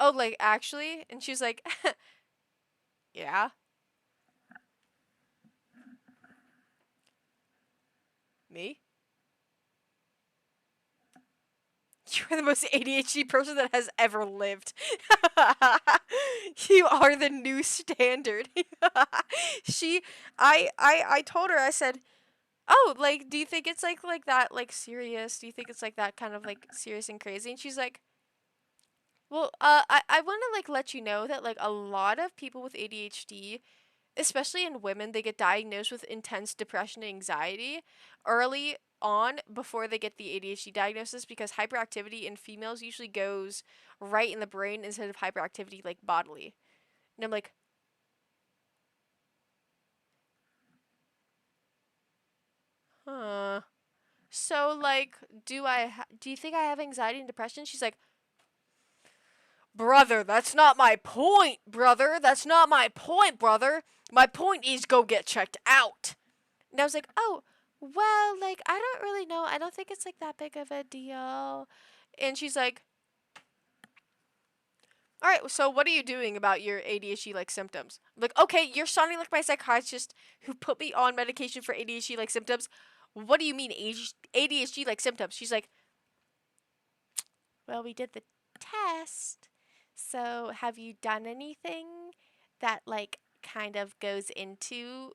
oh, like, actually? And she's like, yeah. Me? You are the most ADHD person that has ever lived. You are the new standard. I told her, I said, oh, like, do you think it's like that, like, serious? Do you think it's like that kind of like serious and crazy? And she's like, well, I want to like let you know that like a lot of people with ADHD, especially in women, they get diagnosed with intense depression and anxiety early on before they get the ADHD diagnosis because hyperactivity in females usually goes right in the brain instead of hyperactivity like bodily. And I'm like, huh. So like, do you think I have anxiety and depression? She's like, brother, that's not my point, brother. That's not my point, brother. My point is go get checked out. And I was like, oh, well, like, I don't really know. I don't think it's like that big of a deal. And she's like, all right, so what are you doing about your ADHD like symptoms? I'm like, okay, you're sounding like my psychiatrist who put me on medication for ADHD like symptoms. What do you mean ADHD like symptoms? She's like, well, we did the test. So have you done anything that like kind of goes into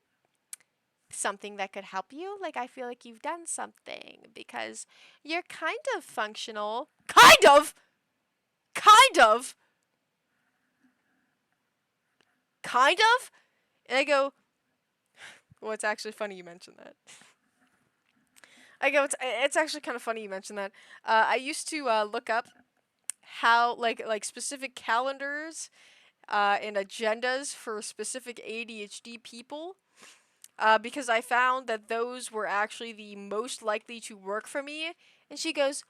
something that could help you. Like, I feel like you've done something because you're kind of functional. Kind of! Kind of! Kind of? And I go, well, it's actually funny you mentioned that. I go, it's actually kind of funny you mentioned that. I used to look up how, like specific calendars and agendas for specific ADHD people. Because I found that those were actually the most likely to work for me. And she goes,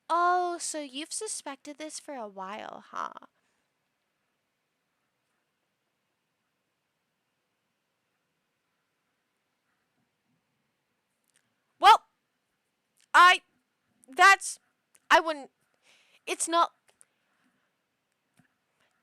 oh, so you've suspected this for a while, huh? Well, I wouldn't, it's not,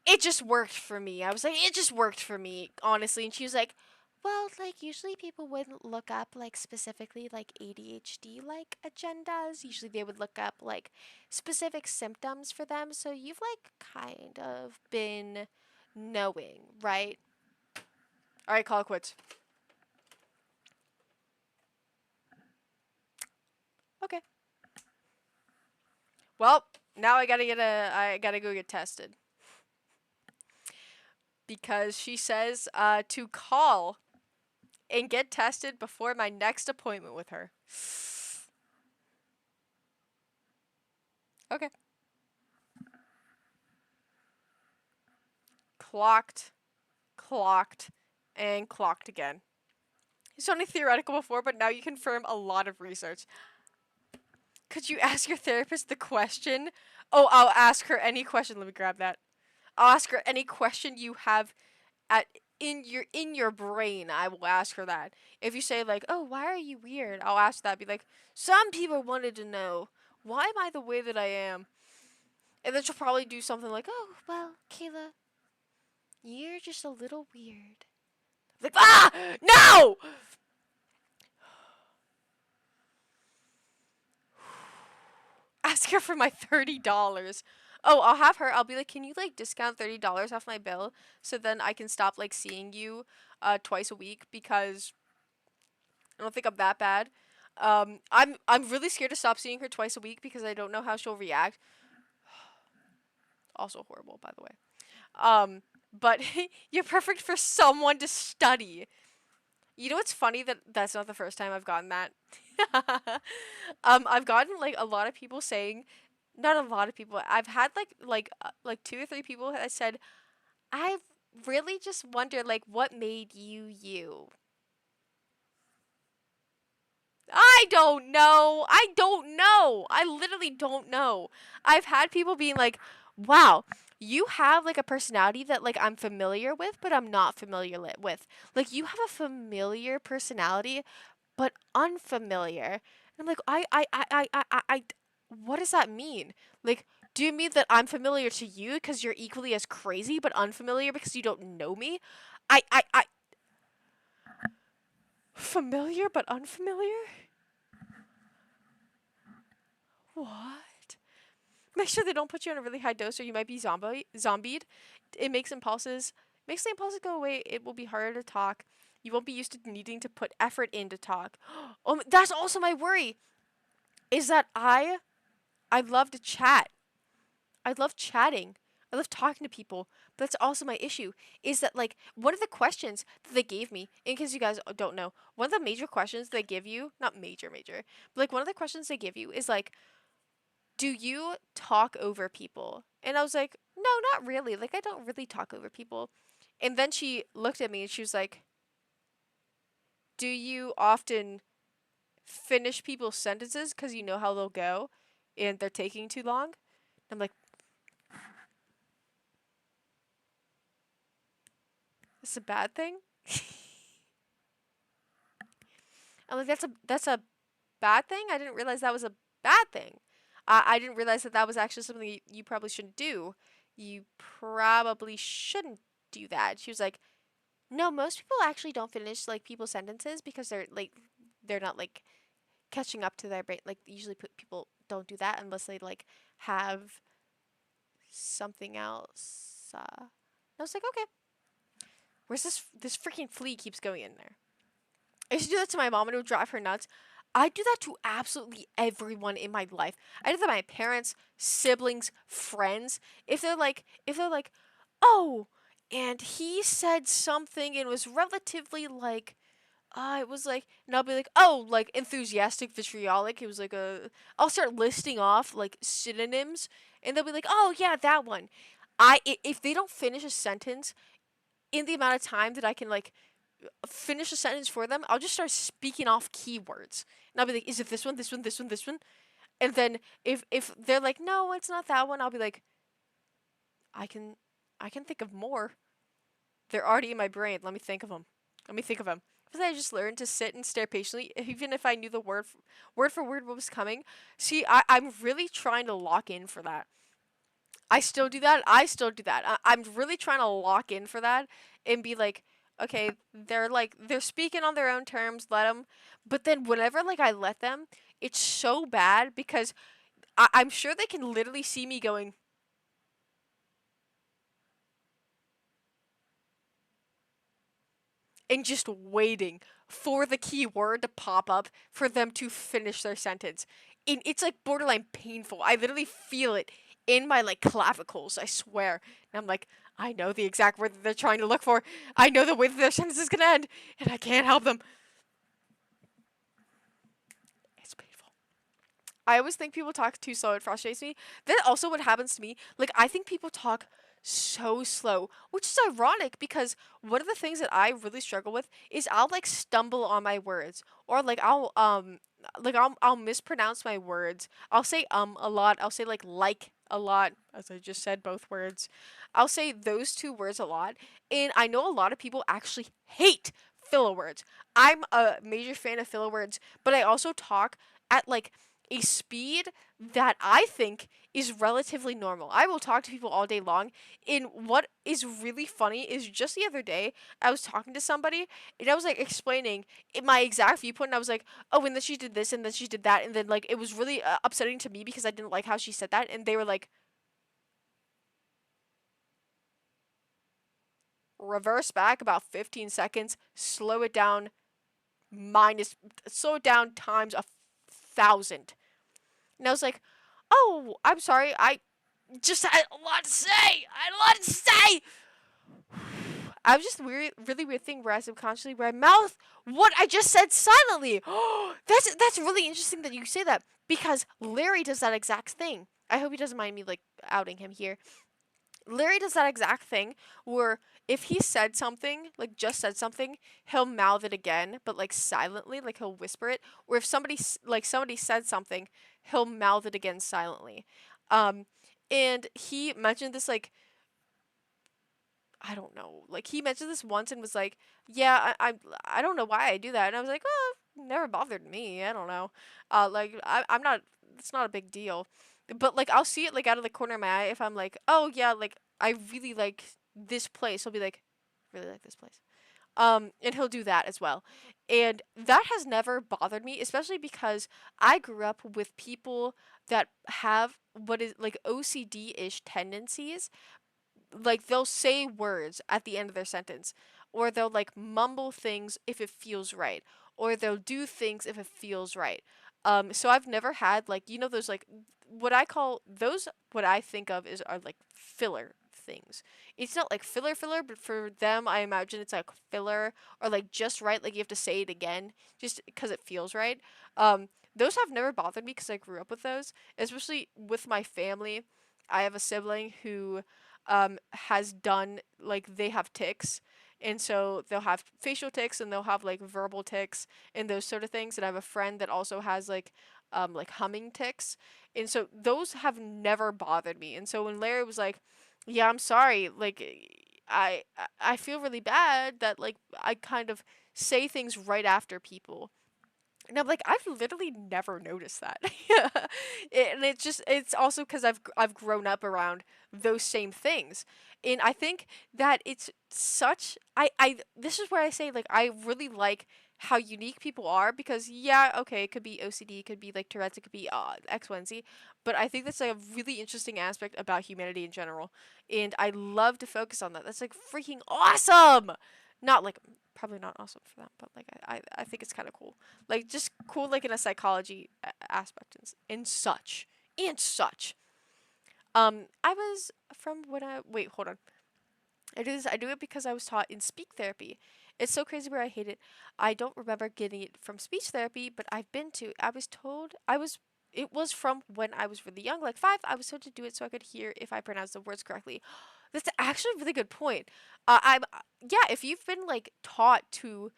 it just worked for me. I was like, it just worked for me, honestly. And she was like, well, like, usually people wouldn't look up, like, specifically, like, ADHD, like, agendas. Usually they would look up, like, specific symptoms for them. So you've, like, kind of been knowing, right? All right, call it quits. Okay. Well, now I gotta go get tested. Because she says to call and get tested before my next appointment with her. Okay. Clocked, and clocked again. It's only theoretical before, but now you confirm a lot of research. Could you ask your therapist the question? Oh, I'll ask her any question. Let me grab that. I'll ask her any question you have in your brain. I will ask her that. If you say like, "Oh, why are you weird?" I'll ask that. Be like, "Some people wanted to know, why am I the way that I am?" And then she'll probably do something like, "Oh, well, Kayla, you're just a little weird." Like, ah, no! Ask her for my $30. Oh, I'll have her. I'll be like, can you like discount $30 off my bill so then I can stop like seeing you twice a week because I don't think I'm that bad. I'm really scared to stop seeing her twice a week because I don't know how she'll react. Also horrible, by the way. But you're perfect for someone to study. You know what's funny that that's not the first time I've gotten that. I've gotten like a lot of people saying, not a lot of people. I've had like 2 or 3 people that said, I really just wonder like what made you you. I don't know. I don't know. I literally don't know. I've had people being like, wow, you have like a personality that like I'm familiar with, but I'm not familiar with. Like you have a familiar personality, but unfamiliar. And I'm like, what does that mean? Like, do you mean that I'm familiar to you because you're equally as crazy, but unfamiliar because you don't know me? I familiar but unfamiliar? What? Make sure they don't put you on a really high dose or you might be zombied. It makes the impulses go away. It will be harder to talk. You won't be used to needing to put effort in to talk. Oh, that's also my worry. Is that I love to chat. I love chatting. I love talking to people. But that's also my issue. Is that like one of the questions that they gave me, in case you guys don't know, one of the major questions they give you, not major, but like one of the questions they give you is like, do you talk over people? And I was like, no, not really. Like, I don't really talk over people. And then she looked at me and she was like, do you often finish people's sentences because you know how they'll go and they're taking too long? I'm like, that's a bad thing? I'm like, that's a bad thing? I didn't realize that was a bad thing. I didn't realize that was actually something you probably shouldn't do. You probably shouldn't do that. She was like, no, most people actually don't finish like people's sentences because they're not like catching up to their brain. Like usually people don't do that unless they like have something else. I was like, okay. Where's this freaking flea keeps going in there? I used to do that to my mom and it would drive her nuts. I do that to absolutely everyone in my life. I do that to my parents, siblings, friends. If they're like, oh, and he said something and was relatively like, it was like, and I'll be like, oh, like enthusiastic, vitriolic. It was like I'll start listing off like synonyms, and they'll be like, oh yeah, that one. If they don't finish a sentence in the amount of time that I can like finish a sentence for them, I'll just start speaking off keywords, and I'll be like, is it this one, this one, this one, this one? And then if they're like, no, it's not that one, I'll be like, I can think of more. They're already in my brain. Let me think of them. Let me think of them. Because I just learned to sit and stare patiently, even if I knew the word for word what was coming. See, I'm really trying to lock in for that. I still do that. I'm really trying to lock in for that and be like, okay, they're speaking on their own terms. Let them. But then whenever like I let them, it's so bad because I'm sure they can literally see me going. And just waiting for the key word to pop up for them to finish their sentence. And it's like borderline painful. I literally feel it in my like clavicles, I swear. And I'm like, I know the exact word that they're trying to look for. I know the way that their sentence is gonna end, and I can't help them. It's painful. I always think people talk too slow. It frustrates me. That's also what happens to me. Like, I think people talk so slow, which is ironic because one of the things that I really struggle with is I'll like stumble on my words, or like I'll mispronounce my words. I'll say a lot. I'll say like a lot, as I just said both words. I'll say those two words a lot, and I know a lot of people actually hate filler words. I'm a major fan of filler words, but I also talk at like a speed that I think is relatively normal. I will talk to people all day long. And what is really funny is just the other day, I was talking to somebody and I was like explaining my exact viewpoint. And I was like, oh, and then she did this and then she did that. And then like it was really upsetting to me because I didn't like how she said that. And they were like, reverse back about 15 seconds, slow it down times 1,000. And I was like, oh, I'm sorry, I just had a lot to say. I was just really weird thing where I subconsciously, where I mouth what I just said silently. That's really interesting that you say that because Larry does that exact thing. I hope he doesn't mind me like outing him here. Larry does that exact thing where if he said something, like just said something, he'll mouth it again, but like silently, like he'll whisper it. Or if somebody said something, he'll mouth it again silently. And he mentioned this like, I don't know, like he mentioned this once and was like, yeah, I don't know why I do that. And I was like, oh, never bothered me. I don't know. I'm not. It's not a big deal. But like I'll see it like out of the corner of my eye if I'm like, oh yeah, like I really like this place. He'll be like, really like this place. And he'll do that as well. And that has never bothered me, especially because I grew up with people that have what is like OCD-ish tendencies. Like they'll say words at the end of their sentence, or they'll like mumble things if it feels right, or they'll do things if it feels right. So I've never had like those like what I call those what I think of are like filler things. It's not like filler, but for them I imagine it's like filler or like just right, like you have to say it again just because it feels right. Those have never bothered me because I grew up with those, especially with my family. I have a sibling who has done like they have tics, and so they'll have facial tics and they'll have like verbal tics and those sort of things. And I have a friend that also has like humming tics, and so those have never bothered me. And so when Larry was like, yeah, I'm sorry, like I feel really bad that like I kind of say things right after people. And I'm like, I've literally never noticed that. And it's also because I've grown up around those same things. And I think that it's such, this is where I say, like, I really like how unique people are because, yeah, okay, it could be OCD, it could be, like, Tourette's, it could be X, Y, and Z. But I think that's, like, a really interesting aspect about humanity in general. And I love to focus on that. That's, like, freaking awesome! Not like probably not awesome for them, but like I think it's kind of cool. Like just cool like in a psychology aspect and such. And such. I was from when I wait, hold on. I do it because I was taught in speak therapy. It's so crazy where I hate it. I don't remember getting it from speech therapy, but I was told it was from when I was really young, like 5. I was told to do it so I could hear if I pronounced the words correctly. That's actually a really good point. Yeah, if you've been like taught to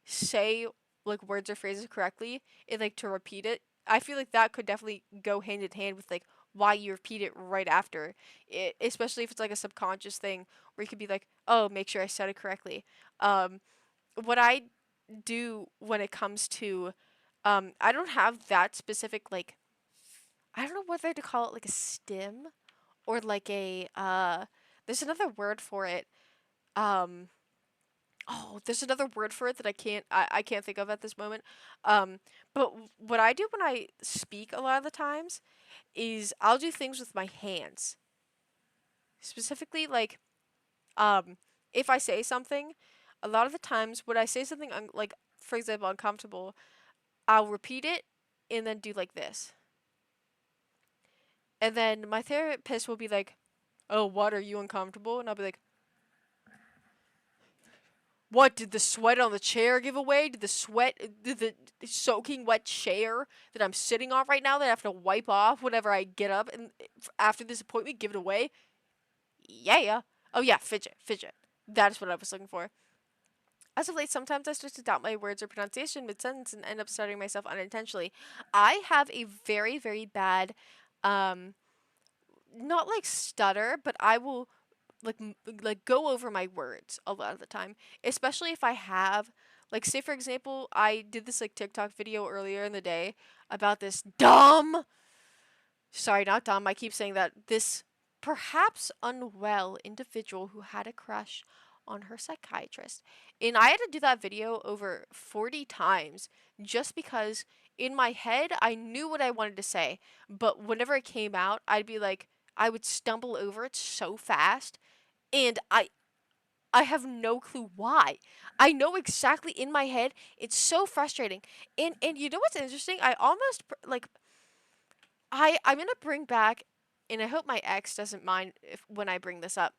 say like words or phrases correctly and like to repeat it, I feel like that could definitely go hand in hand with like why you repeat it right after it, especially if it's like a subconscious thing where you could be like, oh, make sure I said it correctly. um what I do when it comes to I don't have that specific like, I don't know whether to call it like a stim or like a there's another word for it. um Oh, there's another word for it that I can't think of at this moment. But what I do when I speak a lot of the times is I'll do things with my hands. Specifically, like, if I say something, a lot of the times when I say something like, for example, uncomfortable, I'll repeat it and then do like this. And then my therapist will be like, "Oh, what, are you uncomfortable?" And I'll be like, "What, did the sweat on the chair give away? Did the soaking wet chair that I'm sitting on right now that I have to wipe off whenever I get up and after this appointment give it away?" Yeah. Oh yeah, fidget. That's what I was looking for. As of late, sometimes I start to doubt my words or pronunciation mid-sentence and end up stuttering myself unintentionally. I have a very, very bad, not like stutter, but I will like go over my words a lot of the time, especially if I have like, say for example, I did this like TikTok video earlier in the day about this dumb, sorry, not dumb, I keep saying that, this perhaps unwell individual who had a crush on her psychiatrist. And I had to do that video over 40 times just because in my head I knew what I wanted to say, but whenever it came out, I'd be like, I would stumble over it so fast, and I have no clue why. I know exactly in my head. It's so frustrating. And you know what's interesting? I almost like I'm going to bring back, and I hope my ex doesn't mind if when I bring this up.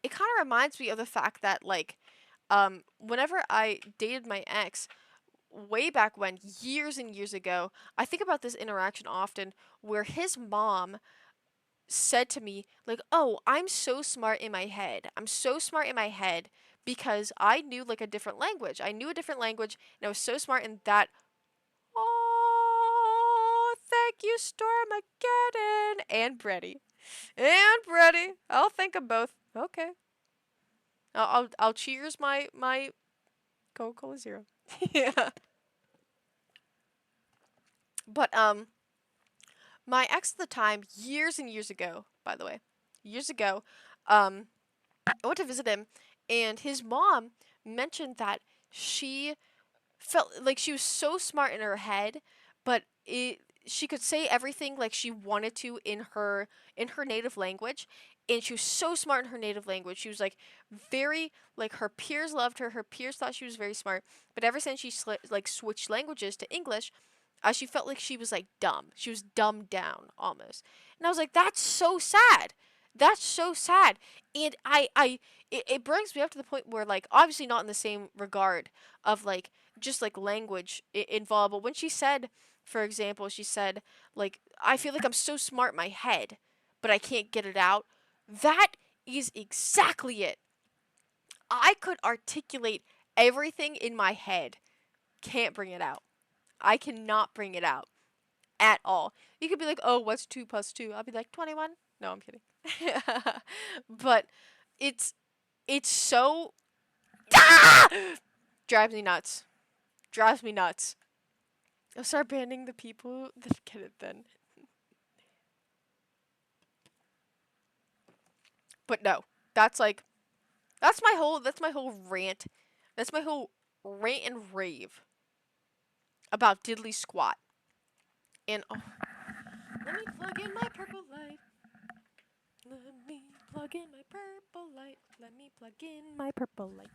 It kind of reminds me of the fact that like whenever I dated my ex way back when, years and years ago, I think about this interaction often where his mom said to me like, "Oh, I'm so smart in my head. I'm so smart in my head because I knew like a different language. I knew a different language and I was so smart in that." Oh, thank you, Stormageddon and Brady. And Brady. I'll think of both. Okay. I'll cheers my Coca-Cola Zero. Yeah. But my ex at the time, years and years ago, by the way, years ago, I went to visit him, and his mom mentioned that she felt like she was so smart in her head, but she could say everything like she wanted to in her native language, and she was so smart in her native language. She was like very like, her peers loved her. Her peers thought she was very smart, but ever since she like switched languages to English, she felt like she was like dumb. She was dumbed down almost. And I was like, that's so sad. That's so sad. And it brings me up to the point where like, obviously not in the same regard of like just like language involved, but when she said, for example, she said like, I feel like I'm so smart in my head, but I can't get it out. That is exactly it. I could articulate everything in my head, can't bring it out. I cannot bring it out at all. You could be like, "Oh, what's 2 plus 2?" I'll be like, 21. No, I'm kidding. But it's so drives me nuts. Drives me nuts. I'll start banning the people that get it then. But no, that's like that's my whole rant. That's my whole rant and rave about diddly squat. And oh, let me plug in my purple light. Let me plug in my purple light. Let me plug in my purple light.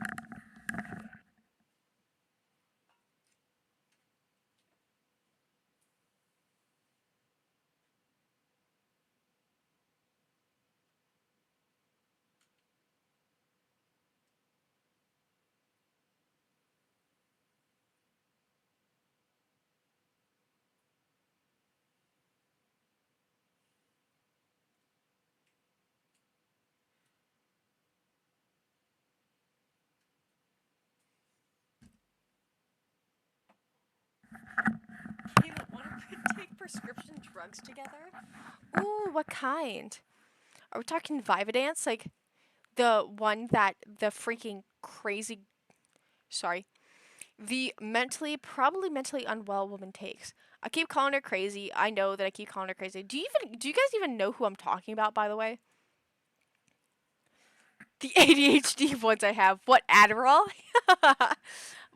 prescription drugs together? Ooh, what kind? Are we talking Vyvanse? Like the one that the freaking crazy, sorry, the probably mentally unwell woman takes. I keep calling her crazy. I know that I keep calling her crazy. Do you guys even know who I'm talking about, by the way? The ADHD ones I have. What, Adderall?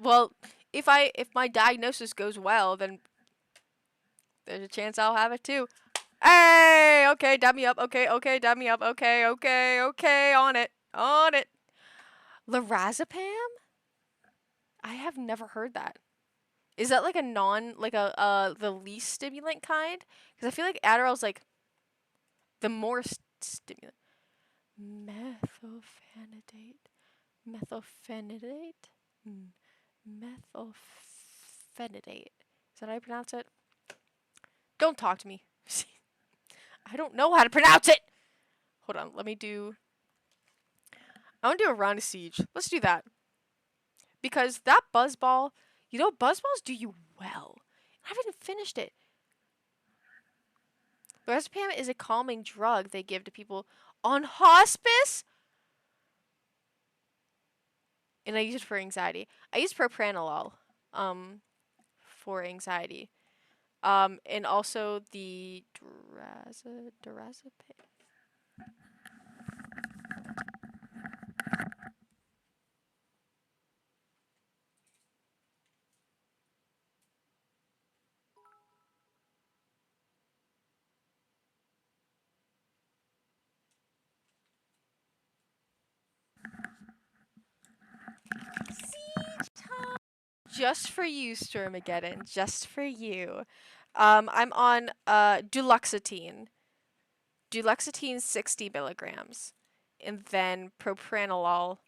Well, if my diagnosis goes well, then there's a chance I'll have it too. Hey, okay, dab me up. Okay, dab me up. Okay, on it. Lorazepam? I have never heard that. Is that like the least stimulant kind? Because I feel like Adderall's like the more stimulant. Methylphenidate. Methylphenidate. Is that how I pronounce it? Don't talk to me. I don't know how to pronounce it. Hold on, I want to do a round of Siege. Let's do that. Because that Buzzball, Buzzballs do you well. I haven't even finished it. Lorazepam is a calming drug they give to people on hospice. And I use it for anxiety. I use propranolol for anxiety. And also the dirazepam. Just for you, Sturmageddon. Just for you. I'm on duloxetine. Duloxetine 60 milligrams. And then propranolol.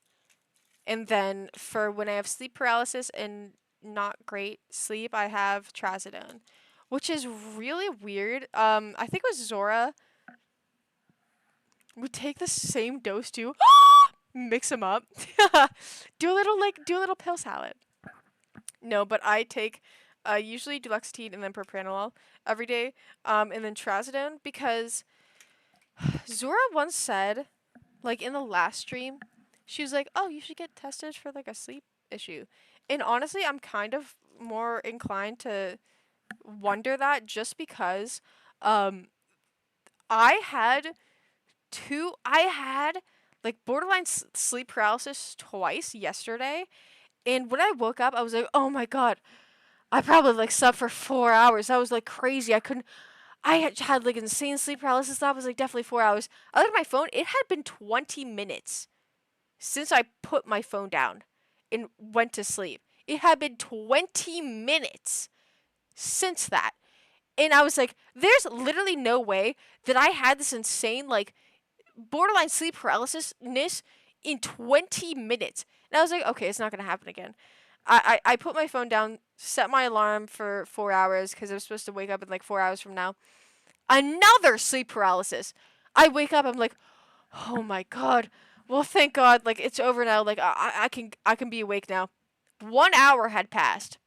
And then for when I have sleep paralysis and not great sleep, I have trazodone. Which is really weird. I think it was Zora would take the same dose too. Mix them up. do a little pill salad. No, but I take usually duloxetine and then propranolol every day, and then trazodone because Zora once said, like in the last stream, she was like, "Oh, you should get tested for like a sleep issue," and honestly, I'm kind of more inclined to wonder that just because, I had like borderline sleep paralysis twice yesterday. And when I woke up, I was like, oh my god, I probably like slept for 4 hours. That was like crazy. I had like insane sleep paralysis. That was like definitely 4 hours. I looked at my phone. It had been 20 minutes since I put my phone down and went to sleep. It had been 20 minutes since that. And I was like, there's literally no way that I had this insane like borderline sleep paralysis in 20 minutes. And I was like, okay, it's not going to happen again. I put my phone down, set my alarm for 4 hours because I was supposed to wake up in like 4 hours from now. Another sleep paralysis. I wake up, I'm like, oh my god. Well, thank God, like it's over now. Like I can be awake now. 1 hour had passed.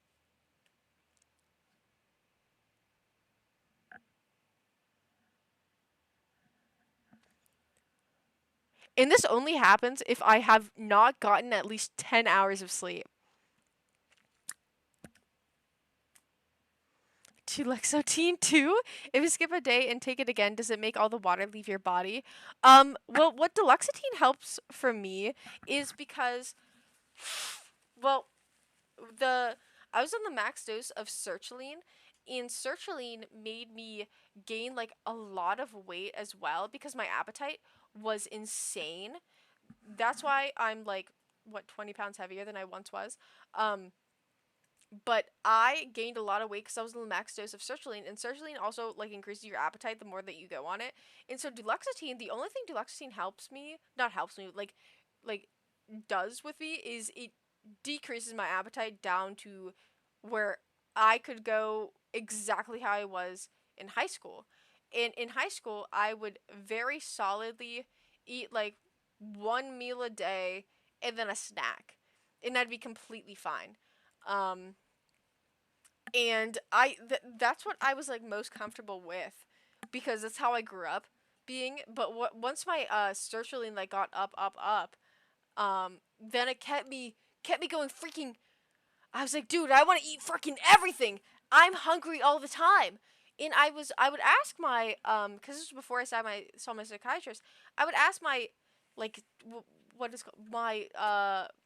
And this only happens if I have not gotten at least 10 hours of sleep. Duloxetine too? If you skip a day and take it again, does it make all the water leave your body? Well, what duloxetine helps for me is because, well, I was on the max dose of sertraline, and sertraline made me gain like a lot of weight as well because my appetite was insane. That's why I'm like 20 pounds heavier than I once was. But I gained a lot of weight because I was on the max dose of sertraline, and sertraline also like increases your appetite the more that you go on it. And so duloxetine, the only thing duloxetine does with me is it decreases my appetite down to where I could go exactly how I was in high school. And in high school, I would very solidly eat like one meal a day and then a snack, and I'd be completely fine. And that's what I was like most comfortable with, because that's how I grew up being. But once my sertraline like got up, then it kept me going freaking. I was like, dude, I want to eat freaking everything. I'm hungry all the time. And I would ask my because this was before I saw my psychiatrist. I would ask my like what is called my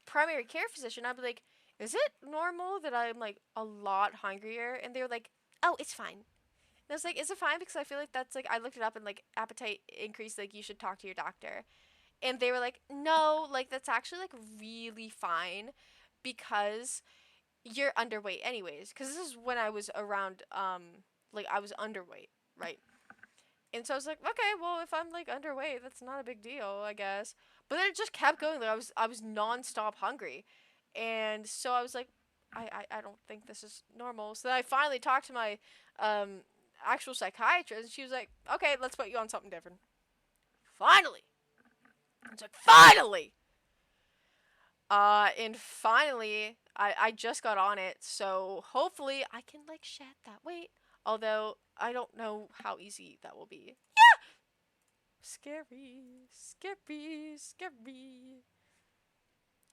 primary care physician. I'd be like, is it normal that I'm like a lot hungrier? And they were like, oh, it's fine. And I was like, is it fine? Because I feel like that's like, I looked it up and like appetite increase, like you should talk to your doctor. And they were like, no, like that's actually like really fine because you're underweight anyways. Because this is when I was around, like I was underweight, right? And so I was like, okay, well if I'm like underweight, that's not a big deal, I guess. But then it just kept going. Like I was nonstop hungry. And so I was like, I don't think this is normal. So then I finally talked to my actual psychiatrist, and she was like, okay, let's put you on something different. Finally! I was like, finally! And finally, I just got on it, so hopefully I can, like, shed that weight. Although, I don't know how easy that will be. Yeah! Scary, scary, scary.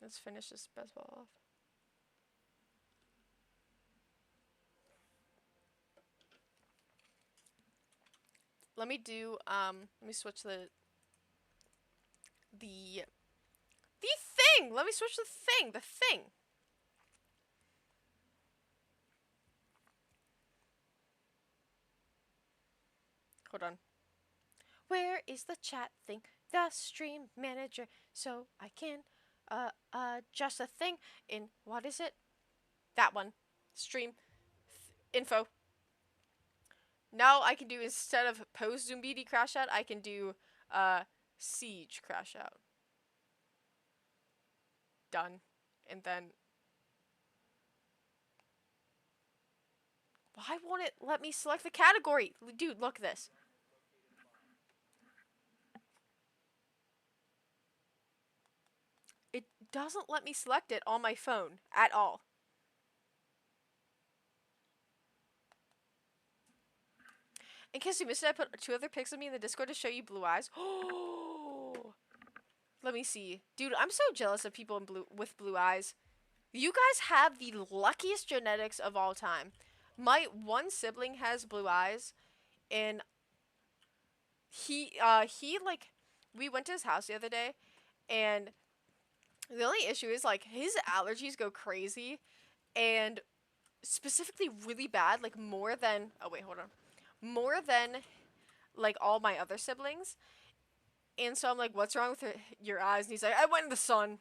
Let's finish this baseball off. Let me do, let me switch the thing! Let me switch the thing! Hold on. Where is the chat thing? The stream manager, so I can, adjust the thing in, what is it? That one. Stream info. Now I can do, instead of post Zoombini crash out, I can do siege crash out. Done. And then why won't it let me select the category? Dude, look at this. It doesn't let me select it on my phone at all. In case you missed it, I put 2 other pics of me in the Discord to show you blue eyes. Oh, let me see. Dude, I'm so jealous of people with blue eyes. You guys have the luckiest genetics of all time. My one sibling has blue eyes, and he like, we went to his house the other day, and the only issue is like his allergies go crazy, and specifically really bad, like more than, oh wait, hold on. More than like all my other siblings. And so I'm like, what's wrong with your eyes? And he's like, I went in the sun.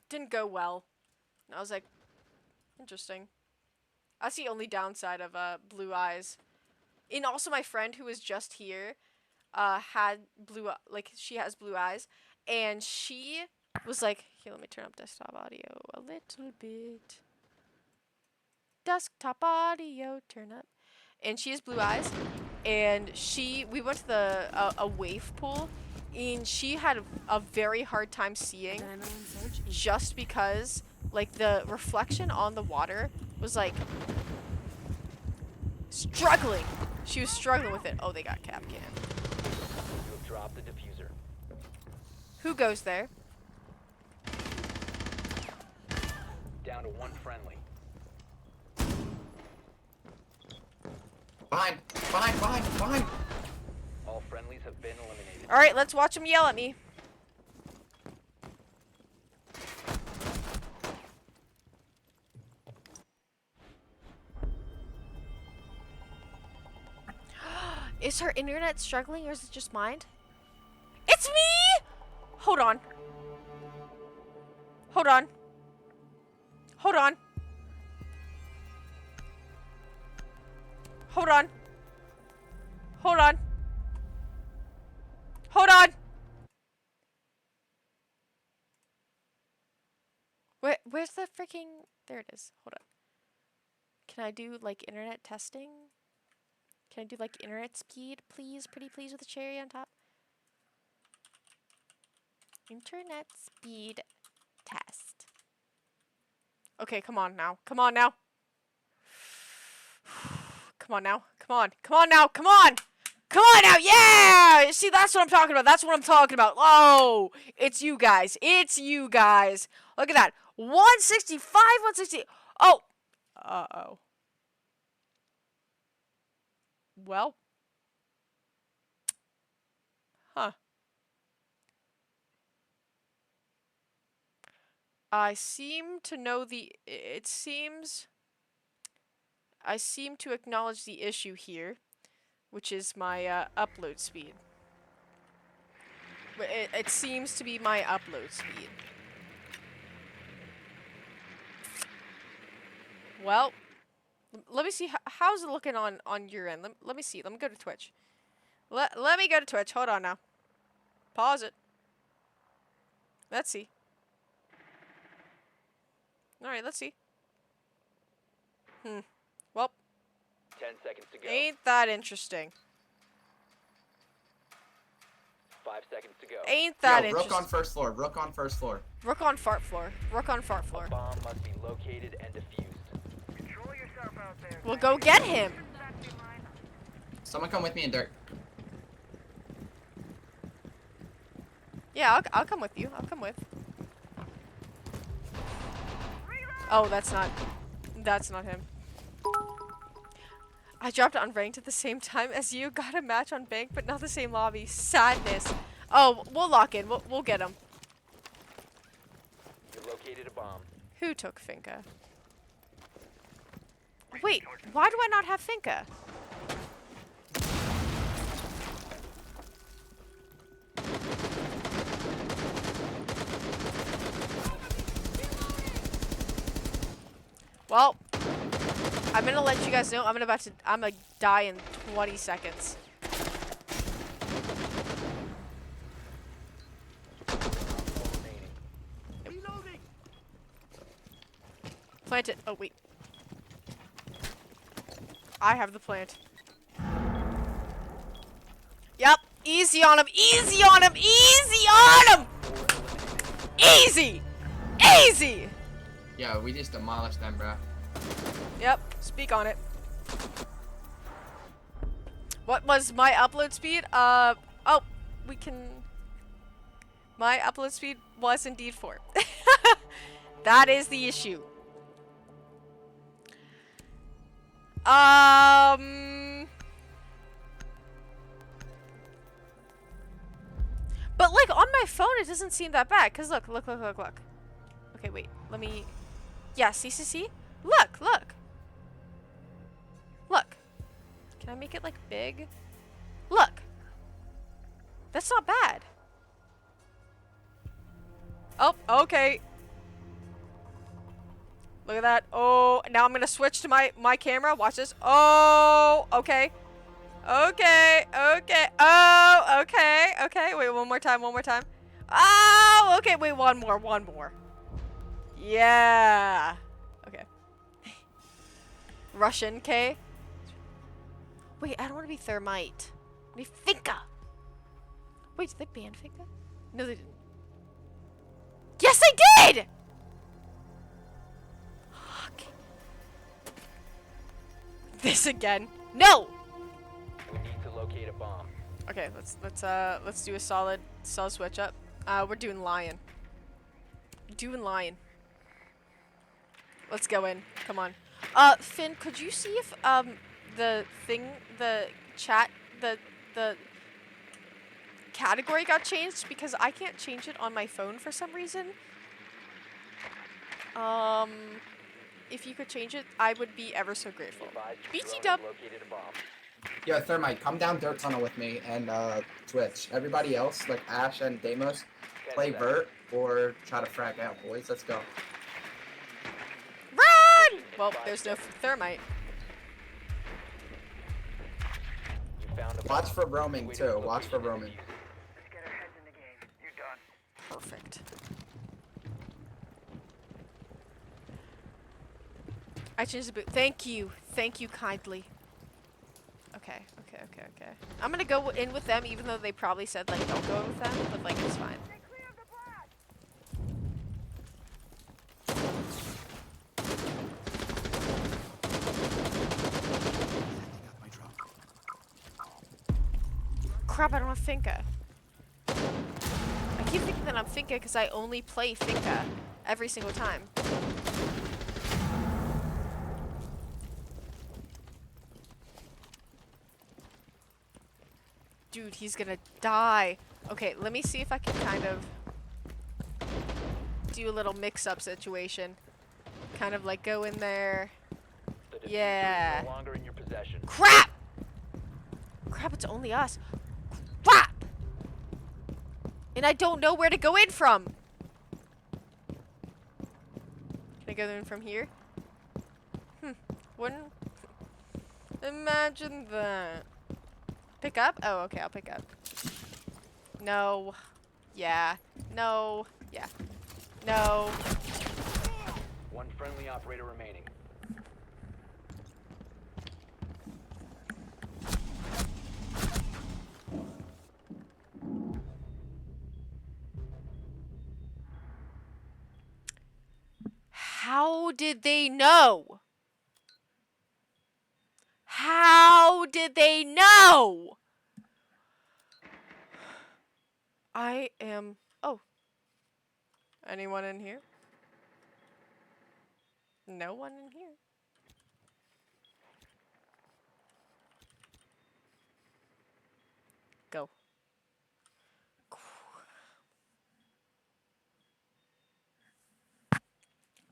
Didn't go well. And I was like, interesting. That's the only downside of blue eyes. And also my friend who was just here had she has blue eyes, and she was like, here, let me turn up desktop audio a little bit. Desktop audio, turn up. And she has blue eyes, and we went to a wave pool, and she had a very hard time seeing, just because like the reflection on the water was like struggling. She was struggling with it. Oh, they got Capcan. You have dropped the diffuser. Who goes there? Down to 1 friendly. Fine. All friendlies have been eliminated. All right, let's watch him yell at me. Is her internet struggling, or is it just mine? It's me! Hold on. Hold on. Hold on. Hold on. Hold on. Hold on. Where's the freaking... There it is. Hold on. Can I do, like, internet testing? Can I do, like, internet speed, please? Pretty please, with a cherry on top. Internet speed test. Okay, come on now. Come on now. Come on now. Come on. Come on now. Come on. Come on now. Yeah! See, that's what I'm talking about. That's what I'm talking about. Oh, it's you guys. It's you guys. Look at that. 165, 160. Oh. Uh-oh. Well. Huh. I seem to know I seem to acknowledge the issue here, which is my upload speed. But it seems to be my upload speed. Well, let me see. How's it looking on your end? Let me see. Let me go to Twitch. Let me go to Twitch. Hold on now. Pause it. Let's see. Alright, let's see. Well. 10 seconds to go. Ain't that interesting. 5 seconds to go. Ain't that Yo, interesting. Rook on first floor. Rook on first floor. Rook on fart floor. Rook on fart floor. Bomb must be located and defused. We'll go get him. Someone come with me in dirt. Yeah, I'll come with you. I'll come with. Oh, that's not him. I dropped on ranked at the same time as you. Got a match on bank, but not the same lobby. Sadness. Oh, we'll lock in. We'll get him. You located a bomb. Who took Finka? Wait, why do I not have Finka? Well, I'm gonna let you guys know I'm gonna die in 20 seconds. Plant it. Oh wait. I have the plant. Yep. Easy on him. Easy on him. Easy on him. Easy. Easy. Yeah, we just demolished them, bro. Yep, speak on it. What was my upload speed? Oh, we can... My upload speed was indeed 4. That is the issue. But like on my phone it doesn't seem that bad, cause look. Okay, wait, let me... Yeah, see? Look! Can I make it, like, big? Look! That's not bad. Oh, okay. Look at that. Oh, now I'm gonna switch to my camera. Watch this. Oh, okay. Okay. Oh, okay. Wait, one more time. Oh, okay, wait, one more. Yeah. Okay. Russian K. Wait, I don't want to be Thermite. I want to be Finka. Wait, did they ban Finka? No, they didn't. Yes, they did! Fuck. This again. No! We need to locate a bomb. Okay, let's do a solid switch up. We're doing Lion. Let's go in. Come on. Finn, could you see if the chat, the category got changed? Because I can't change it on my phone for some reason. If you could change it, I would be ever so grateful. BT Dub. Located a bomb. Yo, Thermite, come down dirt tunnel with me and Twitch. Everybody else, like Ash and Deimos, play vert or try to frag out, boys. Let's go. Run! Well, there's no Thermite. You found a Watch bomb. for roaming Wait too. until Watch for location roaming. defused. Perfect. I changed the boot. Thank you kindly. Okay. I'm gonna go in with them, even though they probably said like don't go with them, but like it's fine. crap, I don't have Finka. I keep thinking that I'm Finka because I only play Finka every single time. Dude, he's gonna die. Okay, let me see if I can kind of do a little mix-up situation. Kind of like go in there. The diffuser Yeah. is no longer in your possession. Crap! Crap, it's only us. Crap! And I don't know where to go in from. Can I go in from here? Wouldn't imagine that. Pick up? Oh, okay, I'll pick up. No. Yeah. No. Yeah. No. One friendly operator remaining. How did they know? How did they know? I am... Oh. Anyone in here? No one in here. Go.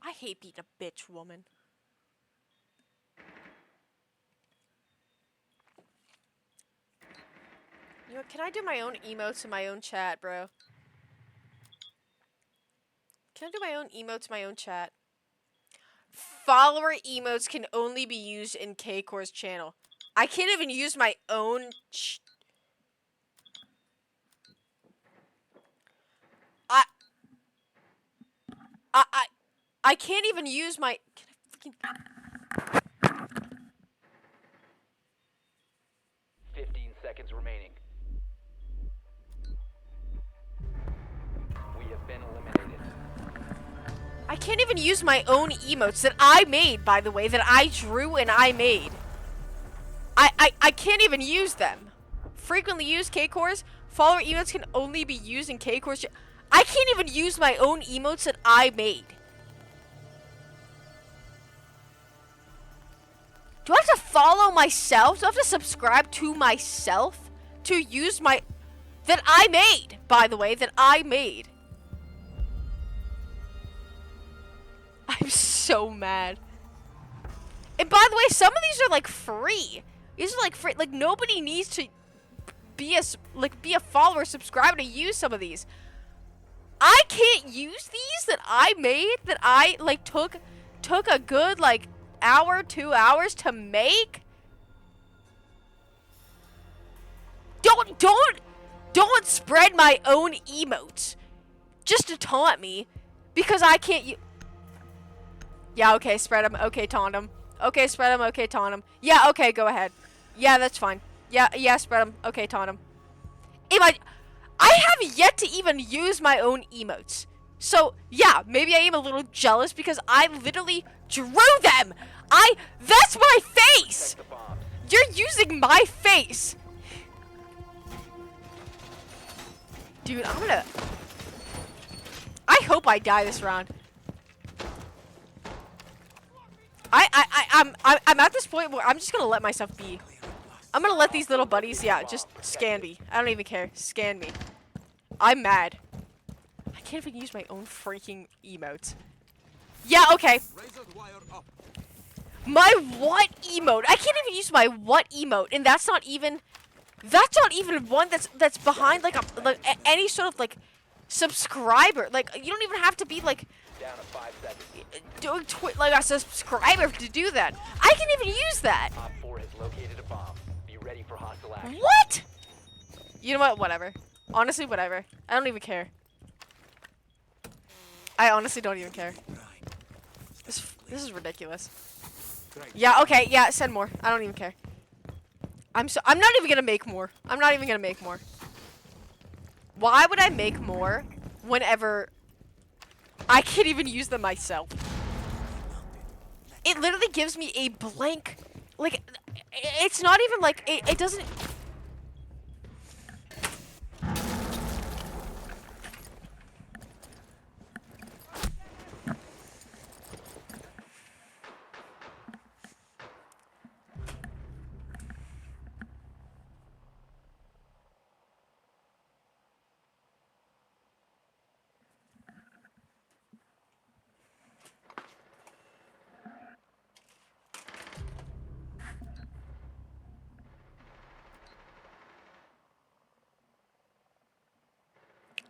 I hate being a bitch woman. You know, can I do my own emotes in my own chat, bro? Can I do my own emotes in my own chat? Follower emotes can only be used in K-Core's channel. I can't even use my own I can't even use my... Can I freaking... 15 seconds remaining. We have been eliminated. I can't even use my own emotes that I made, by the way, that I drew and I made. I can't even use them. Frequently used K-Cores. Follower emotes can only be used in K-Cores. I can't even use my own emotes that I made. Do I have to follow myself? Do I have to subscribe to myself to use my... That I made, by the way, that I made. I'm so mad. And by the way, some of these are like free. These are like free. Like nobody needs to be a follower, subscriber to use some of these. I can't use these that I made, that I like took a good like hour, 2 hours to make. Don't spread my own emotes just to taunt me because I can't Yeah, okay, spread them. Okay, taunt them. Okay, spread them. Okay, taunt them. Yeah, okay, go ahead. Yeah, that's fine. Yeah, spread them. Okay, taunt them. I have yet to even use my own emotes. So, yeah, maybe I am a little jealous because I literally drew them. That's my face. Protect the bombs. You're using my face. Dude, I hope I die this round. I'm at this point where I'm just gonna let myself be. I'm gonna let these little buddies, yeah, just scan me. I don't even care. Scan me. I'm mad. I can't even use my own freaking emotes. Yeah, okay. My what emote? I can't even use my what emote, and that's not even one that's behind like any sort of like subscriber. Like you don't even have to be like Down to 5 seconds. doing like a subscriber to do that. I can even use that. Op 4 has located a bomb. Be ready for hostile action. What? You know what? Whatever. Honestly, whatever. I don't even care. I honestly don't even care. This is ridiculous. Yeah, okay, yeah, send more. I don't even care. I'm not even gonna make more. I'm not even gonna make more. Why would I make more whenever I can't even use them myself? It literally gives me a blank, like, it's not even like, it doesn't,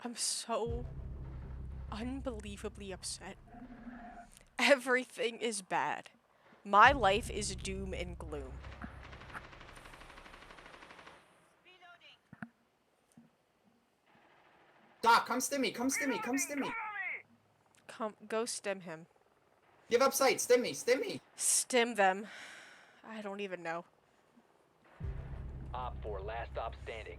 I'm so unbelievably upset. Everything is bad. My life is doom and gloom. Doc, come stim me, come stim me, come stim me. Go stim him. Give up sight, stim me, stim me. Stim them. I don't even know. Op 4, last stop standing.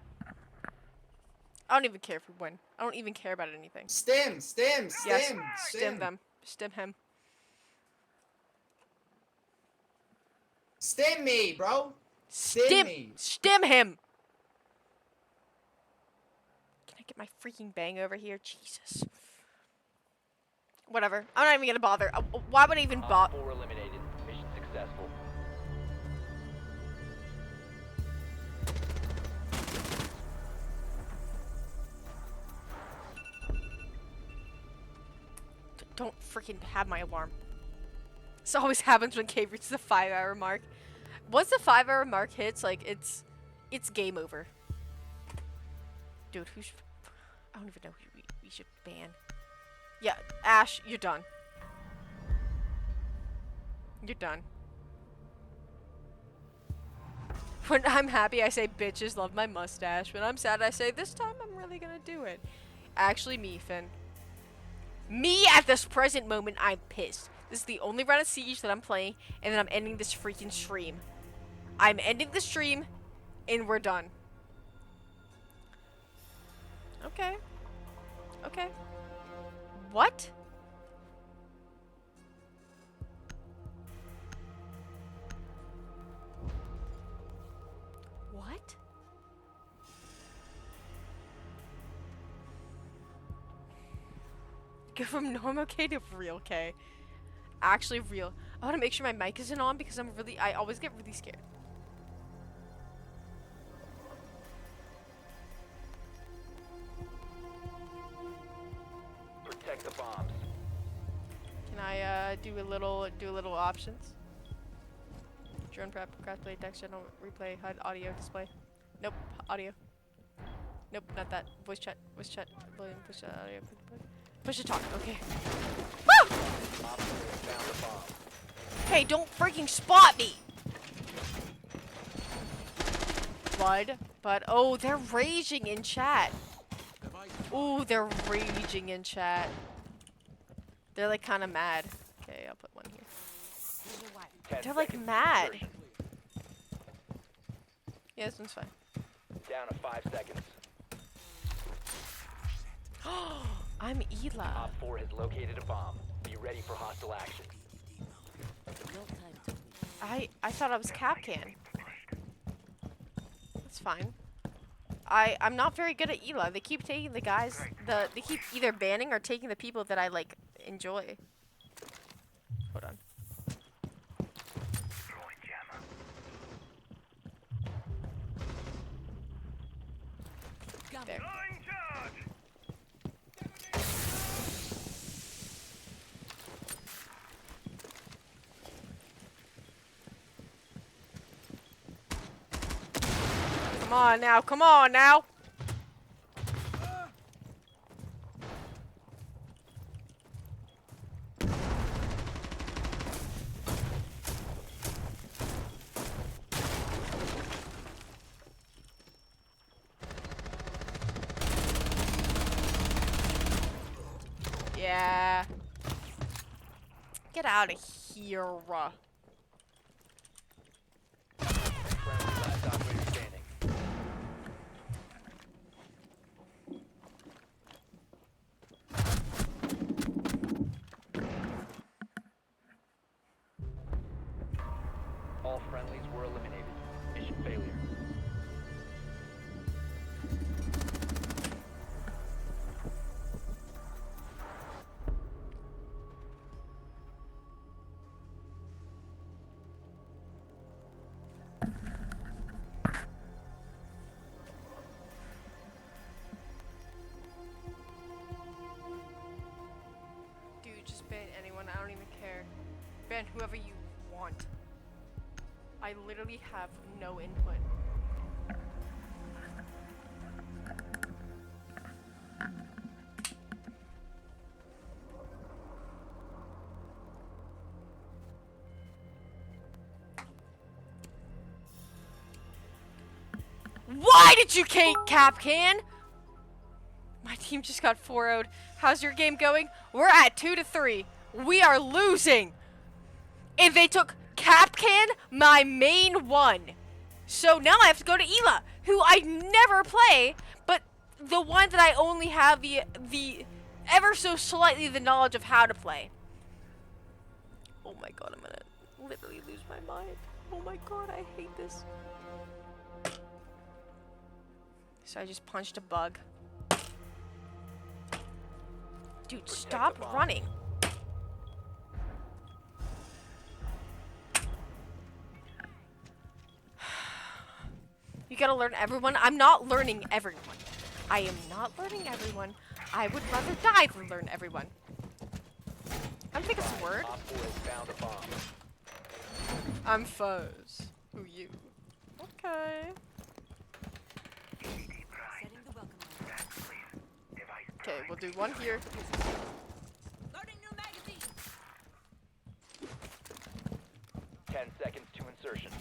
I don't even care if we win. I don't even care about anything. Stim, stim, stim, Yes, stim. stim them. Stim him. Stim me, bro. Stim me. Stim him! Can I get my freaking bang over here? Jesus. Whatever. I'm not even gonna bother. Why would I even Op bother? 4 eliminated. Mission successful. Don't freaking have my alarm. This always happens when Cave reaches the 5-hour mark. Once the 5-hour mark hits, like, it's game over. Dude, I don't even know who we should ban. Yeah, Ash, you're done. You're done. When I'm happy, I say bitches love my mustache. When I'm sad, I say this time I'm really gonna do it. Actually, me, Finn. Me at this present moment, I'm pissed. This is the only round of Siege that I'm playing, and then I'm ending this freaking stream. I'm ending the stream, and we're done. Okay. Okay. What? What? Go from normal K to real K. Actually real. I want to make sure my mic isn't on because I always get really scared. Protect the bombs. Can I do a little options? Drone prep, crossplay, text channel, replay, HUD, audio, display. Nope, audio. Nope, not that. Voice chat, push chat, audio, push to talk. Okay. Woo! Op 4 found the bomb. Hey, don't freaking spot me! But oh, they're raging in chat. Ooh, they're raging in chat. They're like kind of mad. Okay, I'll put one here. 10 They're like seconds. mad. Yeah, this one's fine. Down to 5 seconds. I'm Ela. Op 4 has located a bomb. Be ready for hostile action. I thought I was Capcan. That's fine. I'm not very good at Ela. They keep taking the guys. They keep either banning or taking the people that I like enjoy. Hold on. There. Come on now, come on now. Yeah. Get out of here. Friendly last operator standing. All friendlies were eliminated. Mission failure. Dude, just ban anyone. I don't even care. Ban whoever you want. I literally have no input. Why did you Kate Capcan? My team just got 4-0'd. How's your game going? We're at 2-3. We are losing. And they took Capcan, my main one. So now I have to go to Ela, who I never play, but the one that I only have the ever so slightly the knowledge of how to play. Oh my god, I'm gonna literally lose my mind. Oh my god, I hate this. So I just punched a bug. Dude, stop running. You gotta learn everyone. I'm not learning everyone. I am not learning everyone. I would rather die than learn everyone. I don't think it's a word. Op 4 has found a bomb. I'm foes. Who you? Okay. Okay, we'll do one here. 10 seconds to insertion.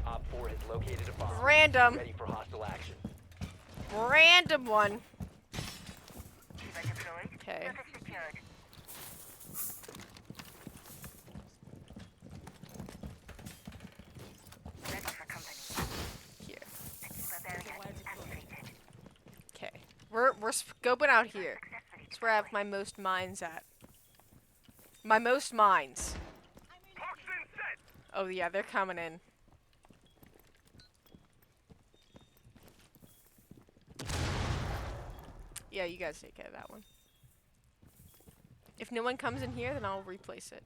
Op 4 has located a bomb. Random. Ready for hostile action. Random one. Okay. Here. Okay. We're scoping out here. That's where I have my most mines at. My most mines. Oh yeah, they're coming in. Yeah, you guys take care of that one. If no one comes in here, then I'll replace it.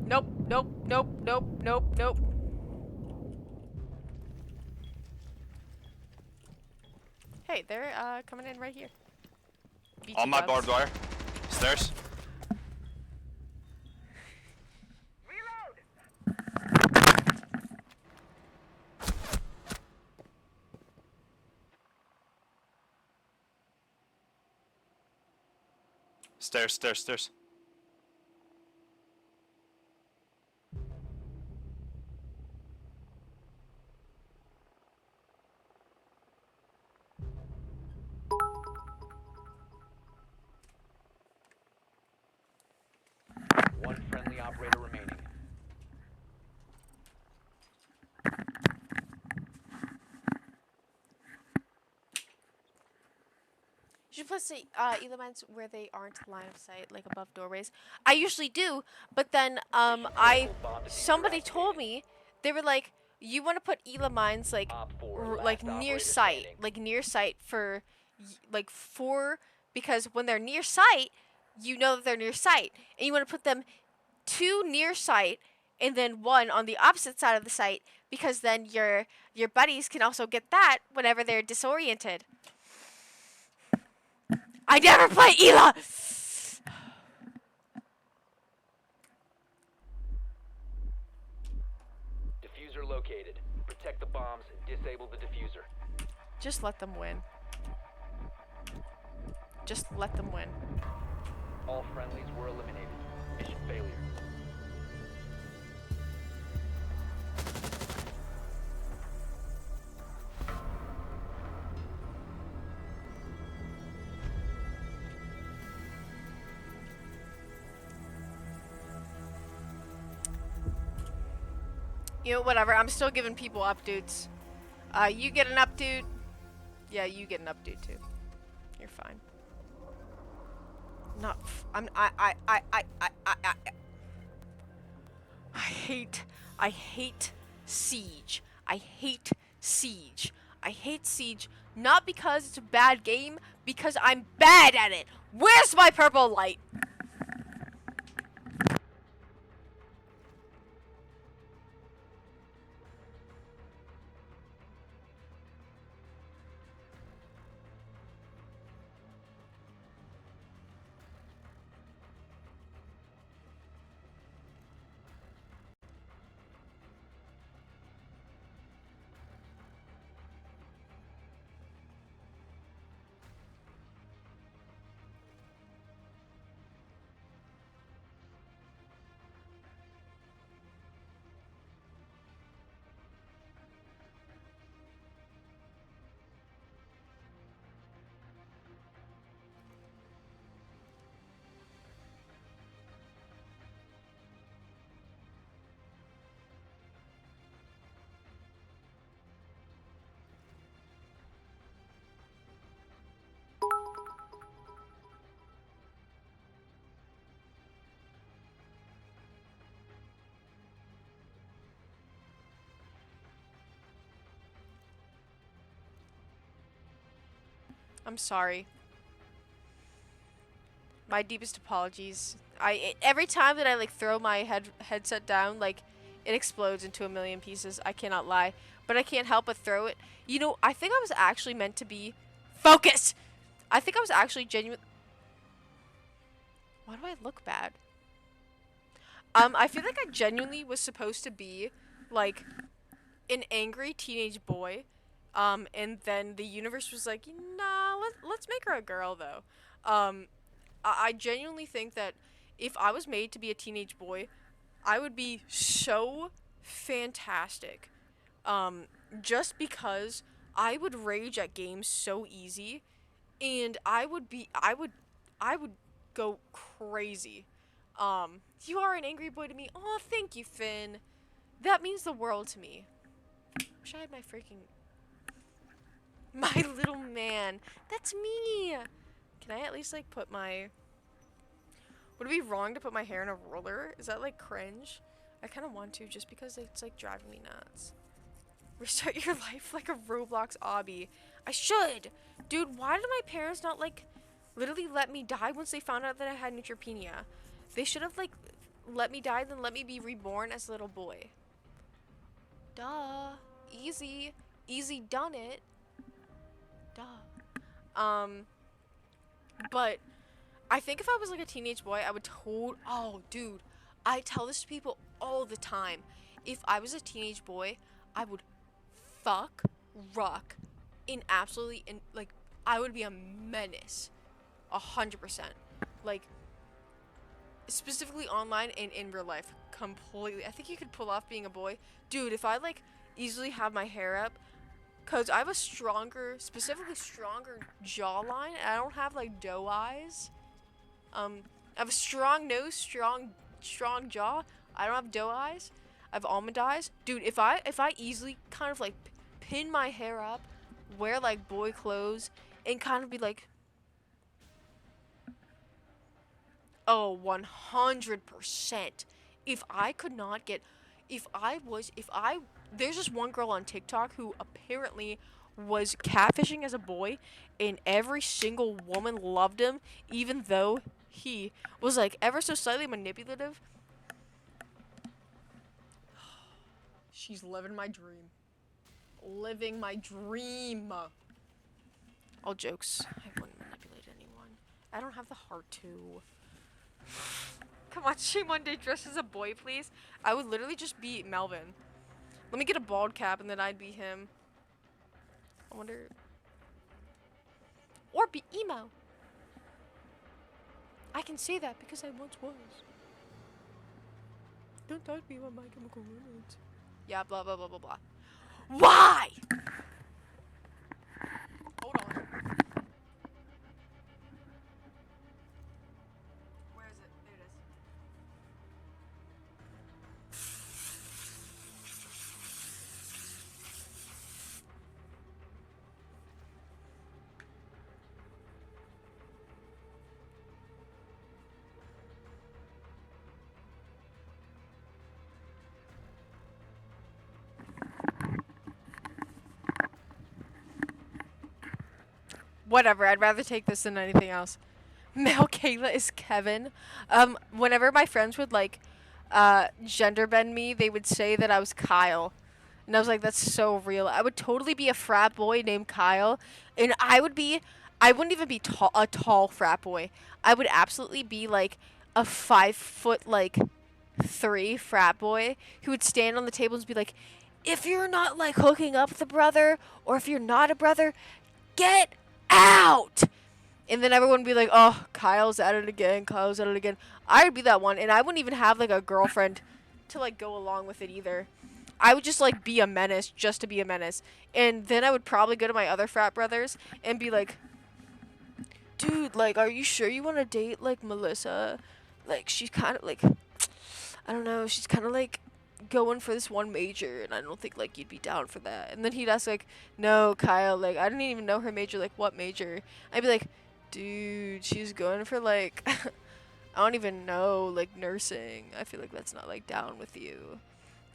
Nope, nope, nope, nope, nope, nope. Hey, they're coming in right here. BT On my bugs. barbed wire. Stairs. Stairs, stairs, stairs. One friendly operator remaining. You should place the elements where they aren't line of sight, like above doorways. I usually do, but then somebody told me, they were like, you want to put Ela mines like Op 4, like last near operator sight, standing. like near sight because when they're near sight, you know that they're near sight, and you want to put them 2 near sight and then 1 on the opposite side of the site, because then your buddies can also get that whenever they're disoriented. I never play Ela! Diffuser located. Protect the bombs. Disable the diffuser. Just let them win. Just let them win. All friendlies were eliminated. Mission failure. You know, whatever. I'm still giving people updates. You get an update. Yeah, you get an update too. You're fine. Not. I hate Siege. I hate Siege. I hate Siege. Not because it's a bad game, because I'm bad at it. Where's my purple light? I'm sorry. My deepest apologies. Every time that I like throw my headset down, like it explodes into a million pieces. I cannot lie, but I can't help but throw it. You know, I think I was actually meant to be focus. I think I was actually genuine. Why do I look bad? I feel like I genuinely was supposed to be like an angry teenage boy. And then the universe was like, nah, let's make her a girl though. I genuinely think that if I was made to be a teenage boy, I would be so fantastic. Just because I would rage at games so easy, and I would go crazy. You are an angry boy to me. Oh, thank you, Finn. That means the world to me. Wish I had my little man. That's me. Can I at least like put my... Would it be wrong to put my hair in a roller? Is that like cringe? I kind of want to just because it's like driving me nuts. Restart your life like a Roblox obby. I should. Dude, why did my parents not like literally let me die once they found out that I had neutropenia? They should have like let me die, then let me be reborn as a little boy. Duh. Easy. Easy done it. Duh. But I think if I was like a teenage boy, I would oh, dude. I tell this to people all the time. If I was a teenage boy, I would fuck, ruck, like, I would be a menace. 100%. Like, specifically online and in real life. Completely. I think you could pull off being a boy. Dude, if I, like, easily have my hair up, because I have a specifically stronger jawline, and I don't have, like, doe eyes. I have a strong nose, strong jaw. I don't have doe eyes. I have almond eyes. Dude, if I easily kind of, like, pin my hair up, wear, like, boy clothes, and kind of be, like... Oh, 100%. If I could not get... There's this one girl on TikTok who apparently was catfishing as a boy, and every single woman loved him, even though he was, like, ever so slightly manipulative. She's living my dream. Living my dream. All jokes. I wouldn't manipulate anyone. I don't have the heart to. Come on, shame one day dressed as a boy, please. I would literally just be Melvin. Let me get a bald cap and then I'd be him. I wonder. Or be emo. I can say that because I once was. Don't talk to me about My Chemical Romance. Yeah, blah, blah, blah, blah, blah. Why? Hold on. Where is it? There it is. Whatever, I'd rather take this than anything else. Male Kayla is Kevin. Whenever my friends would, like, gender bend me, they would say that I was Kyle. And I was like, that's so real. I would totally be a frat boy named Kyle. And I wouldn't even be a tall frat boy. I would absolutely be, like, a 5'3" frat boy who would stand on the table and be like, if you're not, like, hooking up with a brother, or if you're not a brother, get out! And then everyone would be like, oh, Kyle's at it again, Kyle's at it again. I would be that one, and I wouldn't even have, like, a girlfriend to, like, go along with it either. I would just, like, be a menace just to be a menace. And then I would probably go to my other frat brothers and be like, dude, like, are you sure you want to date, like, Melissa? Like, she's kind of, like, I don't know, she's kind of, like, going for this one major, and I don't think, like, you'd be down for that. And then he'd ask, like, no, Kyle, like, I didn't even know her major, like, what major? I'd be like, dude, she's going for, like, I don't even know, like, nursing. I feel like that's not, like, down with you.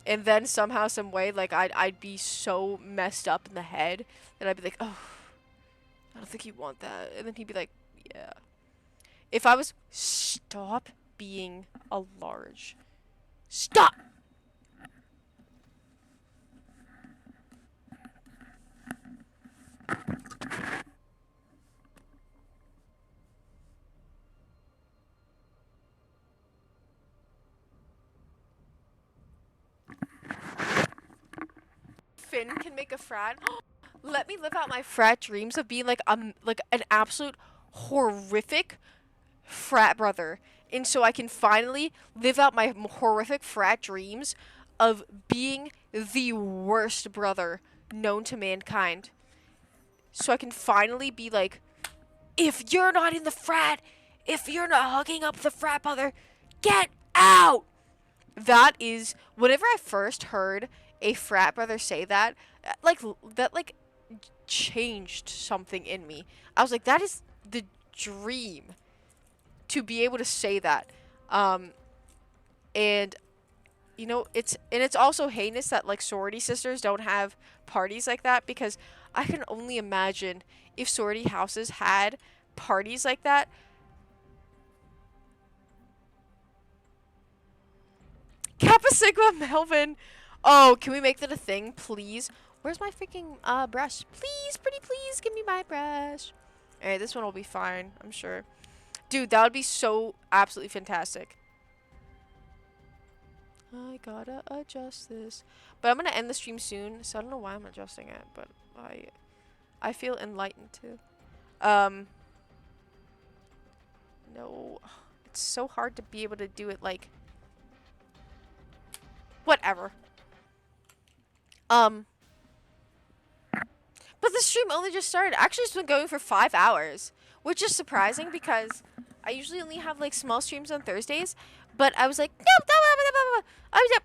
And then somehow, some way, like, I'd be so messed up in the head that I'd be like, oh, I don't think he'd want that. And then he'd be like, yeah. If I was, stop being a large. Stop! Finn can make a frat. Let me live out my frat dreams of being like an absolute horrific frat brother, and so I can finally live out my horrific frat dreams of being the worst brother known to mankind. So I can finally be like, if you're not in the frat, if you're not hugging up the frat brother, get out. That is, whenever I first heard a frat brother say that, that changed something in me. I was like, that is the dream, to be able to say that. And you know, it's also heinous that like sorority sisters don't have parties like that, because I can only imagine if sorority houses had parties like that. Kappa Sigma Melvin. Oh, can we make that a thing, please? Where's my freaking brush? Please, pretty please, give me my brush. Alright, this one will be fine, I'm sure. Dude, that would be so absolutely fantastic. I gotta adjust this. But I'm gonna end the stream soon, so I don't know why I'm adjusting it, but I feel enlightened too. No. It's so hard to be able to do it like... Whatever. But the stream only just started. Actually, it's been going for 5 hours, which is surprising because I usually only have like small streams on Thursdays. But I was like, no, I was up.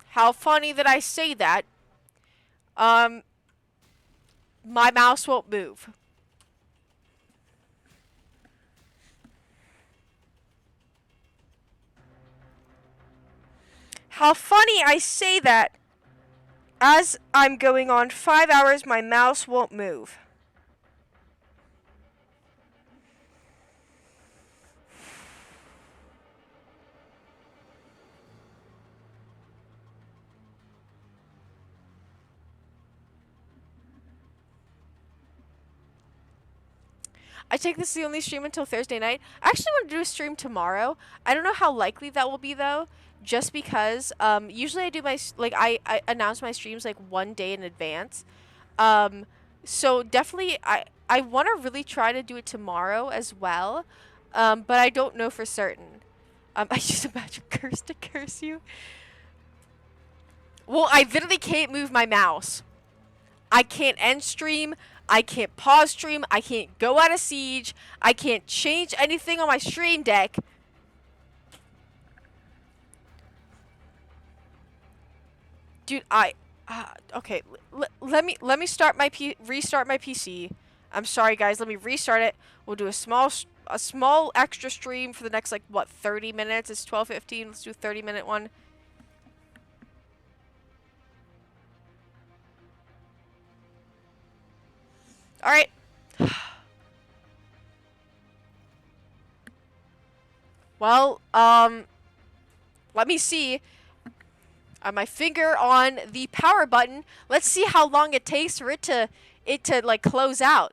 How funny that I say that. My mouse won't move. How funny I say that. As I'm going on 5 hours, my mouse won't move. I take this the only stream until Thursday night. I actually want to do a stream tomorrow. I don't know how likely that will be though, just because usually I do my I announce my streams like 1 day in advance. So definitely I want to really try to do it tomorrow as well. But I don't know for certain. I just imagine curse to curse you. Well, I literally can't move my mouse. I can't end stream. I can't pause stream. I can't go out of Siege. I can't change anything on my stream deck. Dude, okay. Let me start my restart my PC. I'm sorry, guys. Let me restart it. We'll do a small extra stream for the next like what 30 minutes. It's 12:15. Let's do a 30-minute one. All right. Well, let me see. My finger on the power button. Let's see how long it takes for it to like close out.